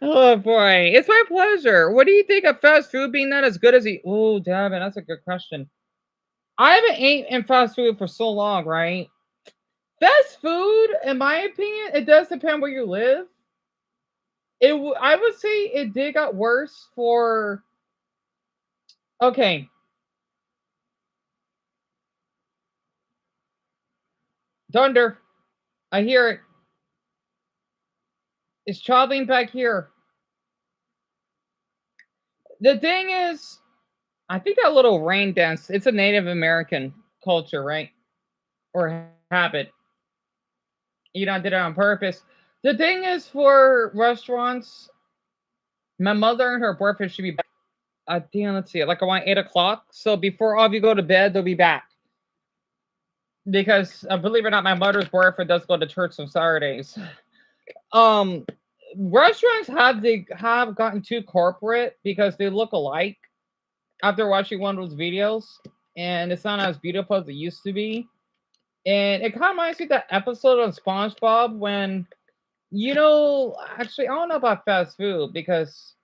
Oh boy, it's my pleasure. What do you think of fast food being not as good as he? Oh, damn it, that's a good question. I haven't ate in fast food for so long, right? Fast food, in my opinion, it does depend where you live. I would say it did got worse for. Okay. Thunder. I hear it. It's traveling back here. The thing is, I think that little rain dance, it's a Native American culture, right? Or habit. You know, I did it on purpose. The thing is, for restaurants, my mother and her boyfriend should be back. Let's see, like around 8 o'clock. So before all of you go to bed, they'll be back. Because believe it or not, my mother's boyfriend does go to church on Saturdays. Restaurants have gotten too corporate because they look alike after watching one of those videos, and it's not as beautiful as it used to be. And it kind of reminds me of that episode of SpongeBob when You know, actually, I don't know about fast food because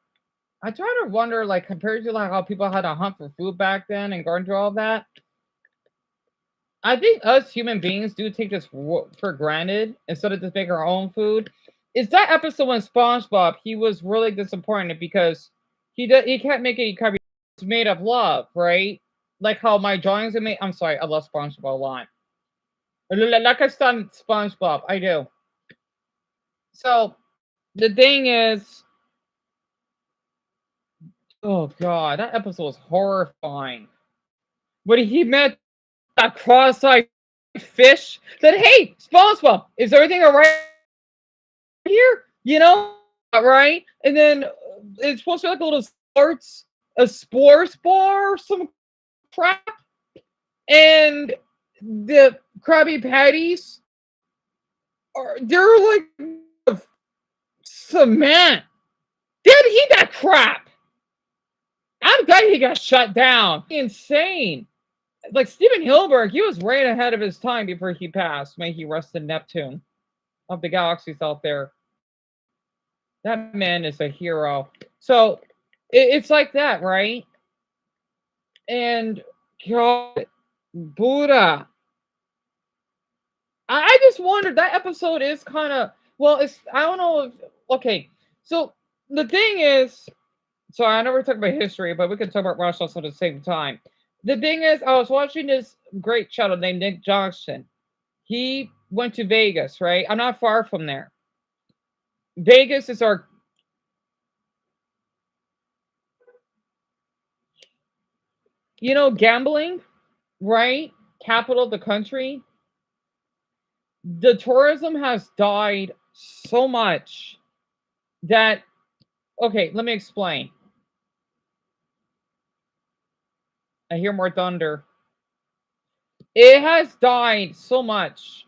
I try to wonder, like, compared to like how people had to hunt for food back then and going through all that. I think us human beings do take this for granted instead of just making our own food. It's that episode when SpongeBob he was really disappointed because he can't make any carbohydrates made of love, right? Like how my drawings are made. I'm sorry, I love SpongeBob a lot. Like I stunned SpongeBob, I do. So the thing is, oh god, that episode was horrifying. When he met that cross-eyed fish, said, "Hey, SpongeBob, is everything all right here?" You know, right? And then it's supposed to be like a little sports bar or some crap, and the Krabby Patties they're like cement. Didn't eat that crap. I'm glad he got shut down. Insane. Like Steven Hilberg, he was right ahead of his time before he passed. May he rest in Neptune of the galaxies out there. That man is a hero. So it's like that, right? And God, Buddha. I just wondered that episode is kind of well. It's I don't know if okay. So the thing is, so I know we're talking about history, but we can talk about martial arts at the same time. The thing is, I was watching this great channel named Nick Johnson. He went to Vegas, right? I'm not far from there. Vegas is our gambling, right? Capital of the country. The tourism has died so much that okay, let me explain. I hear more thunder. It has died so much.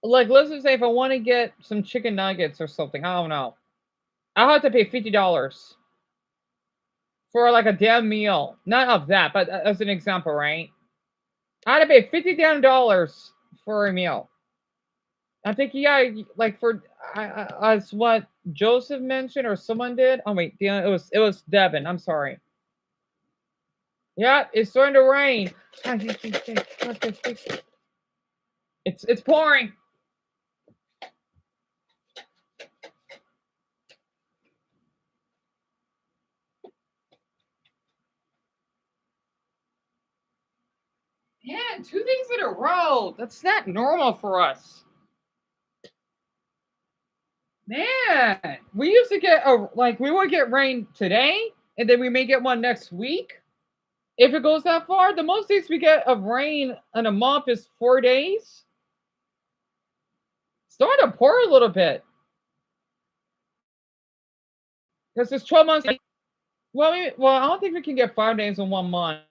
Like, let's just say if I want to get some chicken nuggets or something, I don't know. I'll have to pay $50 for like a damn meal. Not of that, but as an example, right? I had to pay $50 for a meal. I think like for as what Joseph mentioned or someone did. Oh wait, Deon, it was Devin. I'm sorry. Yeah, it's starting to rain. It's pouring. Man, 2 days in a row. That's not normal for us. Man, we used to get we would get rain today, and then we may get one next week. If it goes that far, the most days we get of rain in a month is 4 days. Starting to pour a little bit because it's 12 months. Well, I don't think we can get 5 days in 1 month.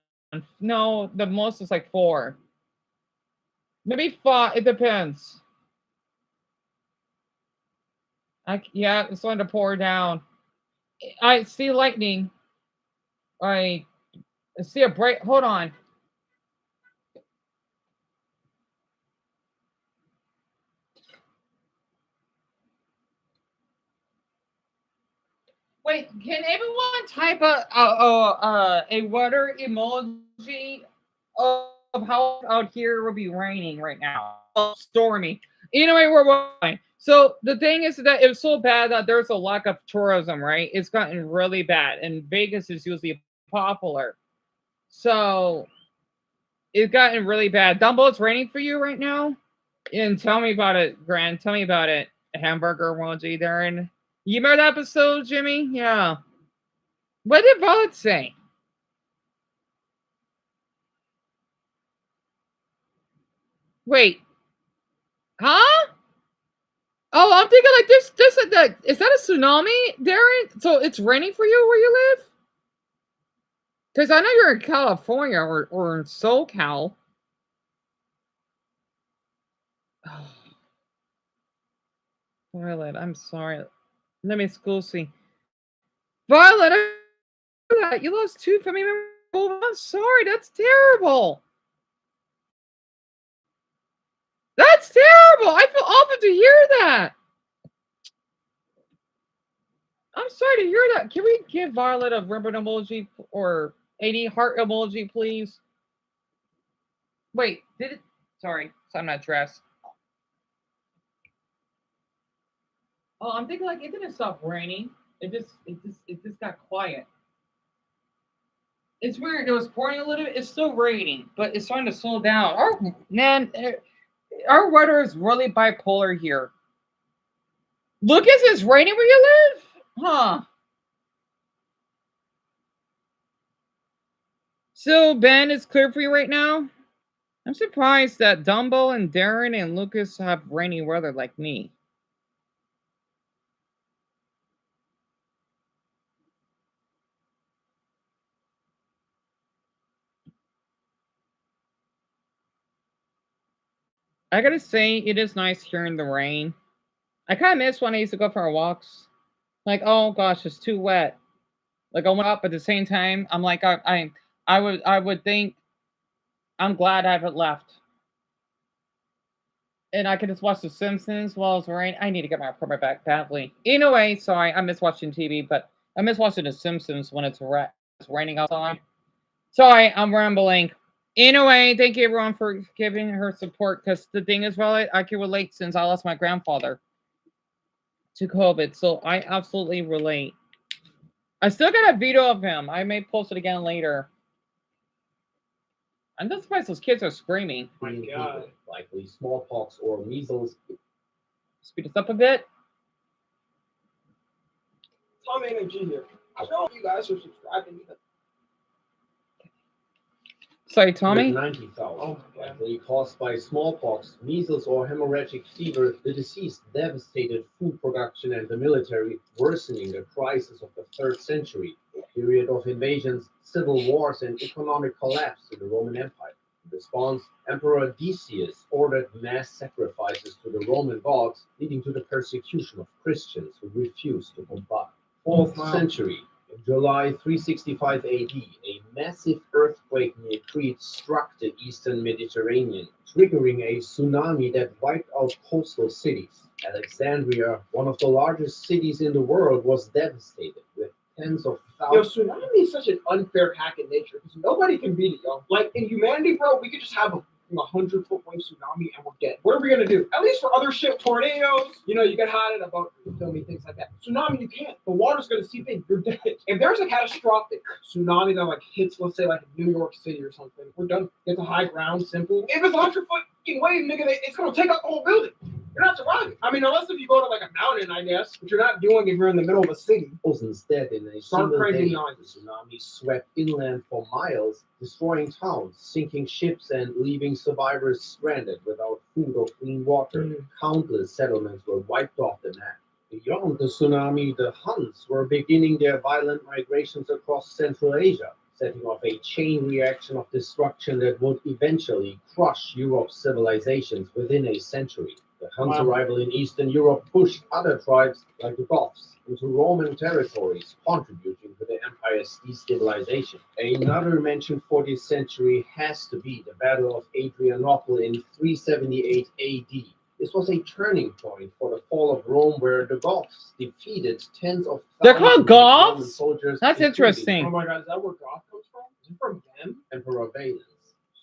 No, the most is like 4. Maybe 5. It depends. Yeah, it's starting to pour down. I see lightning. I see a break. Hold on. Wait, can everyone type a water emoji of how out here will be raining right now? Stormy. Anyway, we're fine. So the thing is that it was so bad that there's a lack of tourism, right? It's gotten really bad, and Vegas is usually popular. So it's gotten really bad. Dumbo, it's raining for you right now? And tell me about it, Grant. Tell me about it. Hamburger emoji there. And you remember that episode, Jimmy? Yeah. What did Violet say? Wait. Huh? Oh, I'm thinking like this is that a tsunami, Darren? So it's raining for you where you live? Because I know you're in California or in SoCal. Oh. Violet, I'm sorry. Let me see. Violet, you lost 2 family members. I'm sorry, that's terrible. That's terrible. I feel awful to hear that. I'm sorry to hear that. Can we give Violet a ribbon emoji or 80 heart emoji, please? Wait, did it? Sorry, so I'm not dressed. Oh, I'm thinking like it didn't stop raining. It just got quiet. It's weird. It was pouring a little bit. It's still raining, but it's starting to slow down. Our weather is really bipolar here. Lucas, it's raining where you live? Huh. So, Ben, it's clear for you right now? I'm surprised that Dumbo and Darren and Lucas have rainy weather like me. I gotta say, it is nice hearing the rain. I kind of miss when I used to go for our walks. Like, oh gosh, it's too wet. Like I went up, but at the same time, I'm like, I would think I'm glad I haven't left, and I can just watch The Simpsons while it's rain. I need to get my apartment back badly. Anyway, sorry, I miss watching TV, but I miss watching The Simpsons when it's raining outside. Sorry, I'm rambling. Anyway, thank you everyone for giving her support. Because the thing is, well, I can relate since I lost my grandfather to COVID, so I absolutely relate. I still got a video of him. I may post it again later. I'm not surprised those kids are screaming. My God. Likely smallpox or measles. Speed us up a bit. Tom Energy here. I don't know if you guys are subscribing either. Sorry, Tommy? 90,000, likely caused by smallpox, measles, or hemorrhagic fever. The disease devastated food production and the military, worsening the crisis of the 3rd century, a period of invasions, civil wars, and economic collapse in the Roman Empire. In response, Emperor Decius ordered mass sacrifices to the Roman gods, leading to the persecution of Christians who refused to comply. 4th century. In July 365 AD, a massive earthquake near Crete struck the eastern Mediterranean, triggering a tsunami that wiped out coastal cities. Alexandria, one of the largest cities in the world, was devastated, with tens of thousands. Yo, tsunami is such an unfair hack in nature because nobody can beat it, yo. Like in humanity, bro, we could just have a 100-foot wave tsunami and we're dead. What are we gonna do? At least for other shit, tornadoes, you know, you get hot in a boat, you feel me, things like that. Tsunami, you can't. The water's gonna seep in. You're dead. If there's a catastrophic tsunami that like hits, let's say like New York City or something, we're done. Get to high ground, simple. If it's 100-foot wave, nigga, it's gonna take out the whole building. You're not surviving. I mean, unless if you go to like a mountain, I guess, but you're not doing if you're in the middle of a city. Instead, in a single day, the tsunami swept inland for miles, destroying towns, sinking ships, and leaving survivors stranded without food or clean water. Countless settlements were wiped off the map. Beyond the tsunami, the Huns were beginning their violent migrations across Central Asia, setting off a chain reaction of destruction that would eventually crush Europe's civilizations within a century. The Huns' arrival in Eastern Europe pushed other tribes, like the Goths, into Roman territories, contributing to the empire's destabilization. Another mentioned 40th century has to be the Battle of Adrianople in 378 AD. This was a turning point for the fall of Rome, where the Goths defeated tens of thousands They're called of Roman Goths? soldiers. That's interesting. Oh my God, is that where Goth comes from? Is it from them? Emperor Valens.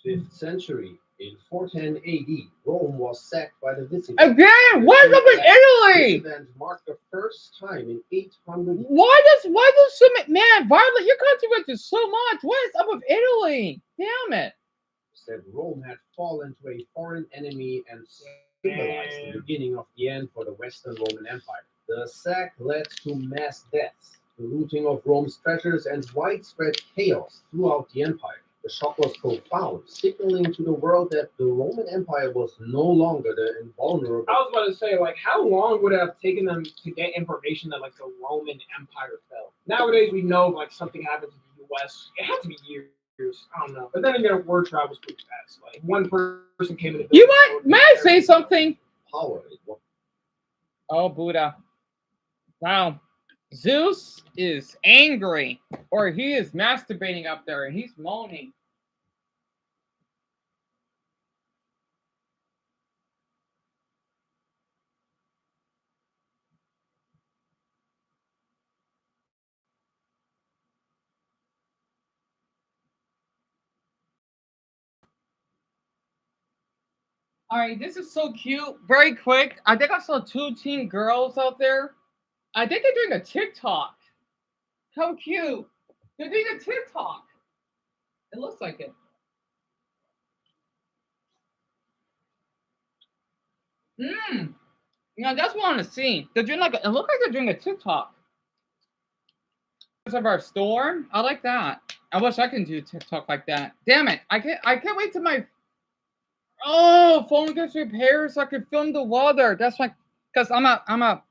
5th century. In 410 AD, Rome was sacked by the Visigoths. Again, what's up with Italy? This event marked the first time in 800 years. Why does so many, man, Violet, you're contributing so much. What is up with Italy? Damn it. Said Rome had fallen to a foreign enemy and symbolized the beginning of the end for the Western Roman Empire. The sack led to mass deaths, the looting of Rome's treasures, and widespread chaos throughout the empire. The shock was profound, signaling to the world that the Roman Empire was no longer the invulnerable. I was about to say, like, how long would it have taken them to get information that, like, the Roman Empire fell? Nowadays, we know, like, something happened to the U.S. It had to be years. I don't know. But then again, word travels pretty fast. Like, one person came in the building. You might, may I say something? Power. Oh, Buddha. Wow. Zeus is angry, or he is masturbating up there, and he's moaning. All right, this is so cute. Very quick. I think I saw 2 teen girls out there. I think they're doing a TikTok. How cute. They're doing a TikTok. It looks like it. Yeah, that's what I want to see. They're doing it looks like they're doing a TikTok. Of our store. I like that. I wish I can do TikTok like that. Damn it. I can't wait till my phone gets repaired so I can film the weather. That's like because I'm a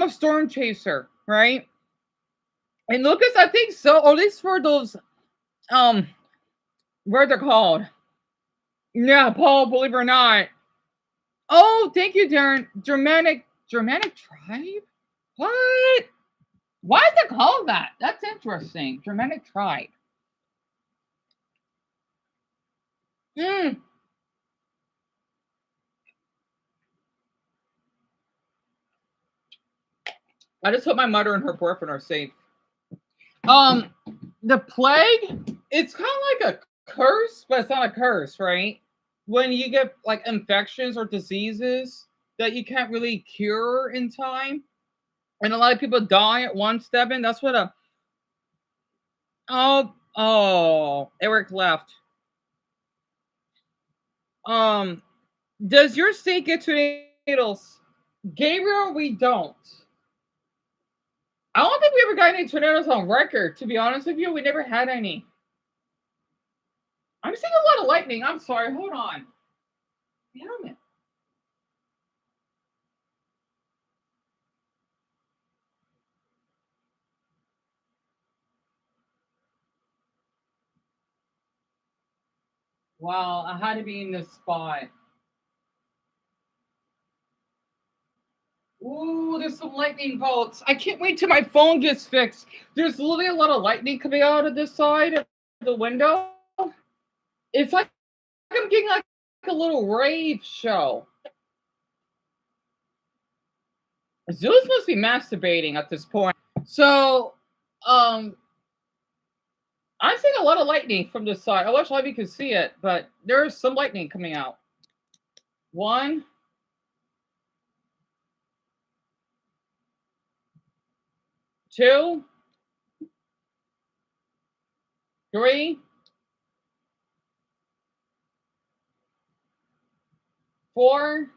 storm chaser, right? And Lucas, I think so, or at least for those what they're called. Yeah, Paul, believe it or not. Oh, thank you, Darren. Germanic tribe? What? Why is it called that? That's interesting. Germanic tribe. I just hope my mother and her boyfriend are safe. The plague, it's kind of like a curse, but it's not a curse, right? When you get like infections or diseases that you can't really cure in time, and a lot of people die at one step in, that's what Eric left. Does your state get tornadoes? Gabriel, we don't. I don't think we ever got any tornadoes on record, to be honest with you. We never had any. I'm seeing a lot of lightning. I'm sorry. Hold on. Damn it. Wow, I had to be in this spot. Ooh, there's some lightning bolts. I can't wait till my phone gets fixed. There's literally a lot of lightning coming out of this side of the window. It's like I'm getting like a little rave show. Zeus must be masturbating at this point. So, I'm seeing a lot of lightning from this side. I wish all of you could see it, but there's some lightning coming out. 1, 2, 3, 4,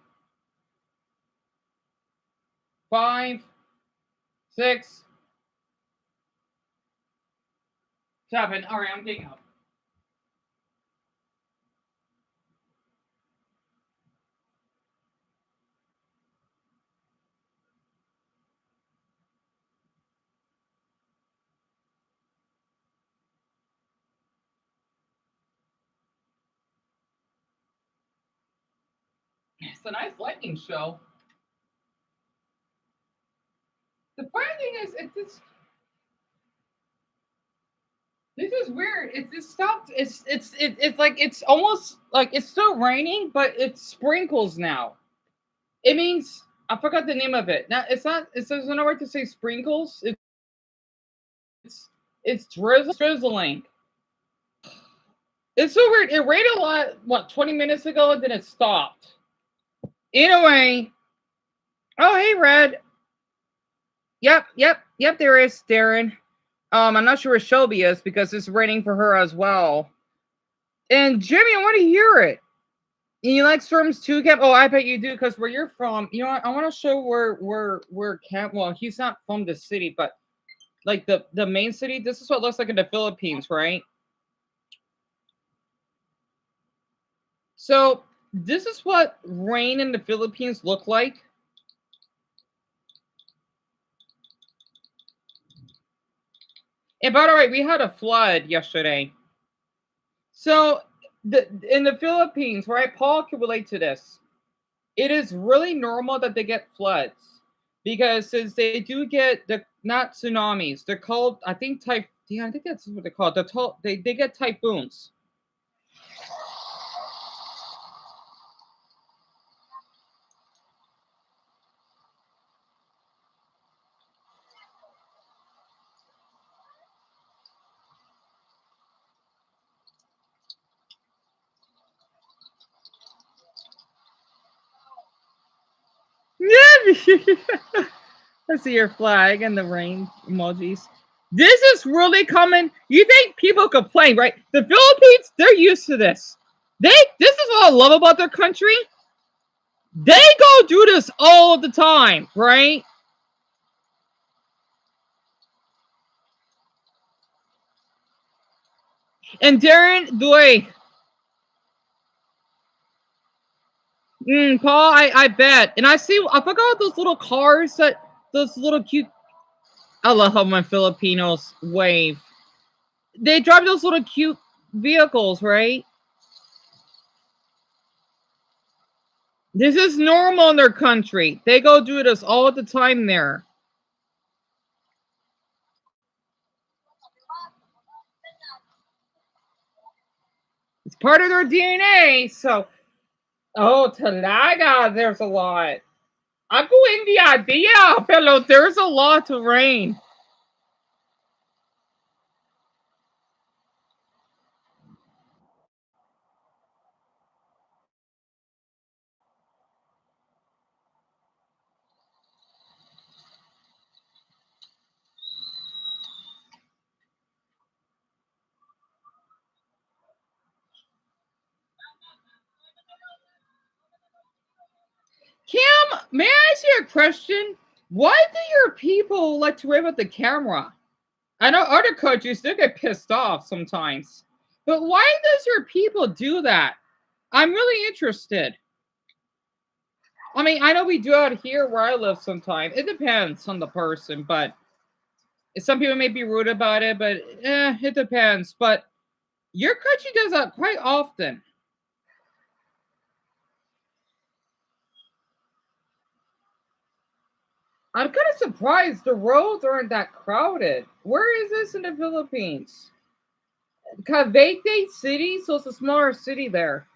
5, 6, 7. All right, I'm getting up. It's a nice lightning show. The funny thing is, this is weird. It just stopped. It's like it's almost like it's still raining, but it's sprinkles now. It means I forgot the name of it. Now it's not. There's no way to say sprinkles. It's drizzling. It's so weird. It rained a lot. 20 minutes ago, and then it stopped. Anyway. Oh, hey, Red. Yep. There is Darren. I'm not sure where Shelby is because it's raining for her as well. And Jimmy, I want to hear it. You like storms too, Cap? Oh, I bet you do, because where you're from, you know what? I want to show where Cap. Well, he's not from the city, but like the main city. This is what it looks like in the Philippines, right? So this is what rain in the Philippines look like. And by the way, we had a flood yesterday. So in the Philippines, right? Paul can relate to this. It is really normal that they get floods because since they do get not tsunamis, they're called I think I think that's what they're called. They get typhoons. I see your flag and the rain emojis. This is really common. You think people complain, right? The Philippines, they're used to this. This is what I love about their country. They go do this all the time, right? And Darren, boy. Paul, I bet. And I forgot those little cars those little cute. I love how my Filipinos wave. They drive those little cute vehicles, right? This is normal in their country. They go do this all the time there. It's part of their DNA. So, oh, Talaga, there's a lot. Ako hindi idea, pero there's a lot of rain. Kim, may I ask you a question? Why do your people like to wave at the camera? I know other countries, they get pissed off sometimes. But why does your people do that? I'm really interested. I mean, I know we do out here where I live sometimes. It depends on the person, but some people may be rude about it, but it depends. But your country does that quite often. I'm kind of surprised the roads aren't that crowded. Where is this in the Philippines? Cavite City, so it's a smaller city there.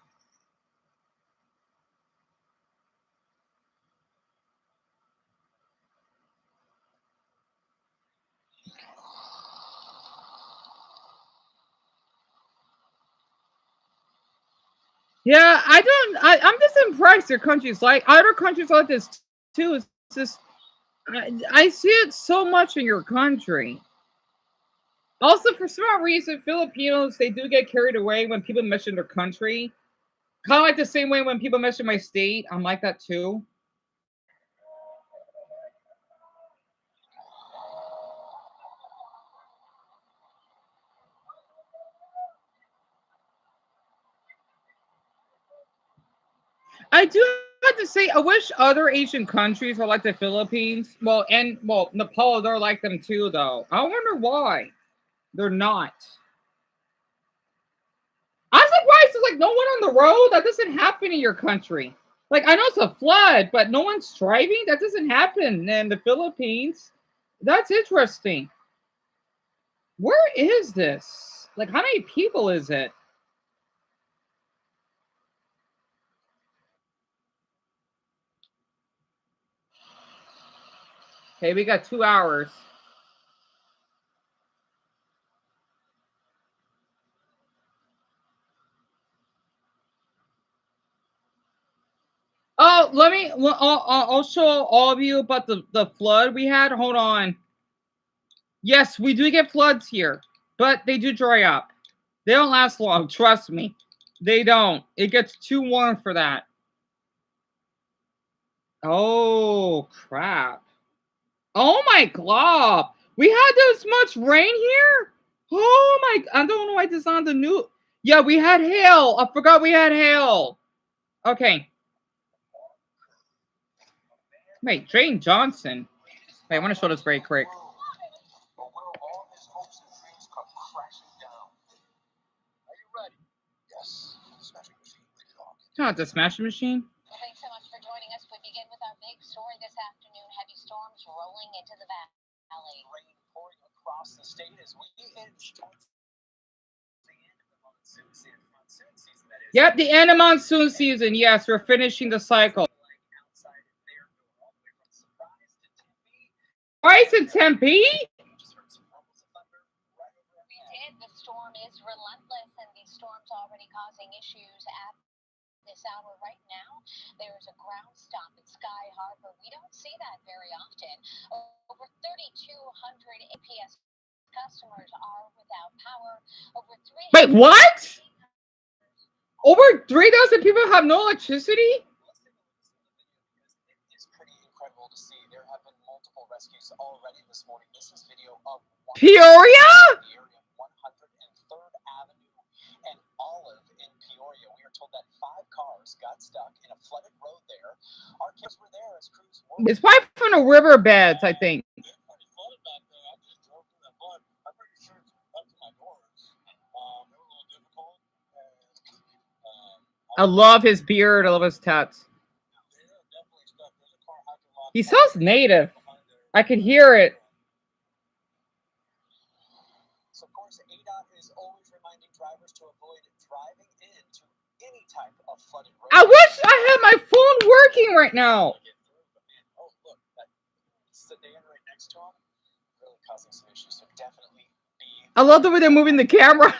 Yeah, I'm just impressed your country's like other countries like this too. It's just I see it so much in your country. Also, for some reason, Filipinos, they do get carried away when people mention their country. Kind of like the same way when people mention my state. I'm like that too. I do have to say, I wish other Asian countries were like the Philippines. Well, Nepal, they're like them too, though. I wonder why they're not. I'm surprised there's like no one on the road. That doesn't happen in your country. Like, I know it's a flood, but no one's driving. That doesn't happen in the Philippines. That's interesting. Where is this? Like, how many people is it? Okay, we got 2 hours. Oh, I'll show all of you about the flood we had. Hold on. Yes, we do get floods here, but they do dry up. They don't last long, trust me. They don't. It gets too warm for that. Oh, crap. Oh my god. We had this much rain here? Oh my, I don't know why this is on the news. Yeah, we had hail. I forgot we had hail. Okay. Wait, Jane Johnson. Wait, I want to show this very quick. Not the Smashing Machine. Well, thanks so much for joining us. We begin with our big story this afternoon. Heavy storms rolling into the valley. Rain pouring across the state as we inch towards the end of the monsoon season. Yep, the end of monsoon season. Yes, we're finishing the cycle. Twice in Tempe? We did. The storm is relentless, and these storms already causing issues at This hour right now, there is a ground stop at Sky Harbor. We don't see that very often. Over 3,200 APS customers are without power. Over 3. Wait, what? Over 3,000 people have no electricity? It's pretty incredible to see. There have been multiple rescues already this morning. This is video of Peoria? 103rd Avenue and Olive in Peoria. We are told that 5 cars got stuck in a flooded road there. Our kids were there as crews were. It's probably from the riverbeds, I think. I love his beard. I love his tats. He sounds native. I could hear it. So, of course, ADOT is always reminding drivers to avoid driving into any type of flooded road. I wish I had my phone working right now. Oh, look, that sedan right next to him really causing some issues. So definitely be. I love the way they're moving the camera.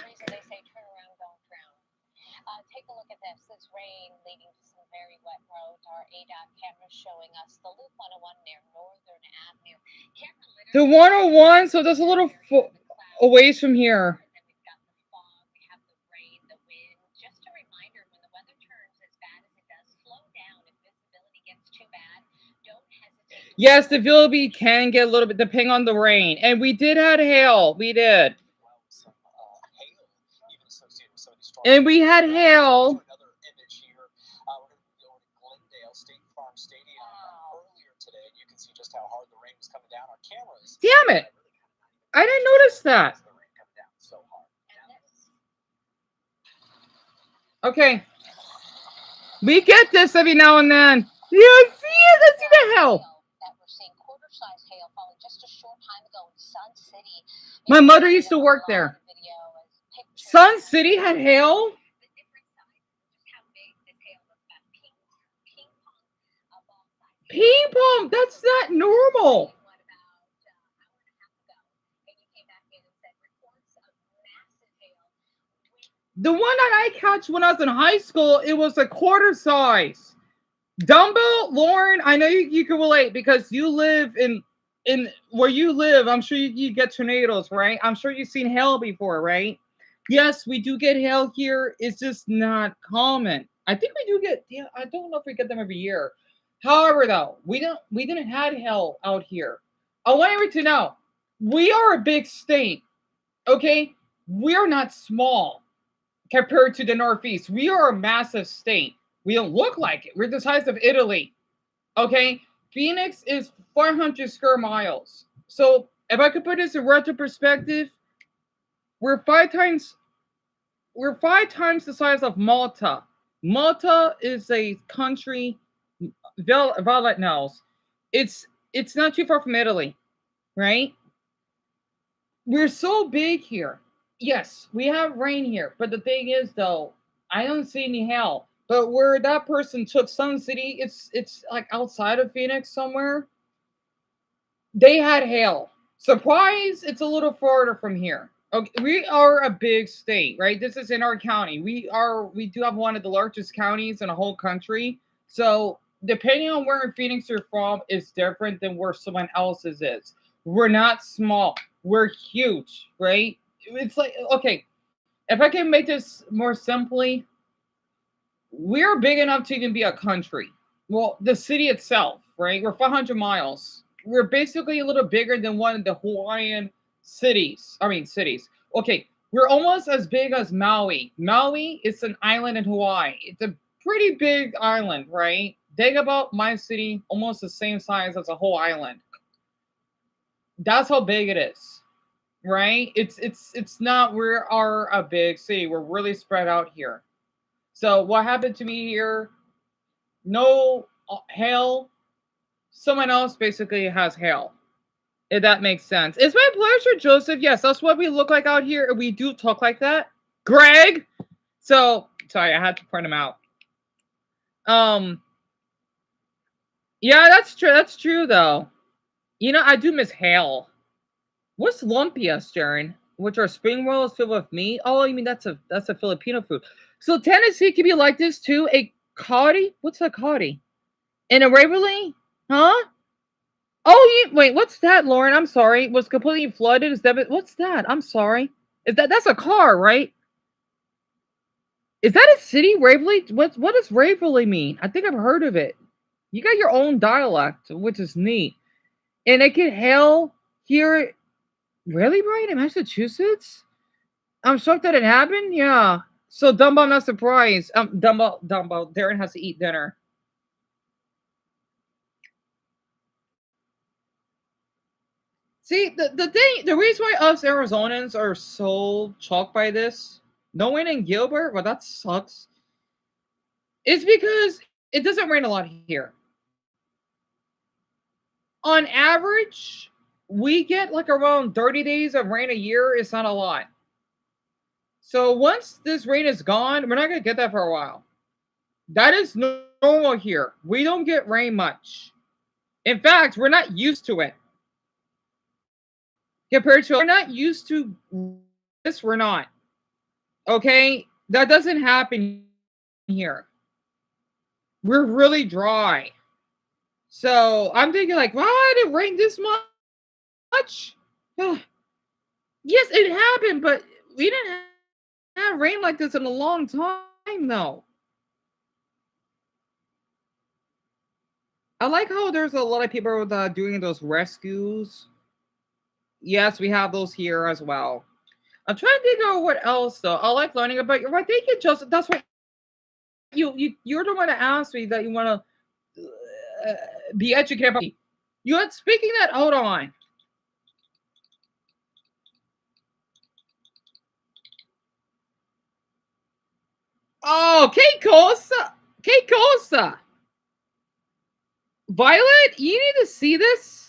Take a look at this. This rain leading to some very wet roads. Our ADOT cameras showing us the Loop 101 near Northern Avenue. The 101, so that's a little away from here. Then we've got the fog, we have the rain, the wind. Just a reminder, when the weather turns as bad as it does, slow down. If visibility gets too bad, don't hesitate. Yes, the visibility can get a little bit depending on the rain. And we did have hail. We did. And we had hail. Another image here. We're going to go to Glendale State Farm Stadium earlier today. You can see just how hard the rain was coming down on cameras. Damn it. I didn't notice that. Okay. We get this every now and then. You see it? Let's see the hail. That we're seeing quarter-size hail falling just a short time ago in Sun City. My mother used to work there. Sun City had hail? Ping pong, that's not normal. The one that I catch when I was in high school, it was a quarter size. Dumbo, Lauren, I know you can relate because you live in where you live. I'm sure you get tornadoes, right? I'm sure you've seen hail before, right? Yes, we do get hail here. It's just not common. I think we do get. Yeah, I don't know if we get them every year. However, though, we didn't have hail out here. I want everyone to know we are a big state. Okay, we're not small compared to the Northeast. We are a massive state. We don't look like it. We're the size of Italy. Okay, Phoenix is 400 square miles. So if I could put this in relative perspective, we're five times the size of Malta. Malta is a country. Violet knows. It's not too far from Italy, right? We're so big here. Yes, we have rain here, but the thing is, though, I don't see any hail. But where that person took Sun City, it's like outside of Phoenix somewhere. They had hail. Surprise! It's a little farther from here. Okay, we are a big state, right? This is in our county. We do have one of the largest counties in the whole country. So depending on where in Phoenix you're from, is different than where someone else's is. We're not small. We're huge, right? It's like, okay, if I can make this more simply, we're big enough to even be a country. Well, the city itself, right? We're 500 miles. We're basically a little bigger than one of the Hawaiian cities. Okay, we're almost as big as Maui. Maui is an island in Hawaii. It's a pretty big island, right? Think about my city, almost the same size as a whole island. That's how big it is, right? It's not. We are a big city. We're really spread out here. So what happened to me here? No hail. Someone else basically has hail. If that makes sense. It's my pleasure, Joseph. Yes, that's what we look like out here. We do talk like that. Greg. So sorry, I had to point him out. Yeah, that's true. That's true though. You know, I do miss hail. What's lumpias, Jaren? Which are spring rolls filled with meat? Oh, you mean that's a Filipino food. So Tennessee could be like this too. A Cody? What's a Cody? And a Waverly? Huh? Oh, wait, what's that, Lauren? I'm sorry. Was completely flooded. Is that what's that? I'm sorry. That's a car, right? Is that a city, Waverly? What does Waverly mean? I think I've heard of it. You got your own dialect, which is neat. And it can hail here. Really, right? In Massachusetts? I'm shocked that it happened. Yeah. So Dumbo, I'm not surprised. Dumbo, Darren has to eat dinner. See, the reason why us Arizonans are so shocked by this, no one in Gilbert, well, that sucks, is because it doesn't rain a lot here. On average, we get like around 30 days of rain a year. It's not a lot. So once this rain is gone, we're not going to get that for a while. That is normal here. We don't get rain much. In fact, we're not used to it. Compared to, we're not used to this, we're not. Okay? That doesn't happen here. We're really dry. So I'm thinking like, why did it rain this much? Yes, it happened, but we didn't have rain like this in a long time, though. I like how there's a lot of people doing those rescues. Yes, we have those here as well. I'm trying to think of what else though. I like learning about your. I think it just that's what you're the one to ask me that you want to be educated about. You had speaking that. Hold on. Oh, Kate Cosa. Violet, you need to see this.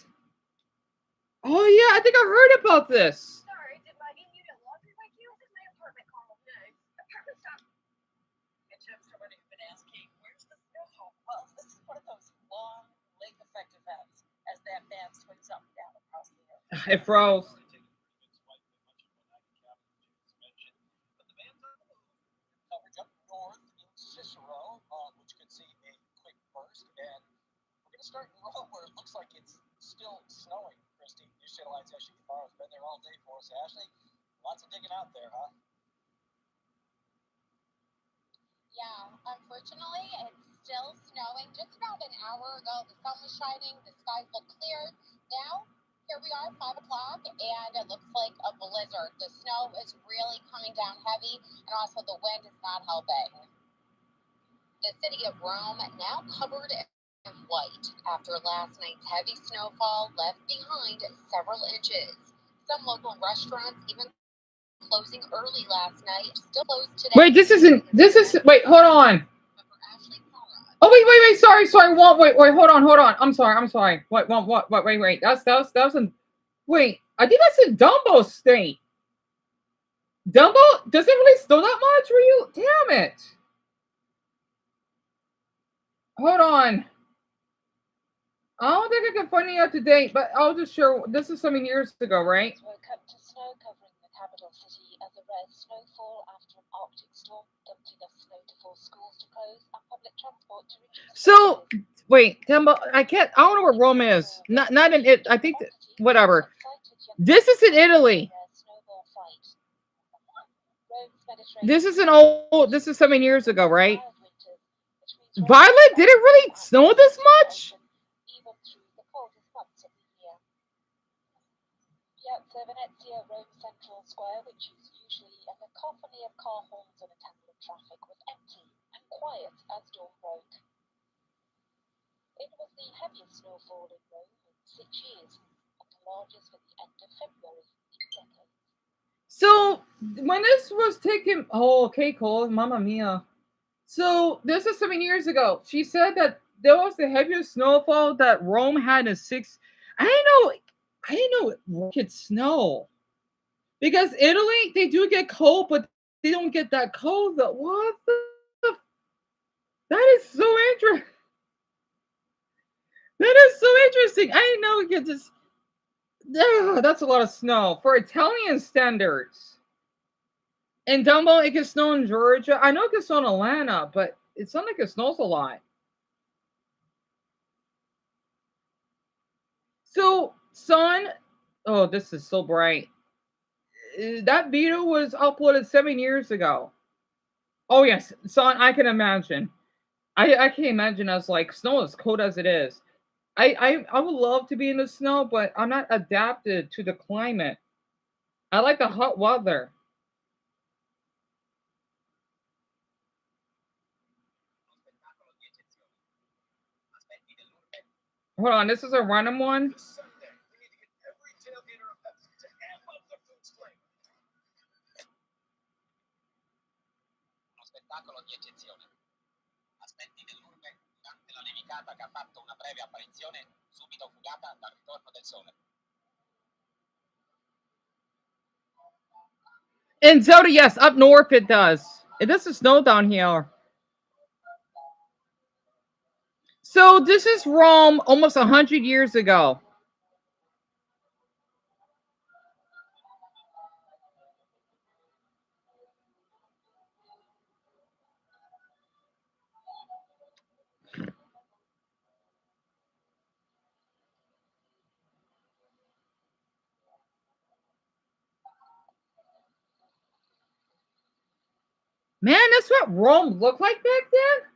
Oh yeah, I think I heard about this. Sorry, did my need a laundry like you? This is my apartment complex. Apartment stop. And Jim's somebody who's been asking, where's the snow? Well, this is one of those long lake effect events as that band swings up and down across the earth. It froze. Coverage up north in Cicero, which could see a quick burst, and we're going to start in Rome where it looks like it's still snowing. Christy, News Channel Lights, Ashley Farrell's been there all day for us. Ashley, lots of digging out there, huh? Yeah, unfortunately, it's still snowing. Just about an hour ago, the sun was shining, the skies looked clear. Now, here we are, 5 o'clock, and it looks like a blizzard. The snow is really coming down heavy, and also the wind is not helping. The city of Rome now covered in white after last night's heavy snowfall left behind several inches. Some local restaurants even closing early last night, still closed today. Wait, wait, hold on. Oh, wait, sorry, wait, hold on. I'm sorry. Wait, that was in, wait, I think that's in Dumbo State. Dumbo, does it really snow that much for you? Damn it. Hold on. I don't think I can find it out to date, but I'll just show, this is some years ago, right? Woke up to snow covering the capital city as a rare snowfall after an Arctic storm dumped enough snow to force schools to close and public transport to reduce. So, wait, Dumbo, I don't know where Rome is. Not in it. I think, whatever. This is in Italy. This is this is 7 years ago, right? Violet, did it really snow this much? Piazza Venezia, Rome Central Square, which is usually a cacophony of car horns and a tangle of traffic, was empty and quiet as dawn broke. It was the heaviest snowfall in Rome in 6 years, and the largest for the end of February in decades. So, when this was taken, oh, okay, Cole, Mamma Mia. So, this is 7 years ago. She said that there was the heaviest snowfall that Rome had in 6. I didn't know it could snow. Because Italy, they do get cold, but they don't get that cold. What the? That is so interesting. That is so interesting. I didn't know we could just. That's a lot of snow for Italian standards. And Dumbo, it can snow in Georgia. I know it can snow in Atlanta, but it's not like it snows a lot. So, son, oh, this is so bright. That video was uploaded 7 years ago. Oh yes, son, I can imagine. I can't imagine us like snow as cold as it is. I would love to be in the snow, but I'm not adapted to the climate. I like the hot weather. Hold on, this is a random one. Spettacolo di eccezione. Aspetti dell'urbe durante la nevicata che ha fatto una breve apparizione, subito fugata dal ritorno del sole. In Zelda, yes, up north it does. It doesn't snow down here. So this is Rome almost 100 years ago. Man, that's what Rome looked like back then?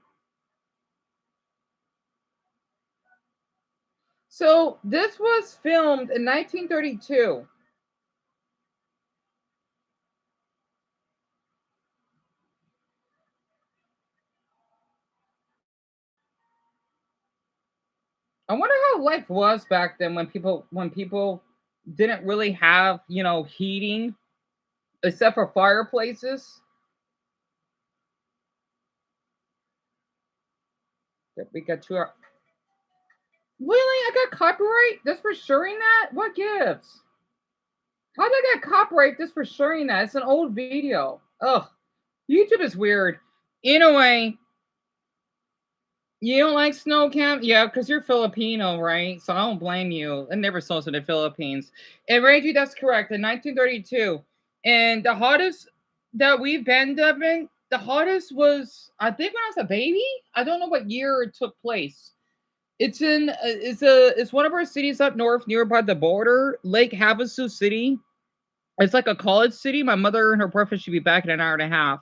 So this was filmed in 1932. I wonder how life was back then when people didn't really have, heating except for fireplaces. We got two. Really? I got copyright just for sharing that? What gives? How did I get copyright just for sharing that? It's an old video. Ugh. YouTube is weird. Anyway, you don't like snow camp? Yeah, because you're Filipino, right? So I don't blame you. It never snows in the Philippines. And Reggie, that's correct. In 1932. And the hottest that we've been, Devin, the hottest was, I think, when I was a baby. I don't know what year it took place. It's one of our cities up north, nearby the border, Lake Havasu City. It's like a college city. My mother and her boyfriend should be back in an hour and a half.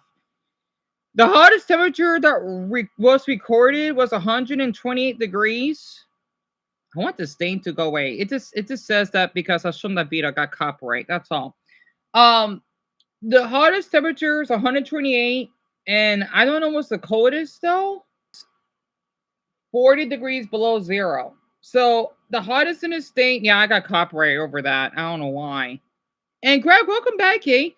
The hottest temperature that was recorded was 128 degrees. I want the stain to go away. It just says that because Hashim Navita got copyright. That's all. The hottest temperature is 128, and I don't know what's the coldest though. 40 degrees below zero. So the hottest in the state, yeah, I got copyright over that. I don't know why. And Greg, welcome back, eh?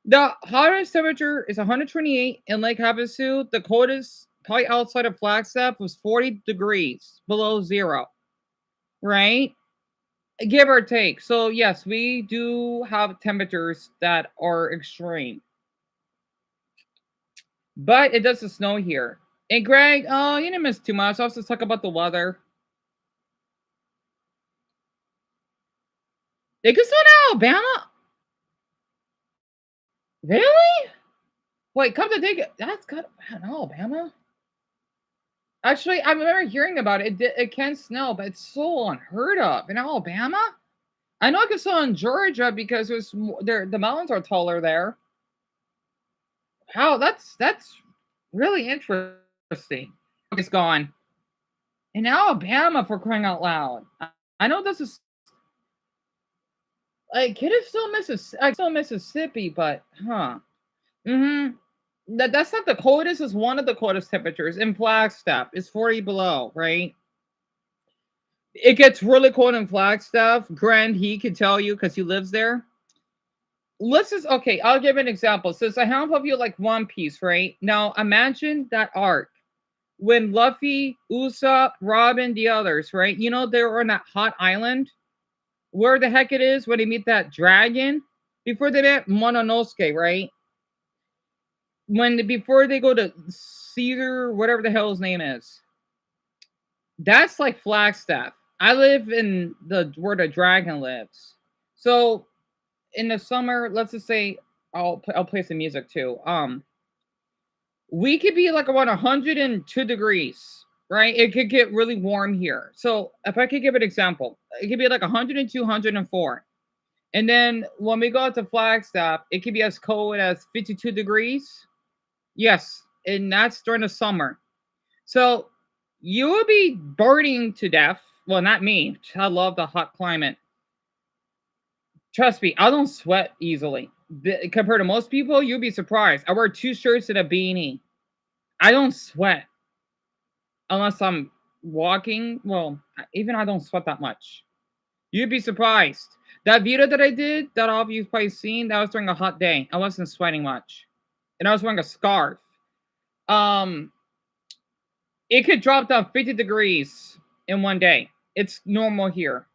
The hottest temperature is 128 in Lake Havasu. The coldest, probably outside of Flagstaff, was 40 degrees below zero. Right? Give or take. So yes, we do have temperatures that are extreme. But it doesn't snow here. And Greg, oh, you didn't miss too much. I was just talking about the weather. They could snow in Alabama? Really? Wait, come to think it, that's got in Alabama. Actually, I remember hearing about it. It can snow, but it's so unheard of in Alabama. I know it can snow in Georgia because the mountains are taller there. Wow, that's really interesting. It's gone in Alabama for crying out loud. I know this is like it is still Mississippi, but huh. That's not the coldest. Is one of the coldest temperatures in Flagstaff. It's 40 below, right? It gets really cold in Flagstaff. Grant, he can tell you because he lives there. Let's just okay. I'll give an example. Since I have of you like One Piece, right? Now imagine that arc when Luffy, Usopp, Robin, the others, right? You know they were on that hot island. Where the heck it is when they meet that dragon before they met Mononosuke, right? Before they go to Caesar, whatever the hell his name is. That's like Flagstaff. I live in where the dragon lives. So in the summer, let's just say I'll play some music too. We could be like around 102 degrees, right? It could get really warm here. So if I could give an example, it could be like 102, 104. And then when we go out to Flagstaff, it could be as cold as 52 degrees. Yes, and that's during the summer. So you will be burning to death. Well, not me. I love the hot climate. Trust me, I don't sweat easily. Compared to most people, you'll be surprised. I wear 2 shirts and a beanie. I don't sweat unless I'm walking. Well, even I don't sweat that much. You'd be surprised. That video that I did, that all of you've probably seen, that was during a hot day. I wasn't sweating much. And I was wearing a scarf. Um, it could drop down 50 degrees in one day. It's normal here.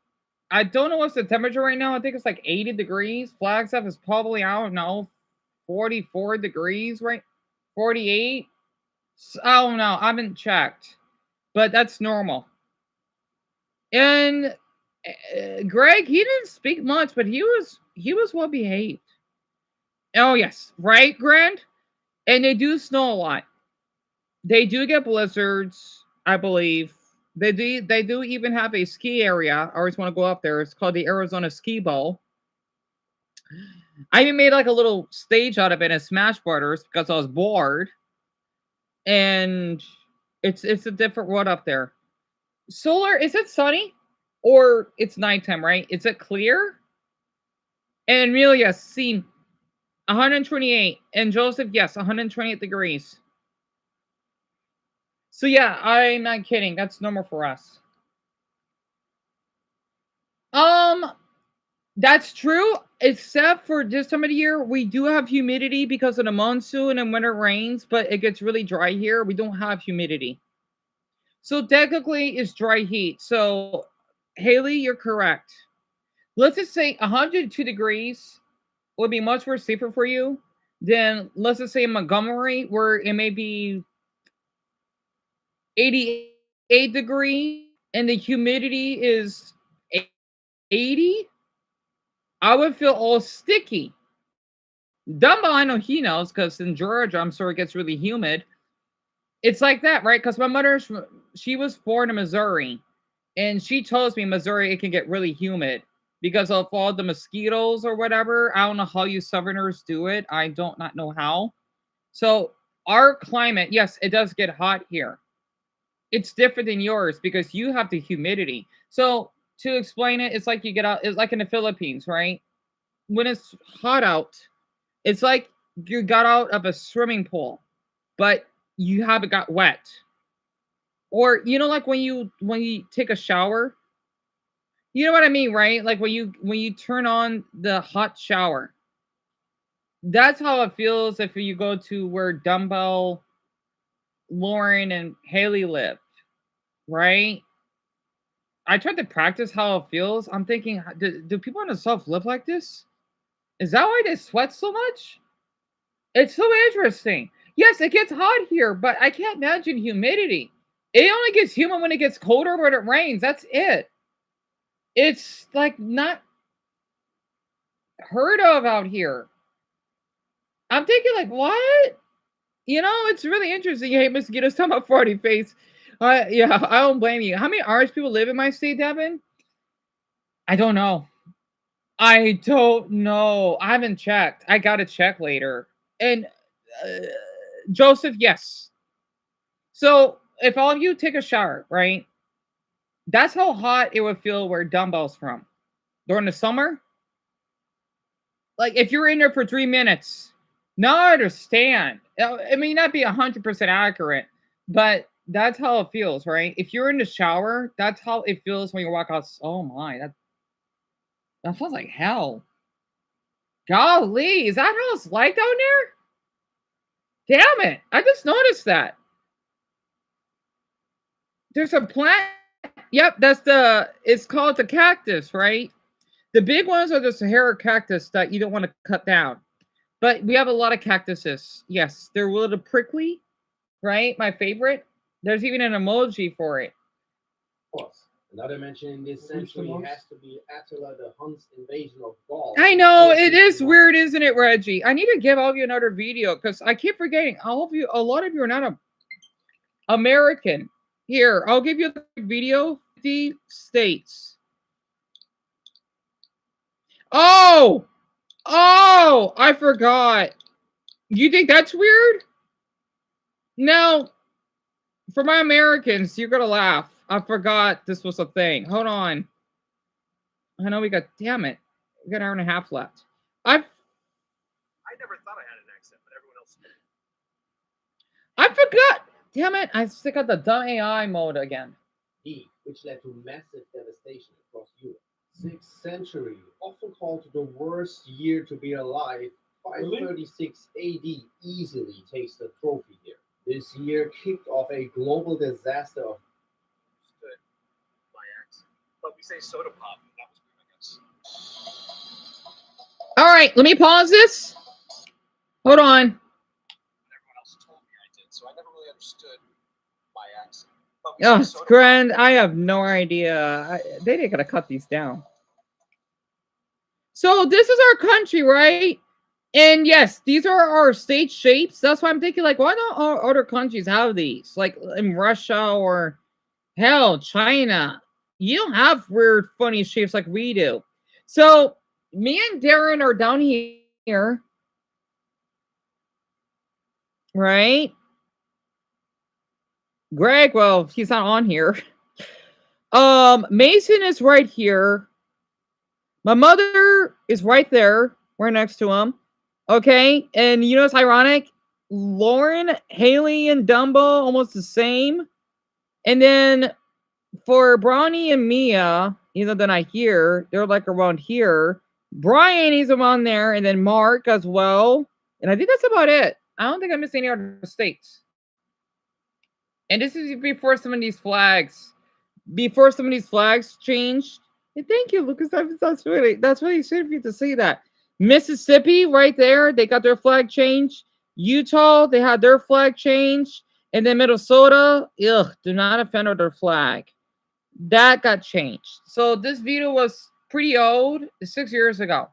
I don't know what's the temperature right now. I think it's like 80 degrees. Flagstaff is probably, I don't know, 44 degrees, right? 48. I don't know. I haven't checked. But that's normal. And Greg, he didn't speak much, but he was well behaved. Oh yes, right, Grant? And they do snow a lot. They do get blizzards, I believe. They do even have a ski area. I always want to go up there. It's called the Arizona Ski Bowl. I even made like a little stage out of it in Smash Brothers because I was bored. And it's a different world up there. Solar, is it sunny? Or it's nighttime, right? Is it clear? And Amelia, seen 128. And Joseph, yes, 128 degrees. So yeah, I'm not kidding. That's normal for us. That's true, except for this time of the year, we do have humidity because of the monsoon and when it rains, but it gets really dry here. We don't have humidity. So technically, it's dry heat. So, Haley, you're correct. Let's just say 102 degrees would be much more safer for you than, let's just say, Montgomery, where it may be 88 degrees and the humidity is 80. I would feel all sticky. Dumbo, I know he knows because in Georgia, I'm sure it gets really humid. It's like that, right? Because my mother, she was born in Missouri, and she tells me Missouri it can get really humid because of all the mosquitoes or whatever. I don't know how you Southerners do it. I don't not know how. So our climate, yes, it does get hot here. It's different than yours because you have the humidity. So to explain it, it's like you get out. It's like in the Philippines, right? When it's hot out, it's like you got out of a swimming pool, but you haven't got wet. Or like when you take a shower, you know what I mean, right? Like when you turn on the hot shower. That's how it feels if you go to where Dumbbell, Lauren, and Haley live, right? I tried to practice how it feels. I'm thinking, do people in the South live like this? Is that why they sweat so much? It's so interesting. Yes, it gets hot here, but I can't imagine humidity. It only gets humid when it gets colder when it rains. That's it. It's like not heard of out here. I'm thinking like, what? It's really interesting. You hate mosquitoes. Talking about 40 face. Yeah, I don't blame you. How many Irish people live in my state, Devin? I don't know. I don't know. I haven't checked. I gotta check later. And Joseph, yes. So if all of you take a shower, right? That's how hot it would feel where Dumbbell's from. During the summer, like if you're in there for 3 minutes, now I understand. It may not be 100% accurate, but that's how it feels, right? If you're in the shower, that's how it feels when you walk out. Oh my, that feels like hell. Golly, is that how it's like down there? Damn it! I just noticed that. There's a plant. Yep, it's called the cactus, right? The big ones are the Sahara cactus that you don't want to cut down. But we have a lot of cactuses. Yes, they're a little prickly, right? My favorite. There's even an emoji for it. Of course. Another mention in this century has to be Attila the Hun's invasion of Gaul. I know it is weird, isn't it, Reggie? I need to give all of you another video because I keep forgetting. A lot of you are not American. Here, I'll give you the video. 50 states. Oh, I forgot. You think that's weird? No. For my Americans, you're gonna laugh. I forgot this was a thing. Hold on. I know we got. Damn it. We got an hour and a half left. I never thought I had an accent, but everyone else did. I forgot. Damn it. I still got the dumb AI mode again. Which led to massive devastation across Europe. 6th century, often called the worst year to be alive, 536 AD easily takes the trophy here. This year kicked off a global disaster of My accent. But we say soda pop, and that was weird, I guess. All right, let me pause this. Hold on. Everyone else told me I did, so I never really understood my accent. Oh, it's grand. I have no idea. They ain't gonna cut these down. So this is our country, right? And yes, these are our state shapes. That's why I'm thinking, like, why don't all other countries have these? Like in Russia or hell, China. You don't have weird, funny shapes like we do. So me and Darren are down here, right? Greg, well, he's not on here. Mason is right here. My mother is right there. We're next to him. Okay, and you know what's ironic? Lauren, Haley, and Dumbo almost the same. And then for Brownie and Mia, even though they're not here, they're like around here. Brian, he's around there, and then Mark as well. And I think that's about it. I don't think I missed any other states. And this is before some of these flags. Before some of these flags changed. And thank you, Lucas. That's really sweet of you to say that. Mississippi, right there, they got their flag changed. Utah, they had their flag changed. And then Minnesota, do not offend their flag. That got changed. So this video was pretty old, 6 years ago.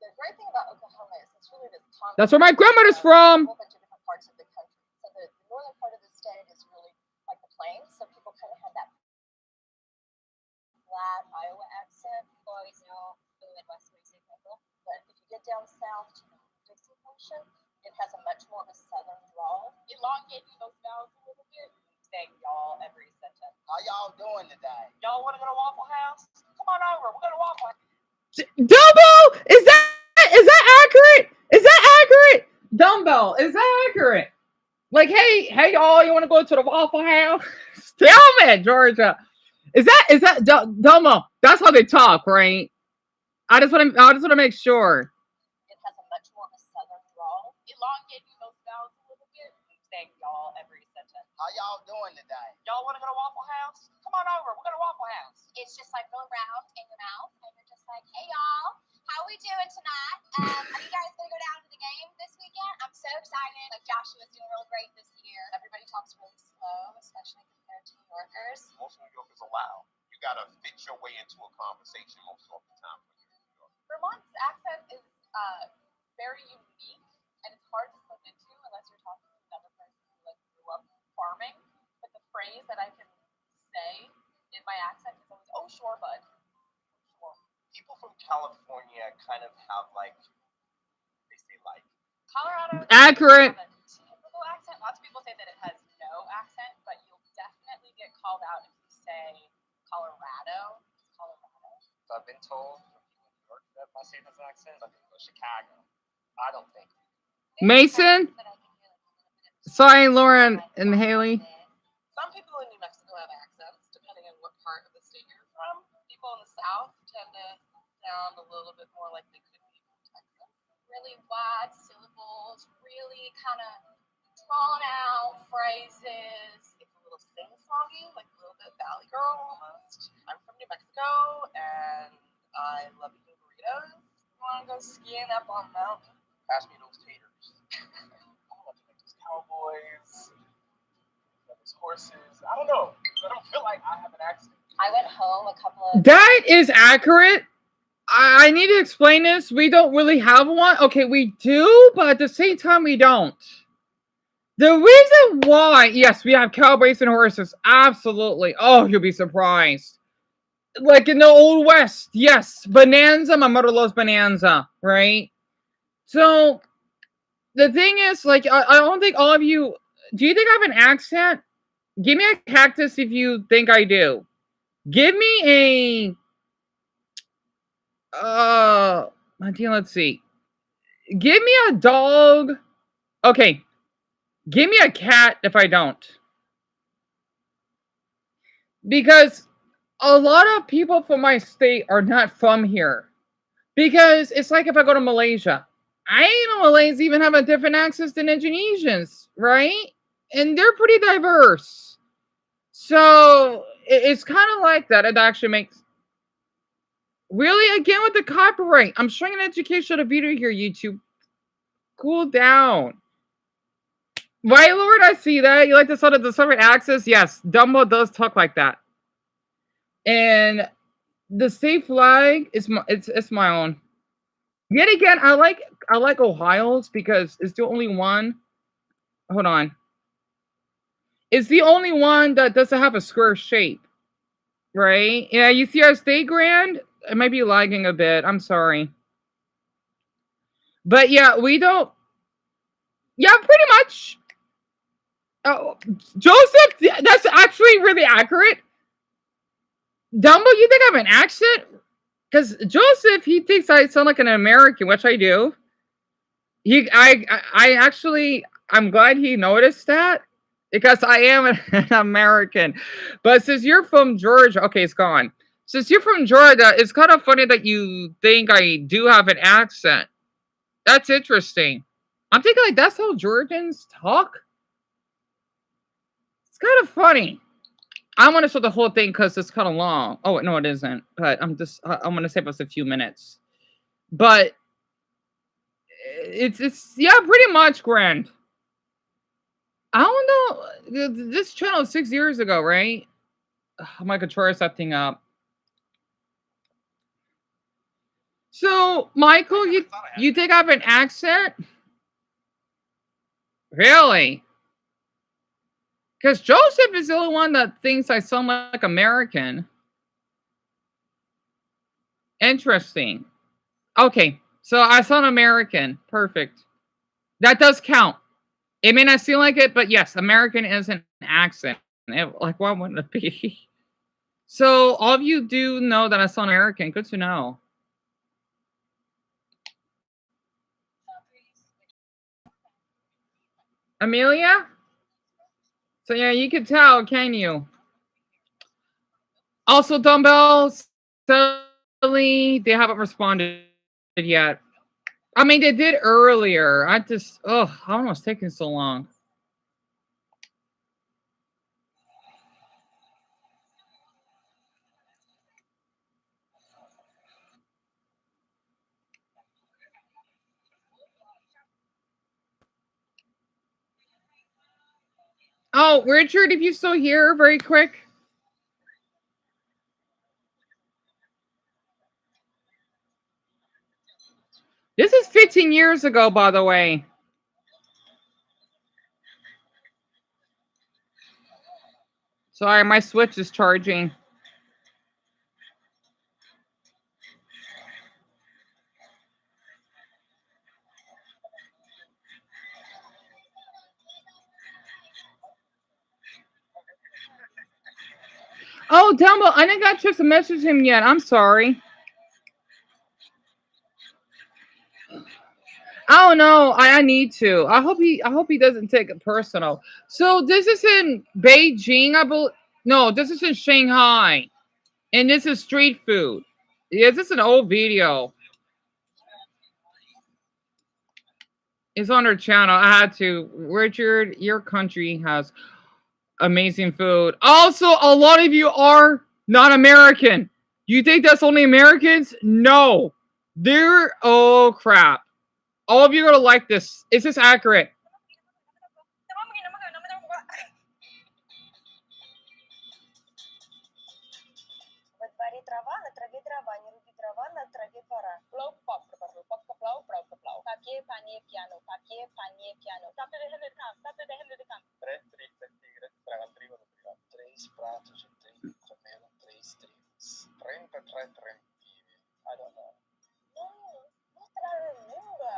The great thing about Oklahoma is it's really this That's where my grandmother's from. a whole bunch of different parts of the country. So the northern part of the state is really like the plains, so people kind of have that flat Iowa accent. People always know the Midwest makes it local, but if you get down south to the Dixie portion, it has a much more of a southern drawl. Elongating those vowels a little bit. Saying y'all every sentence. How y'all doing today? Y'all want to go to Waffle House? Come on over. We're going to Waffle House. Dumbo, is that accurate? Is that accurate? Dumbo, is that accurate? Like, hey, y'all, you want to go to the Waffle House? Damn it, Georgia. Is that Dumbo? That's how they talk, right? I just want to make sure. It has a much more of a southern drawl. Elongating those vowels a little bit. Saying y'all every sentence. How y'all doing today? Y'all want to go to Waffle House? Come on over. We're going to Waffle House. It's just like go around in your mouth, and you're just like, hey y'all, how we doing tonight? Are you guys going to go down to the game this weekend? I'm so excited. Like Joshua's doing really great this year. Everybody talks really slow, especially compared to New Yorkers. Most New Yorkers are loud. You gotta fit your way into a conversation most of the time when you're in New York. Vermont's accent is very unique, and it's hard to slip into unless you're talking to another person who like grew up farming. But the phrase that I can say in my accent is always, "Oh, sure, bud." Sure. People from California kind of have like, they say like. Colorado. Accurate. Has a typical accent. Lots of people say that it has no accent, but you'll definitely get called out if you say Colorado. Colorado. So I've been told from people in New York that my state has an accent. Some people go Chicago. I don't think. Mason. Sorry, Lauren and Haley. Some people in New Mexico have accents, depending on what part of the state you're from. People in the South tend to sound a little bit more like they could be from Texas. Really wide syllables, really kind of drawn out phrases. It's a little sing-songy, like a little bit Valley Girl almost. I'm from New Mexico, and I love eating burritos. You want to go skiing up on the mountain? Pass me those taters. I want to make those cowboys. Those horses. I don't know. I don't feel like I have an accent. I went home a couple of. That is accurate. I need to explain this. We don't really have one. Okay, we do, but at the same time, we don't. The reason why, yes, we have cowboys and horses. Absolutely. Oh, you'll be surprised. Like in the Old West, yes. Bonanza, my mother loves Bonanza, right? So, the thing is, like, I don't think all of you, do you think I have an accent? Give me a cactus if you think I do. Give me let's see. Give me a dog. Okay. Give me a cat if I don't. Because a lot of people from my state are not from here. Because it's like if I go to Malaysia. I know Malays even have a different accent than Indonesians, right? And they're pretty diverse. So it's kind of like that. It actually makes. Really? Again with the copyright. I'm showing an educational video here, YouTube. Cool down. Why, Lord, I see that. You like the sort of the separate access? Yes, Dumbo does talk like that. And the state flag is it's my own. Yet again, I like Ohio's because it's the only one. Hold on. It's the only one that doesn't have a square shape. Right? Yeah, you see our state grand? It might be lagging a bit. I'm sorry. But yeah, we don't. Yeah, pretty much. Oh, Joseph, that's actually really accurate. Dumbo, you think I have an accent? Because Joseph, he thinks I sound like an American, which I do. I actually, I'm glad he noticed that because I am an American. But since you're from Georgia, okay, it's gone. Since you're from Georgia, it's kind of funny that you think I do have an accent. That's interesting. I'm thinking like that's how Georgians talk. It's kind of funny. I want to show the whole thing because it's kind of long. Oh no, it isn't. But I'm gonna save us a few minutes. But it's yeah, pretty much grand. I don't know. This channel is 6 years ago, right? My controller's acting up. So, Michael, you think I have an accent? Really? Because Joseph is the only one that thinks I sound like American. Interesting. Okay, so I sound American. Perfect. That does count. It may not seem like it, but yes, American is an accent. Like, why wouldn't it be? So, all of you do know that I sound American. Good to know. Amelia? So, yeah, you can tell, can you? Also, dumbbells, Sally, they haven't responded yet. I mean, they did earlier. I don't know it's taking so long. Oh, Richard, if you still here, very quick. This is 15 years ago, by the way. Sorry, my Switch is charging. Oh, Dumbo, I didn't got a chance to message him yet. I'm sorry. Oh no, I need to. I hope he doesn't take it personal. So this is in Beijing, I believe. No, this is in Shanghai, and this is street food. Yeah, this is an old video. It's on her channel. I had to. Richard, your country has amazing food. Also, a lot of you are not American. You think that's only Americans? No. Oh crap. All of you are gonna like this. Is this accurate? трава, на траве дрова, не руби дрова, на траве двора. Плов, папка, плов, плов. Папье, пане, piano, папье, пане, piano. Tappe de hemel kam, tappe de hemel kam. 3 tristes tigres tragan trigo de trigo. 3 pratos de trigo comeram 3 trigos. 33 trempini. I don't know. No trae língua.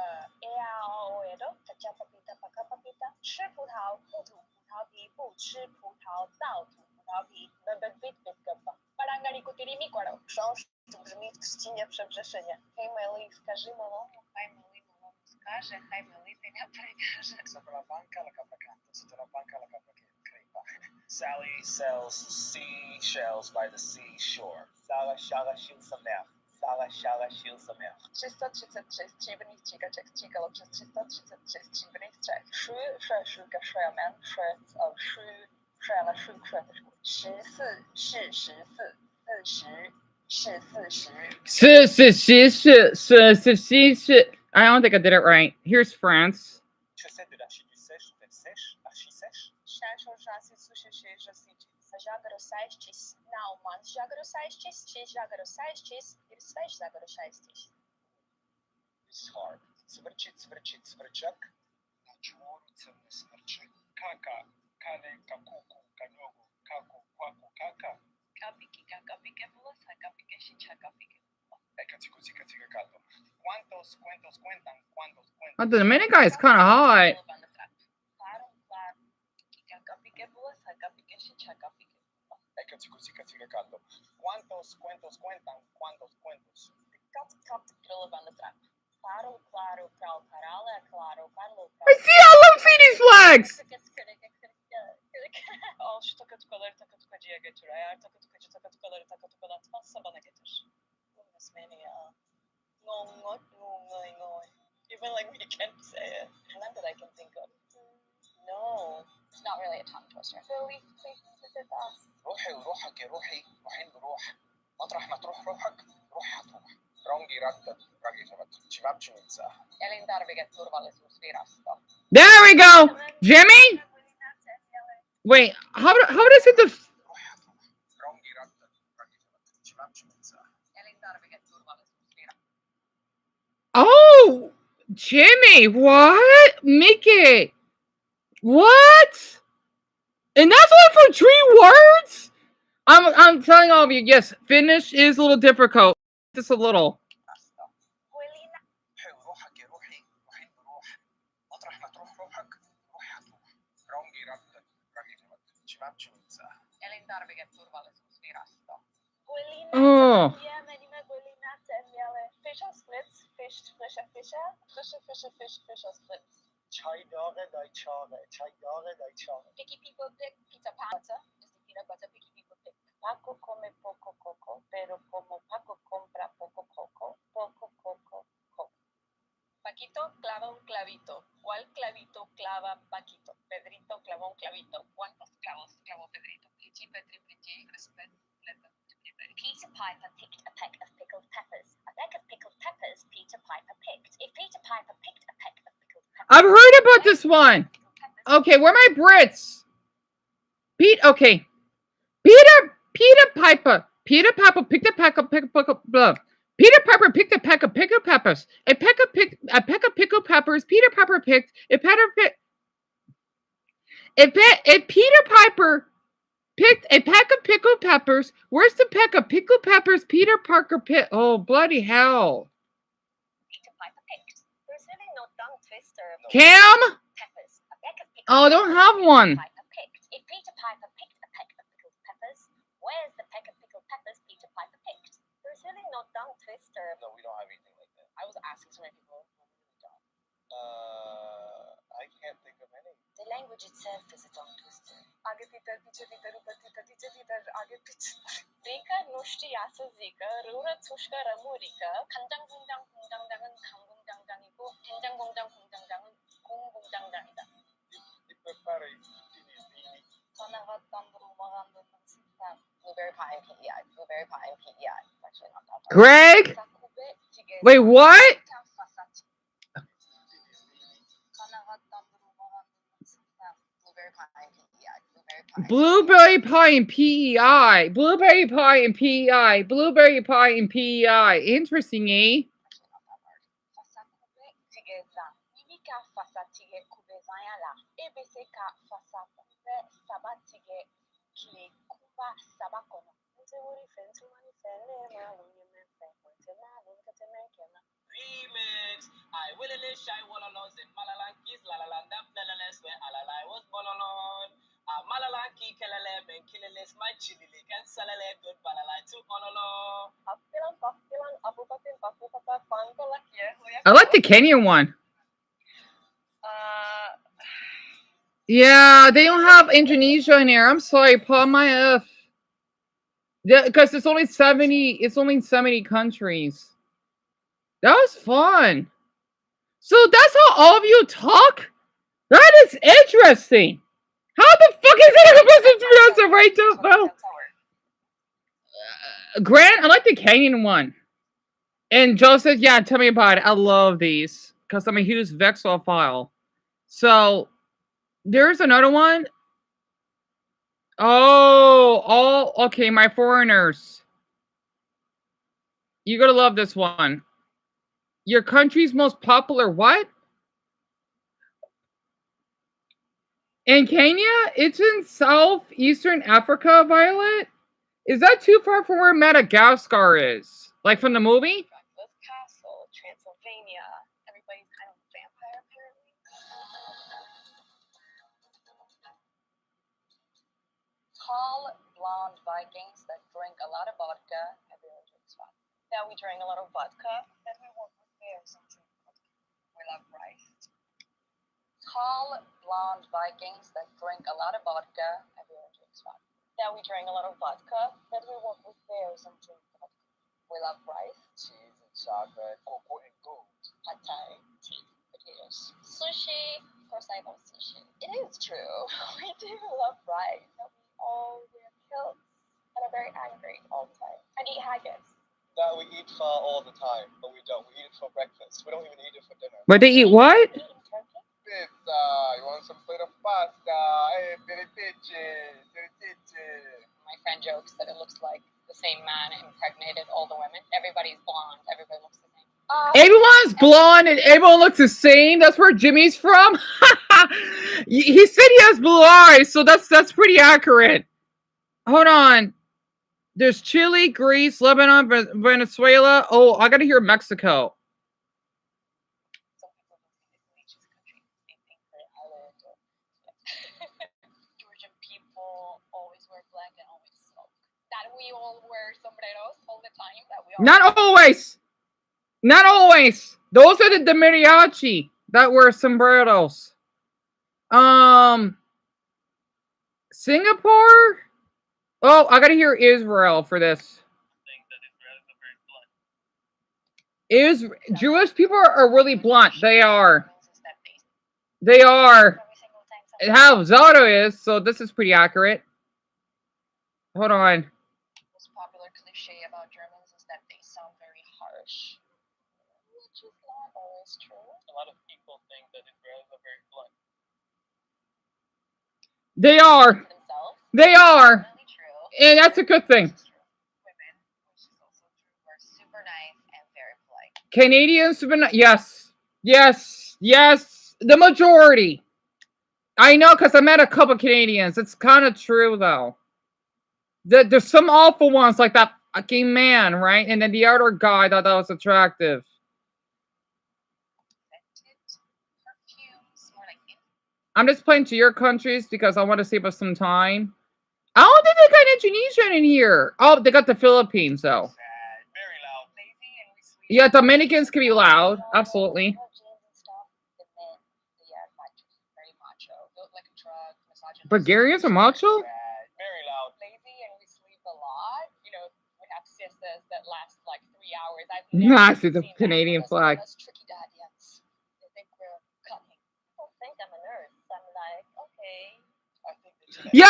Oedo, tacha papita, paca papita. 吃葡萄，不吐葡萄皮，不吃葡萄，倒吐葡萄皮。Bebek gaba. Parangari kutirimi kwaro. Książ tu brzmi w trzcinie przebrzeszynie. Hej Meli, skaży malomu. Hej Meli, malomu skaże. Hej Meli, pienia pregaże. Sopravanca la capracanta, sopravanca la capracanta. Sally sells seashells by the seashore. Sala shala shil samech. Sala shala shil samech. 333 stříbrných stříkaček stříkalo přes 333 stříbrných střech. Šu, še, šuka, šemen, še, šu, šela, šu, še, šu. 14, 是14, 是。I don't think I did it right. Here's France. It's hard. Svrčak. Na čvoru crne smrče. Kaka, kalenka, kuku, kanjogu, kaku, kwaku, kaka. Kapiki, kapike, bulosa, kapike, šiča, kapike. Ekacica, gato. ¿Cuántos cuentos cuentan? ¿Cuántos cuentos? Oh, the Dominican guy is kind of hot. Ekacica, gato. ¿Cuántos cuentos cuentan? ¿Cuántos cuentos? I see, I love seeing these flags. Al şu takatukaları takatukacıya götür. Eğer takatukaları takatukalatmazsa bana getir. Goodness beni ya. Ngoy. Even like we can't say it. None that I can think of. No. It's not really a tongue twister. Please visit us. روحي وروحك يا روحي روحين بروح. مطرح ما تروح روحك روح هتروح. Rongi rattat, ragisevat. Çivapçı mıysa? Elintarviketurvallisuusvirasto. There we go. Jimmy? Wait, how does it the... Rongi rattat, ragisevat. Çivapçı mıysa? Elintarviketurvallisuusvirasto. Oh, Jimmy, what? Mickey. What? And that's only for 3 words? I'm telling all of you, yes, Finnish is a little difficult. Just a little. Oh. Picky people pick pizza pizza. Is the peanut butter picky people pick? Paco come poco coco, pero como Paco compra poco coco, poco coco. Paquito clava un clavito. ¿Cuál clavito clava Paquito? Pedrito clavó un clavito. ¿Cuántos clavos clavó Pedrito? Pichi, petri, pichi, respet, pleta. Peter Piper picked a peck of pickled peppers. A peck of pickled peppers Peter Piper picked. If Peter Piper picked a peck of pickled peppers... I've heard about this one. Okay, where are my Brits? Okay. Peter Piper picked a peck of Peter Piper picked a peck of pickled peppers. A peck of pickled peppers. Peter Piper picked. If Peter Piper picked a peck of pickled peppers, where's the peck of pickled peppers Peter Parker picked? Oh, bloody hell. Peter Piper picked. There's really no tongue twister. Cam? Peppers. A peck of pickled Oh, I don't have one. If Peter Piper picked a peck of pickled peppers, where's the peck of pickled peppers Peter Piper picked? There's really no tongue twister. No, we don't have anything like that. I was asking so many people. I can't think of any. The language itself is a tongue twister. Rika nushti yasa zika, rura tushka ramurika, kandangundan kungdandangan kangundanganiku, tendangundan kungdandangan kungundangdanida. Blueberry pie and PEI. Blueberry pie and PEI. It's actually not that. Greg? Wait, what? Blueberry pie and PEI. Blueberry pie and PEI. Blueberry pie and PEI. Interesting, eh? Remix. I will shy wallalones in Malalankis, Lalalanda, Plalanes, where Alalai was Bololon. Malalanki, Kelele, and Killeles, my chili, and Salale, good Balalai to Ololo. I like the Kenyan one. Yeah, they don't have Indonesia in here. I'm sorry, Paul, my F. Yeah, because it's only 70. It's only 70 countries. That was fun. So that's how all of you talk? That is interesting. How the fuck is it supposed to right to Grant, I like the Kenyan one. And Joe says, yeah, tell me about it. I love these. Because I'm a huge Vexophile. So there's another one. Oh, okay, my foreigners. You're gonna love this one. Your country's most popular what? In Kenya? It's in southeastern Africa, Violet? Is that too far from where Madagascar is? Like from the movie? Castle, Transylvania. Everybody's kind of a vampire, apparently. Tall, blonde Vikings that drink a lot of vodka. Everyone drinks vodka. Yeah, we drink a lot of vodka. Then we work with bears and drink vodka. We love rice. Tall, blonde Vikings that drink a lot of vodka. Everyone drinks vodka. Yeah, we drink a lot of vodka. Then we work with bears and drink vodka. We love rice. Cheese and chocolate, cocoa and gold. Pad Thai, tea, potatoes. Sushi. Of course, I love sushi. It is true. We do love rice. And we all wear kilts and are very angry all the time. And eat haggis. That we eat pho all the time, but we don't. We eat it for breakfast. We don't even eat it for dinner. But they eat what? Pizza. You want some plate of pasta? Hey, My friend jokes that it looks like the same man impregnated all the women. Everybody's blonde. Everybody looks the same. Everyone's blonde and everyone looks the same. That's where Jimmy's from. He said he has blue eyes, so that's pretty accurate. Hold on. There's Chile, Greece, Lebanon, Venezuela. Oh, I gotta hear Mexico. Georgian people always wear black and always smoke. That we all wear sombreros all the time. That we all Not always. Not always. Those are the mariachi that wear sombreros. Singapore? Oh, I gotta hear Israel for this. Jewish people are really blunt. They are. They are. How Zotto is, so this is pretty accurate. Hold on. The most popular cliche about Germans is that they sound very harsh. Which is not always true. A lot of people think that Israelis are very blunt. They are. They are. And that's a good thing. Super nice and very polite. Canadians have been, yes. Yes. Yes. The majority. I know because I met a couple Canadians. It's kind of true, though. There's some awful ones like that fucking man, right? And then the other guy that was attractive. I'm just playing to your countries because I want to save us some time. I don't think they got Indonesian in here. Oh, they got the Philippines, though. Yeah, Dominicans can be loud. Absolutely. Bulgarians are macho? Very loud. Lazy and we sleep a lot. You know, we have siestas that last like 3 hours. Nah, I see the Canadian flag. That's tricky daddies. They think we're cunning. People think I'm a nurse. I'm like, okay. Yeah.